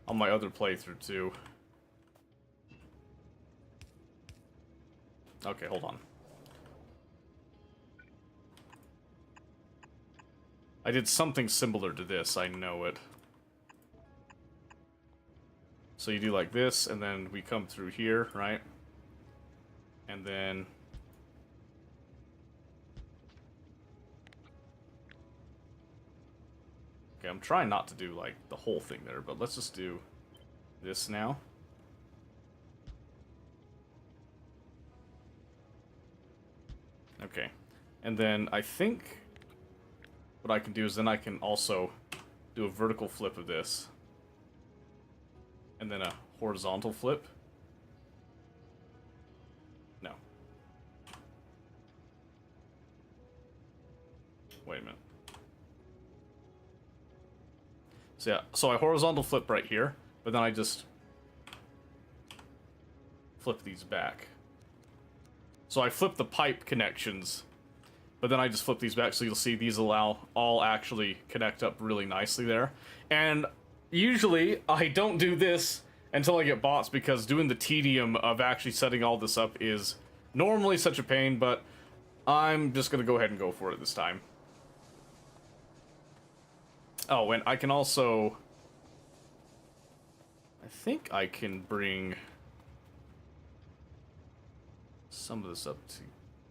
on my other playthrough, too. Okay, hold on. I did something similar to this, I know it. So you do like this, and then we come through here, right? And then... Okay, I'm trying not to do, like, the whole thing there, but let's just do this now. Okay. And then I think what I can do is then I can also do a vertical flip of this. And then a horizontal flip. No. Wait a minute. So yeah, so I horizontal flip right here, but then I just flip these back. So I flip the pipe connections, but then I just flip these back, so you'll see these all actually connect up really nicely there. And usually, I don't do this until I get bots, because doing the tedium of actually setting all this up is normally such a pain, but I'm just gonna go ahead and go for it this time. Oh, and I can also... I think I can bring some of this up to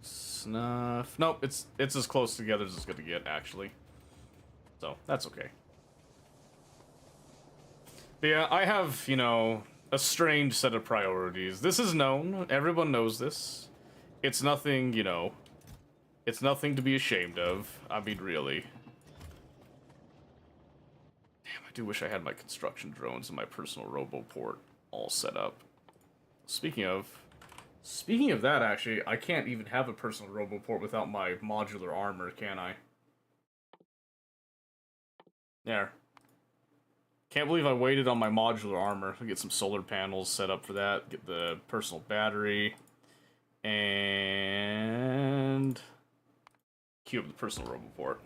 snuff. Nope, it's as close together as it's gonna get, actually. So, that's okay. But yeah, I have, you know, a strange set of priorities. This is known. Everyone knows this. It's nothing, you know, it's nothing to be ashamed of. I mean, really. Damn, I do wish I had my construction drones and my personal roboport all set up. Speaking of that, actually, I can't even have a personal roboport without my modular armor, can I? There. Can't believe I waited on my modular armor. I'll get some solar panels set up for that, get the personal battery, And queue up the personal roboport.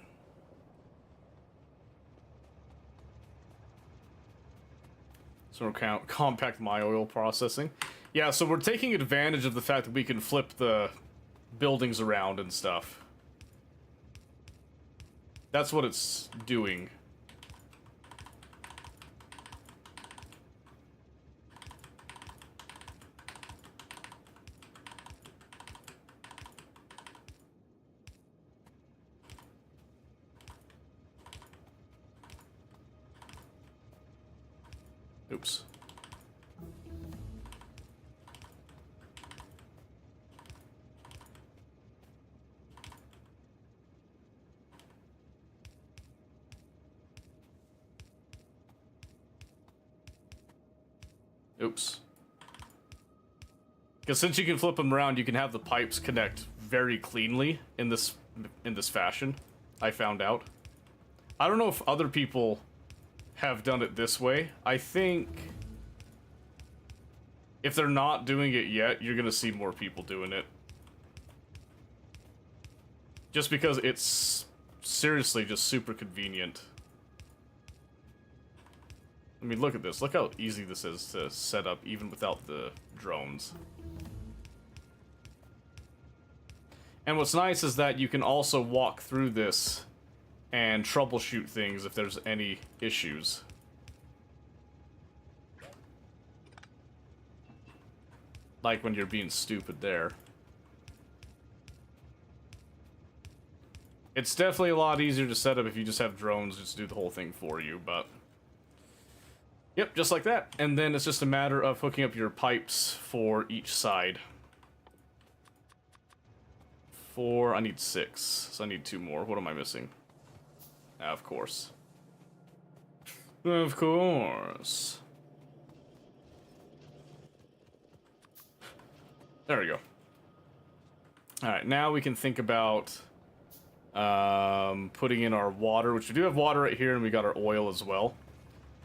So we're compact my oil processing. Yeah, so we're taking advantage of the fact that we can flip the buildings around and stuff. That's what it's doing. Oops. Oops. Because since you can flip them around, you can have the pipes connect very cleanly in this fashion. I found out. I don't know if other people have done it this way. I think if they're not doing it yet, you're gonna see more people doing it. Just because it's seriously just super convenient. I mean, look at this. Look how easy this is to set up even without the drones. And what's nice is that you can also walk through this and troubleshoot things if there's any issues. Like when you're being stupid there. It's definitely a lot easier to set up if you just have drones just do the whole thing for you, but... Yep, just like that. And then it's just a matter of hooking up your pipes for each side. I need 6, so I need 2 more. What am I missing? Of course. Of course. There we go. Alright, now we can think about putting in our water, which we do have water right here, and we got our oil as well.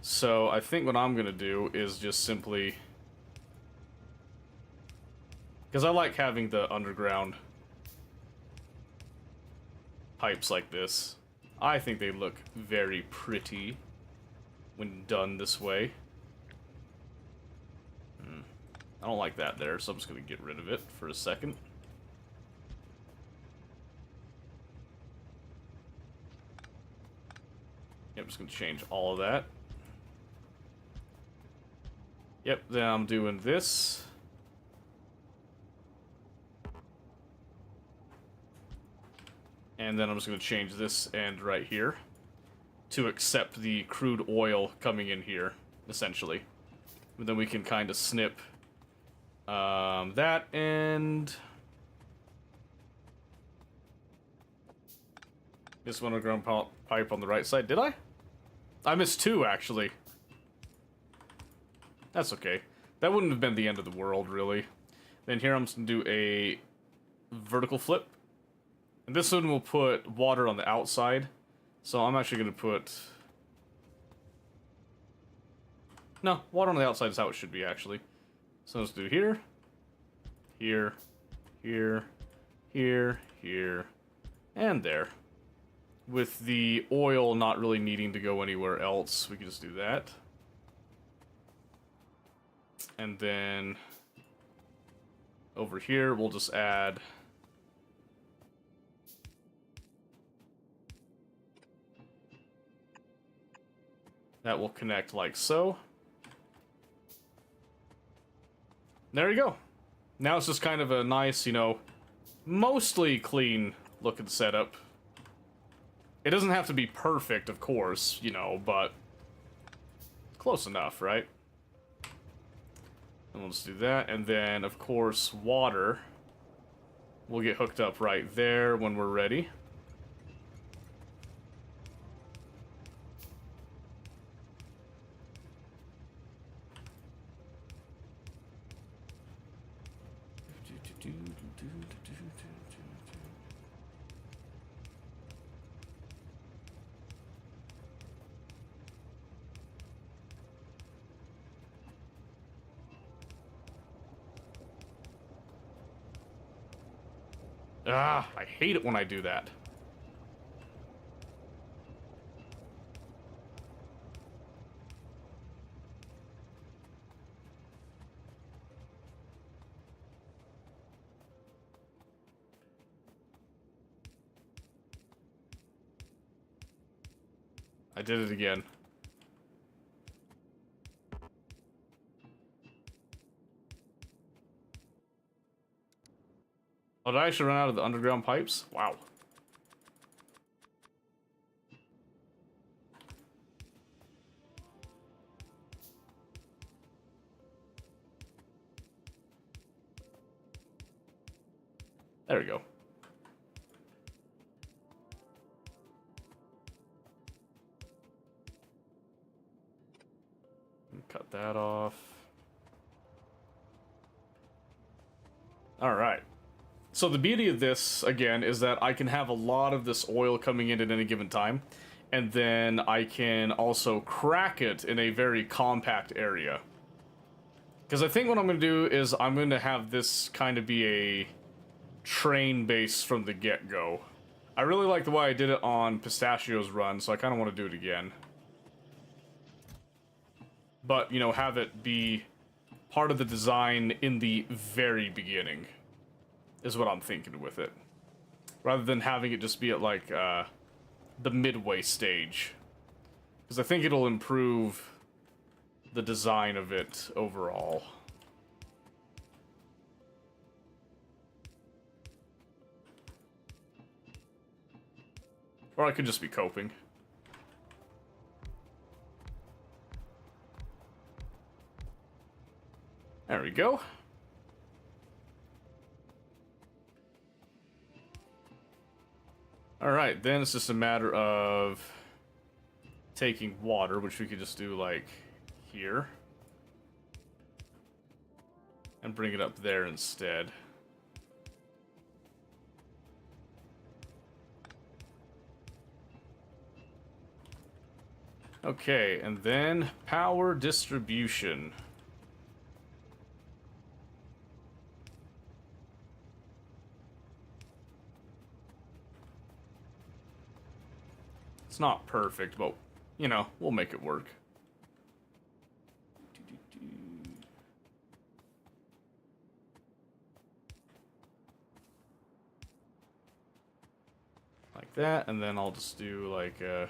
So I think what I'm gonna do is just simply... because I like having the underground pipes like this. I think they look very pretty when done this way. I don't like that there, so I'm just gonna get rid of it for a second. Yep, I'm just gonna change all of that. Yep, then I'm doing this. And then I'm just going to change this end right here to accept the crude oil coming in here, essentially. And then we can kind of snip that and this one underground pipe on the right side. Did I? I missed 2, actually. That's okay. That wouldn't have been the end of the world, really. Then here I'm just going to do a vertical flip. And this one will put water on the outside. So I'm actually going to put... no, water on the outside is how it should be, actually. So let's do here. Here. Here. Here. Here. And there. With the oil not really needing to go anywhere else, we can just do that. And then over here, we'll just add that will connect like so. There you go. Now it's just kind of a nice, you know, mostly clean looking setup. It doesn't have to be perfect, of course, you know, but close enough, right? And we'll just do that, and then, of course, water will get hooked up right there when we're ready. Ah, I hate it when I do that. I did it again. Oh, did I actually run out of the underground pipes? Wow. There we go. Cut that off. All right. So the beauty of this, again, is that I can have a lot of this oil coming in at any given time, and then I can also crack it in a very compact area. Because I think what I'm going to do is I'm going to have this kind of be a train base from the get-go. I really like the way I did it on Pistachio's run, so I kind of want to do it again. But, you know, have it be part of the design in the very beginning, is what I'm thinking with it. Rather than having it just be at, like, the midway stage. Because I think it'll improve the design of it overall. Or I could just be coping. There we go. Alright, then it's just a matter of taking water, which we could just do, like, here. And bring it up there instead. Okay, and then power distribution. It's not perfect, but, you know, we'll make it work. Like that, and then I'll just do, like, oh,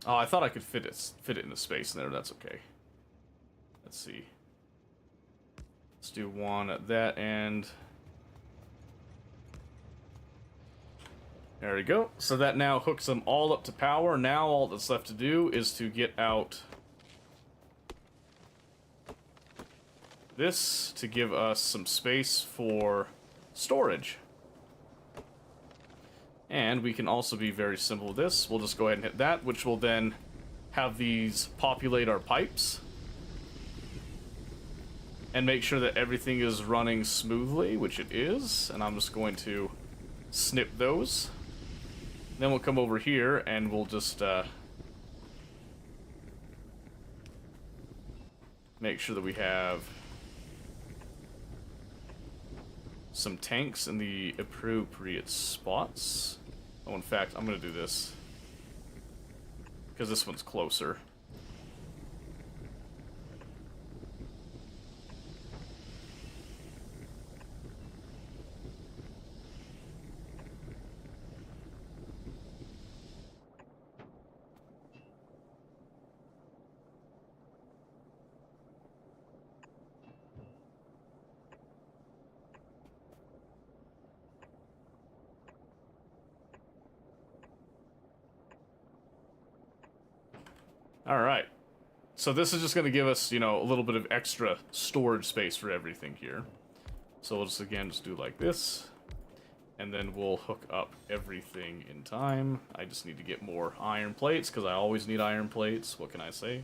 I thought I could fit it into space in there. That's okay. Let's see. Let's do one at that end. There we go. So that now hooks them all up to power. Now all that's left to do is to get out this to give us some space for storage. And we can also be very simple with this. We'll just go ahead and hit that, which will then have these populate our pipes. And make sure that everything is running smoothly, which it is. And I'm just going to snip those. Then we'll come over here and we'll just make sure that we have some tanks in the appropriate spots. Oh, in fact, I'm going to do this because this one's closer. Alright, so this is just going to give us, you know, a little bit of extra storage space for everything here. So we'll just, again, just do like this, and then we'll hook up everything in time. I just need to get more iron plates, because I always need iron plates. What can I say?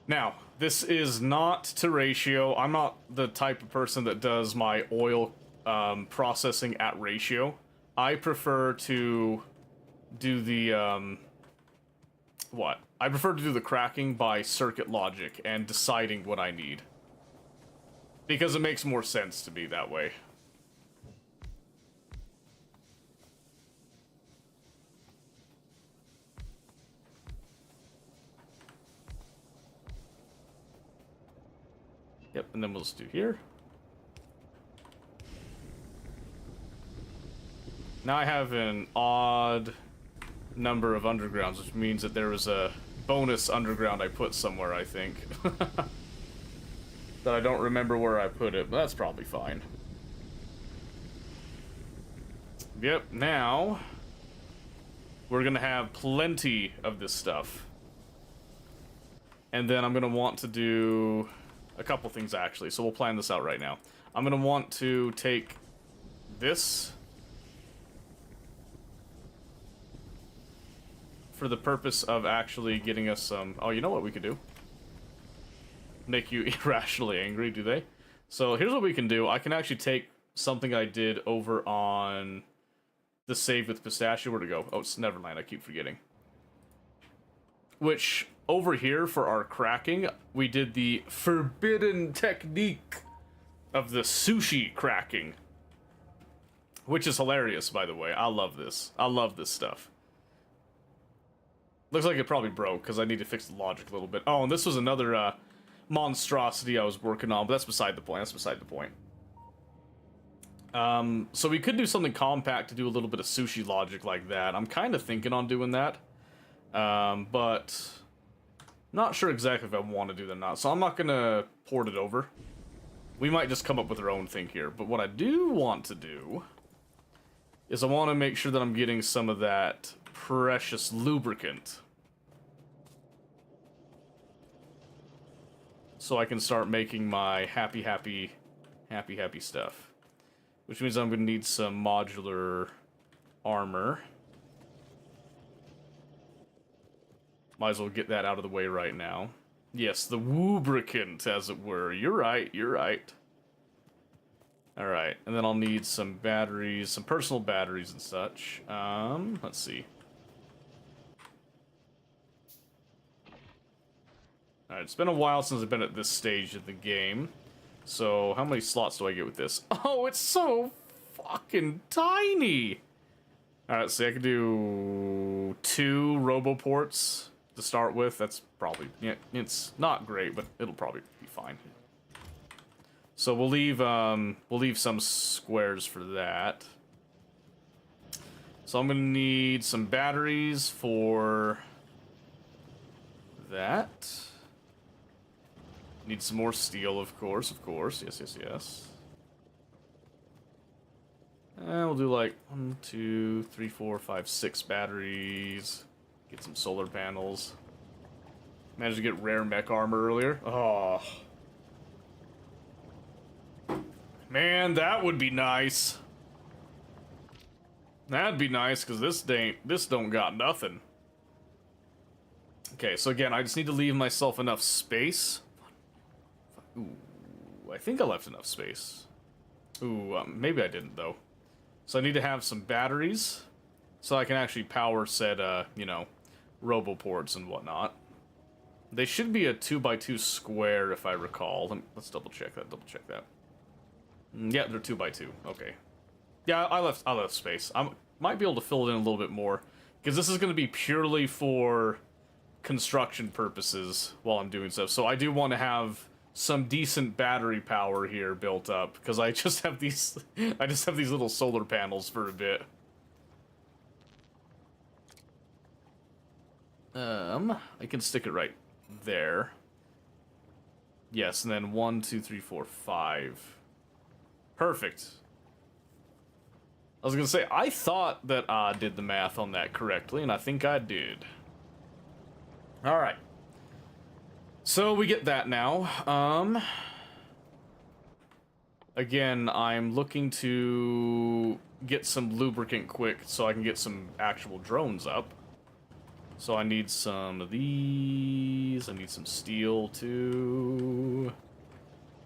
Now, this is not to ratio. I'm not the type of person that does my oil processing at ratio. I prefer to do the What? I prefer to do the cracking by circuit logic and deciding what I need. Because it makes more sense to me that way. Yep, and then we'll just do here. Now I have an odd number of undergrounds, which means that there was a bonus underground I put somewhere, I think. That I don't remember where I put it, but that's probably fine. Yep, now we're gonna have plenty of this stuff. And then I'm gonna want to do a couple things actually, so we'll plan this out right now. I'm gonna want to take this for the purpose of actually getting us some... Oh, you know what we could do? Make you irrationally angry, do they? So here's what we can do. I can actually take something I did over on the save with pistachio. Where'd it go? Oh, it's Neverland. I keep forgetting. Which, over here for our cracking, we did the forbidden technique of the sushi cracking. Which is hilarious, by the way. I love this. I love this stuff. Looks like it probably broke, because I need to fix the logic a little bit. Oh, and this was another monstrosity I was working on, but that's beside the point. That's beside the point. So we could do something compact to do a little bit of sushi logic like that. I'm kind of thinking on doing that. But not sure exactly if I want to do that or not. So I'm not going to port it over. We might just come up with our own thing here. But what I do want to do is I want to make sure that I'm getting some of that precious lubricant. So I can start making my happy stuff. Which means I'm going to need some modular armor. Might as well get that out of the way right now. Yes, the lubricant, as it were. You're right, you're right. Alright, and then I'll need some batteries, some personal batteries and such. Let's see. Alright, it's been a while since I've been at this stage of the game. So, how many slots do I get with this? Oh, it's so fucking tiny! Alright, so I can do 2 roboports to start with. That's probably... Yeah, it's not great, but it'll probably be fine. So we'll leave some squares for that. So I'm gonna need some batteries for that. Need some more steel, of course. Yes. And we'll do like 1, 2, 3, 4, 5, 6 batteries. Get some solar panels. Managed to get rare mech armor earlier. Oh. Man, that would be nice. That'd be nice, because this don't got nothing. Okay, so again, I just need to leave myself enough space. Ooh, I think I left enough space. Ooh, maybe I didn't, though. So I need to have some batteries, so I can actually power said, you know, roboports and whatnot. They should be a 2x2 square, if I recall. Let's double check that, Yeah, they're 2x2, okay. Yeah, I left space. I might be able to fill it in a little bit more, because this is going to be purely for construction purposes while I'm doing stuff. So I do want to have some decent battery power here built up, because I just have these little solar panels for a bit. I can stick it right there. Yes, and then 1, 2, 3, 4, 5. Perfect. I was gonna say, I thought that I did the math on that correctly, and I think I did. Alright. So we get that now. Again, I'm looking to get some lubricant quick so I can get some actual drones up. So I need some of these. I need some steel too.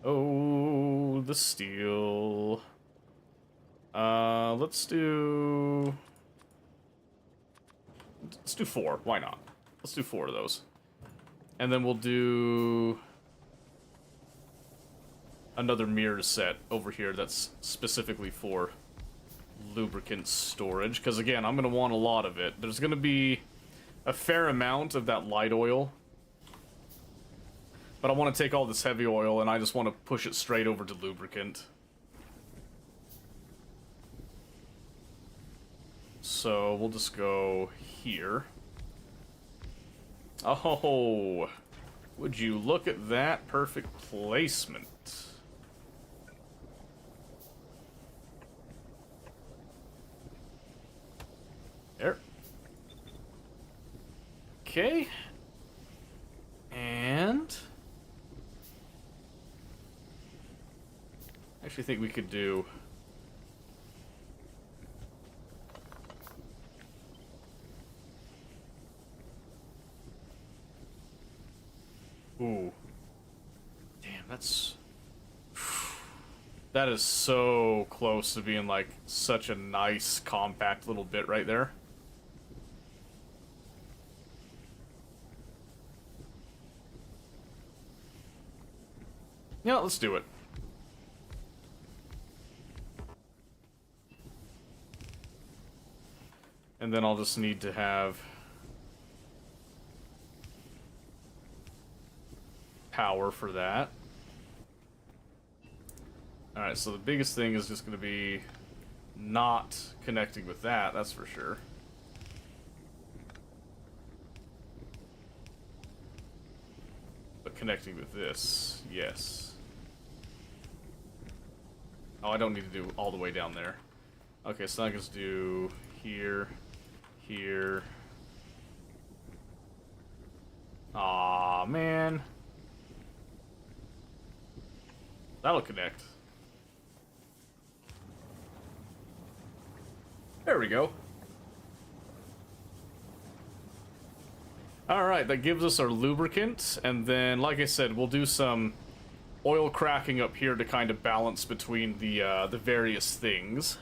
Oh, the steel. Let's do 4. Why not? let's do 4 of those. And then we'll do another mirror set over here that's specifically for lubricant storage. Because again, I'm going to want a lot of it. There's going to be a fair amount of that light oil. But I want to take all this heavy oil and I just want to push it straight over to lubricant. So we'll just go here. Oh, would you look at that perfect placement? There. Okay. And I actually think we could do ooh. Damn, that is so close to being like such a nice compact little bit right there. Yeah, let's do it. And then I'll just need to have power for that. Alright, so the biggest thing is just going to be not connecting with that, that's for sure. But connecting with this, yes. Oh, I don't need to do all the way down there. Okay, so I can just do here, here. Aw, man. That'll connect. There we go. Alright, that gives us our lubricant, and then, like I said, we'll do some oil cracking up here to kind of balance between the various things.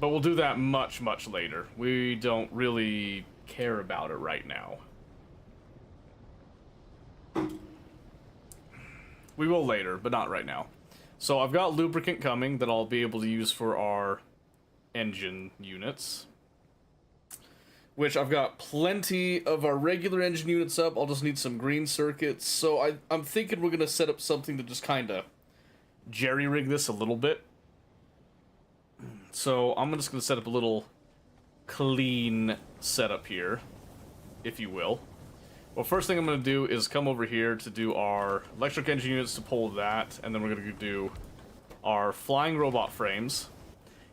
But we'll do that much, much later. We don't really care about it right now. We will later, but not right now. So I've got lubricant coming that I'll be able to use for our engine units. Which I've got plenty of our regular engine units up. I'll just need some green circuits. So I'm thinking we're going to set up something to just kind of jerry-rig this a little bit. So I'm just going to set up a little clean setup here, if you will. Well, first thing I'm going to do is come over here to do our electric engine units to pull that, and then we're going to do our flying robot frames.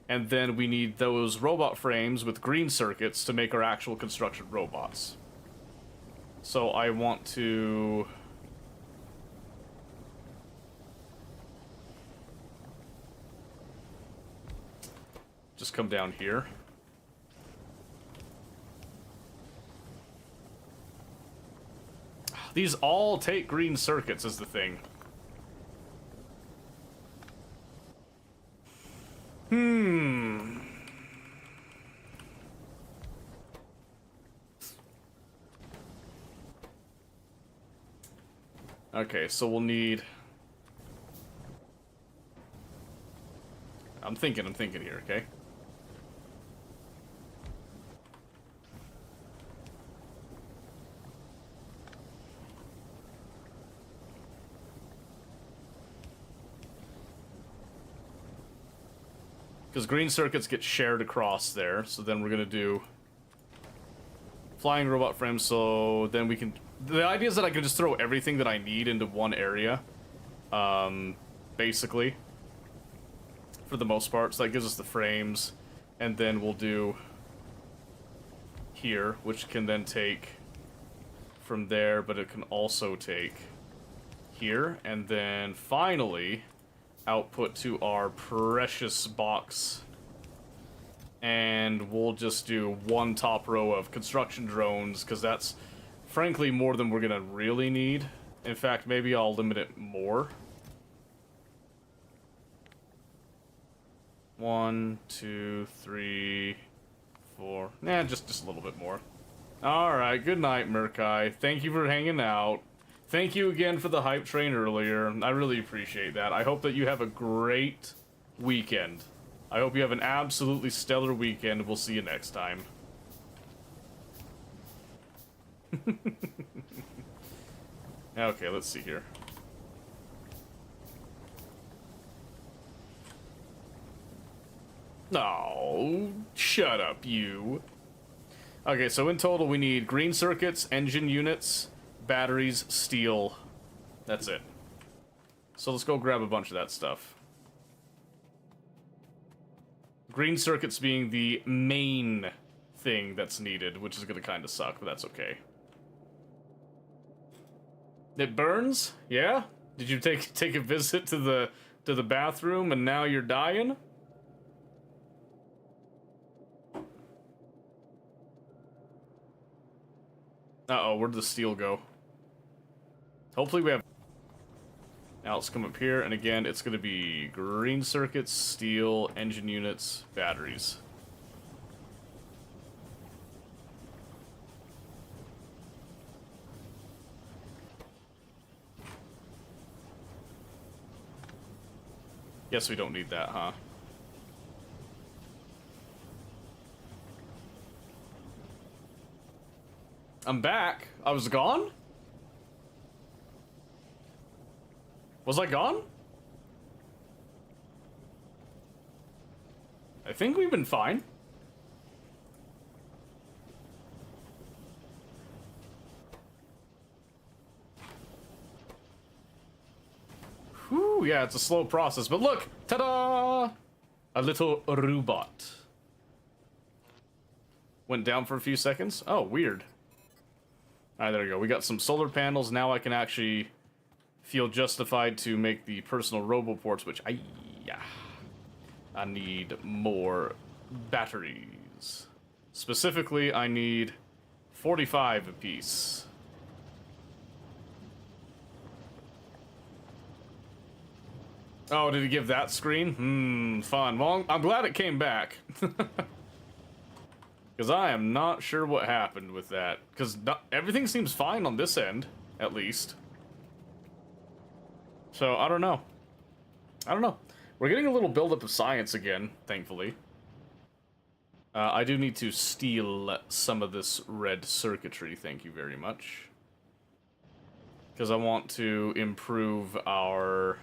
And then we need those robot frames with green circuits to make our actual construction robots. So I want to just come down here. These all take green circuits is the thing. Okay, so we'll need... I'm thinking here, okay? Because green circuits get shared across there, so then we're gonna do flying robot frames, so then we can... The idea is that I can just throw everything that I need into one area, basically, for the most part. So that gives us the frames, and then we'll do here, which can then take from there, but it can also take here, and then finally output to our precious box. And we'll just do one top row of construction drones, because that's frankly more than we're gonna really need. In fact, maybe I'll limit it more. 1, 2, 3, 4. Nah, just a little bit more. Alright, good night, Murkai. Thank you for hanging out. Thank you again for the hype train earlier. I really appreciate that. I hope that you have a great weekend. I hope you have an absolutely stellar weekend. We'll see you next time. Okay, let's see here. No, shut up, you. Okay, so in total we need green circuits, engine units, batteries, steel. That's it. So let's go grab a bunch of that stuff. Green circuits being the main thing that's needed, which is gonna kind of suck, but that's okay. It burns? Yeah? Did you take a visit to the bathroom and now you're dying? Uh-oh, where'd the steel go? Hopefully we have... Now let's come up here, and again, it's gonna be green circuits, steel, engine units, batteries. Guess we don't need that, huh? I'm back. I was gone? Was I gone? I think we've been fine. Whew, yeah, it's a slow process, but look! Ta-da! A little robot. Went down for a few seconds. Oh, weird. Alright, there we go. We got some solar panels. Now I can actually feel justified to make the personal roboports, which I need more batteries. Specifically, I need 45 apiece. Oh, did he give that screen? Fun. Well, I'm glad it came back. Because I am not sure what happened with that. Because everything seems fine on this end, at least. So, I don't know. We're getting a little buildup of science again, thankfully. I do need to steal some of this red circuitry, thank you very much. Because I want to improve our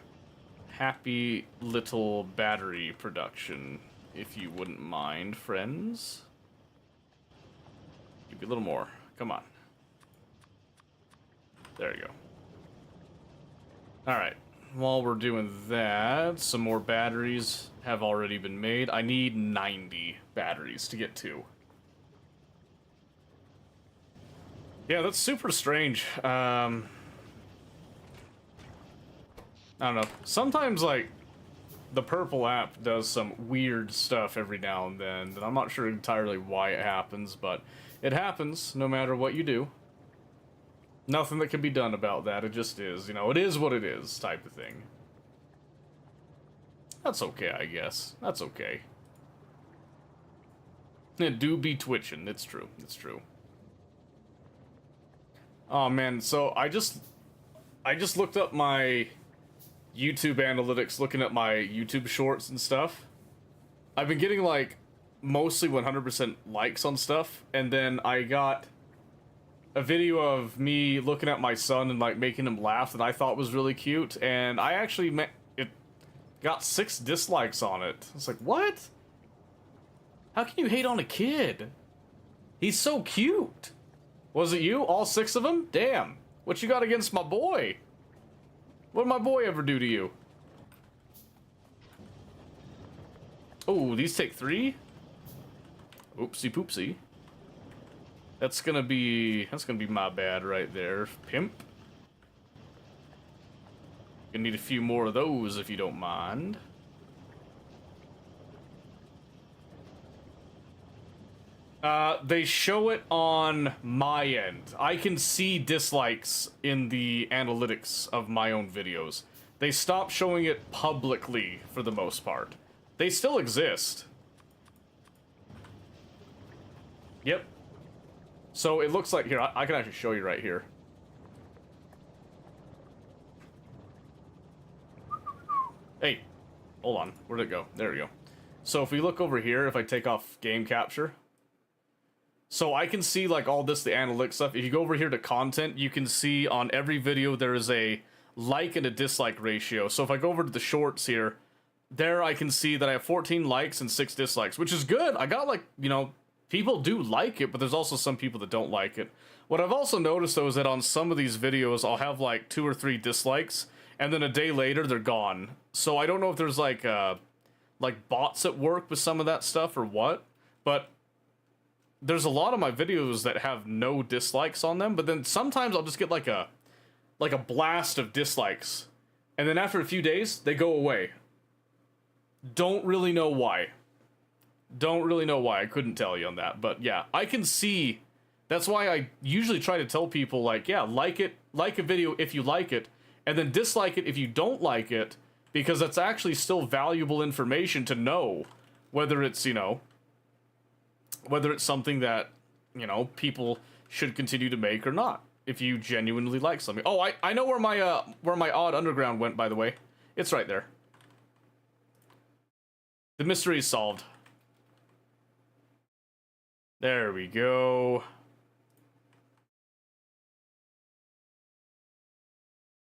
happy little battery production, if you wouldn't mind, friends. Give me a little more. Come on. There you go. Alright. While we're doing that, some more batteries have already been made. I need 90 batteries to get 2. Yeah, that's super strange. I don't know. Sometimes, like, the purple app does some weird stuff every now and then, and I'm not sure entirely why it happens, but it happens no matter what you do. Nothing that can be done about that, it just is. You know, it is what it is, type of thing. That's okay, I guess. That's okay. It do be twitching, it's true, it's true. Oh man, so I just looked up my YouTube analytics, looking at my YouTube shorts and stuff. I've been getting, like, mostly 100% likes on stuff, and then I got a video of me looking at my son and, like, making him laugh that I thought was really cute, and I actually it got 6 dislikes on it. It's like, what? How can you hate on a kid? He's so cute. Was it you? All 6 of them? Damn. What you got against my boy? What did my boy ever do to you? Oh, these take 3? Oopsie poopsie. That's gonna be my bad right there, pimp. Gonna need a few more of those if you don't mind. They show it on my end. I can see dislikes in the analytics of my own videos. They stopped showing it publicly for the most part. They still exist. Yep. So it looks like, here, I can actually show you right here. Hey, hold on. Where'd it go? There we go. So if we look over here, if I take off game capture, so I can see like all this, the analytics stuff. If you go over here to content, you can see on every video there is a like and a dislike ratio. So if I go over to the shorts here, there I can see that I have 14 likes and 6 dislikes, which is good. I got like, you know, people do like it, but there's also some people that don't like it. What I've also noticed though is that on some of these videos, I'll have like 2 or 3 dislikes, and then a day later they're gone. So I don't know if there's like bots at work with some of that stuff or what, but there's a lot of my videos that have no dislikes on them, but then sometimes I'll just get like a blast of dislikes, and then after a few days they go away. Don't really know why. Don't really know why. I couldn't tell you on that, but yeah, I can see. That's why I usually try to tell people, like, yeah, like a video if you like it, and then dislike it if you don't like it, because that's actually still valuable information to know whether it's, you know, whether it's something that, you know, people should continue to make or not, if you genuinely like something. Oh, I know where my odd underground went, by the way. It's right there. The mystery is solved. There we go.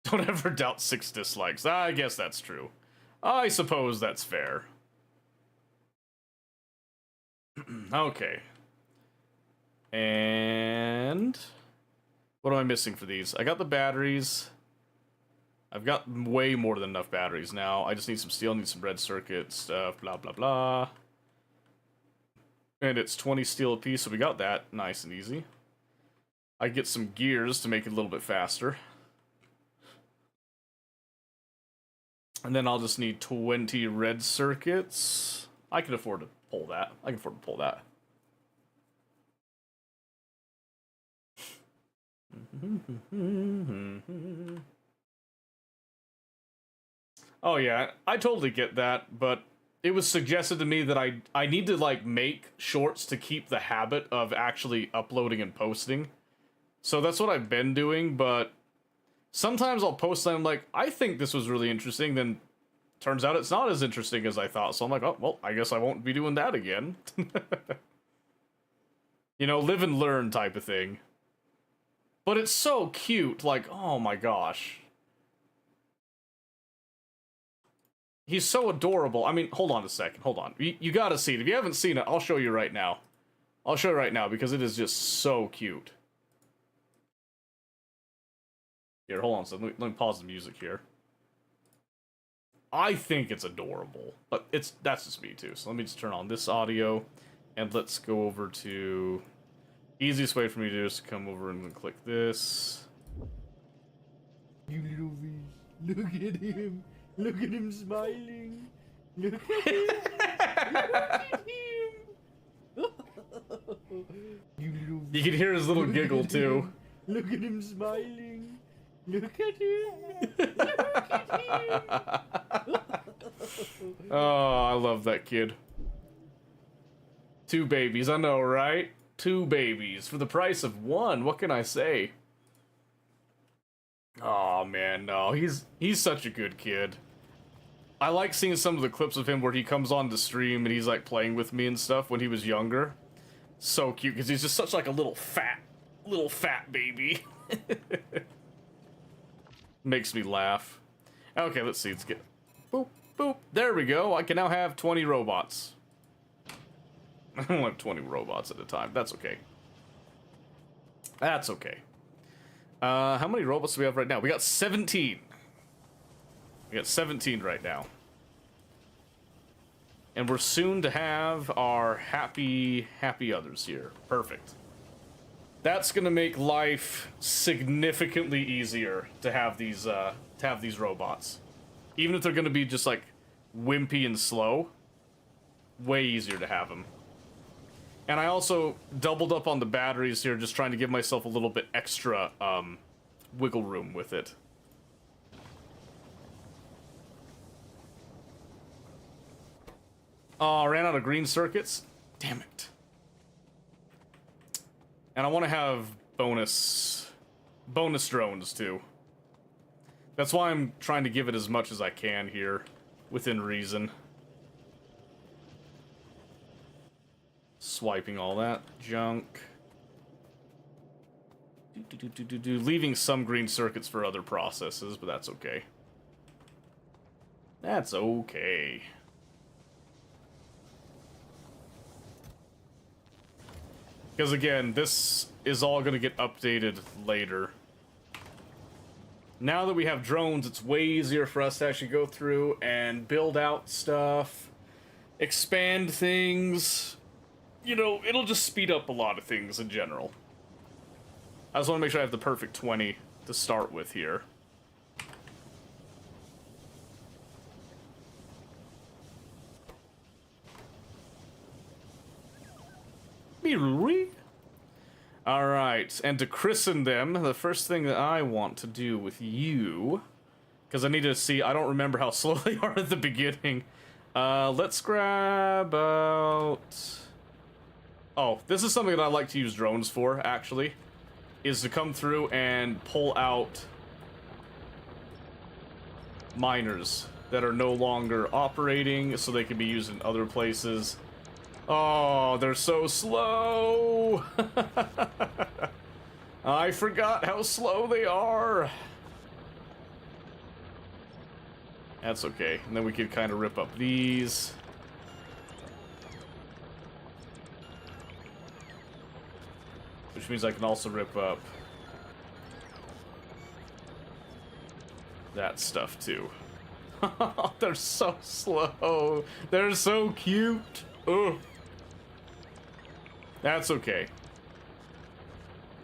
Don't ever doubt 6 dislikes. I guess that's true. I suppose that's fair. Okay. And what am I missing for these? I got the batteries. I've got way more than enough batteries now. I just need some steel, need some red circuit stuff, blah, blah, blah. And it's 20 steel apiece, so we got that nice and easy. I get some gears to make it a little bit faster. And then I'll just need 20 red circuits. I can afford to pull that. I can afford to pull that. Oh yeah, I totally get that, but it was suggested to me that I need to like make shorts to keep the habit of actually uploading and posting. So that's what I've been doing, but sometimes I'll post them like, I think this was really interesting, then turns out it's not as interesting as I thought. So I'm like, oh, well, I guess I won't be doing that again. You know, live and learn type of thing. But it's so cute, like, oh my gosh. He's so adorable. I mean, hold on a second, hold on. You gotta see it. If you haven't seen it, I'll show you right now. I'll show you right now, because it is just so cute. Here, hold on, so let me pause the music here. I think it's adorable, but that's just me too. So let me just turn on this audio, and let's go over to... Easiest way for me to do is to come over and click this. You little fish. Look at him. Look at him smiling. Look at him. Look at him. You little fish. You can hear his little giggle too. Look at him smiling. Look at him. Look at him. Oh, I love that kid. 2 babies, I know, right? 2 babies for the price of 1. What can I say? Oh man, no, he's such a good kid. I like seeing some of the clips of him where he comes on the stream and he's like playing with me and stuff when he was younger. So cute, because he's just such like a little fat baby. Makes me laugh. Okay, let's see. Let's get boop boop. There we go. I can now have 20 robots. I don't have 20 robots at a time. That's okay. That's okay. How many robots do we have right now? We got 17. We got 17 right now. And we're soon to have our happy others here. Perfect. That's gonna make life significantly easier to have these robots. Even if they're gonna be just like wimpy and slow, way easier to have them. And I also doubled up on the batteries here, just trying to give myself a little bit extra wiggle room with it. Oh, I ran out of green circuits? Damn it. And I want to have bonus drones, too. That's why I'm trying to give it as much as I can here, within reason. Swiping all that junk. Leaving some green circuits for other processes, but that's okay. That's okay. Because again, this is all going to get updated later. Now that we have drones, it's way easier for us to actually go through and build out stuff, expand things. You know, it'll just speed up a lot of things in general. I just want to make sure I have the perfect 20 to start with here. Alright, and to christen them, the first thing that I want to do with you, because I need to see, I don't remember how slow they are at the beginning. Let's grab out... Oh, this is something that I like to use drones for, actually, is to come through and pull out miners that are no longer operating, so they can be used in other places. Oh, they're so slow! I forgot how slow they are! That's okay. And then we can kind of rip up these. Which means I can also rip up that stuff too. They're so slow. They're so cute. Ugh. That's okay.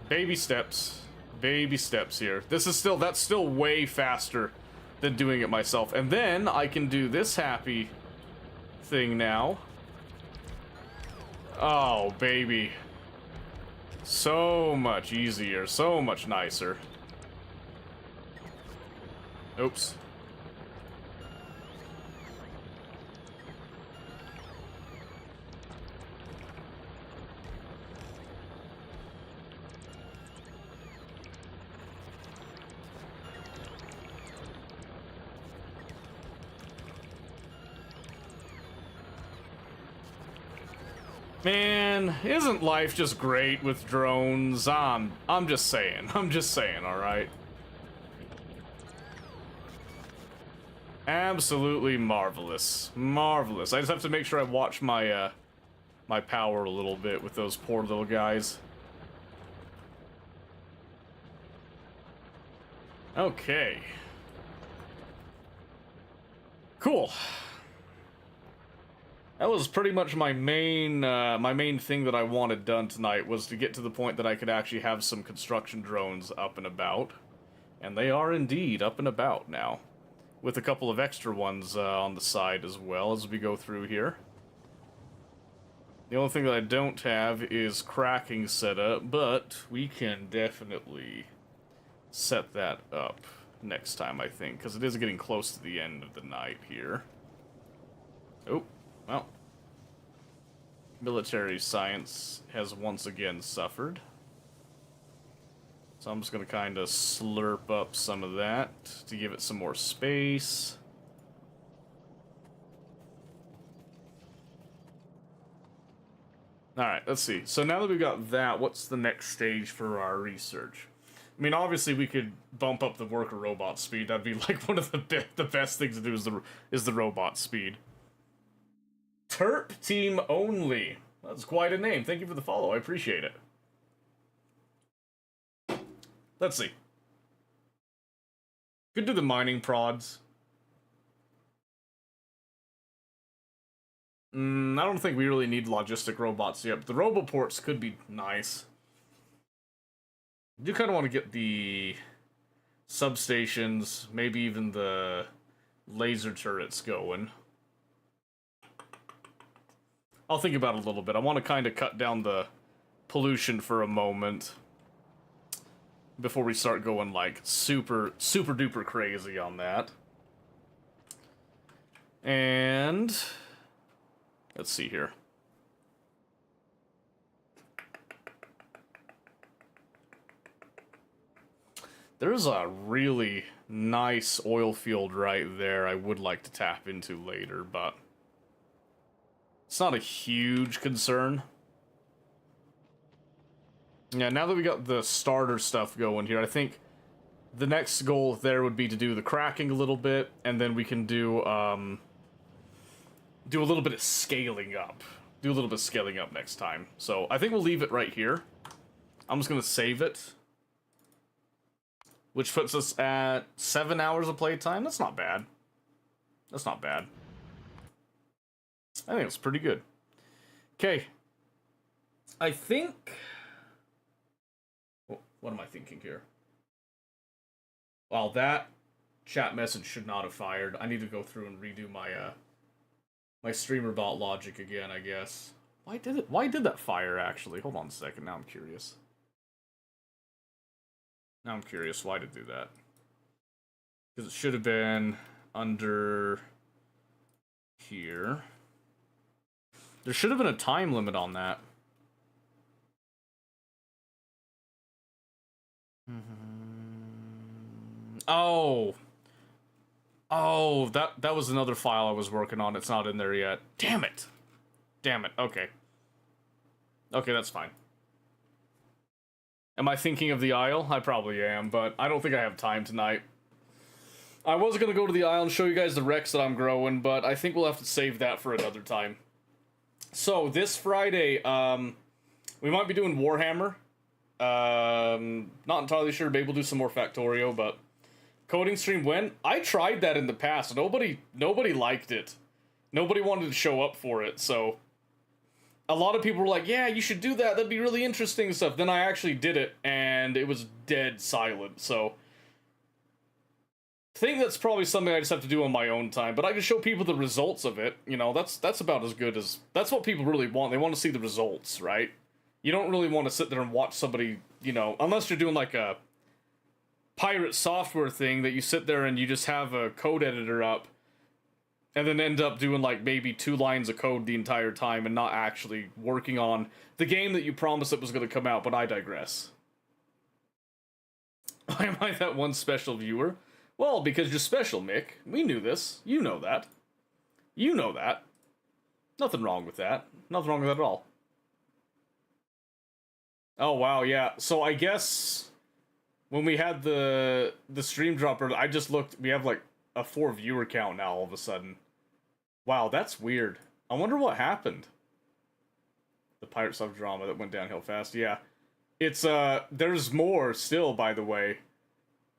Baby steps. Baby steps here. This is still, that's still way faster than doing it myself. And then I can do this happy thing now. Oh, baby. So much easier, so much nicer. Oops. Man, isn't life just great with drones? I'm just saying. I'm just saying, alright? Absolutely marvelous. Marvelous. I just have to make sure I watch my, my power a little bit with those poor little guys. Okay. Cool. That was pretty much my main thing that I wanted done tonight, was to get to the point that I could actually have some construction drones up and about. And they are indeed up and about now. With a couple of extra ones on the side as well as we go through here. The only thing that I don't have is cracking set up, but we can definitely set that up next time, I think, because it is getting close to the end of the night here. Oh. Well, military science has once again suffered. So I'm just going to kind of slurp up some of that to give it some more space. Alright, let's see. So now that we've got that, what's the next stage for our research? I mean, obviously we could bump up the worker robot speed. That'd be like one of the best things to do is the robot speed. Terp Team Only. That's quite a name. Thank you for the follow. I appreciate it. Let's see. Could do the mining prods. I don't think we really need logistic robots yet, but the roboports could be nice. I do kind of want to get the substations, maybe even the laser turrets going. I'll think about it a little bit. I want to kind of cut down the pollution for a moment before we start going like super duper crazy on that. And let's see here. There's a really nice oil field right there I would like to tap into later, but it's not a huge concern. Yeah, now that we got the starter stuff going here, I think the next goal there would be to do the cracking a little bit, and then we can do do a little bit of scaling up. Do a little bit of scaling up next time. So I think we'll leave it right here. I'm just gonna save it, which puts us at 7 hours of playtime. That's not bad. That's not bad. I think it's pretty good. Okay. I think... What am I thinking here? Well, that chat message should not have fired. I need to go through and redo my my streamer bot logic again, I guess. Why did that fire, actually? Hold on a second, now I'm curious. Now I'm curious why to do that. Because it should have been under here. There should have been a time limit on that. Oh. Oh, that was another file I was working on. It's not in there yet. Damn it. Damn it. Okay. Okay, that's fine. Am I thinking of the Isle? I probably am, but I don't think I have time tonight. I was going to go to the Isle and show you guys the Rex that I'm growing, but I think we'll have to save that for another time. So, this Friday, we might be doing Warhammer. Not entirely sure. Maybe we'll do some more Factorio, but coding stream when? I tried that in the past. Nobody liked it. Nobody wanted to show up for it, so a lot of people were like, yeah, you should do that. That'd be really interesting and stuff. Then I actually did it, and it was dead silent, so I think that's probably something I just have to do on my own time, but I can show people the results of it. You know, that's about as good as... That's what people really want. They want to see the results, right? You don't really want to sit there and watch somebody, you know, unless you're doing like a pirate software thing that you sit there and you just have a code editor up and then end up doing like maybe 2 lines of code the entire time and not actually working on the game that you promised it was going to come out, but I digress. Why am I that one special viewer? Well, because you're special, Mick. We knew this. You know that. You know that. Nothing wrong with that. Nothing wrong with that at all. Oh, wow, yeah. So I guess when we had the stream dropper, I just looked, we have like a 4 viewer count now all of a sudden. Wow, that's weird. I wonder what happened. The Pirate Sub drama that went downhill fast. Yeah. It's, there's more still, by the way.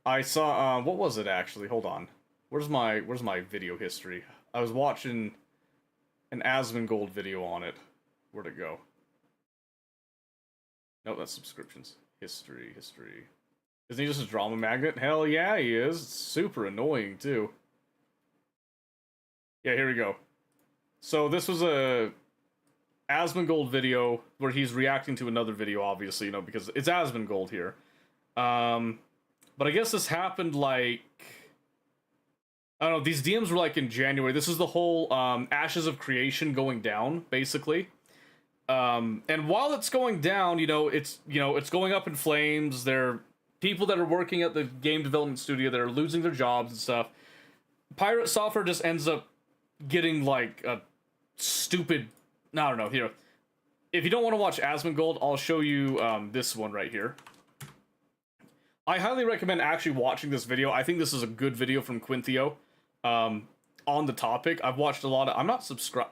I saw, what was it actually? Hold on. Where's my video history? I was watching an Asmongold video on it. Where'd it go? No, that's subscriptions. History. Isn't he just a drama magnet? Hell yeah, he is. It's super annoying, too. Yeah, here we go. So this was a Asmongold video where he's reacting to another video, obviously, you know, because it's Asmongold here. But I guess this happened like... I don't know, these DMs were like in January. This is the whole Ashes of Creation going down, basically. And while it's going down, it's going up in flames. There are people that are working at the game development studio that are losing their jobs and stuff. Pirate Software just ends up getting like a stupid... I don't know, here. If you don't want to watch Asmongold, I'll show you this one right here. I highly recommend actually watching this video. I think this is a good video from Quinthio on the topic. I've watched a lot of... I'm not subscribed...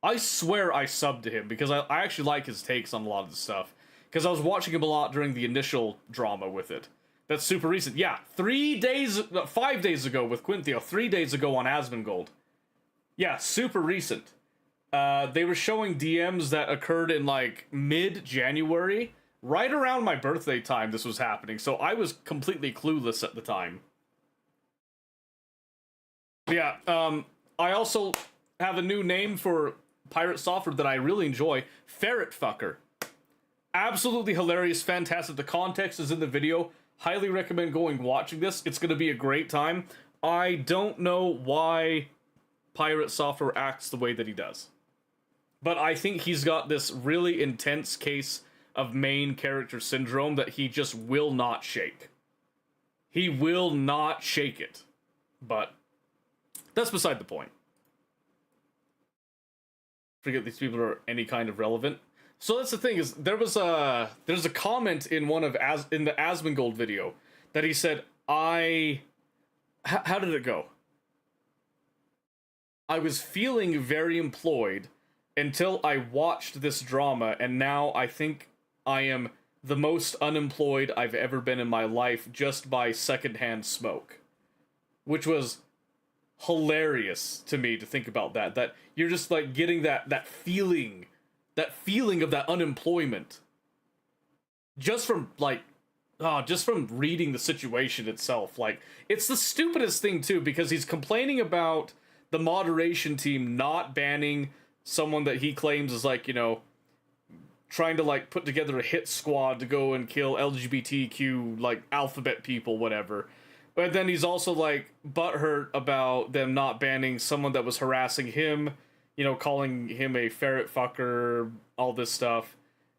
I swear I subbed to him because I actually like his takes on a lot of the stuff. Because I was watching him a lot during the initial drama with it. That's super recent. Yeah, 5 days ago with Quinthio. 3 days ago on Asmongold. Yeah, super recent. They were showing DMs that occurred in like mid-January. Right around my birthday time this was happening. So I was completely clueless at the time. Yeah, I also have a new name for Pirate Software that I really enjoy. Ferret Fucker. Absolutely hilarious, fantastic. The context is in the video. Highly recommend watching this. It's going to be a great time. I don't know why Pirate Software acts the way that he does. But I think he's got this really intense case of main character syndrome that he just will not shake. He will not shake it. But that's beside the point. Forget these people are any kind of relevant. So that's the thing, is there's a comment in in the Asmongold video that he said, how did it go? I was feeling very employed until I watched this drama, and now I think I am the most unemployed I've ever been in my life just by secondhand smoke. Which was hilarious to me to think about that. That you're just like getting that feeling of that unemployment. Just from just from reading the situation itself. Like, it's the stupidest thing too, because he's complaining about the moderation team not banning someone that he claims is like, you know, trying to like put together a hit squad to go and kill LGBTQ like alphabet people, whatever. But then he's also like butthurt about them not banning someone that was harassing him, you know, calling him a ferret fucker, all this stuff.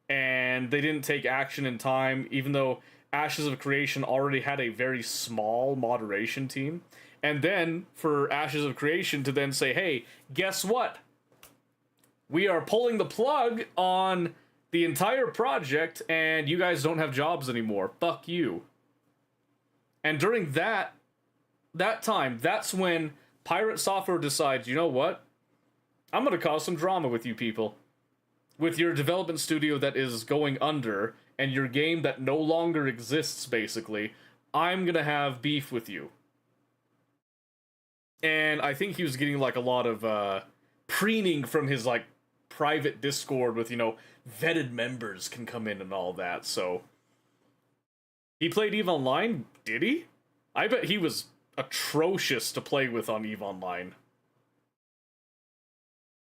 And they didn't take action in time, even though Ashes of Creation already had a very small moderation team. And then for Ashes of Creation to then say, hey, guess what? We are pulling the plug on the entire project and you guys don't have jobs anymore. Fuck you. And during that time, that's when Pirate Software decides, you know what? I'm going to cause some drama with you people. With your development studio that is going under, and your game that no longer exists, basically, I'm going to have beef with you. And I think he was getting, like, a lot of, preening from his, like, private Discord with, you know, vetted members can come in and all that, so... He played EVE Online? Did he? I bet he was atrocious to play with on EVE Online.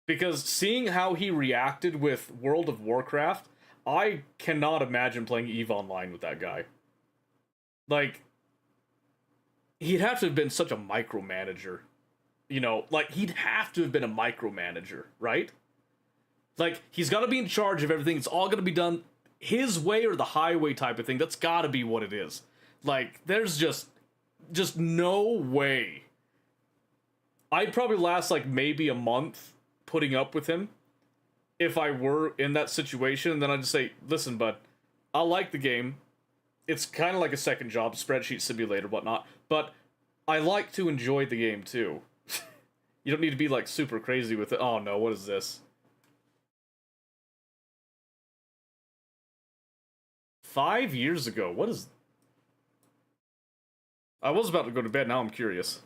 Because seeing how he reacted with World of Warcraft, I cannot imagine playing EVE Online with that guy. Like, he'd have to have been such a micromanager. You know, like, he'd have to have been a micromanager, right? Like, he's got to be in charge of everything. It's all going to be done his way or the highway type of thing. That's got to be what it is. Like, there's just no way. I'd probably last, like, maybe a month putting up with him if I were in that situation, and then I'd just say, listen, bud, I like the game. It's kind of like a second job, spreadsheet simulator, whatnot, but I like to enjoy the game, too. You don't need to be, like, super crazy with it. Oh, no, what is this? 5 years ago, what is... I was about to go to bed, now I'm curious.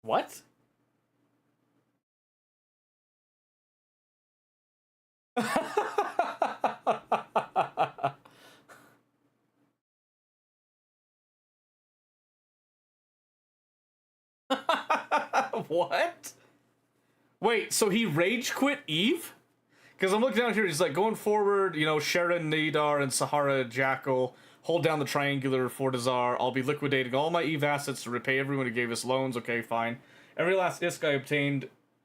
What? What? Wait, so he rage quit Eve? Because I'm looking down here, he's like, going forward, you know, Sharon, Nadar, and Sahara Jackal, hold down the triangular Fortizar, I'll be liquidating all my Eve assets to repay everyone who gave us loans, okay, fine. Every last ISK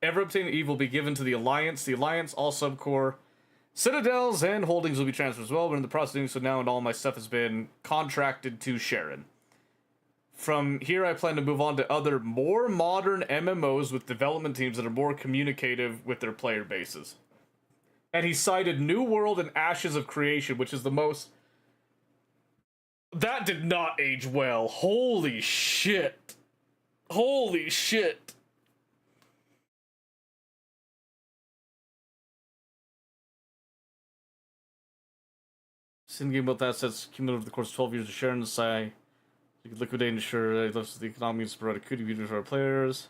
ever obtained Eve will be given to the Alliance, all subcore citadels and holdings will be transferred as well, but in the process of doing so now, and all my stuff has been contracted to Sharon. From here, I plan to move on to other, more modern MMOs with development teams that are more communicative with their player bases. And he cited New World and Ashes of Creation, which is the most... That did not age well. Holy shit. Holy shit. Sin game about that sets cumulative over the course of 12 years of sharing the side. You could liquidate and ensure lifts the economy and sporadic could be used for our players.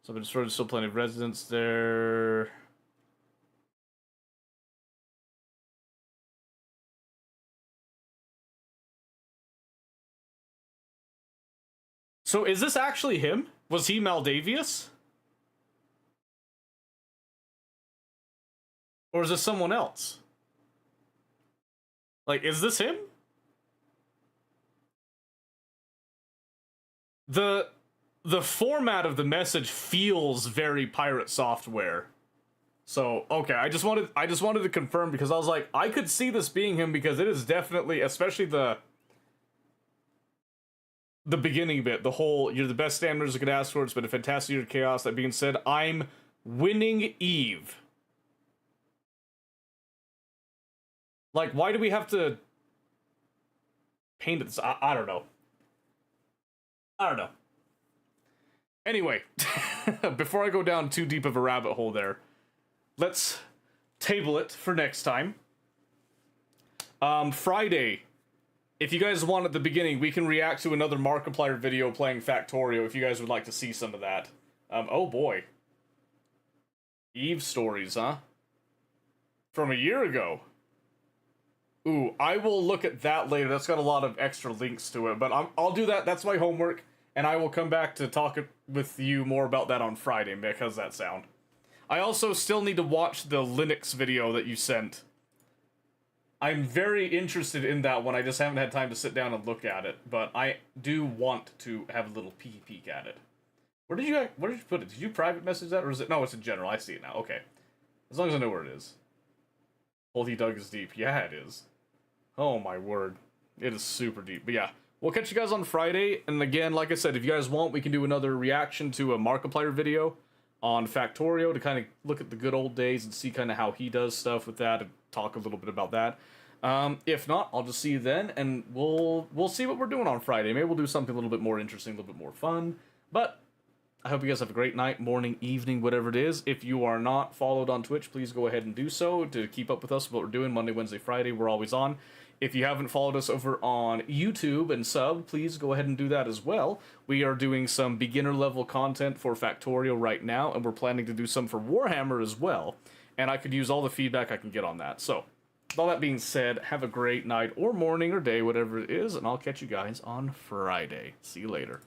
So I've been destroyed, still plenty of residents there. So is this actually him? Was he Maldavius? Or is this someone else? Like, is this him? The format of the message feels very pirate software. So, okay, I just wanted to confirm, because I was like, I could see this being him, because it is definitely, especially the beginning bit, the whole, you're the best standards I could ask for, it's been a fantastic year of chaos. That being said, I'm winning Eve. Like, why do we have to paint it this? I don't know. I don't know. Anyway, before I go down too deep of a rabbit hole there, let's table it for next time. Friday, if you guys want at the beginning, we can react to another Markiplier video playing Factorio if you guys would like to see some of that. Oh boy. Eve stories, huh? From a year ago. Ooh, I will look at that later. That's got a lot of extra links to it, but I'll do that. That's my homework, and I will come back to talk with you more about that on Friday. Mick, how's that sound? I also still need to watch the Linux video that you sent. I'm very interested in that one. I just haven't had time to sit down and look at it, but I do want to have a little peek at it. Where did you put it? Did you private message that, or is it? No, it's in general. I see it now. Okay, as long as I know where it is. Hole he dug is deep. Yeah, it is. Oh my word. It is super deep. But yeah, we'll catch you guys on Friday. And again, like I said, if you guys want, we can do another reaction to a Markiplier video on Factorio to kind of look at the good old days and see kind of how he does stuff with that and talk a little bit about that. If not, I'll just see you then, and we'll see what we're doing on Friday. Maybe we'll do something a little bit more interesting, a little bit more fun. But I hope you guys have a great night, morning, evening, whatever it is. If you are not followed on Twitch, please go ahead and do so to keep up with us, what we're doing Monday, Wednesday, Friday. We're always on. If you haven't followed us over on YouTube and sub, please go ahead and do that as well. We are doing some beginner level content for Factorio right now, and we're planning to do some for Warhammer as well. And I could use all the feedback I can get on that. So, with all that being said, have a great night or morning or day, whatever it is, and I'll catch you guys on Friday. See you later.